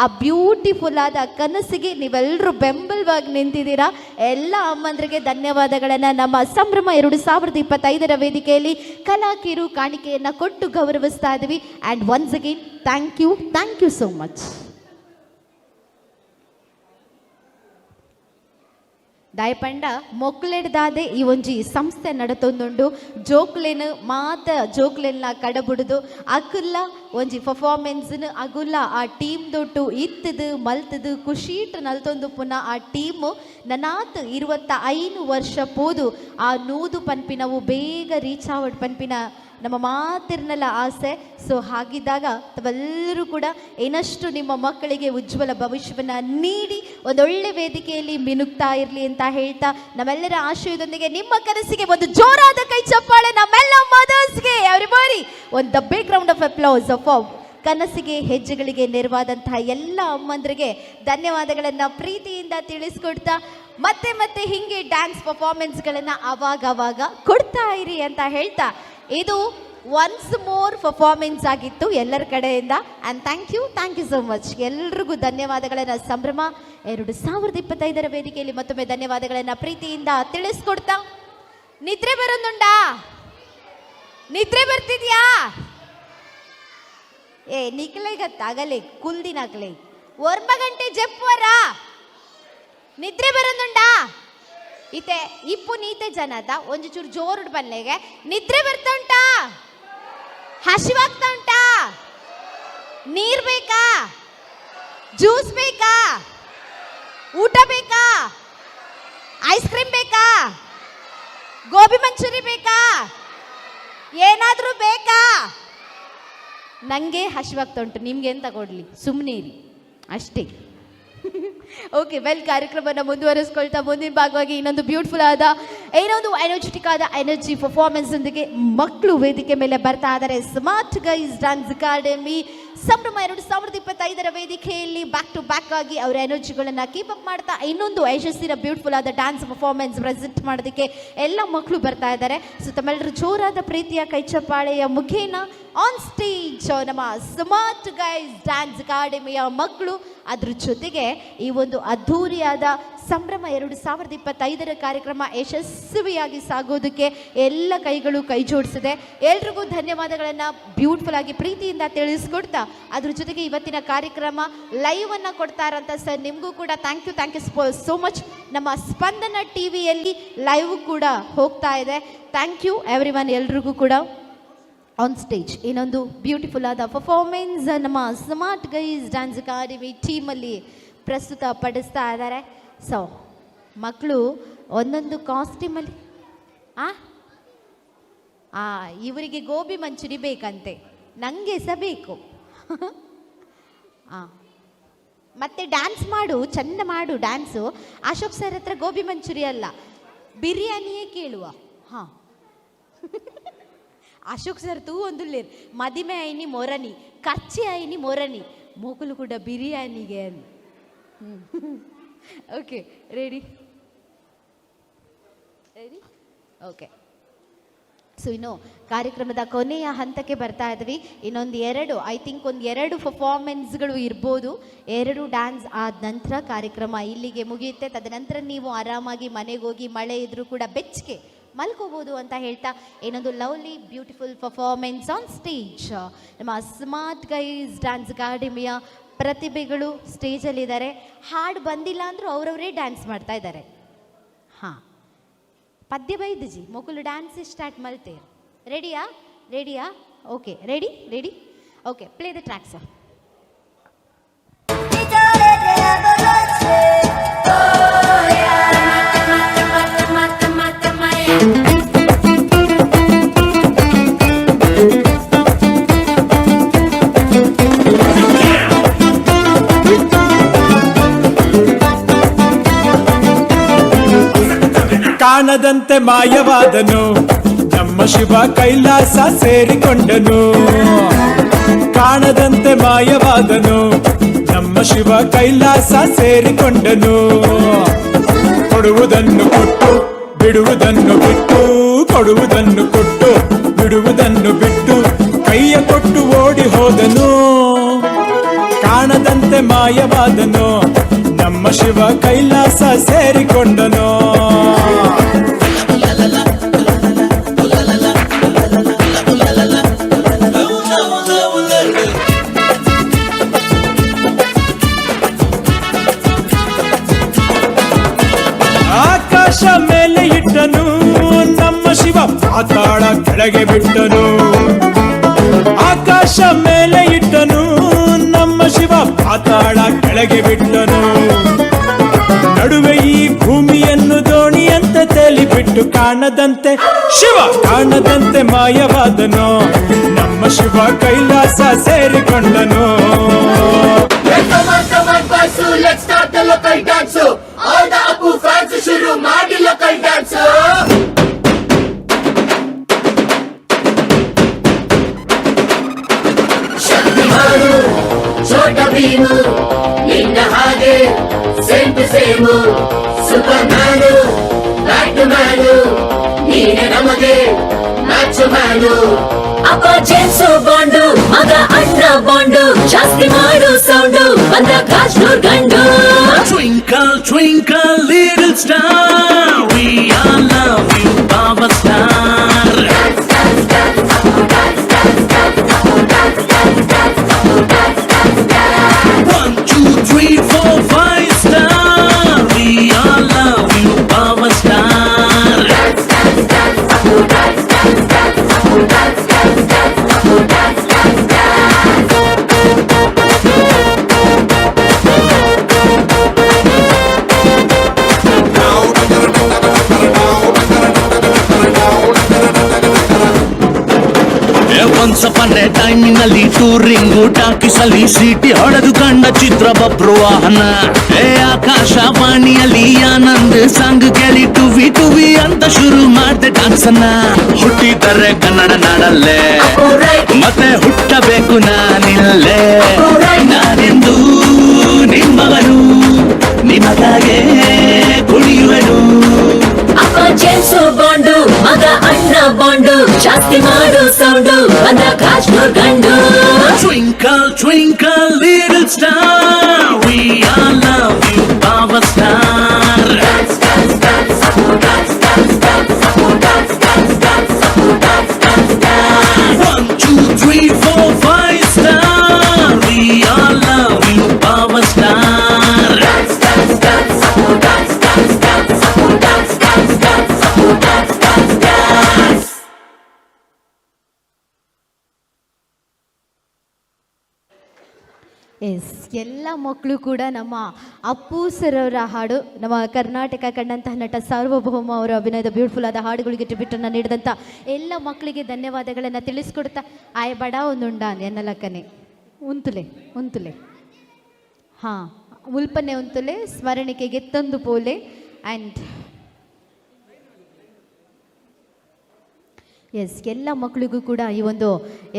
ಆ ಬ್ಯೂಟಿಫುಲ್ ಆದ ಕನಸಿಗೆ ನೀವೆಲ್ಲರೂ ಬೆಂಬಲವಾಗಿ ನಿಂತಿದ್ದೀರಾ. ಎಲ್ಲ ಅಮ್ಮಂದ್ರಿಗೆ ಧನ್ಯವಾದಗಳನ್ನು ನಮ್ಮ ಸಂಭ್ರಮ 2025 ವೇದಿಕೆಯಲ್ಲಿ ಕಲಾಕಿರು ಕಾಣಿಕೆಯನ್ನು ಕೊಟ್ಟು ಗೌರವಿಸ್ತಾ ಇದ್ದೀವಿ. And once again thank you so much. ದಯಪಂಡ ಮೊಕ್ಲೆಡ್ದಾದೆ ಈ ಒಂಜಿ ಸಂಸ್ಥೆ ನಡತೊಂದುಂಡು ಜೋಕ್ಲೆನ್ನ ಕಡಬುಡುದು ಅಕುಲ್ಲ ಒಂಜಿ ಪರ್ಫಾರ್ಮೆನ್ಸ್ನು ಅಗುಲ್ಲ ಆ ಟೀಮ್ ದೊಟ್ಟು ಇತ್ತದು ಮಲ್ತದು ಖುಷೀಟ್ ನಲ್ತೊಂದು ಪುನಃ ಆ ಟೀಮು ನನಾತ್ 25 ವರ್ಷ ಪೋದು ಆ ನೂದು ಪನ್ಪಿನವು ಬೇಗ ರೀಚ್ ಆವಡ್ ಪನ್ಪಿನ ನಮ್ಮ ಮಾತಿರ್ನೆಲ್ಲ ಆಸೆ. ಸೊ ಹಾಗಿದ್ದಾಗ ತಾವೆಲ್ಲರೂ ಕೂಡ ಏನಷ್ಟು ನಿಮ್ಮ ಮಕ್ಕಳಿಗೆ ಉಜ್ವಲ ಭವಿಷ್ಯವನ್ನು ನೀಡಿ ಒಂದೊಳ್ಳೆ ವೇದಿಕೆಯಲ್ಲಿ ಮಿನುಗ್ತಾ ಇರಲಿ ಅಂತ ಹೇಳ್ತಾ ನಮ್ಮೆಲ್ಲರ ಆಶಯದೊಂದಿಗೆ ನಿಮ್ಮ ಕನಸಿಗೆ ಒಂದು ಜೋರಾದ ಕೈ ಚಪ್ಪಾಳೆ ನಮ್ಮೆಲ್ಲ ಮದರ್ಸ್ಗೆ. ಎವ್ರಿಬಡಿ ಒಂದು the big round of applause of ಕನಸಿಗೆ ಹೆಜ್ಜೆಗಳಿಗೆ ನೆರವಾದಂತಹ ಎಲ್ಲ ಅಮ್ಮಂದ್ರಿಗೆ ಧನ್ಯವಾದಗಳನ್ನು ಪ್ರೀತಿಯಿಂದ ತಿಳಿಸ್ಕೊಡ್ತಾ ಮತ್ತೆ ಹಿಂಗೆ ಡ್ಯಾನ್ಸ್ ಪರ್ಫಾರ್ಮೆನ್ಸ್ಗಳನ್ನು ಅವಾಗ ಕೊಡ್ತಾ ಇರಿ ಅಂತ ಹೇಳ್ತಾ ಇದು ಒನ್ಸ್ ಮೋರ್ ಪರ್ಫಾರ್ಮೆನ್ಸ್ ಆಗಿತ್ತು ಎಲ್ಲರ ಕಡೆಯಿಂದ. And thank you so much. ಎಲ್ರಿಗೂ ಧನ್ಯವಾದಗಳನ್ನು ಸಂಭ್ರಮ 2025 ವೇದಿಕೆಯಲ್ಲಿ ಮತ್ತೊಮ್ಮೆ ಧನ್ಯವಾದಗಳನ್ನು ಪ್ರೀತಿಯಿಂದ ತಿಳಿಸ್ಕೊಡ್ತಾ. ನಿದ್ರೆ ಬರೋದುಂಡಾ? ನಿದ್ರೆ ಬರ್ತಿದ್ಯಾ? ನಿಕ್ಲೆಗತ್ತಾಗಲೇ ಕುಲ್ದಿನಾಗ್ಲೇ 1 ಗಂಟೆ ಜಪ್ಪವರ ನಿದ್ರೆ ಬರೋದುಂಡಾ? ಈತೆ ಇಪ್ಪು ನೀತೆ ಜನದ ಒಂದು ಚೂರು ಜೋರುಡ್ ಬಲ್ಲೆಗೆ ನಿದ್ರೆ ಬರ್ತಾ ಉಂಟಾ? ಹಸಿವಾಗ್ತಾ ಉಂಟಾ? ನೀರ್ ಬೇಕಾ? ಜ್ಯೂಸ್ ಬೇಕಾ? ಊಟ ಬೇಕಾ? ಐಸ್ ಕ್ರೀಮ್ ಬೇಕಾ? ಗೋಬಿ ಮಂಚೂರಿ ಬೇಕಾ? ಏನಾದ್ರೂ ಬೇಕಾ? ನಂಗೆ ಹಸಿವಾಗ್ತಾ ಉಂಟು, ನಿಮ್ಗೆ ಎಂತ ಕೊಡ್ಲಿ? ಸುಮ್ಮನೆ ಇರಿ ಅಷ್ಟೇ. ಓಕೆ, ವೆಲ್, ಕಾರ್ಯಕ್ರಮವನ್ನು ಮುಂದುವರಿಸ್ಕೊಳ್ತಾ ಮುಂದಿನ ಭಾಗವಾಗಿ ಇನ್ನೊಂದು ಬ್ಯೂಟಿಫುಲ್ ಆದ ಎನರ್ಜೆಟಿಕ್ ಆದ ಎನರ್ಜಿ ಪರ್ಫಾರ್ಮೆನ್ಸ್ ಒಂದಿಗೆ ಮಕ್ಕಳು ವೇದಿಕೆ ಮೇಲೆ ಬರ್ತಾ ಇದ್ದಾರೆ. ಸ್ಮಾರ್ಟ್ ಗೈಸ್ ಡ್ಯಾನ್ಸ್ ಅಕಾಡೆಮಿ ಸಂಭ್ರಮ 2025 ವೇದಿಕೆಯಲ್ಲಿ ಬ್ಯಾಕ್ ಟು ಬ್ಯಾಕ್ ಆಗಿ ಅವರ ಎನರ್ಜಿಗಳನ್ನು ಕೀಪ್ ಅಪ್ ಮಾಡ್ತಾ ಇನ್ನೊಂದು ಯಶಸ್ಸಿನ ಬ್ಯೂಟಿಫುಲ್ ಆದ ಡ್ಯಾನ್ಸ್ ಪರ್ಫಾರ್ಮೆನ್ಸ್ ಪ್ರೆಸೆಂಟ್ ಮಾಡೋದಕ್ಕೆ ಎಲ್ಲ ಮಕ್ಕಳು ಬರ್ತಾ ಇದ್ದಾರೆ. ಸೊ ತಮ್ಮೆಲ್ಲರೂ ಜೋರಾದ ಪ್ರೀತಿಯ ಕೈಚಪ್ಪಾಳೆಯ ಮುಖೇನ ಆನ್ ಸ್ಟೇಜ್ ನಮ್ಮ ಸ್ಮಾರ್ಟ್ ಗೈಸ್ ಡ್ಯಾನ್ಸ್ ಅಕಾಡೆಮಿಯ ಮಕ್ಕಳು, ಅದ್ರ ಜೊತೆಗೆ ಈ ಒಂದು ಅದ್ಧೂರಿಯಾದ ಸಂಭ್ರಮ 2025 ಕಾರ್ಯಕ್ರಮ ಯಶಸ್ವಿಯಾಗಿ ಸಾಗೋದಕ್ಕೆ ಎಲ್ಲ ಕೈಗಳು ಕೈ ಜೋಡಿಸಿದೆ. ಎಲ್ರಿಗೂ ಧನ್ಯವಾದಗಳನ್ನು ಬ್ಯೂಟಿಫುಲ್ ಆಗಿ ಪ್ರೀತಿಯಿಂದ ತಿಳಿಸ್ಕೊಡ್ತಾ ಅದ್ರ ಜೊತೆಗೆ ಇವತ್ತಿನ ಕಾರ್ಯಕ್ರಮ ಲೈವ್ ಅನ್ನು ಕೊಡ್ತಾ ಇರೋಂಥ ಸರ್ ನಿಮಗೂ ಕೂಡ ಥ್ಯಾಂಕ್ ಯು ಸೋ ಮಚ್. ನಮ್ಮ ಸ್ಪಂದನ ಟಿವಿಯಲ್ಲಿ ಲೈವ್ ಕೂಡ ಹೋಗ್ತಾ ಇದೆ. Thank you everyone. ಎಲ್ರಿಗೂ ಕೂಡ ಆನ್ ಸ್ಟೇಜ್ ಇನ್ನೊಂದು ಬ್ಯೂಟಿಫುಲ್ ಆದ ಪರ್ಫಾರ್ಮೆನ್ಸ್ ನಮ್ಮ ಸ್ಮಾರ್ಟ್ ಗೈಸ್ ಡ್ಯಾನ್ಸ್ ಅಕಾಡೆಮಿ ಟೀಮಲ್ಲಿ ಪ್ರಸ್ತುತ ಪಡಿಸ್ತಾ ಇದ್ದಾರೆ. ಸೊ ಮಕ್ಕಳು ಒಂದೊಂದು ಕಾಸ್ಟ್ಯೂಮಲ್ಲಿ ಇವರಿಗೆ ಗೋಬಿ ಮಂಚೂರಿ ಬೇಕಂತೆ, ನನಗೆ ಸಹ ಬೇಕು. ಮತ್ತೆ ಡ್ಯಾನ್ಸ್ ಮಾಡು, ಚೆಂದ ಮಾಡು ಡ್ಯಾನ್ಸು. ಅಶೋಕ್ ಸರ್ ಹತ್ರ ಗೋಬಿ ಮಂಚೂರಿ ಅಲ್ಲ, ಬಿರಿಯಾನಿಯೇ ಕೇಳುವ. ಹಾಂ, ಅಶೋಕ್ ಸರ್ ತೂ ಒಂದು ಮದಿಮೆ ಆಯ್ನಿ ಮೊರನಿ, ಖರ್ಚಿ ಆಯ್ನಿ ಮೊರನಿ, ಮೊಗಲು ಕೂಡ ಬಿರಿಯಾನಿಗೆ ಅಂತ. Okay, ready? ಓಕೆ. ಸೊ ಇನ್ನು ಕಾರ್ಯಕ್ರಮದ ಕೊನೆಯ ಹಂತಕ್ಕೆ ಬರ್ತಾ ಇದ್ವಿ. ಇನ್ನೊಂದು ಎರಡು ಪರ್ಫಾರ್ಮೆನ್ಸ್ಗಳು ಇರ್ಬೋದು. 2 ಡ್ಯಾನ್ಸ್ ಆದ ನಂತರ ಕಾರ್ಯಕ್ರಮ ಇಲ್ಲಿಗೆ ಮುಗಿಯುತ್ತೆ. ತದನಂತರ ನೀವು ಆರಾಮಾಗಿ ಮನೆಗೆ ಹೋಗಿ ಮಳೆ ಇದ್ರೂ ಕೂಡ ಬೆಚ್ಚಗೆ ಮಲ್ಕೋಬೋದು ಅಂತ ಹೇಳ್ತಾ ಏನೊಂದು lovely beautiful performance on stage. ನಮ್ಮ ಸ್ಮಾರ್ಟ್ ಗೈಸ್ ಡ್ಯಾನ್ಸ್ ಅಕಾಡೆಮಿಯ ಪ್ರತಿಭೆಗಳು ಸ್ಟೇಜಲ್ಲಿದ್ದಾರೆ. ಹಾಡು ಬಂದಿಲ್ಲ ಅಂದರೂ ಅವರವರೇ ಡ್ಯಾನ್ಸ್ ಮಾಡ್ತಾ ಇದ್ದಾರೆ. ಹಾಂ, ಪದ್ಯ ಬೈದಜಿ ಮೊಕುಲು ಡ್ಯಾನ್ಸ್ ಸ್ಟಾರ್ಟ್ ಮಲ್ತೇರು. ರೆಡಿಯಾ okay, ready okay, play the track sir. ಕಾಣದಂತೆ ಮಾಯವಾದನು ನಮ್ಮ ಶಿವ ಕೈಲಾಸ ಸೇರಿಕೊಂಡನು. ಕಾಣದಂತೆ ಮಾಯವಾದನು ನಮ್ಮ ಶಿವ ಕೈಲಾಸ ಸೇರಿಕೊಂಡನು. ಕೊಡುವುದನ್ನು ಕೊಟ್ಟು ಬಿಡುವುದನ್ನು ಬಿಟ್ಟು, ಕೊಡುವುದನ್ನು ಕೊಟ್ಟು ಬಿಡುವುದನ್ನು ಬಿಟ್ಟು ಕೈಯ ಕೊಟ್ಟು ಓಡಿ ಹೋದನು. ಕಾಣದಂತೆ ಮಾಯವಾದನು ನಮ್ಮ ಶಿವ ಕೈಲಾಸ ಸೇರಿಕೊಂಡನು. ಆಕಾಶ ಮೇಲೆ ಇಟ್ಟನು ನಮ್ಮ ಶಿವ ಪಾತಾಳ ಕೆಳಗೆ ಬಿಟ್ಟನು. ಆಕಾಶ ಮೇಲೆ ಇಟ್ಟನು ನಮ್ಮ ಶಿವ ಪಾತಾಳ ಕೆಳಗೆ ಬಿಟ್ಟನು. ನಡುವೆ ಈ ಭೂಮಿಯನ್ನು ದೋಣಿಯಂತೆ ತೇಲಿಬಿಟ್ಟು ಕಾಣದಂತೆ ಶಿವ ಕಾಣದಂತೆ ಮಾಯವಾದನು ನಮ್ಮ Shiva Kailasa ಸೇರಿಕೊಂಡನು. Let's start the local dance. All the Apu fans ಶುರು ಮಾಡಿ local dance. ಶಕ್ತಿಮಾನು ಛೋಟ ಭೀಮು ನಿನ್ನ ಹಾಗೆ same to same. Superman batman ನೀನೆ ನಮಗೆ ಮ್ಯಾಚ್ ಮ್ಯಾನು. ಅಪ್ಪ ಜೇಮ್ಸು ಬಾಂಡು ಮಗ ಅಣ್ಣ ಬಾಂಡು ಜಾಸ್ತಿ ಮಾಡು ಸೌಂಡು ಬಂದ ಕಾಶ್ನೂರ್ ಗಂಡು. Twinkle twinkle little star, we all love you, Baba Star. Dance, dance, dance, dance, dance, dance, dance, dance, dance, dance, dance, dance. 1, 2, 3, 4, 5 star, we all love you, Baba Star. Dance, dance, dance, dance, dance, dance, dance, dance, dance, dance, dance, dance. Once upon a time ನಲ್ಲಿ touring ಟಾಕಿಸಲಿ ಸೀಟಿ ಹೊಡೆದು ಕಂಡ ಚಿತ್ರ ಬಬ್ರು ವಾಹನ. ಆಕಾಶವಾಣಿಯಲ್ಲಿ Anand song ಕೇಳಿ ಟುವಿ ಟುವಿ ಅಂತ ಶುರು ಮಾಡ್ದೆ ಡಾನ್ಸನ್ನ. ಹುಟ್ಟಿದರೆ ಕನ್ನಡ ನಾಡಲ್ಲೇ ಮತ್ತೆ ಹುಟ್ಟಬೇಕು ನಾನಿಲ್ಲೇ. ನಾನೆಂದು ನಿಮ್ಮವನು ನಿಮಗಾಗೆ ಕುಣಿಯುವೆನು. ಅಪ್ಪ ಜೇಮ್ಸು ಬಾಂಡು ಮಗ ಅಣ್ಣ ಬಾಂಡು ಜಾಸ್ತಿ ಮಾಡು ಸೌಂಡು ಬಂದ ಕಾಶ್ನೂರ್ ಗಂಡು. Twinkle twinkle little star, we all love you, Baba Star. Dance, dance, dance, dance, dance, dance, dance, dance, dance, dance, dance, dance. 1, 2, 3, 4, 5 star, we all love you, Baba Star. Dance, dance, dance, dance, dance, dance, dance, dance, dance, dance, dance, dance. Yes, ಎಲ್ಲ ಮಕ್ಕಳು ಕೂಡ ನಮ್ಮ Appu sir ಅವರ ಹಾಡು, ನಮ್ಮ ಕರ್ನಾಟಕ ಕಂಡಂತಹ ನಟ ಸಾರ್ವಭೌಮ ಅವರ ಅಭಿನಯದ ಬ್ಯೂಟಿಫುಲ್ ಆದ ಹಾಡುಗಳಿಗೆ ಟ್ರಿಬ್ಯೂಟನ್ನು ನೀಡಿದಂಥ ಎಲ್ಲ ಮಕ್ಕಳಿಗೆ ಧನ್ಯವಾದಗಳನ್ನು ತಿಳಿಸ್ಕೊಡ್ತಾ ಆಯ ಬಡ ಒಂದುಂಡಾನ್ ಎನ್ನಲಕ್ಕನೆ ಉಂತುಲೆ ಹಾಂ ಉಲ್ಪನೆ ಉಂತುಲೆ ಸ್ಮರಣಿಕೆಗೆ ತಂದು ಪೋಲೆ. ಆ್ಯಂಡ್ ಎಸ್, ಎಲ್ಲ ಮಕ್ಕಳಿಗೂ ಕೂಡ ಈ ಒಂದು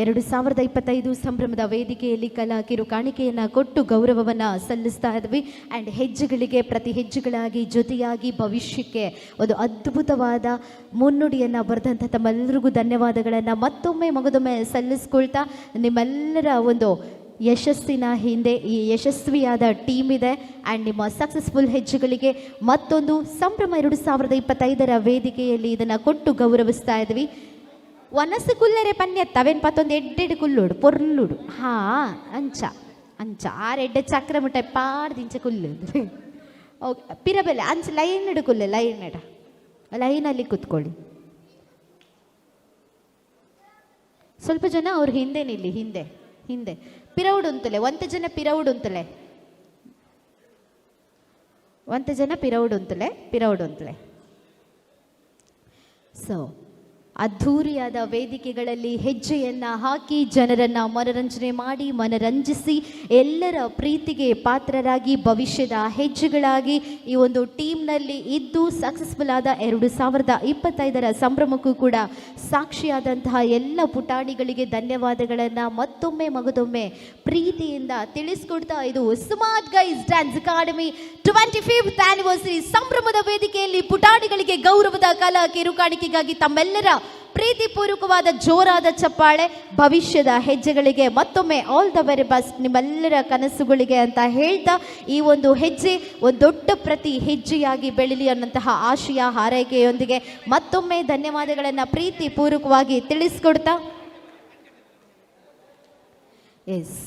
2025 ಸಂಭ್ರಮದ ವೇದಿಕೆಯಲ್ಲಿ ಕಲಾ ಕಿರು ಕಾಣಿಕೆಯನ್ನು ಕೊಟ್ಟು ಗೌರವವನ್ನು ಸಲ್ಲಿಸ್ತಾ ಇದ್ವಿ. ಆ್ಯಂಡ್ ಹೆಜ್ಜೆಗಳಿಗೆ ಪ್ರತಿ ಹೆಜ್ಜೆಗಳಾಗಿ ಜೊತೆಯಾಗಿ ಭವಿಷ್ಯಕ್ಕೆ ಒಂದು ಅದ್ಭುತವಾದ ಮುನ್ನುಡಿಯನ್ನು ಬರೆದಂಥ ತಮ್ಮೆಲ್ಲರಿಗೂ ಧನ್ಯವಾದಗಳನ್ನು ಮತ್ತೊಮ್ಮೆ ಮಗದೊಮ್ಮೆ ಸಲ್ಲಿಸ್ಕೊಳ್ತಾ ನಿಮ್ಮೆಲ್ಲರ ಒಂದು ಯಶಸ್ಸಿನ ಹಿಂದೆ ಈ ಯಶಸ್ವಿಯಾದ ಟೀಮ್ ಇದೆ ಆ್ಯಂಡ್ ನಿಮ್ಮ ಸಕ್ಸಸ್ಫುಲ್ ಹೆಜ್ಜೆಗಳಿಗೆ ಮತ್ತೊಂದು ಸಂಭ್ರಮ 2025 ವೇದಿಕೆಯಲ್ಲಿ ಇದನ್ನು ಕೊಟ್ಟು ಗೌರವಿಸ್ತಾ ಇದ್ವಿ. ಒನಸು ಕುಲ್ಲರೆ ಪನ್ಯ ತವೆನ್ ಪತ್ತೊಂದು ಎಡ್ಡೆಡು ಕುಲ್ಲುಡು ಪೊರ್ಲುಡು ಅಂಚ ಅಂಚ ಆರೆಡ್ಡೆ ಚಕ್ರ ಮುಟ್ಟೆ ಪಾಡ್ದಿಂಚ ಕುಲ್ಲುದು ಓಕೆ ಪಿರಬೆಲೆ ಅಂಚ ಲೈನ್ ಇಡು ಕುಲ್ಲೆ ಲೈನಲ್ಲಿ ಕೂತ್ಕೊಳ್ಳಿ. ಸ್ವಲ್ಪ ಜನ ಅವ್ರ ಹಿಂದೆ ನಿಲ್ಲಿ, ಹಿಂದೆ ಪಿರೌಡ್ ಉಂತಲೆ ಒಂತ ಜನ ಪಿರೌಡ್ ಉಂತಲೆ. ಸೊ ಅದ್ಧೂರಿಯಾದ ವೇದಿಕೆಗಳಲ್ಲಿ ಹೆಜ್ಜೆಯನ್ನು ಹಾಕಿ ಜನರನ್ನು ಮನರಂಜನೆ ಮಾಡಿ ಮನರಂಜಿಸಿ ಎಲ್ಲರ ಪ್ರೀತಿಗೆ ಪಾತ್ರರಾಗಿ ಭವಿಷ್ಯದ ಹೆಜ್ಜೆಗಳಾಗಿ ಈ ಒಂದು ಟೀಮ್ನಲ್ಲಿ ಇದ್ದು ಸಕ್ಸಸ್ಫುಲ್ ಆದ 2025 ಸಂಭ್ರಮಕ್ಕೂ ಕೂಡ ಸಾಕ್ಷಿಯಾದಂತಹ ಎಲ್ಲ ಪುಟಾಣಿಗಳಿಗೆ ಧನ್ಯವಾದಗಳನ್ನು ಮಗದೊಮ್ಮೆ ಪ್ರೀತಿಯಿಂದ ತಿಳಿಸ್ಕೊಡ್ತಾ ಇದು smart guys dance academy 25th anniversary ಸಂಭ್ರಮದ ವೇದಿಕೆಯಲ್ಲಿ ಪುಟಾಣಿಗಳಿಗೆ ಗೌರವದ ಕಲಾ ಕಿರುಕಾಣಿಕೆಗಾಗಿ ತಮ್ಮೆಲ್ಲರ ಪ್ರೀತಿಪೂರ್ವಕವಾದ ಜೋರಾದ ಚಪ್ಪಾಳೆ. ಭವಿಷ್ಯದ ಹೆಜ್ಜೆಗಳಿಗೆ ಮತ್ತೊಮ್ಮೆ ಆಲ್ ದ ವೆರಿ ಬೆಸ್ಟ್ ನಿಮ್ಮೆಲ್ಲರ ಕನಸುಗಳಿಗೆ ಅಂತ ಹೇಳ್ತಾ ಈ ಒಂದು ಹೆಜ್ಜೆ ಒಂದು ದೊಡ್ಡ ಪ್ರತಿ ಹೆಜ್ಜೆಯಾಗಿ ಬೆಳೀಲಿ ಅನ್ನೋಂತಹ ಆಶಯ ಹಾರೈಕೆಯೊಂದಿಗೆ ಮತ್ತೊಮ್ಮೆ ಧನ್ಯವಾದಗಳನ್ನು ಪ್ರೀತಿಪೂರ್ವಕವಾಗಿ ತಿಳಿಸ್ಕೊಡ್ತಾ ಎಸ್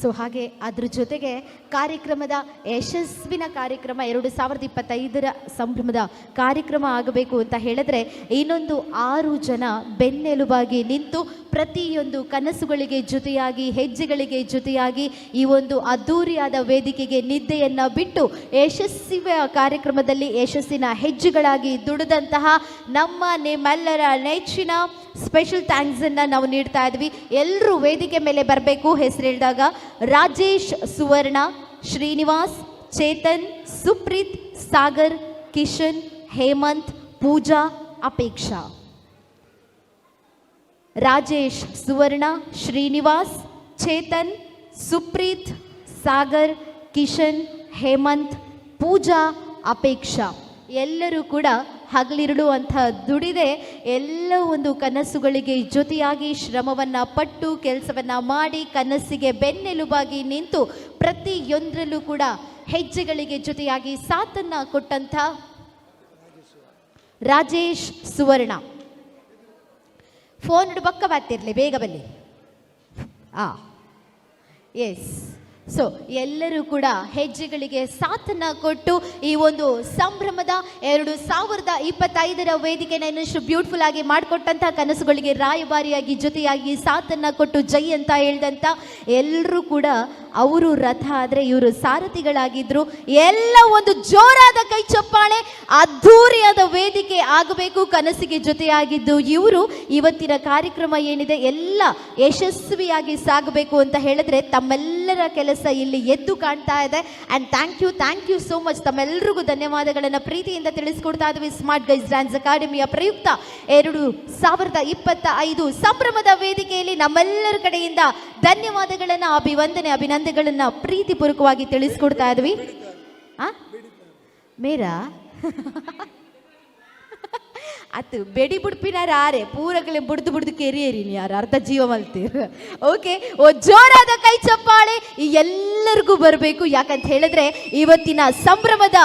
ಸೊ ಹಾಗೆ ಅದ್ರ ಜೊತೆಗೆ ಕಾರ್ಯಕ್ರಮದ ಯಶಸ್ವಿನ ಕಾರ್ಯಕ್ರಮ 2025 ಸಂಭ್ರಮದ ಕಾರ್ಯಕ್ರಮ ಆಗಬೇಕು ಅಂತ ಹೇಳಿದ್ರೆ ಇನ್ನೊಂದು 6 ಜನ ಬೆನ್ನೆಲುಬಾಗಿ ನಿಂತು ಪ್ರತಿಯೊಂದು ಕನಸುಗಳಿಗೆ ಜೊತೆಯಾಗಿ ಹೆಜ್ಜೆಗಳಿಗೆ ಜೊತೆಯಾಗಿ ಈ ಒಂದು ಅದ್ಧೂರಿಯಾದ ವೇದಿಕೆಗೆ ನಿದ್ದೆಯನ್ನು ಬಿಟ್ಟು ಯಶಸ್ವಿ ಕಾರ್ಯಕ್ರಮದಲ್ಲಿ ಯಶಸ್ಸಿನ ಹೆಜ್ಜೆಗಳಾಗಿ ದುಡಿದಂತಹ ನಿಮ್ಮೆಲ್ಲರ ನೆಚ್ಚಿನ ಸ್ಪೆಷಲ್ ಥ್ಯಾಂಕ್ಸನ್ನು ನಾವು ನೀಡ್ತಾ ಇದ್ವಿ. ಎಲ್ಲರೂ ವೇದಿಕೆ ಮೇಲೆ ಬರಬೇಕು. ಹೆಸರು ಹೇಳಿದಾಗ ರಾಜೇಶ್, ಸುವರ್ಣ, ಶ್ರೀನಿವಾಸ್, ಚೇತನ್, ಸುಪ್ರೀತ್, ಸಾಗರ್, ಕಿಶನ್, ಹೇಮಂತ್, ಪೂಜಾ, ಅಪೇಕ್ಷಾ. ರಾಜೇಶ್, ಸುವರ್ಣ, ಶ್ರೀನಿವಾಸ್, ಚೇತನ್, ಸುಪ್ರೀತ್, ಸಾಗರ್, ಕಿಶನ್, ಹೇಮಂತ್, ಪೂಜಾ, ಅಪೇಕ್ಷಾ ಎಲ್ಲರೂ ಕೂಡ ಹಗಲಿರುಳು ಅಂತ ದುಡಿದೆ ಎಲ್ಲ ಒಂದು ಕನಸುಗಳಿಗೆ ಜೊತೆಯಾಗಿ ಶ್ರಮವನ್ನು ಪಟ್ಟು ಕೆಲಸವನ್ನು ಮಾಡಿ ಕನಸಿಗೆ ಬೆನ್ನೆಲುಬಾಗಿ ನಿಂತು ಪ್ರತಿಯೊಂದರಲ್ಲೂ ಕೂಡ ಹೆಜ್ಜೆಗಳಿಗೆ ಜೊತೆಯಾಗಿ ಸಾಥನ್ನು ಕೊಟ್ಟಂಥ ರಾಜೇಶ್, ಸುವರ್ಣ. ಫೋನ್ ಬಕ್ಕ ಬರ್ತಿರ್ಲಿ ಬೇಗ ಬಲ್ಲಿ. ಎಸ್. ಸೊ ಎಲ್ಲರೂ ಕೂಡ ಹೆಜ್ಜೆಗಳಿಗೆ ಸಾಥನ್ನು ಕೊಟ್ಟು ಈ ಒಂದು ಸಂಭ್ರಮದ 2025 ವೇದಿಕೆನ ಇನ್ನಷ್ಟು ಬ್ಯೂಟಿಫುಲ್ ಆಗಿ ಮಾಡಿಕೊಟ್ಟಂಥ ಕನಸುಗಳಿಗೆ ರಾಯಭಾರಿಯಾಗಿ ಜೊತೆಯಾಗಿ ಸಾಥನ್ನು ಕೊಟ್ಟು ಜೈ ಅಂತ ಹೇಳ್ದಂಥ ಎಲ್ಲರೂ ಕೂಡ ಅವರು ರಥ ಆದರೆ ಇವರು ಸಾರಥಿಗಳಾಗಿದ್ದರು. ಎಲ್ಲ ಒಂದು ಜೋರಾದ ಕೈ ಚಪ್ಪಾಳೆ. ಅದ್ಧೂರಿಯಾದ ವೇದಿಕೆ ಆಗಬೇಕು, ಕನಸಿಗೆ ಜೊತೆಯಾಗಿದ್ದು ಇವರು. ಇವತ್ತಿನ ಕಾರ್ಯಕ್ರಮ ಏನಿದೆ ಎಲ್ಲ ಯಶಸ್ವಿಯಾಗಿ ಸಾಗಬೇಕು ಅಂತ ಹೇಳಿದ್ರೆ ತಮ್ಮೆಲ್ಲರ ಕೆಲಸ ಇಲ್ಲಿ ಎದ್ದು ಕಾಣ್ತಾ ಇದೆ. And thank you so much. ತಮ್ಮೆಲ್ಲರಿಗೂ ಧನ್ಯವಾದಗಳನ್ನು ಪ್ರೀತಿಯಿಂದ ತಿಳಿಸ್ಕೊಡ್ತಾ ಇದ್ವಿ. ಸ್ಮಾರ್ಟ್ ಗೈಸ್ ಡ್ಯಾನ್ಸ್ ಅಕಾಡೆಮಿಯ ಪ್ರಯುಕ್ತ 2025 ಸಂಭ್ರಮದ ವೇದಿಕೆಯಲ್ಲಿ ನಮ್ಮೆಲ್ಲರ ಕಡೆಯಿಂದ ಧನ್ಯವಾದಗಳನ್ನು, ಅಭಿನಂದನೆಗಳನ್ನು ಪ್ರೀತಿಪೂರ್ವಕವಾಗಿ ತಿಳಿಸ್ಕೊಡ್ತಾ ಇದ್ವಿ. ಮೇರಾ ಅತ್ತು ಬೆಡಿ ಬುಡ್ಪಿನಾರ ಆರೆ ಪೂರಗಳೇ ಬುಡ್ದು ಕೆರಿಯೇರಿನಿ ಯಾರು ಅರ್ಧ ಜೀವ ಮಲ್ತೀರ. ಓಕೆ, ಜೋರಾದ ಕೈ ಚಪ್ಪಾಳೆ ಎಲ್ಲರಿಗೂ ಬರಬೇಕು. ಯಾಕಂತ ಹೇಳಿದ್ರೆ ಇವತ್ತಿನ ಸಂಭ್ರಮದ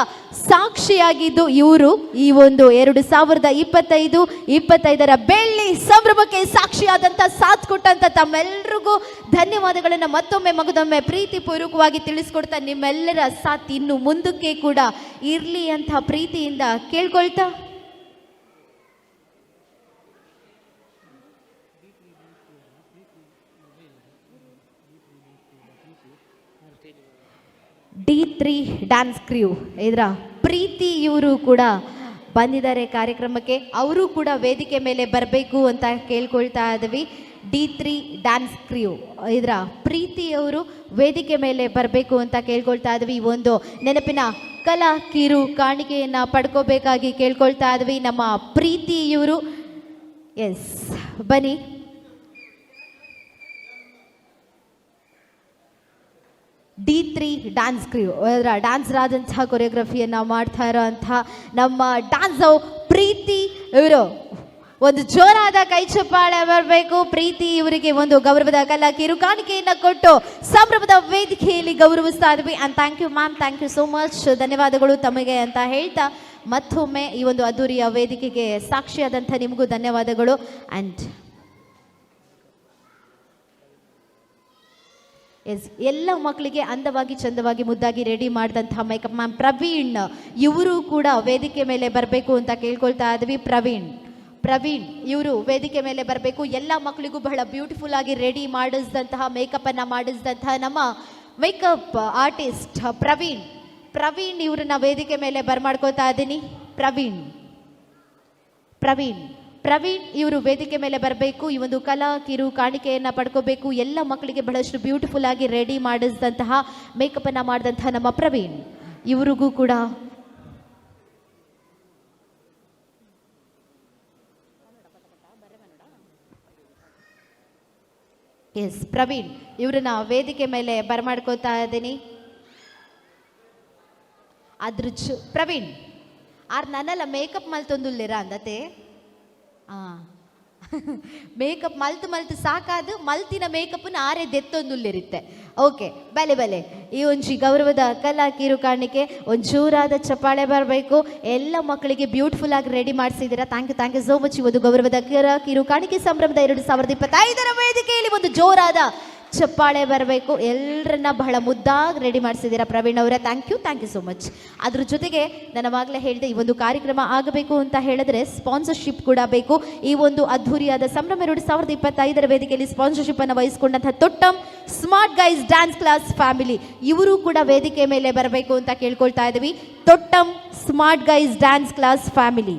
ಸಾಕ್ಷಿಯಾಗಿದ್ದು ಇವರು. ಈ ಒಂದು 2025 ಬೆಳ್ಳಿ ಸಂಭ್ರಮಕ್ಕೆ ಸಾಕ್ಷಿಯಾದಂಥ ಸಾಥ್ ಕೊಟ್ಟಂಥ ತಮ್ಮೆಲ್ಲರಿಗೂ ಧನ್ಯವಾದಗಳನ್ನು ಮಗದೊಮ್ಮೆ ಪ್ರೀತಿಪೂರ್ವಕವಾಗಿ ತಿಳಿಸ್ಕೊಡ್ತಾ ನಿಮ್ಮೆಲ್ಲರ ಸಾಥ್ ಇನ್ನು ಮುಂದಕ್ಕೆ ಕೂಡ ಇರಲಿ ಅಂತ ಪ್ರೀತಿಯಿಂದ ಕೇಳ್ಕೊಳ್ತಾ D3 ಡ್ಯಾನ್ಸ್ ಕ್ರ್ಯೂ ಇದರ ಪ್ರೀತಿ ಇವರು ಕೂಡ ಬಂದಿದ್ದಾರೆ ಕಾರ್ಯಕ್ರಮಕ್ಕೆ. ಅವರು ಕೂಡ ವೇದಿಕೆ ಮೇಲೆ ಬರಬೇಕು ಅಂತ ಕೇಳ್ಕೊಳ್ತಾ ಇದ್ವಿ. D3 ಡ್ಯಾನ್ಸ್ ಕ್ರ್ಯೂ ಇದರ ಪ್ರೀತಿಯವರು ವೇದಿಕೆ ಮೇಲೆ ಬರಬೇಕು ಅಂತ ಕೇಳ್ಕೊಳ್ತಾ ಇದ್ವಿ. ಒಂದು ನೆನಪಿನ ಕಲಾ ಕಿರು ಕಾಣಿಕೆಯನ್ನು ಪಡ್ಕೋಬೇಕಾಗಿ ಕೇಳ್ಕೊಳ್ತಾ ಇದ್ವಿ. ನಮ್ಮ ಪ್ರೀತಿಯವರು ಎಸ್, ಬನ್ನಿ. D3 ಡ್ಯಾನ್ಸ್ ಕ್ರೂ, ಅದರ ಡ್ಯಾನ್ಸರ್ ಆದಂತಹ ಕೊರಿಯೋಗ್ರಫಿಯನ್ನು ಮಾಡ್ತಾ ಇರೋಂತಹ ನಮ್ಮ ಡ್ಯಾನ್ಸರ್ ಪ್ರೀತಿ ಇವರು ಒಂದು ಜೋರಾದ ಕೈ ಚಪ್ಪಾಳೆ ಬರಬೇಕು. ಪ್ರೀತಿ ಇವರಿಗೆ ಒಂದು ಗೌರವದ ಕಲಾ ಕಿರುಕಾಣಿಕೆಯನ್ನು ಕೊಟ್ಟು ಸಂಭ್ರಮದ ವೇದಿಕೆಯಲ್ಲಿ ಗೌರವಿಸ್ತಾ ಇದ್ವಿ. And thank you ma'am, thank you so much, ಧನ್ಯವಾದಗಳು ತಮಗೆ ಅಂತ ಹೇಳ್ತಾ ಮತ್ತೊಮ್ಮೆ ಈ ಒಂದು ಅದ್ದೂರಿಯ ವೇದಿಕೆಗೆ ಸಾಕ್ಷಿಯಾದಂಥ ನಿಮಗೂ ಧನ್ಯವಾದಗಳು. ಆ್ಯಂಡ್ ಎಸ್, ಎಲ್ಲ ಮಕ್ಕಳಿಗೆ ಅಂದವಾಗಿ ಚಂದವಾಗಿ ಮುದ್ದಾಗಿ ರೆಡಿ ಮಾಡಿದಂತಹ ಮೇಕಪ್ ಮ್ಯಾಮ್ ಪ್ರವೀಣ್ ಇವರು ಕೂಡ ವೇದಿಕೆ ಮೇಲೆ ಬರಬೇಕು ಅಂತ ಕೇಳ್ಕೊಳ್ತಾ ಇದ್ವಿ. ಪ್ರವೀಣ್ ಇವರು ವೇದಿಕೆ ಮೇಲೆ ಬರಬೇಕು. ಎಲ್ಲ ಮಕ್ಕಳಿಗೂ ಬಹಳ ಬ್ಯೂಟಿಫುಲ್ ಆಗಿ ರೆಡಿ ಮಾಡಿಸಿದಂತಹ ಮೇಕಪ್ಪನ್ನು ಮಾಡಿಸಿದಂತಹ ನಮ್ಮ ಮೇಕಪ್ ಆರ್ಟಿಸ್ಟ್ ಪ್ರವೀಣ್ ಇವ್ರನ್ನ ವೇದಿಕೆ ಮೇಲೆ ಬರ್ಮಾಡ್ಕೋತಾ ಇದ್ದೀನಿ. ಪ್ರವೀಣ್ ಇವರು ವೇದಿಕೆ ಮೇಲೆ ಬರಬೇಕು. ಈ ಒಂದು ಕಲಾ ಕಿರು ಕಾಣಿಕೆಯನ್ನು ಪಡ್ಕೋಬೇಕು. ಎಲ್ಲ ಮಕ್ಕಳಿಗೆ ಬಹಳಷ್ಟು ಬ್ಯೂಟಿಫುಲ್ ಆಗಿ ರೆಡಿ ಮಾಡಿಸಿದಂತಹ ಮೇಕಪ್ಪನ್ನು ಮಾಡಿದಂತಹ ನಮ್ಮ ಪ್ರವೀಣ್ ಇವರಿಗೂ ಕೂಡ ಎಸ್, ಪ್ರವೀಣ್ ಇವ್ರನ್ನ ವೇದಿಕೆ ಮೇಲೆ ಬರ್ಮಾಡ್ಕೋತಾ ಇದ್ದೀನಿ. ಪ್ರವೀಣ್ ಆರ್ ನನ್ನಲ್ಲ ಮೇಕಪ್ ಮಲ್ತೊಂದುಲ್ಲೇರ ಅಂದತೆ ಮೇಕಪ್ ಮಲ್ತು ಸಾಕಾದು ಮಲ್ತಿನ ಮೇಕಪ್ನ ಆರೆ ದೆತ್ತೊಂದುಲ್ಲಿರುತ್ತೆ. ಓಕೆ, ಬಲೆ ಈ ಒಂಜಿ ಗೌರವದ ಕಲಾ ಕಿರು ಕಾಣಿಕೆ ಒಂಚೂರಾದ ಚಪ್ಪಾಳೆ ಬರಬೇಕು. ಎಲ್ಲ ಮಕ್ಕಳಿಗೆ ಬ್ಯೂಟಿಫುಲ್ ಆಗಿ ರೆಡಿ ಮಾಡಿಸಿದ್ದೀರಾ. Thank you so much. ಈ ಒಂದು ಗೌರವದ ಕಿರು ಕಾಣಿಕೆ ಸಂಭ್ರಮದ 2025 ವೇದಿಕೆಯಲ್ಲಿ ಒಂದು ಜೋರಾದ ಚಪ್ಪಾಳೆ ಬರಬೇಕು. ಎಲ್ಲರನ್ನ ಬಹಳ ಮುದ್ದಾಗಿ ರೆಡಿ ಮಾಡಿಸಿದ್ದೀರಾ ಪ್ರವೀಣ್ ಅವರೇ. Thank you so much. ಅದ್ರ ಜೊತೆಗೆ ನನವಾಗಲೇ ಹೇಳಿದೆ, ಈ ಒಂದು ಕಾರ್ಯಕ್ರಮ ಆಗಬೇಕು ಅಂತ ಹೇಳಿದ್ರೆ ಸ್ಪಾನ್ಸರ್ಶಿಪ್ ಕೂಡ ಬೇಕು. ಈ ಒಂದು ಅದ್ಧೂರಿಯಾದ ಸಂಭ್ರಮ 2025 ವೇದಿಕೆಯಲ್ಲಿ ಸ್ಪಾನ್ಸರ್ಶಿಪ್ ಅನ್ನು ವಹಿಸಿಕೊಂಡಂತಹ Thottam smart guys dance class family ಇವರು ಕೂಡ ವೇದಿಕೆ ಮೇಲೆ ಬರಬೇಕು ಅಂತ ಕೇಳ್ಕೊಳ್ತಾ ಇದ್ದೀವಿ. Thottam smart guys dance class family,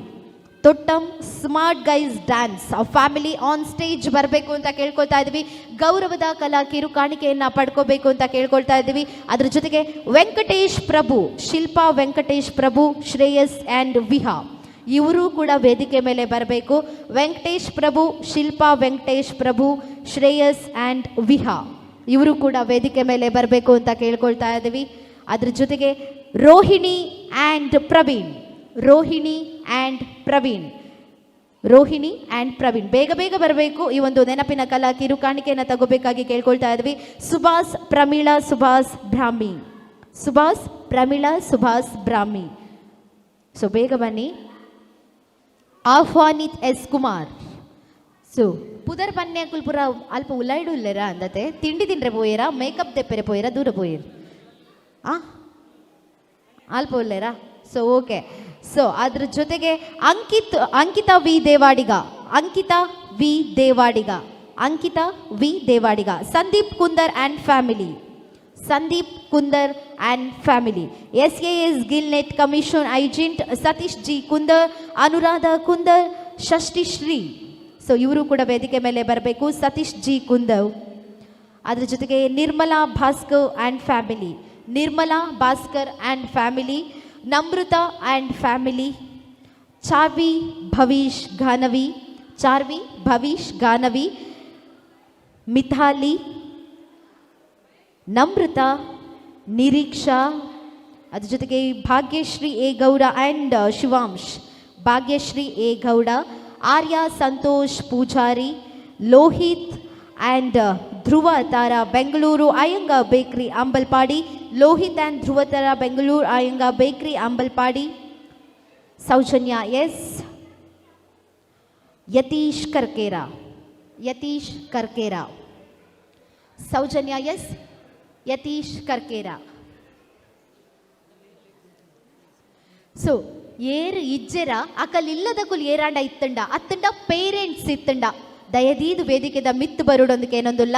Thottam smart guys dance family on stage ಬರಬೇಕು ಅಂತ ಕೇಳ್ಕೊಳ್ತಾ ಇದ್ದೀವಿ. ಗೌರವದ ಕಲಾ ಕಿರು ಕಾಣಿಕೆಯನ್ನು ಪಡ್ಕೋಬೇಕು ಅಂತ ಕೇಳ್ಕೊಳ್ತಾ ಇದ್ದೀವಿ. ಅದ್ರ ಜೊತೆಗೆ ವೆಂಕಟೇಶ್ ಪ್ರಭು, ಶಿಲ್ಪಾ ವೆಂಕಟೇಶ್ ಪ್ರಭು, ಶ್ರೇಯಸ್ ಆ್ಯಂಡ್ ವಿಹಾ ಇವರು ಕೂಡ ವೇದಿಕೆ ಮೇಲೆ ಬರಬೇಕು. ವೆಂಕಟೇಶ್ ಪ್ರಭು, ಶಿಲ್ಪಾ ವೆಂಕಟೇಶ್ ಪ್ರಭು, ಶ್ರೇಯಸ್ ಆ್ಯಂಡ್ ವಿಹಾ ಇವರು ಕೂಡ ವೇದಿಕೆ ಮೇಲೆ ಬರಬೇಕು ಅಂತ ಕೇಳ್ಕೊಳ್ತಾ ಇದ್ದೀವಿ. ಅದ್ರ ಜೊತೆಗೆ ರೋಹಿಣಿ ಆ್ಯಂಡ್ ಪ್ರವೀಣ್ ಬೇಗ ಬರಬೇಕು. ಈ ಒಂದು ನೆನಪಿನ ಕಲಾ ಕಿರು ಕಾಣಿಕೆಯನ್ನು ತಗೋಬೇಕಾಗಿ ಕೇಳ್ಕೊಳ್ತಾ ಇದ್ವಿ. ಸುಭಾಷ್ ಪ್ರಮೀಳಾ ಸುಭಾಷ್ ಬ್ರಾಹ್ಮಿ ಸೊ ಬೇಗ ಬನ್ನಿ. ಆಹ್ವಾನಿತ್ ಎಸ್ ಕುಮಾರ್ ಸೊ ಪುದರ್ ಬನ್ನಿ ಕುಲ್ಪುರ ಅಲ್ಪ ಉಲ್ಲೈಡು ಇಲ್ಲೇರ ಅಂದತೆ ತಿಂಡಿ ತಿಂಡ್ರೆ ಪೋಯರ ಮೇಕಪ್ ತೆಪ್ಪರೆ ಪೋಯರ ದೂರ ಪೋಯರ್ ಅಲ್ಪ ಉಲ್ಲೇರಾ. ಸೊ ಓಕೆ, ಸೊ ಅದ್ರ ಜೊತೆಗೆ Ankita V Devadiga, Sandeep Kundar and family, SAS gillnet commission agent Satish ji Kundar, Anuradha Kundar, Shashti Shri so ಇವರು ಕೂಡ ವೇದಿಕೆ ಮೇಲೆ ಬರಬೇಕು. ಸತೀಶ್ ಜಿ ಕುಂದರ್. ಅದ್ರ ಜೊತೆಗೆ Nirmala Bhaskar and family, Namrata and family, Charvi Bhavish Gaanavi, Mithali, Namrata, Nireeksha, ಅದ್ರ ಜೊತೆಗೆ Bhagyashree A Gowda and Shivansh, Arya Santosh Poojary, Lohith and Dhruva Tara Bengaluru Iyengar bakery Ambalpady, Soujanya S, Yathish Karkera. So ಏರು ಇಜ್ಜೆರ ಅಕಲ್ ಇಲ್ಲದ ಕುಲ್ ಏರಾಂಡ ಅತ್ತಂಡ ಪೇರೆಂಟ್ಸ್ ಇತ್ತಂಡ ದಯದೀದು ವೇದಿಕೆದ ಮಿತ್ತು ಬರೋಡೊಂದಕ್ಕೆ ಏನೊಂದುಲ್ಲ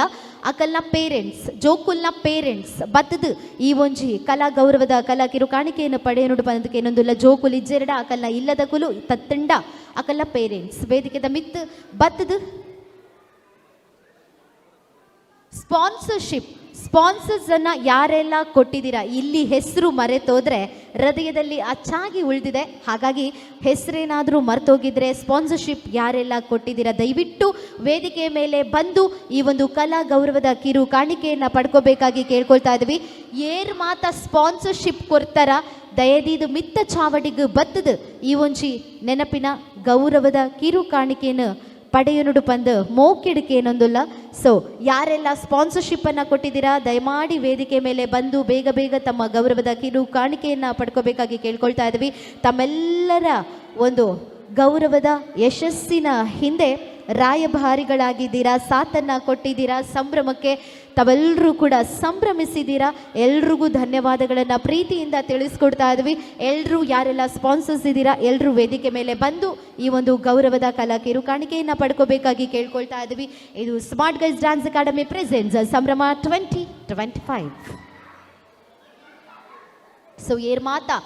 ಅಕಲ್ನ ಪೇರೆಂಟ್ಸ್ ಜೋಕುಲ್ನ ಪೇರೆಂಟ್ಸ್ ಬತ್ತದು ಈ ಒಂಜಿ ಕಲಾ ಗೌರವದ ಕಲಾ ಕಿರು ಕಾಣಿಕೆಯನ್ನು ಪಡೆಯನುಡು ಬಂದಕ್ಕೆ ಏನೊಂದುಲ್ಲ ಜೋಕುಲ್ ಇಜ್ಜೆರಡ ಅಕಲ್ನ ಇಲ್ಲದ ಕುಲು ತತ್ತಂಡ ಅಕಲ್ನ ಪೇರೆಂಟ್ಸ್ ವೇದಿಕೆದ ಮಿತ್ತು ಬತ್ತದು ಸ್ಪಾನ್ಸರ್ಸ್ ಅನ್ನ ಯಾರೆಲ್ಲ ಕೊಟ್ಟಿದ್ದೀರಾ, ಇಲ್ಲಿ ಹೆಸರು ಮರೆತೋದ್ರೆ ಹೃದಯದಲ್ಲಿ ಅಚ್ಚಾಗಿ ಉಳಿದಿದೆ. ಹಾಗಾಗಿ ಹೆಸರೇನಾದರೂ ಮರ್ತೋಗಿದ್ರೆ ಸ್ಪಾನ್ಸರ್ಶಿಪ್ ಯಾರೆಲ್ಲ ಕೊಟ್ಟಿದ್ದೀರಾ ದಯವಿಟ್ಟು ವೇದಿಕೆ ಮೇಲೆ ಬಂದು ಈ ಒಂದು ಕಲಾ ಗೌರವದ ಕಿರು ಕಾಣಿಕೆಯನ್ನು ಪಡ್ಕೋಬೇಕಾಗಿ ಕೇಳ್ಕೊಳ್ತಾ ಇದ್ವಿ. ಏರ್ ಮಾತ ಸ್ಪಾನ್ಸರ್ಶಿಪ್ ಕೊಡ್ತಾರ ದಯದೀದು ಮಿತ್ತ ಚಾವಡಿಗೆ ಬತ್ತದ ಈ ಒಂಜಿ ನೆನಪಿನ ಗೌರವದ ಕಿರು ಕಾಣಿಕೆಯನ್ನು ಪಡೆಯನುಡು ಪಂದು ಮೋಕಿಡಿಕೆ ಏನೊಂದಿಲ್ಲ. ಸೊ ಯಾರೆಲ್ಲ ಸ್ಪಾನ್ಸರ್ಶಿಪ್ಪನ್ನು ಕೊಟ್ಟಿದ್ದೀರಾ ದಯಮಾಡಿ ವೇದಿಕೆ ಮೇಲೆ ಬಂದು ಬೇಗ ಬೇಗ ತಮ್ಮ ಗೌರವದ ಕಿರು ಕಾಣಿಕೆಯನ್ನು ಪಡ್ಕೋಬೇಕಾಗಿ ಕೇಳ್ಕೊಳ್ತಾ ಇದ್ವಿ. ತಮ್ಮೆಲ್ಲರ ಒಂದು ಗೌರವದ ಯಶಸ್ಸಿನ ಹಿಂದೆ ರಾಯಭಾರಿಗಳಾಗಿದ್ದೀರಾ, ಸಾಥನ್ನು ಕೊಟ್ಟಿದ್ದೀರಾ, ಸಂಭ್ರಮಕ್ಕೆ ತಾವೆಲ್ಲರೂ ಕೂಡ ಸಂಭ್ರಮಿಸಿದ್ದೀರಾ. ಎಲ್ರಿಗೂ ಧನ್ಯವಾದಗಳನ್ನು ಪ್ರೀತಿಯಿಂದ ತಿಳಿಸ್ಕೊಡ್ತಾ ಇದ್ವಿ. ಎಲ್ಲರೂ ಯಾರೆಲ್ಲ ಸ್ಪಾನ್ಸರ್ಸ್ ಇದ್ದೀರಾ ಎಲ್ಲರೂ ವೇದಿಕೆ ಮೇಲೆ ಬಂದು ಈ ಒಂದು ಗೌರವದ ಕಲಾ ಕಿರು ಕಾಣಿಕೆಯನ್ನು ಪಡ್ಕೋಬೇಕಾಗಿ ಕೇಳ್ಕೊಳ್ತಾ ಇದ್ವಿ. ಇದು smart guys dance academy presents ಸಂಭ್ರಮ 2025. ಸೊ ಏರ್ ಮಾತಾ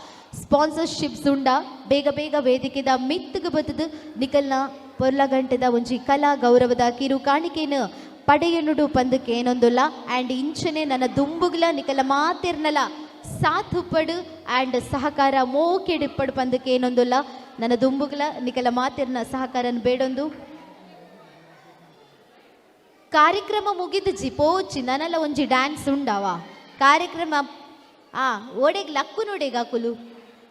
ಸ್ಪಾನ್ಸರ್ಶಿಪ್ಸ್ ಉಂಡ ಬೇಗ ಬೇಗ ವೇದಿಕೆದ ಮಿತ್ತಗೆ ಬತ್ತದು ನಿಕಲ್ನ ಪೊರ್ಲಗಂಟೆದ ಒಂಜಿ ಕಲಾ ಗೌರವದ ಕಿರು ಕಾಣಿಕೆಯನ್ನು ಪಡೆಯನುಡು ಪಂದಕ್ಕೆ ಏನೊಂದಿಲ್ಲ. ಆ್ಯಂಡ್ ಇಂಚನೆ ನನ್ನ ದುಂಬುಗ್ಲ ನಿಕಲ ಮಾತಿರ್ನಲ ಸಾಥ್ ಉಪ್ಪಡು ಆ್ಯಂಡ್ ಸಹಕಾರ ಮೋಕೆಡಿಪ್ಪಡು ಪಂದಕ್ಕೆ ಏನೊಂದಿಲ್ಲ. ನನ್ನ ದುಂಬುಗ್ಲ ನಿಕಲ ಮಾತಿರ್ನ ಸಹಕಾರನ ಬೇಡೊಂದು. ಕಾರ್ಯಕ್ರಮ ಮುಗಿದು ಜಿಪೋಚಿ ನನ್ನಲ್ಲ ಒಂಜಿ ಡ್ಯಾನ್ಸ್ ಉಂಡವ ಕಾರ್ಯಕ್ರಮ ಓಡೆಗ್ ಲಕ್ಕು ನೋಡೆಗ ಕುಲು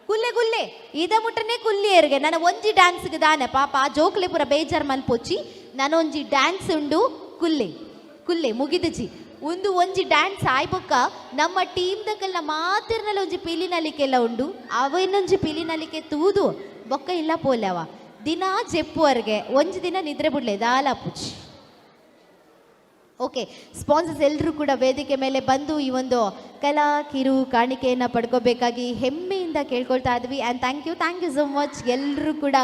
ಕುಲ್ಲೆ ಕುಲ್ಲೆ ಇದ ಮುಟ್ಟನೆ ಕುಲ್ಲಿಯರ್ಗೆ ನನ್ನ ಒಂಜಿ ಡ್ಯಾನ್ಸ್ಗೆ ದಾನೆ ಪಾಪ ಜೋಕ್ಲೆ ಪುರ ಬೇಜಾರು ಮಲ್ಪೊಚ್ಚಿ ನಾನು ಒಂಜಿ ಡ್ಯಾನ್ಸ್ ಉಂಡು ಕುಲ್ಲೆ ಕುಲ್ಲೆ ಮುಗಿದಜಿ ಒಂದು ಒಂಜಿ ಡ್ಯಾನ್ಸ್ ಆಯ್ಬೊಕ್ಕ ನಮ್ಮ ಟೀಮ್ದಕ್ಕೆಲ್ಲ ಮಾತಿರ್ನಲ್ಲಿ ಒಂಜಿ ಪಿಲಿನಲಿಕೆಲ್ಲ ಉಂಡು ಅವ ಇನ್ನೊಂಜಿ ಪಿಲಿನಲಿಕೆ ತೂದು ಬೊಕ್ಕ ಇಲ್ಲ ಪೋಲೆ ಅವ ದಿನ ಜೆಪ್ಪುವರ್ಗೆ ಒಂಜಿ ದಿನ ನಿದ್ರೆ ಬಿಡ್ಲೆ ದಾಲ ಪುಚ್ಚಿ. ಓಕೆ, ಸ್ಪಾನ್ಸರ್ಸ್ ಎಲ್ಲರೂ ಕೂಡ ವೇದಿಕೆ ಮೇಲೆ ಬಂದು ಈ ಒಂದು ಕಲಾ ಕಿರು ಕಾಣಿಕೆಯನ್ನು ಪಡ್ಕೋಬೇಕಾಗಿ ಹೆಮ್ಮೆಯಿಂದ ಕೇಳ್ಕೊಳ್ತಾ ಇದ್ವಿ. And thank you so much. ಎಲ್ಲರೂ ಕೂಡ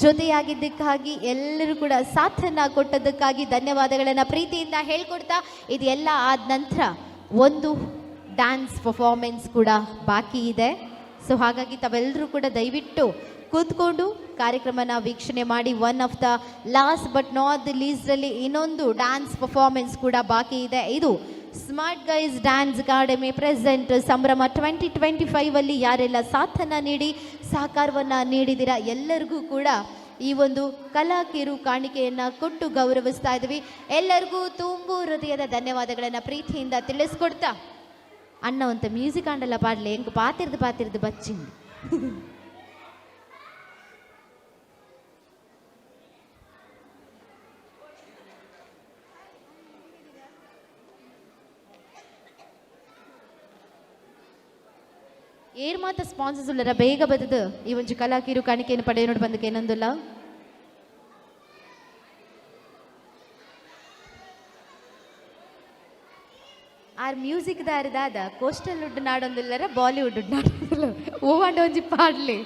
ಜೊತೆಯಾಗಿದ್ದಕ್ಕಾಗಿ ಎಲ್ಲರೂ ಕೂಡ ಸಾಥನ್ನು ಕೊಟ್ಟದ್ದಕ್ಕಾಗಿ ಧನ್ಯವಾದಗಳನ್ನು ಪ್ರೀತಿಯಿಂದ ಹೇಳ್ಕೊಡ್ತಾ ಇದೆಲ್ಲ ಆದ ನಂತರ ಒಂದು ಡ್ಯಾನ್ಸ್ ಪರ್ಫಾರ್ಮೆನ್ಸ್ ಕೂಡ ಬಾಕಿ ಇದೆ. ಸೊ ಹಾಗಾಗಿ ತಾವೆಲ್ಲರೂ ಕೂಡ ದಯವಿಟ್ಟು ಕೂತ್ಕೊಂಡು ಕಾರ್ಯಕ್ರಮನ ವೀಕ್ಷಣೆ ಮಾಡಿ. One of the last but not the ಲೀಸ್ಟಲ್ಲಿ ಇನ್ನೊಂದು ಡ್ಯಾನ್ಸ್ ಪರ್ಫಾರ್ಮೆನ್ಸ್ ಕೂಡ ಬಾಕಿ ಇದೆ. ಇದು smart guys dance academy present Sambhrama 2025 ಯಾರೆಲ್ಲ ಸಾಥನ್ನು ನೀಡಿ ಸಹಕಾರವನ್ನು ನೀಡಿದ್ದೀರಾ ಎಲ್ಲರಿಗೂ ಕೂಡ ಈ ಒಂದು ಕಲಾ ಕಿರು ಕಾಣಿಕೆಯನ್ನು ಕೊಟ್ಟು ಗೌರವಿಸ್ತಾ ಇದ್ವಿ. ಎಲ್ಲರಿಗೂ ತುಂಬು ಹೃದಯದ ಧನ್ಯವಾದಗಳನ್ನು ಪ್ರೀತಿಯಿಂದ ತಿಳಿಸ್ಕೊಡ್ತಾ ಅಣ್ಣ ಅಂತ ಮ್ಯೂಸಿಕ್ ಆಂಡಲ್ಲ ಪಾಡಲಿ ಹೆಂಗೆ ಪಾತಿರ್ದು ಬಚ್ಚಿಂದು ಏರ್ ಮಾತ ಸ್ಪಾನ್ಸರ್ಸ್ ಉಳ್ಳರ ಬೇಗ ಬದದು ಈ ಒಂದು ಕಲಾ ಕಿರು ಕಾಣಿಕೆಯನ್ನು ಪಡೆಯ ನೋಡಿ ಬಂದಕ್ಕೆ ಏನೊಂದಿಲ್ಲ. ಆರ್ ಮ್ಯೂಸಿಕ್ ದಾರಿದಾದ ಕೋಸ್ಟಲ್ ವುಡ್ ನಾಡೊಂದಿಲ್ಲರ ಬಾಲಿವುಡ್ ನಾಡೊಂದಿಲ್ಲ ಓವಾಂಡ ಒಂಜಿ ಪಾಡ್ಲಿ.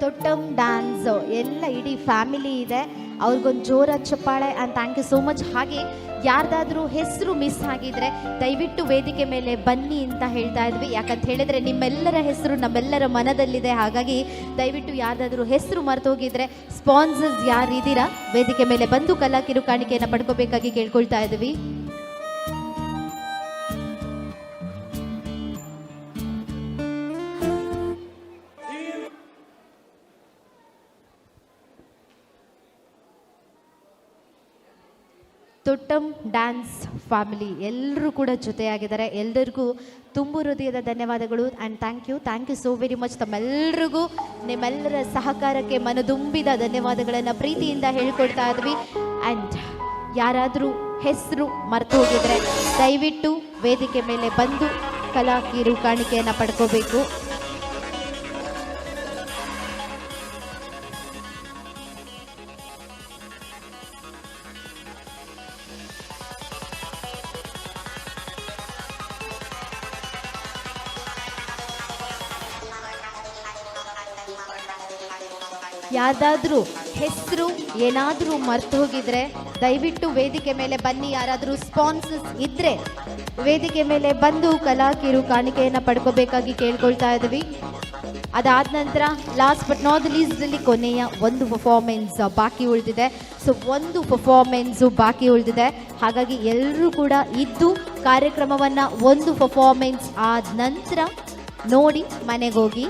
ತೊಟ್ಟಮ್ ಡ್ಯಾನ್ಸ್ ಎಲ್ಲ ಇಡೀ ಫ್ಯಾಮಿಲಿ ಇದೆ, ಅವ್ರಿಗೊಂದು ಜೋರಾದ ಚಪ್ಪಾಳೆ. And thank you so much. ಹಾಗೆ ಯಾರ್ದಾದ್ರೂ ಹೆಸರು ಮಿಸ್ ಆಗಿದ್ರೆ ದಯವಿಟ್ಟು ವೇದಿಕೆ ಮೇಲೆ ಬನ್ನಿ ಅಂತ ಹೇಳ್ತಾ ಇದ್ವಿ. ಯಾಕಂತ ಹೇಳಿದ್ರೆ ನಿಮ್ಮೆಲ್ಲರ ಹೆಸರು ನಮ್ಮೆಲ್ಲರ ಮನದಲ್ಲಿದೆ. ಹಾಗಾಗಿ ದಯವಿಟ್ಟು ಯಾರ್ದಾದ್ರೂ ಹೆಸರು ಮರ್ತೋಗಿದ್ರೆ ಸ್ಪಾನ್ಸರ್ಸ್ ಯಾರಿದ್ದೀರಾ ವೇದಿಕೆ ಮೇಲೆ ಬಂದು ಕಲಾ ಕಿರು ಕಾಣಿಕೆಯನ್ನು ಪಡ್ಕೋಬೇಕಾಗಿ ಕೇಳ್ಕೊಳ್ತಾ ಇದ್ವಿ. ತೊಟ್ಟಮ್ ಡ್ಯಾನ್ಸ್ ಫ್ಯಾಮಿಲಿ ಎಲ್ಲರೂ ಕೂಡ ಜೊತೆಯಾಗಿದ್ದಾರೆ. ಎಲ್ಲರಿಗೂ ತುಂಬು ಹೃದಯದ ಧನ್ಯವಾದಗಳು. And thank you so very much. ತಮ್ಮೆಲ್ಲರಿಗೂ ನಿಮ್ಮೆಲ್ಲರ ಸಹಕಾರಕ್ಕೆ ಮನದುಂಬಿದ ಧನ್ಯವಾದಗಳನ್ನು ಪ್ರೀತಿಯಿಂದ ಹೇಳ್ಕೊಡ್ತಾ ಇದ್ವಿ. ಆ್ಯಂಡ್ ಯಾರಾದರೂ ಹೆಸರು ಮರೆತು ಹೋಗಿದ್ರೆ ದಯವಿಟ್ಟು ವೇದಿಕೆ ಮೇಲೆ ಬಂದು ಕಲಾ ಕಿರು ಕಾಣಿಕೆಯನ್ನು ಪಡ್ಕೋಬೇಕು. ಯಾರ್ದಾದ್ರೂ ಹೆಸರು ಏನಾದರೂ ಮರ್ತು ಹೋಗಿದ್ರೆ ದಯವಿಟ್ಟು ವೇದಿಕೆ ಮೇಲೆ ಬನ್ನಿ. ಯಾರಾದರೂ ಸ್ಪಾನ್ಸರ್ಸ್ ಇದ್ರೆ ವೇದಿಕೆ ಮೇಲೆ ಬಂದು ಕಲಾಕಿರು ಕಾಣಿಕೆಯನ್ನು ಪಡ್ಕೋಬೇಕಾಗಿ ಕೇಳ್ಕೊಳ್ತಾ ಇದ್ದೀವಿ. ಅದಾದ ನಂತರ ಲಾಸ್ಟ್ ಬಟ್ ನಾಟ್ ಲೀಸ್ಟಲ್ಲಿ ಕೊನೆಯ ಒಂದು ಪರ್ಫಾರ್ಮೆನ್ಸ್ ಬಾಕಿ ಉಳಿದಿದೆ. ಸೊ ಒಂದು ಪರ್ಫಾರ್ಮೆನ್ಸು ಬಾಕಿ ಉಳಿದಿದೆ. ಹಾಗಾಗಿ ಎಲ್ಲರೂ ಕೂಡ ಇದ್ದು ಕಾರ್ಯಕ್ರಮವನ್ನು ಒಂದು ಪರ್ಫಾರ್ಮೆನ್ಸ್ ಆದ ನಂತರ ನೋಡಿ ಮನೆಗೋಗಿ.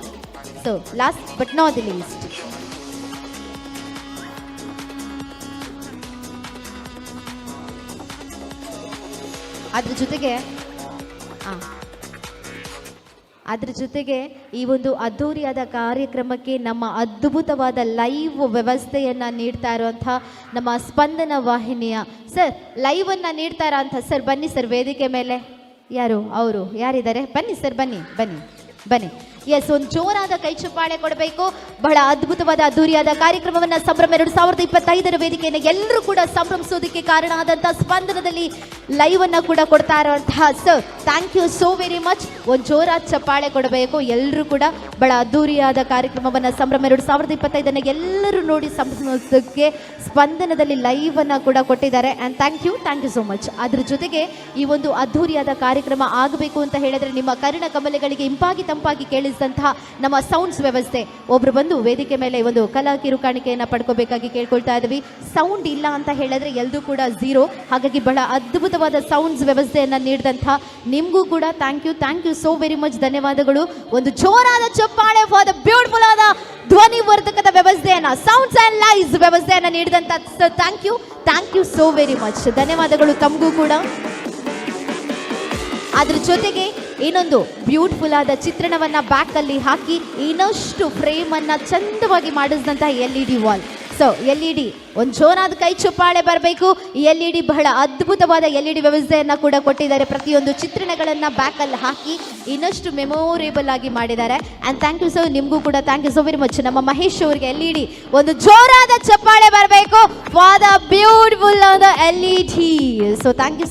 So last but not list ಅದ್ರ ಜೊತೆಗೆ ಈ ಒಂದು ಅದ್ಧೂರಿಯಾದ ಕಾರ್ಯಕ್ರಮಕ್ಕೆ ನಮ್ಮ ಅದ್ಭುತವಾದ ಲೈವ್ ವ್ಯವಸ್ಥೆಯನ್ನು ನೀಡ್ತಾ ಇರುವಂಥ ನಮ್ಮ ಸ್ಪಂದನ ವಾಹಿನಿಯ ಸರ್ ಲೈವನ್ನು ನೀಡ್ತಾರಾ ಅಂತ ಸರ್ ಬನ್ನಿ ಸರ್ ವೇದಿಕೆ ಮೇಲೆ. ಅವರು ಯಾರಿದ್ದಾರೆ? ಬನ್ನಿ ಸರ್, ಬನ್ನಿ. ಎಸ್, ಒಂದು ಜೋರಾದ ಕೈ ಚಪ್ಪಾಳೆ ಕೊಡಬೇಕು. ಬಹಳ ಅದ್ಭುತವಾದ ಅದ್ದೂರಿಯಾದ ಕಾರ್ಯಕ್ರಮವನ್ನು ಸಂಭ್ರಮ 2025 ವೇದಿಕೆಯನ್ನು ಎಲ್ಲರೂ ಕೂಡ ಸಂಭ್ರಮಿಸೋದಕ್ಕೆ ಕಾರಣ ಆದಂಥ ಸ್ಪಂದನದಲ್ಲಿ ಲೈವ್ ಅನ್ನು ಕೂಡ ಕೊಡ್ತಾ ಇರುವಂತಹ sir, thank you so very much. ಒಂದು ಜೋರಾದ ಚಪ್ಪಾಳೆ ಕೊಡಬೇಕು. ಎಲ್ಲರೂ ಕೂಡ ಬಹಳ ಅದ್ದೂರಿಯಾದ ಕಾರ್ಯಕ್ರಮವನ್ನು ಸಂಭ್ರಮ 2025 ಎಲ್ಲರೂ ನೋಡಿ ಸಂಭ್ರಮಿಸೋದಕ್ಕೆ ಸ್ಪಂದನದಲ್ಲಿ ಲೈವ್ ಅನ್ನು ಕೂಡ ಕೊಟ್ಟಿದ್ದಾರೆ. And thank you so much. ಅದ್ರ ಜೊತೆಗೆ ಈ ಒಂದು ಅದ್ದೂರಿಯಾದ ಕಾರ್ಯಕ್ರಮ ಆಗಬೇಕು ಅಂತ ಹೇಳಿದ್ರೆ ನಿಮ್ಮ ಕರ್ಣ ಕಮಲಗಳಿಗೆ ಇಂಪಾಗಿ ತಂಪಾಗಿ ಕೇಳಿಸಿದಂತಹ ನಮ್ಮ ಸೌಂಡ್ಸ್ ವ್ಯವಸ್ಥೆ, ಒಬ್ರು ಬಂದು ವೇದಿಕೆ ಮೇಲೆ ಒಂದು ಕಲಾ ಕಿರುಕಾಣಿಕೆಯನ್ನು ಪಡ್ಕೋಬೇಕಾಗಿ ಕೇಳ್ಕೊಳ್ತಾ ಇದ್ವಿ. ಸೌಂಡ್ ಇಲ್ಲ ಅಂತ ಹೇಳಿದ್ರೆ ಎಲ್ಲದೂ ಕೂಡ ಝೀರೋ. ಹಾಗಾಗಿ ಬಹಳ ಅದ್ಭುತವಾದ ಸೌಂಡ್ಸ್ ವ್ಯವಸ್ಥೆಯನ್ನು ನೀಡಿದಂಥ ನಿಮಗೂ ಕೂಡ thank you so very much. ಧನ್ಯವಾದಗಳು. ಒಂದು ಜೋರಾದ ಚಪ್ಪಾಳೆ ಫಾರ್ ದ ಬ್ಯೂಟಿಫುಲ್ ಆದ ಧ್ವನಿವರ್ಧಕದ ವ್ಯವಸ್ಥೆಯನ್ನು, ಸೌಂಡ್ಸ್ ಆ್ಯಂಡ್ ಲೈವ್ಸ್ ವ್ಯವಸ್ಥೆಯನ್ನು ನೀಡಿದಂಥ thank you so very much. ಧನ್ಯವಾದಗಳು ತಮಗೂ ಕೂಡ. ಅದ್ರ ಜೊತೆಗೆ ಇನ್ನೊಂದು ಬ್ಯೂಟಿಫುಲ್ ಆದ ಚಿತ್ರಣವನ್ನ ಬ್ಯಾಕ್ ಅಲ್ಲಿ ಹಾಕಿ ಇನ್ನಷ್ಟು ಫ್ರೇಮ್ ಅನ್ನ ಚಂದವಾಗಿ ಮಾಡಿಸಿದಂತಹ LED ವಾಲ್. ಸೊ LED ಒಂದು ಜೋರಾದ ಕೈ ಚಪ್ಪಾಳೆ ಬರಬೇಕು. LED ಬಹಳ ಅದ್ಭುತವಾದ LED ವ್ಯವಸ್ಥೆಯನ್ನ ಕೂಡ ಕೊಟ್ಟಿದ್ದಾರೆ. ಪ್ರತಿಯೊಂದು ಚಿತ್ರಣಗಳನ್ನ ಬ್ಯಾಕ್ ಅಲ್ಲಿ ಹಾಕಿ ಇನ್ನಷ್ಟು ಮೆಮೊರೇಬಲ್ ಆಗಿ ಮಾಡಿದ್ದಾರೆ. ಅಂಡ್ ಥ್ಯಾಂಕ್ ಯು ಸರ್, ನಿಮಗೂ ಕೂಡ thank you so very much. ನಮ್ಮ ಮಹೇಶ್ ಅವರಿಗೆ LED ಒಂದು ಜೋರಾದ ಚಪ್ಪಾಳೆ ಬರಬೇಕು ಫಾರ್ ದ ಬ್ಯೂಟಿಫುಲ್ ಆದ LED. So thank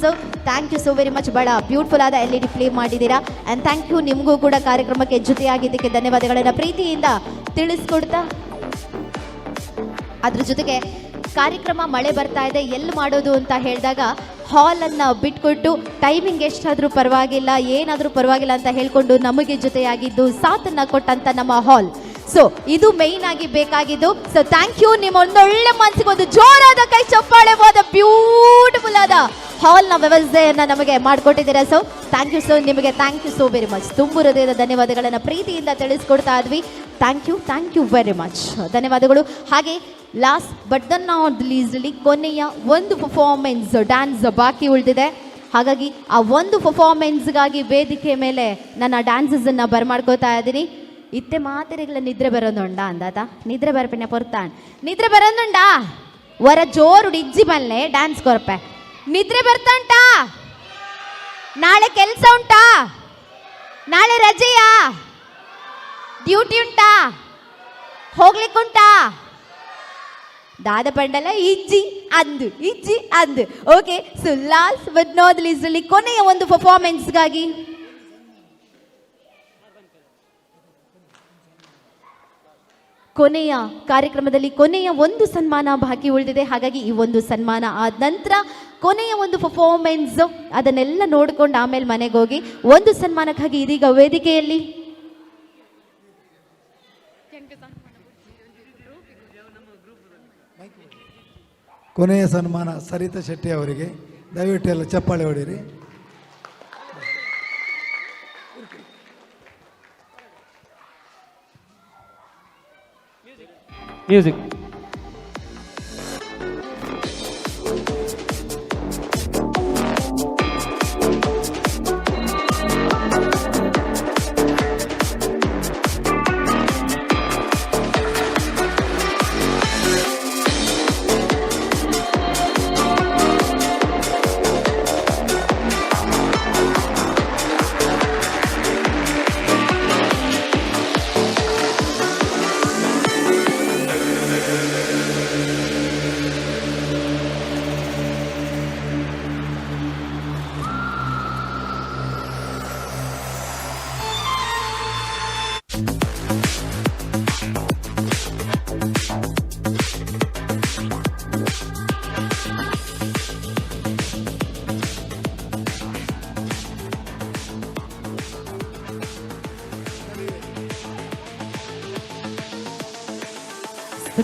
you so very much. ಬಹಳ ಬ್ಯೂಟಿಫುಲ್ ಆದ LED ಪ್ಲೇ ಮಾಡಿದ್ದೀರಾ. ಆ್ಯಂಡ್ ಥ್ಯಾಂಕ್ ಯು, ನಿಮಗೂ ಕೂಡ ಕಾರ್ಯಕ್ರಮಕ್ಕೆ ಜೊತೆಯಾಗಿದ್ದಕ್ಕೆ ಧನ್ಯವಾದಗಳನ್ನು ಪ್ರೀತಿಯಿಂದ ತಿಳಿಸ್ಕೊಡ್ತಾ, ಅದ್ರ ಜೊತೆಗೆ ಕಾರ್ಯಕ್ರಮ ಮಳೆ ಬರ್ತಾ ಇದೆ, ಎಲ್ಲಿ ಮಾಡೋದು ಅಂತ ಹೇಳಿದಾಗ ಹಾಲನ್ನು ಬಿಟ್ಕೊಟ್ಟು ಟೈಮಿಂಗ್ ಎಷ್ಟಾದರೂ ಪರವಾಗಿಲ್ಲ, ಏನಾದರೂ ಪರವಾಗಿಲ್ಲ ಅಂತ ಹೇಳ್ಕೊಂಡು ನಮಗೆ ಜೊತೆಯಾಗಿದ್ದು ಸಾಥನ್ನು ಕೊಟ್ಟಂತ ನಮ್ಮ ಹಾಲ್. ಸೊ ಇದು ಮೇಯ್ನ್ ಆಗಿ ಬೇಕಾಗಿದ್ದು. ಸೊ ಥ್ಯಾಂಕ್ ಯು, ನಿಮ್ಮ ಒಂದೊಳ್ಳೆ ಮನಸ್ಸಿಗೆ ಒಂದು ಜೋರಾದ ಕೈ ಚಪ್ಪಾಳೆ ಹೋದ ಬ್ಯೂಟಿಫುಲ್ ಆದ ಹಾಲ್ನ ವ್ಯವಸ್ಥೆಯನ್ನು ನಮಗೆ ಮಾಡಿಕೊಟ್ಟಿದ್ದೀರಾ. ಸೊ ಥ್ಯಾಂಕ್ ಯು ಸರ್, ನಿಮಗೆ thank you so very much. ತುಂಬು ಹೃದಯದ ಧನ್ಯವಾದಗಳನ್ನು ಪ್ರೀತಿಯಿಂದ ತಿಳಿಸ್ಕೊಡ್ತಾ ಇದ್ವಿ. Thank you very much. ಧನ್ಯವಾದಗಳು. ಹಾಗೆ ಲಾಸ್ಟ್ ಬಟ್ ದ ನಾಟ್ ಲೀಸ್ಟಲ್ಲಿ ಕೊನೆಯ ಒಂದು ಪರ್ಫಾರ್ಮೆನ್ಸ್ ಡ್ಯಾನ್ಸ್ ಬಾಕಿ ಉಳಿದಿದೆ. ಹಾಗಾಗಿ ಆ ಒಂದು ಪರ್ಫಾರ್ಮೆನ್ಸ್ಗಾಗಿ ವೇದಿಕೆ ಮೇಲೆ ನನ್ನ ಡ್ಯಾನ್ಸಸನ್ನು ಬರ್ಮಾಡ್ಕೋತಾ ಇದ್ದೀನಿ. ಇತ್ತೆ ಮಾತೆರೆಗಳ ನಿದ್ರೆ ಬರೋದುಂಡ ಅಂದಾತ ನಿದ್ರೆ ಬರ್ಪಿನ ಪೊರ್ತಾನ್ ನಿದ್ರೆ ಬರೋದುಂಡ ವರ ಜೋರುಡು ಇಜ್ಜಿ ಬಲ್ಲೆ ಡ್ಯಾನ್ಸ್ ಕೊರಪೆ ನಿದ್ರೆ ಬರ್ತಂಟಾ? ನಾಳೆ ಕೆಲಸ ಉಂಟಾ? ನಾಳೆ ರಜೆಯಾ? ಡ್ಯೂಟಿ ಉಂಟಾ? ಹೋಗ್ಲಿಕ್ಕುಂಟಾ? ದಾದ ಪಂಡಲ ಇಜ್ಜಿ ಅಂದು okay. So last but not least ಅಲ್ಲಿ ಕೊನೆಯ ಒಂದು ಪರ್ಫಾರ್ಮೆನ್ಸ್ಗಾಗಿ ಕೊನೆಯ ಕಾರ್ಯಕ್ರಮದಲ್ಲಿ ಕೊನೆಯ ಒಂದು ಸನ್ಮಾನ ಬಾಕಿ ಉಳಿದಿದೆ. ಹಾಗಾಗಿ ಈ ಒಂದು ಸನ್ಮಾನ ಆದ ನಂತರ ಕೊನೆಯ ಒಂದು ಪರ್ಫಾರ್ಮೆನ್ಸ್ ಅದನ್ನೆಲ್ಲ ನೋಡಿಕೊಂಡು ಆಮೇಲೆ ಮನೆಗೆ ಹೋಗಿ ಒಂದು ಸನ್ಮಾನಕ್ಕಾಗಿ ಇದೀಗ ವೇದಿಕೆಯಲ್ಲಿ ಕೊನೆಯ ಸನ್ಮಾನ ಸರಿತಾ ಶೆಟ್ಟಿ ಅವರಿಗೆ. ದಯವಿಟ್ಟು ಎಲ್ಲ ಚಪ್ಪಾಳೆ ಹೊಡೀರಿ. Music.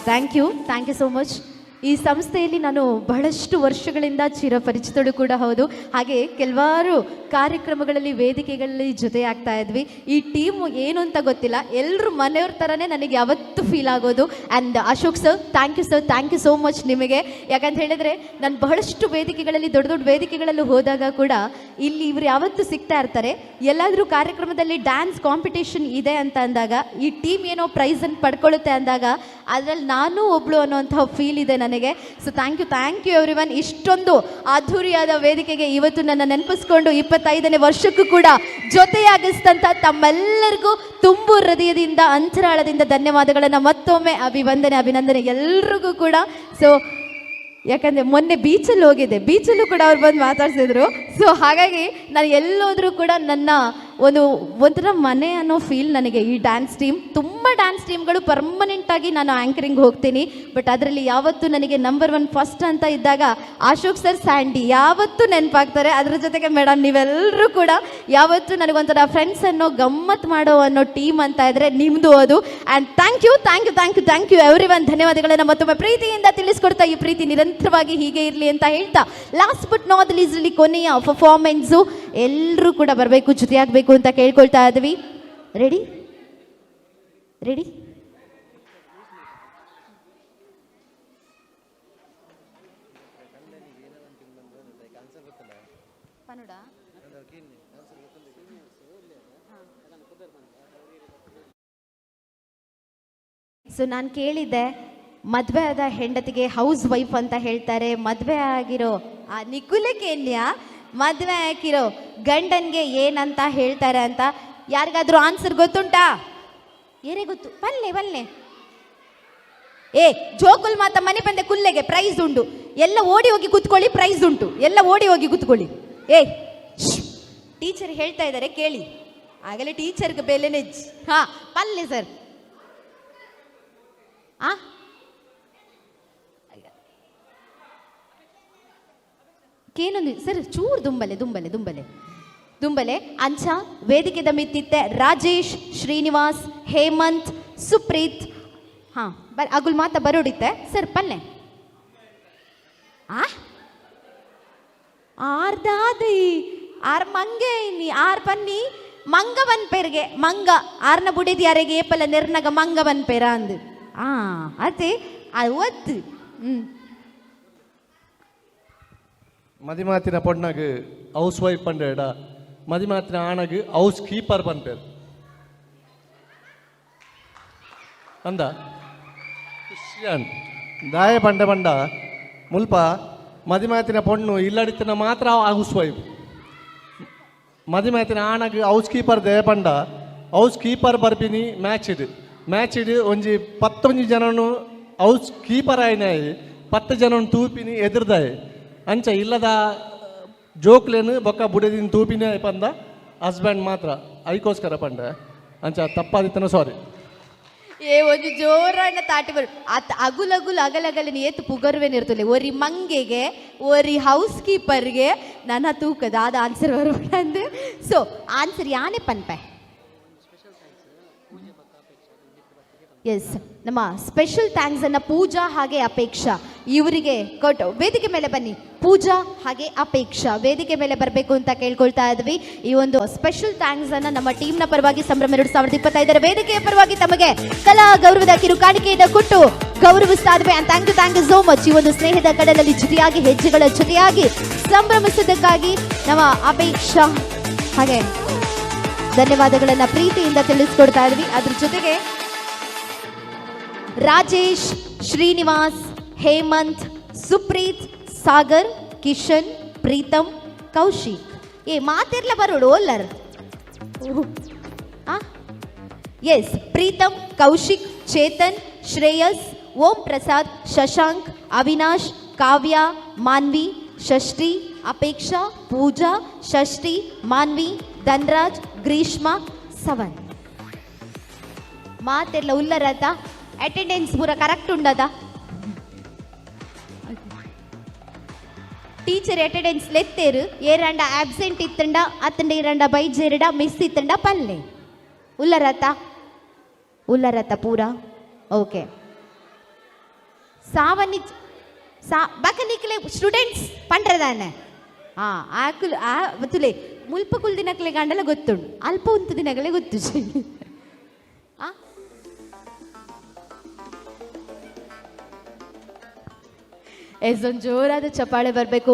Thank you so much. ಈ ಸಂಸ್ಥೆಯಲ್ಲಿ ನಾನು ಬಹಳಷ್ಟು ವರ್ಷಗಳಿಂದ ಚಿರಪರಿಚಿತಳು ಕೂಡ ಹೌದು. ಹಾಗೆ ಕೆಲವಾರು ಕಾರ್ಯಕ್ರಮಗಳಲ್ಲಿ ವೇದಿಕೆಗಳಲ್ಲಿ ಜೊತೆ ಆಗ್ತಾ ಇದ್ವಿ. ಈ ಟೀಮು ಏನು ಅಂತ ಗೊತ್ತಿಲ್ಲ, ಎಲ್ಲರೂ ಮನೆಯವ್ರ ಥರನೇ ನನಗೆ ಯಾವತ್ತೂ ಫೀಲ್ ಆಗೋದು. And Ashok sir, thank you so much ನಿಮಗೆ. ಯಾಕಂತ ಹೇಳಿದ್ರೆ ನಾನು ಬಹಳಷ್ಟು ವೇದಿಕೆಗಳಲ್ಲಿ ದೊಡ್ಡ ದೊಡ್ಡ ವೇದಿಕೆಗಳಲ್ಲೂ ಹೋದಾಗ ಕೂಡ ಇಲ್ಲಿ ಇವರು ಯಾವತ್ತೂ ಸಿಗ್ತಾ ಇರ್ತಾರೆ. ಎಲ್ಲಾದರೂ ಕಾರ್ಯಕ್ರಮದಲ್ಲಿ ಡ್ಯಾನ್ಸ್ ಕಾಂಪಿಟೇಷನ್ ಇದೆ ಅಂತ ಅಂದಾಗ, ಈ ಟೀಮ್ ಏನೋ ಪ್ರೈಸನ್ನು ಪಡ್ಕೊಳ್ಳುತ್ತೆ ಅಂದಾಗ ಅದರಲ್ಲಿ ನಾನು ಒಬ್ಳು ಅನ್ನೋಂಥ ಫೀಲ್ ಇದೆ ನನಗೆ. So thank you everyone. ಇಷ್ಟೊಂದು ಅದ್ಧೂರಿಯಾದ ವೇದಿಕೆಗೆ ಇವತ್ತು ನನ್ನ ನೆನಪಿಸ್ಕೊಂಡು 25ನೇ ವರ್ಷಕ್ಕೂ ಕೂಡ ಜೊತೆಯಾಗಿಸ್ತಂಥ ತಮ್ಮೆಲ್ಲರಿಗೂ ತುಂಬು ಹೃದಯದಿಂದ ಅಂತರಾಳದಿಂದ ಧನ್ಯವಾದಗಳನ್ನು ಮತ್ತೊಮ್ಮೆ ಅಭಿನಂದನೆ ಎಲ್ರಿಗೂ ಕೂಡ. ಸೊ ಯಾಕಂದರೆ ಮೊನ್ನೆ ಬೀಚಲ್ಲೂ ಕೂಡ ಅವ್ರು ಬಂದು ಮಾತಾಡ್ಸಿದ್ರು. ಸೊ ಹಾಗಾಗಿ ನಾನು ಎಲ್ಲೋದ್ರೂ ಕೂಡ ನನ್ನ ಒಂಥರ ಮನೆ ಅನ್ನೋ ಫೀಲ್ ನನಗೆ. ಈ ಡ್ಯಾನ್ಸ್ ಟೀಮ್, ತುಂಬ ಡ್ಯಾನ್ಸ್ ಟೀಮ್ಗಳು ಪರ್ಮನೆಂಟಾಗಿ ನಾನು ಆ್ಯಂಕರಿಂಗ್ ಹೋಗ್ತೀನಿ, ಬಟ್ ಅದರಲ್ಲಿ ಯಾವತ್ತೂ ನನಗೆ ನಂಬರ್ 1 ಫಸ್ಟ್ ಅಂತ ಇದ್ದಾಗ ಅಶೋಕ್ ಸರ್, ಸ್ಯಾಂಡಿ ಯಾವತ್ತೂ ನೆನಪಾಗ್ತಾರೆ. ಅದ್ರ ಜೊತೆಗೆ ಮೇಡಮ್ ನೀವೆಲ್ಲರೂ ಕೂಡ ಯಾವತ್ತೂ ನನಗೊಂಥರ ಫ್ರೆಂಡ್ಸ್ ಅನ್ನೋ ಗಮ್ಮತ್ ಮಾಡೋ ಅನ್ನೋ ಟೀಮ್ ಅಂತ ಇದ್ದರೆ ನಿಮ್ಮದು ಅದು. And thank you everyone. ಧನ್ಯವಾದಗಳನ್ನು ಮತ್ತೊಮ್ಮೆ ಪ್ರೀತಿಯಿಂದ ತಿಳಿಸ್ಕೊಡ್ತಾ, ಈ ಪ್ರೀತಿ ನಿರಂತರವಾಗಿ ಹೀಗೆ ಇರಲಿ ಅಂತ ಹೇಳ್ತಾ, ಲಾಸ್ಟ್ ಬಟ್ ನಾಟ್ ಲೀಸ್ಟ್ಲಿ ಕೊನೆಯ ಪರ್ಫಾರ್ಮೆನ್ಸು ಎಲ್ಲರೂ ಕೂಡ ಬರಬೇಕು, ಜೊತೆಯಾಗಬೇಕು ಅಂತ ಕೇಳ್ಕೊಳ್ತಾ ಇದ್ವಿ. ರೆಡಿ ಸೊ ನಾನು ಕೇಳಿದ್ದೆ, ಮದುವೆ ಆದ ಹೆಂಡತಿಗೆ ಹೌಸ್ ವೈಫ್ ಅಂತ ಹೇಳ್ತಾರೆ, ಮದುವೆ ಆಗಿರೋ ಆ ನಿಕುಲಕೇನ್ಯ ಮದುವೆ ಹಾಕಿರೋ ಗಂಡನ್ಗೆ ಏನಂತ ಹೇಳ್ತಾರೆ ಅಂತ ಯಾರಿಗಾದ್ರೂ ಆನ್ಸರ್ ಗೊತ್ತುಂಟಾ? ಏನೇ ಗೊತ್ತು? ಬಲ್ಲೆ ಜೋಕುಲ್ ಮಾತ ಮನೆ ಬಂದೆ ಕುಲ್ಲೆಗೆ ಪ್ರೈಸ್ ಉಂಟು, ಎಲ್ಲ ಓಡಿ ಹೋಗಿ ಕೂತ್ಕೊಳ್ಳಿ, ಪ್ರೈಸ್ ಉಂಟು, ಎಲ್ಲ ಓಡಿ ಹೋಗಿ ಕೂತ್ಕೊಳ್ಳಿ. ಟೀಚರ್ ಹೇಳ್ತಾ ಇದ್ದಾರೆ ಕೇಳಿ, ಆಗಲೇ ಟೀಚರ್ಗೆ ಬೆಲೆನೇ. ಹಾ ಪಲ್ಲೆ ಸರ್. ಕೇನೊಂದು ಸರ್ ಚೂರು ದುಂಬಲೆ ಅಂಚ ವೇದಿಕೆದ ಮಿತ್ತಿತ್ತೆ ರಾಜೇಶ್, ಶ್ರೀನಿವಾಸ್, ಹೇಮಂತ್, ಸುಪ್ರೀತ್. ಹಾಂ ಅಗುಲ್ ಮಾತ ಬರೋಡಿತ್ತೆ ಸರ್. ಪಲ್ಲೆ ಆರ್ ಮಂಗೆ ಇನ್ನಿ ಆರ್ ಪನ್ನಿ ಮಂಗ ಬನ್ಪೇರ್ಗೆ ಮಂಗ ಆರ್ನ ಬುಡಿದ ಯಾರಿಗೆ ಏಪಲ್ಲ ನೆರ್ನಗ ಮಂಗ ಬನ್ಪೇರ ಅಂದು ಅದೇ ಅದು ಒತ್ತು. மதிமாத்தின பொண்ணாக்கு ஹவுஸ் ஒய்ஃப் பண்ணுறடா, மதிமாத்தின ஆணாக்கு ஹவுஸ் கீப்பர் பண்ணுறார். ಅಂದ ಕ್ರಿಶ್ಚಿಯನ್ ದಾಯ ಪಂಡ ಮುಲ್ಪ ಮದಿಮಾತಿನ ಪೊಣ್ಣು ಇಲ್ಲಡಿತನ ಮಾತ್ರ ಹೌಸ್ ವೈಫ್, ಮದಿಮಾತಿನ ಆಣಗೆ ಹೌಸ್ ಕೀಪರ್ ದೇ ಪಂಡ ಹೌಸ್ ಕೀಪರ್ ಬರ್ಪಿನಿ ಮ್ಯಾಚ್ ಇಡು ಒಂಜಿ 11 ಜನನು ಹೌಸ್ ಕೀಪರ್ ಆಯ್ನಾಯಿ 10 ಜನನು ತೂಪಿನಿ ಎದುರ್ದಾಯಿ ಅಂಚ ಇಲ್ಲದ ಜೋಕ್ಲೇನು ಬೊಕ್ಕ ಬುಡದಿನ ತೂಪಿನೇ ಪಂದ ಹಸ್ಬೆಂಡ್ ಮಾತ್ರ ಅದಕ್ಕೋಸ್ಕರ ಪಂಡ ಅಂಚ ತಪ್ಪಾದಿತ್ತನ ಸಾರಿ. ಒಂದು ಜೋರಾನ ತಾಟಿ ಬರು ಅಗುಲಗುಲ್ ಅಗಲಗಲಿನ ಏತು ಪುಗರ್ವೇನಿರ್ತಲೆ ಒರಿ ಮಂಗೆಗೆ ಒರಿ ಹೌಸ್ ಕೀಪರ್ಗೆ ನನ್ನ ತೂಕದ ಅದು ಆನ್ಸರ್ ಬರೋದು. ಸೊ ಆನ್ಸರ್ ಯಾನೇ ಪನ್ಪೆ. ಎಸ್, ನಮ್ಮ ಸ್ಪೆಷಲ್ ಥ್ಯಾಂಕ್ಸ್ ಅನ್ನ ಪೂಜಾ ಹಾಗೆ ಅಪೇಕ್ಷಾ ಇವರಿಗೆ ಕೊಟ್ಟು ವೇದಿಕೆ ಮೇಲೆ ಬನ್ನಿ. ಪೂಜಾ ಹಾಗೆ ಅಪೇಕ್ಷಾ ವೇದಿಕೆ ಮೇಲೆ ಬರಬೇಕು ಅಂತ ಕೇಳ್ಕೊಳ್ತಾ ಇದ್ವಿ. ಈ ಒಂದು ಸ್ಪೆಷಲ್ ಥ್ಯಾಂಕ್ಸ್ ಅನ್ನ ನಮ್ಮ ಟೀಮ್ನ ಪರವಾಗಿ ಸಂಭ್ರಮ 2025 ವೇದಿಕೆಯ ಪರವಾಗಿ ತಮಗೆ ಕಲಾ ಗೌರವದ ಕಿರು ಕಾಣಿಕೆಯಿಂದ ಕೊಟ್ಟು ಗೌರವಿಸ್ತಾ ಇದ್ವಿ. And thank you so much. ಈ ಒಂದು ಸ್ನೇಹದ ಕಡಲಲ್ಲಿ ಜೊತೆಯಾಗಿ ಹೆಜ್ಜೆಗಳ ಜೊತೆಯಾಗಿ ಸಂಭ್ರಮಿಸಿದ್ದಕ್ಕಾಗಿ ನಮ್ಮ ಅಪೇಕ್ಷಾ ಹಾಗೆ ಧನ್ಯವಾದಗಳನ್ನ ಪ್ರೀತಿಯಿಂದ ತಿಳಿಸ್ಕೊಡ್ತಾ ಇದ್ವಿ. ಅದ್ರ ಜೊತೆಗೆ ರಾಜೇಶ್, ಶ್ರೀನಿವಾಸ್, ಹೇಮಂತ್, ಸುಪ್ರೀತ್, ಸಾಗರ್, ಕಿಶನ್, ಪ್ರೀತಮ್, ಕೌಶಿಕ್ ಮಾತಿರ್ಲ ಬರೋಡು ಓಲ್ಲರ್. ಎಸ್, ಪ್ರೀತಮ್, ಕೌಶಿಕ್, ಚೇತನ್, ಶ್ರೇಯಸ್, ಓಂ ಪ್ರಸಾದ್, ಶಶಾಂಕ್, ಅವಿನಾಶ್, ಕಾವ್ಯ, ಮಾನ್ವಿ, ಷಷ್ಠಿ, ಅಪೇಕ್ಷಾ, ಪೂಜಾ, ಷಷ್ಠಿ, ಮಾನ್ವಿ, ಧನ್ರಾಜ್, ಗ್ರೀಷ್ಮಾ, ಸವನ್ ಮಾತೆಲ್ಲ ಉಲ್ಲರತ ಅಟೆಂಡೆನ್ಸ್ ಪೂರ ಕರೆಕ್ಟ್ ಉಂಡದ ಟೀಚರ್ ಅಟೆಂಡೆನ್ಸ್ ಲೆತ್ತೇರು ಏರಂಡ ಆಬ್ಸೆಂಟ್ ಇತ್ತಂಡ ಅತ್ತಂಡ ಇರಂಡ ಬೈಜೇರಿಡ ಮಿಸ್ ಇತ್ತಂಡ ಪಲ್ಲೆ ಉಲ್ಲರತ ಪೂರ ಓಕೆ. சாவனி பக்கனிக்கலே ஸ்ಟೂಡೆಂಟ್ಸ್ ಪಂಡ್ರದಾನೆ ಆಕುಲ್ ತುಲೆ ಮುಲ್ಪಕುಲ್ ದಿನಕಲೆ ಗಂಡಲ ಗೊತ್ತುಂಡು ಅಲ್ಪ ಉಂತು ದಿನಗಳೇ ಗೊತ್ತು ಒಂದು ಜೋರಾದ ಚಪ್ಪಾಳೆ ಬರಬೇಕು.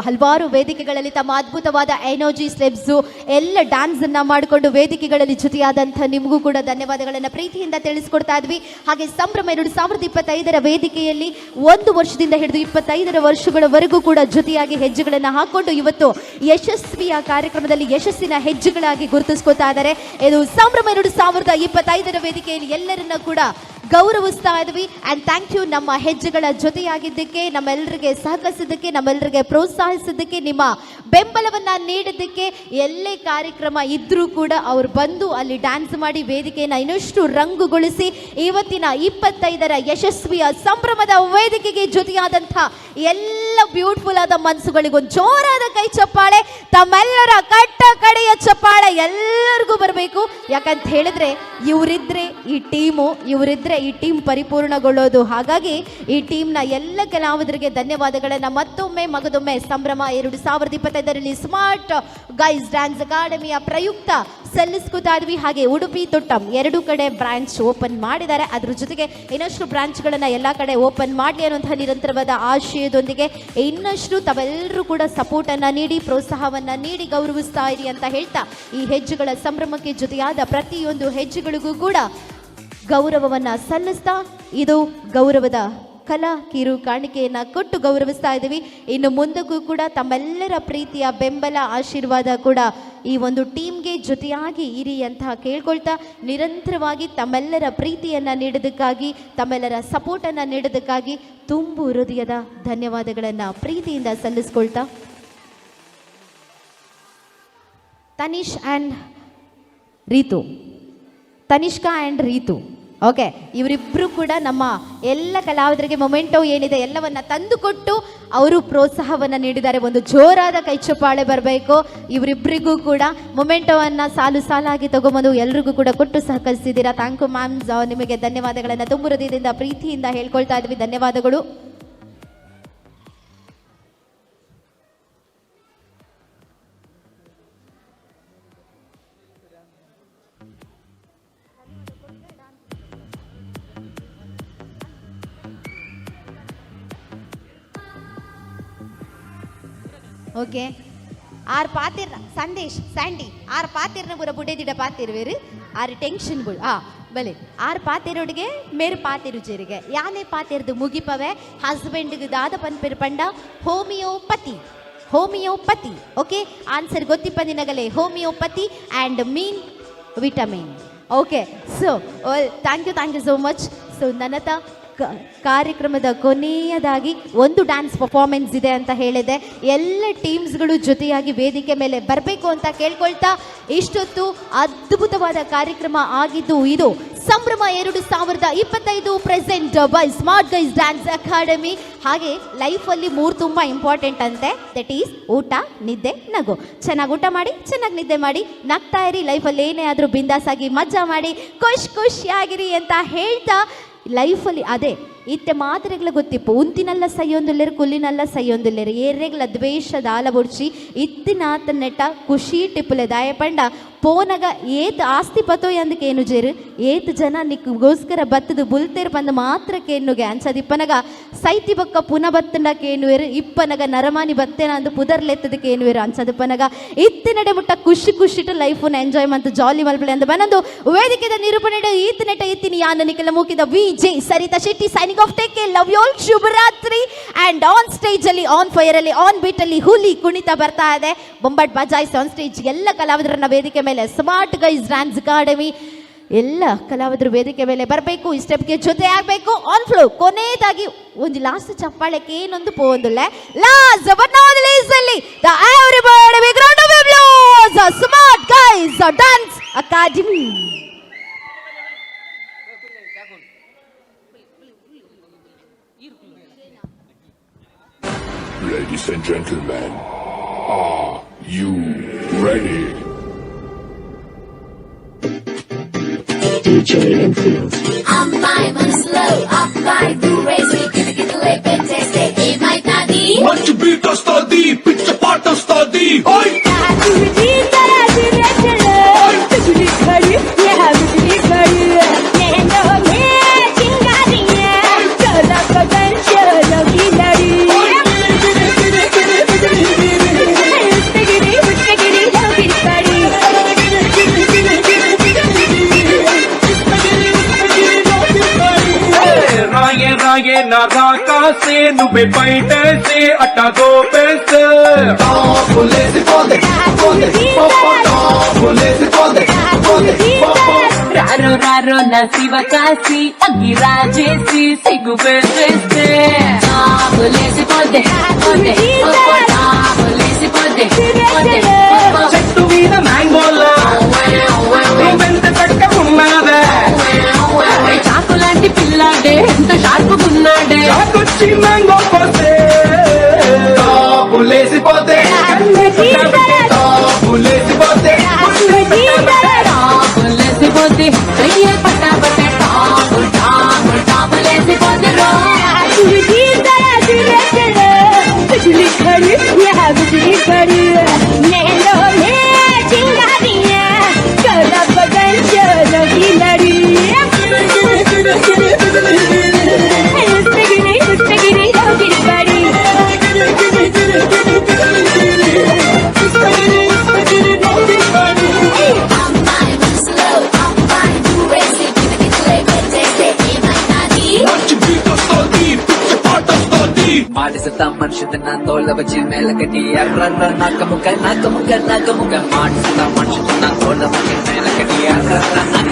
ಹಲವಾರು ವೇದಿಕೆಗಳಲ್ಲಿ ತಮ್ಮ ಅದ್ಭುತವಾದ ಎನರ್ಜಿ ಸ್ಟೆಪ್ಸು ಎಲ್ಲ ಡ್ಯಾನ್ಸ್ ಅನ್ನ ಮಾಡಿಕೊಂಡು ವೇದಿಕೆಗಳಲ್ಲಿ ಜೊತೆಯಾದಂಥ ನಿಮಗೂ ಕೂಡ ಧನ್ಯವಾದಗಳನ್ನು ಪ್ರೀತಿಯಿಂದ ತಿಳಿಸ್ಕೊಡ್ತಾ ಇದ್ವಿ. ಹಾಗೆ ಸಂಭ್ರಮ 2025 ವೇದಿಕೆಯಲ್ಲಿ 1 ವರ್ಷದಿಂದ ಹಿಡಿದು 25 ವರ್ಷಗಳವರೆಗೂ ಕೂಡ ಜೊತೆಯಾಗಿ ಹೆಜ್ಜೆಗಳನ್ನು ಹಾಕೊಂಡು ಇವತ್ತು ಯಶಸ್ವಿಯ ಕಾರ್ಯಕ್ರಮದಲ್ಲಿ ಯಶಸ್ಸಿನ ಹೆಜ್ಜೆಗಳಾಗಿ ಗುರುತಿಸ್ಕೊತಾ ಇದ್ದಾರೆ. ಇದು ಸಂಭ್ರಮ 2025 ವೇದಿಕೆಯಲ್ಲಿ ಎಲ್ಲರನ್ನ ಕೂಡ ಗೌರವಿಸ್ತಾ ಇದ್ವಿ. ಆ್ಯಂಡ್ ಥ್ಯಾಂಕ್ ಯು ನಮ್ಮ ಹೆಜ್ಜೆಗಳ ಜೊತೆಯಾಗಿದ್ದಕ್ಕೆ, ನಮ್ಮೆಲ್ಲರಿಗೆ ಸಹಕರಿಸಿದ್ದಕ್ಕೆ, ನಮ್ಮೆಲ್ಲರಿಗೆ ಪ್ರೋತ್ಸಾಹಿಸಿದ್ದಕ್ಕೆ, ನಿಮ್ಮ ಬೆಂಬಲವನ್ನು ನೀಡಿದ್ದಕ್ಕೆ. ಎಲ್ಲೇ ಕಾರ್ಯಕ್ರಮ ಇದ್ರೂ ಕೂಡ ಅವ್ರು ಬಂದು ಅಲ್ಲಿ ಡ್ಯಾನ್ಸ್ ಮಾಡಿ ವೇದಿಕೆಯನ್ನು ಇನ್ನಷ್ಟು ರಂಗುಗೊಳಿಸಿ ಇವತ್ತಿನ 25ರ ಯಶಸ್ವಿಯ ಸಂಭ್ರಮದ ವೇದಿಕೆಗೆ ಜೊತೆಯಾದಂಥ ಎಲ್ಲ ಬ್ಯೂಟಿಫುಲ್ ಆದ ಮನಸ್ಸುಗಳಿಗೊಂದು ಜೋರಾದ ಕೈ ಚಪ್ಪಾಳೆ, ತಮ್ಮೆಲ್ಲರ ಕಟ್ಟ ಕಡೆಯ ಚಪ್ಪಾಳೆ ಎಲ್ಲರಿಗೂ ಬರಬೇಕು. ಯಾಕಂತ ಹೇಳಿದ್ರೆ ಇವರಿದ್ರೆ ಈ ಟೀಮು, ಇವರಿದ್ರೆ ಈ ಟೀಮ್ ಪರಿಪೂರ್ಣಗೊಳ್ಳೋದು. ಹಾಗಾಗಿ ಈ ಟೀಮ್ನ ಎಲ್ಲ ಕಲಾವಿದರಿಗೆ ಧನ್ಯವಾದಗಳನ್ನು ಮತ್ತೊಮ್ಮೆ ಮಗದೊಮ್ಮೆ ಸಂಭ್ರಮ 2025ರಲ್ಲಿ ಸ್ಮಾರ್ಟ್ ಗೈಸ್ ಡ್ಯಾನ್ಸ್ ಅಕಾಡೆಮಿಯ ಪ್ರಯುಕ್ತ ಸಲ್ಲಿಸ್ಕೊತಾ ಇದ್ವಿ. ಹಾಗೆ ಉಡುಪಿ ತೊಟ್ಟಂ 2 ಕಡೆ ಬ್ರಾಂಚ್ ಓಪನ್ ಮಾಡಿದ್ದಾರೆ. ಅದ್ರ ಜೊತೆಗೆ ಇನ್ನಷ್ಟು ಬ್ರಾಂಚ್ಗಳನ್ನು ಎಲ್ಲ ಕಡೆ ಓಪನ್ ಮಾಡಲಿ ಅನ್ನುವಂಥ ನಿರಂತರವಾದ ಆಶಯದೊಂದಿಗೆ ಇನ್ನಷ್ಟು ತಾವೆಲ್ಲರೂ ಕೂಡ ಸಪೋರ್ಟನ್ನು ನೀಡಿ, ಪ್ರೋತ್ಸಾಹವನ್ನು ನೀಡಿ ಗೌರವಿಸ್ತಾ ಇರಿ ಅಂತ ಹೇಳ್ತಾ, ಈ ಹೆಜ್ಜೆಗಳ ಸಂಭ್ರಮಕ್ಕೆ ಜೊತೆಯಾದ ಪ್ರತಿಯೊಂದು ಹೆಜ್ಜೆಗಳಿಗೂ ಕೂಡ ಗೌರವವನ್ನು ಸಲ್ಲಿಸ್ತಾ, ಇದು ಗೌರವದ ಕಲಾ ಕಿರು ಕಾಣಿಕೆಯನ್ನು ಕೊಟ್ಟು ಗೌರವಿಸ್ತಾ ಇದ್ದೀವಿ. ಇನ್ನು ಮುಂದಕ್ಕೂ ಕೂಡ ತಮ್ಮೆಲ್ಲರ ಪ್ರೀತಿಯ ಬೆಂಬಲ ಆಶೀರ್ವಾದ ಕೂಡ ಈ ಒಂದು ಟೀಮ್ಗೆ ಜೊತೆಯಾಗಿ ಇರಿ ಅಂತ ಕೇಳ್ಕೊಳ್ತಾ, ನಿರಂತರವಾಗಿ ತಮ್ಮೆಲ್ಲರ ಪ್ರೀತಿಯನ್ನು ನೀಡೋದಕ್ಕಾಗಿ, ತಮ್ಮೆಲ್ಲರ ಸಪೋರ್ಟನ್ನು ನೀಡೋದಕ್ಕಾಗಿ ತುಂಬು ಹೃದಯದ ಧನ್ಯವಾದಗಳನ್ನು ಪ್ರೀತಿಯಿಂದ ಸಲ್ಲಿಸ್ಕೊಳ್ತಾ, Tanish and Reetu, Tanishka and Reetu, okay, ಇವರಿಬ್ಬರು ಕೂಡ ನಮ್ಮ ಎಲ್ಲ ಕಲಾವಿದರಿಗೆ ಮೊಮೆಂಟೋ ಏನಿದೆ ಎಲ್ಲವನ್ನ ತಂದುಕೊಟ್ಟು ಅವರು ಪ್ರೋತ್ಸಾಹವನ್ನು ನೀಡಿದ್ದಾರೆ. ಒಂದು ಜೋರಾದ ಕೈ ಚಪ್ಪಾಳೆ ಬರಬೇಕು. ಇವರಿಬ್ಬರಿಗೂ ಕೂಡ ಮೊಮೆಂಟೋವನ್ನು ಸಾಲು ಸಾಲಾಗಿ ತಗೊಂಬಂದು ಎಲ್ರಿಗೂ ಕೂಡ ಕೊಟ್ಟು ಸಹಕರಿಸಿದ್ದೀರಾ. ಥ್ಯಾಂಕ್ ಯು ಮ್ಯಾಮ್, ನಿಮಗೆ ಧನ್ಯವಾದಗಳನ್ನು ತುಂಬು ಹೃದಯದಿಂದ ಪ್ರೀತಿಯಿಂದ ಹೇಳ್ಕೊಳ್ತಾ ಇದ್ವಿ. ಧನ್ಯವಾದಗಳು. ಓಕೆ, ಆರು ಪಾತಿರ್ ಸಂದೇಶ್ ಸ್ಯಾಂಡಿ ಆರು ಪಾತಿರ್ನ ಪೂರ ಬುಡೇದಿಡ ಪಾತಿರ್ವೇರು ಆರು ಟೆನ್ಷನ್ಗಳು ಬಲೆ ಆರು ಪಾತಿರೋಡಿಗೆ ಮೇರು ಪಾತಿರುಜೇರಿಗೆ ಯಾನೇ ಪಾತಿರ್ದು ಮುಗಿಪವೆ ಹಸ್ಬೆಂಡ್ಗೆ ದಾದ ಪನ್ಪೆರು ಪಂಡ ಹೋಮಿಯೋಪತಿ ಓಕೆ, ಆನ್ಸರ್ ಗೊತ್ತಿಪ್ಪದಿನಗಲೇ ಹೋಮಿಯೋಪತಿ ಆ್ಯಂಡ್ ಮೀನ್ vitamin. Okay, so thank you so much. So ನನ್ನತ ಕಾರ್ಯಕ್ರಮದ ಕೊನೆಯದಾಗಿ ಒಂದು ಡ್ಯಾನ್ಸ್ ಪರ್ಫಾರ್ಮೆನ್ಸ್ ಇದೆ ಅಂತ ಹೇಳಿದೆ. ಎಲ್ಲ ಟೀಮ್ಸ್ಗಳು ಜೊತೆಯಾಗಿ ವೇದಿಕೆ ಮೇಲೆ ಬರಬೇಕು ಅಂತ ಕೇಳ್ಕೊಳ್ತಾ, ಇಷ್ಟೊತ್ತು ಅದ್ಭುತವಾದ ಕಾರ್ಯಕ್ರಮ ಆಗಿದ್ದು ಇದು ಸಂಭ್ರಮ 2025 present by smart guys dance academy. ಹಾಗೆ ಲೈಫಲ್ಲಿ 3 ತುಂಬ ಇಂಪಾರ್ಟೆಂಟ್ ಅಂತೆ, ದಟ್ ಈಸ್ ಊಟ, ನಿದ್ದೆ, ನಗು. ಚೆನ್ನಾಗಿ ಊಟ ಮಾಡಿ, ಚೆನ್ನಾಗಿ ನಿದ್ದೆ ಮಾಡಿ, ನಗ್ತಾ ಇರಿ. ಲೈಫಲ್ಲಿ ಏನೇ ಆದರೂ ಬಿಂದಾಸಾಗಿ ಮಜಾ ಮಾಡಿ ಖುಷಿಯಾಗಿರಿ ಅಂತ ಹೇಳ್ತಾ, ಲೈಫಲ್ಲಿ ಅದೇ ಇತ್ತೆ ಮಾತ್ರೆಗಳ ಗೊತ್ತಿಪ್ಪು ಉಂತಿನಲ್ಲ ಸೈಯೊಂದುಲ್ಲೇರು ಕುಲ್ಲಿನಲ್ಲ ಸೈಯೊಂದುಲ್ಲೇರು ಏರೆಗಳ ದ್ವೇಷದ ಆಲಬುಡ್ಚಿ ಇತ್ತಿನಾತ ನೆಟ್ಟ ಖುಷಿ ಟಿಪ್ಪುಲೆ ದಾಯಪಂಡ ಪೋನಗ ಏತ್ ಆಸ್ತಿ ಪತೋ ಎಂದಕ್ಕೆ ಏನು ಜೇರು ಏತ್ ಜನ ನಿಕ್ಗೋಸ್ಕರ ಬತ್ತದು ಬುಲ್ತೇರು ಬಂದು ಮಾತ್ರಕ್ಕೆ ಎನ್ನುಗೆ ಅನ್ಸದಿಪ್ಪನಗ ಸೈತಿ ಬಕ್ಕ ಪುನ ಬತ್ತಂಡಕ್ಕೆ ಏನುವೇರು ಇಪ್ಪನಗ ನರಮಾನಿ ಬತ್ತೇನ ಅಂದು ಪುದರ್ಲೆತ್ತದಕ್ಕೆ ಏನುವೇರು ಅನ್ಸದಿಪ್ಪನಗ ಇತ್ತಿನಡೆ ಮುಟ್ಟ ಖುಷಿಟು ಲೈಫನ್ನ ಎಂಜಾಯ್ ಮಂತ್ ಜಾಲಿ ಮಲ್ಪಳೆ ಅಂತ ಬಂದು ವೇದಿಕೆದ ನಿರೂಪಣೆ ಈತನೆಟ ಇತ್ತಿನಿ ಯಾನ ನಿಖಲ ಮುಗಿದ Vijay Sarita Shetty signing off take care, love you all, ಶುಭರಾತ್ರಿ. ಆ್ಯಂಡ್ ಆನ್ ಸ್ಟೇಜ್ ಅಲ್ಲಿ ಆನ್ ಫೈರ್ ಅಲ್ಲಿ ಆನ್ ಬೀಟ್ ಅಲ್ಲಿ ಹುಲಿ ಕುಣಿತ ಬರ್ತಾ ಇದೆ, ಬೊಂಬಾಟ್ ಬಜಾಯಿಸಿ ಆನ್ ಸ್ಟೇಜ್ ಎಲ್ಲ ಕಲಾವಿದರನ್ನ ವೇದಿಕೆ ಮೇಲೆ ಸ್ಮಾರ್ಟ್ ಗೈಸ್ ಡ್ಯಾನ್ಸ್ ಅಕಾಡೆಮಿ ಎಲ್ಲ ಕಲಾವಿದರು ವೇದಿಕೆ ಮೇಲೆ ಬರಬೇಕು, ಈ ಸ್ಟೆಪ್ಗೆ ಜೊತೆ ಆಗಬೇಕು. ಆನ್ ಫ್ಲೋ ಕೊನೆಯದಾಗಿ ಒಂದು ಲಾಸ್ಟ್ ಚಪ್ಪಾಳಕ್ಕೆ ಏನೊಂದು ಪೋಂದುಲ್ಲೆ ಲಾಸ್ಟ್ ಬಟ್ ನಾಟ್ ಲೀಸ್ಟ್ ಅಲ್ಲಿ the everybody big round of applause smart guys dance academy. Ladies and gentlemen, are you ready? DJ influence. I'm fine, I'm slow, I'm fine, do race, पे पैंटेसी अट्टा दो पैसे రారో రారో నా శివ కాశీ అగ్గి రాజేసి సిగ్గు పెట్టేస్తే లేసిపోద్దే పోతే లేసిపోద్దే పోతే చెట్టు మీద మ్యాంగోలా వెంట చక్క ఉన్నదే చాకు లాంటి పిల్లాడే ఎంత షార్పుకున్నాడే చాకొచ్చి మ్యాంగో పోతే లేసిపోతే లేసిపోతే లేసిపోతే అయ్యే పట్టాపట్టే టాపు టాపు టాపు లేసిపోతే बिजली खड़ी यह बिजली खड़ी नैनो में चिंगारियां चला बदन चलो की लड़ी गिरी होगी बड़ी ಮಾಡಿಸುತ್ತ ಮನುಷ್ಯತನ ತೋಳ ಬಚ್ಚಿ ಮೇಲೆ ಕಟ್ಟಿ ಎರ್ರ ನಾಕ ಮುಖ ಮಾಡಿಸುತ್ತ ಮನುಷ್ಯತನ ತೋಳ ಬಚ್ಚಿ ಮೇಲೆ ಕಟ್ಟಿ ಎರ್ರ ನಾಕ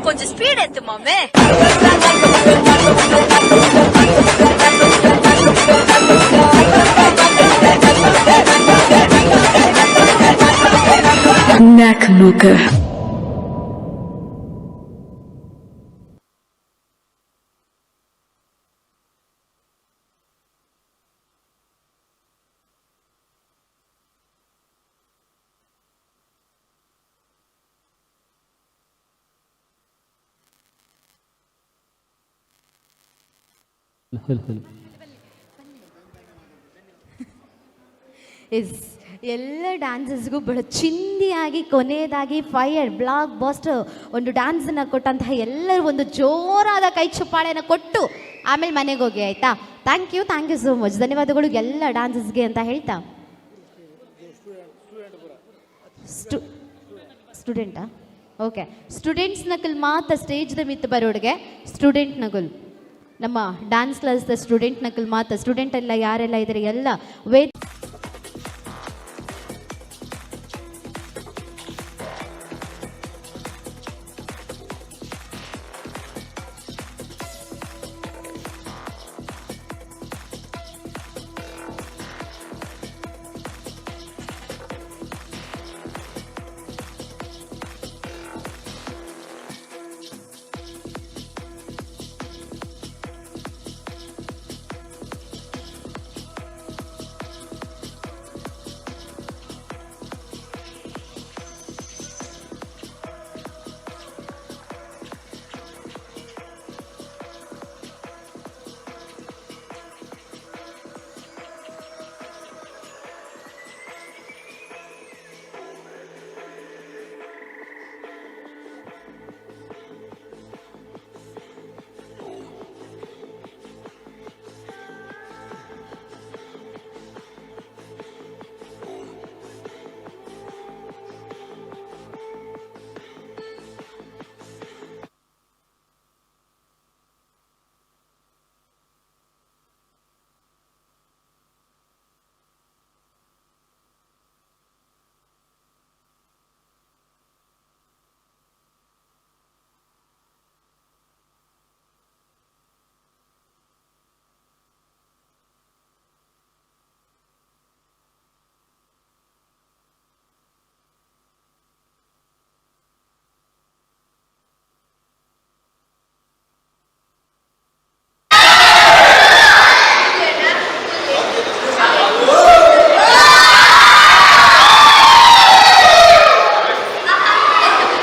కొంచెం స్పీడ్ ఎత్తు మమ్మీ Neck Mooker. ಇಸ್ ಎಲ್ಲ ಡ್ಯಾನ್ಸಸ್ಗೂ ಬಹಳ ಚಿಂದಿಯಾಗಿ ಕೊನೆಯದಾಗಿ ಫೈರ್ ಬ್ಲಾಕ್ ಬಾಸ್ಟರ್ ಒಂದು ಡ್ಯಾನ್ಸನ್ನು ಕೊಟ್ಟಂತಹ ಎಲ್ಲರೂ ಒಂದು ಜೋರಾದ ಕೈ ಚಪ್ಪಾಳೆಯನ್ನು ಕೊಟ್ಟು ಆಮೇಲೆ ಮನೆಗೆ ಹೋಗಿ ಆಯಿತಾ. ಥ್ಯಾಂಕ್ ಯು ಸೋ ಮಚ್, ಧನ್ಯವಾದಗಳು ಎಲ್ಲ ಡ್ಯಾನ್ಸಸ್ಗೆ ಅಂತ ಹೇಳ್ತಾ. ಸ್ಟೂಡೆಂಟಾ? ಓಕೆ, ಸ್ಟೂಡೆಂಟ್ಸ್ ನಕಲ್ ಮಾತ್ರ ಸ್ಟೇಜ್ ದ ಮಿತ್ ಬರೋಡ್ಗೆ ಸ್ಟೂಡೆಂಟ್ ನಕಲ್ ನಮ್ಮ ಡ್ಯಾನ್ಸ್ ಕ್ಲಾಸ್ ಸ್ಟೂಡೆಂಟ್ ನಕಲ್ ಮಾತ್ರ ಸ್ಟೂಡೆಂಟ್ ಎಲ್ಲ ಯಾರೆಲ್ಲ ಇದ್ದಾರೆ ಎಲ್ಲ ವೇದ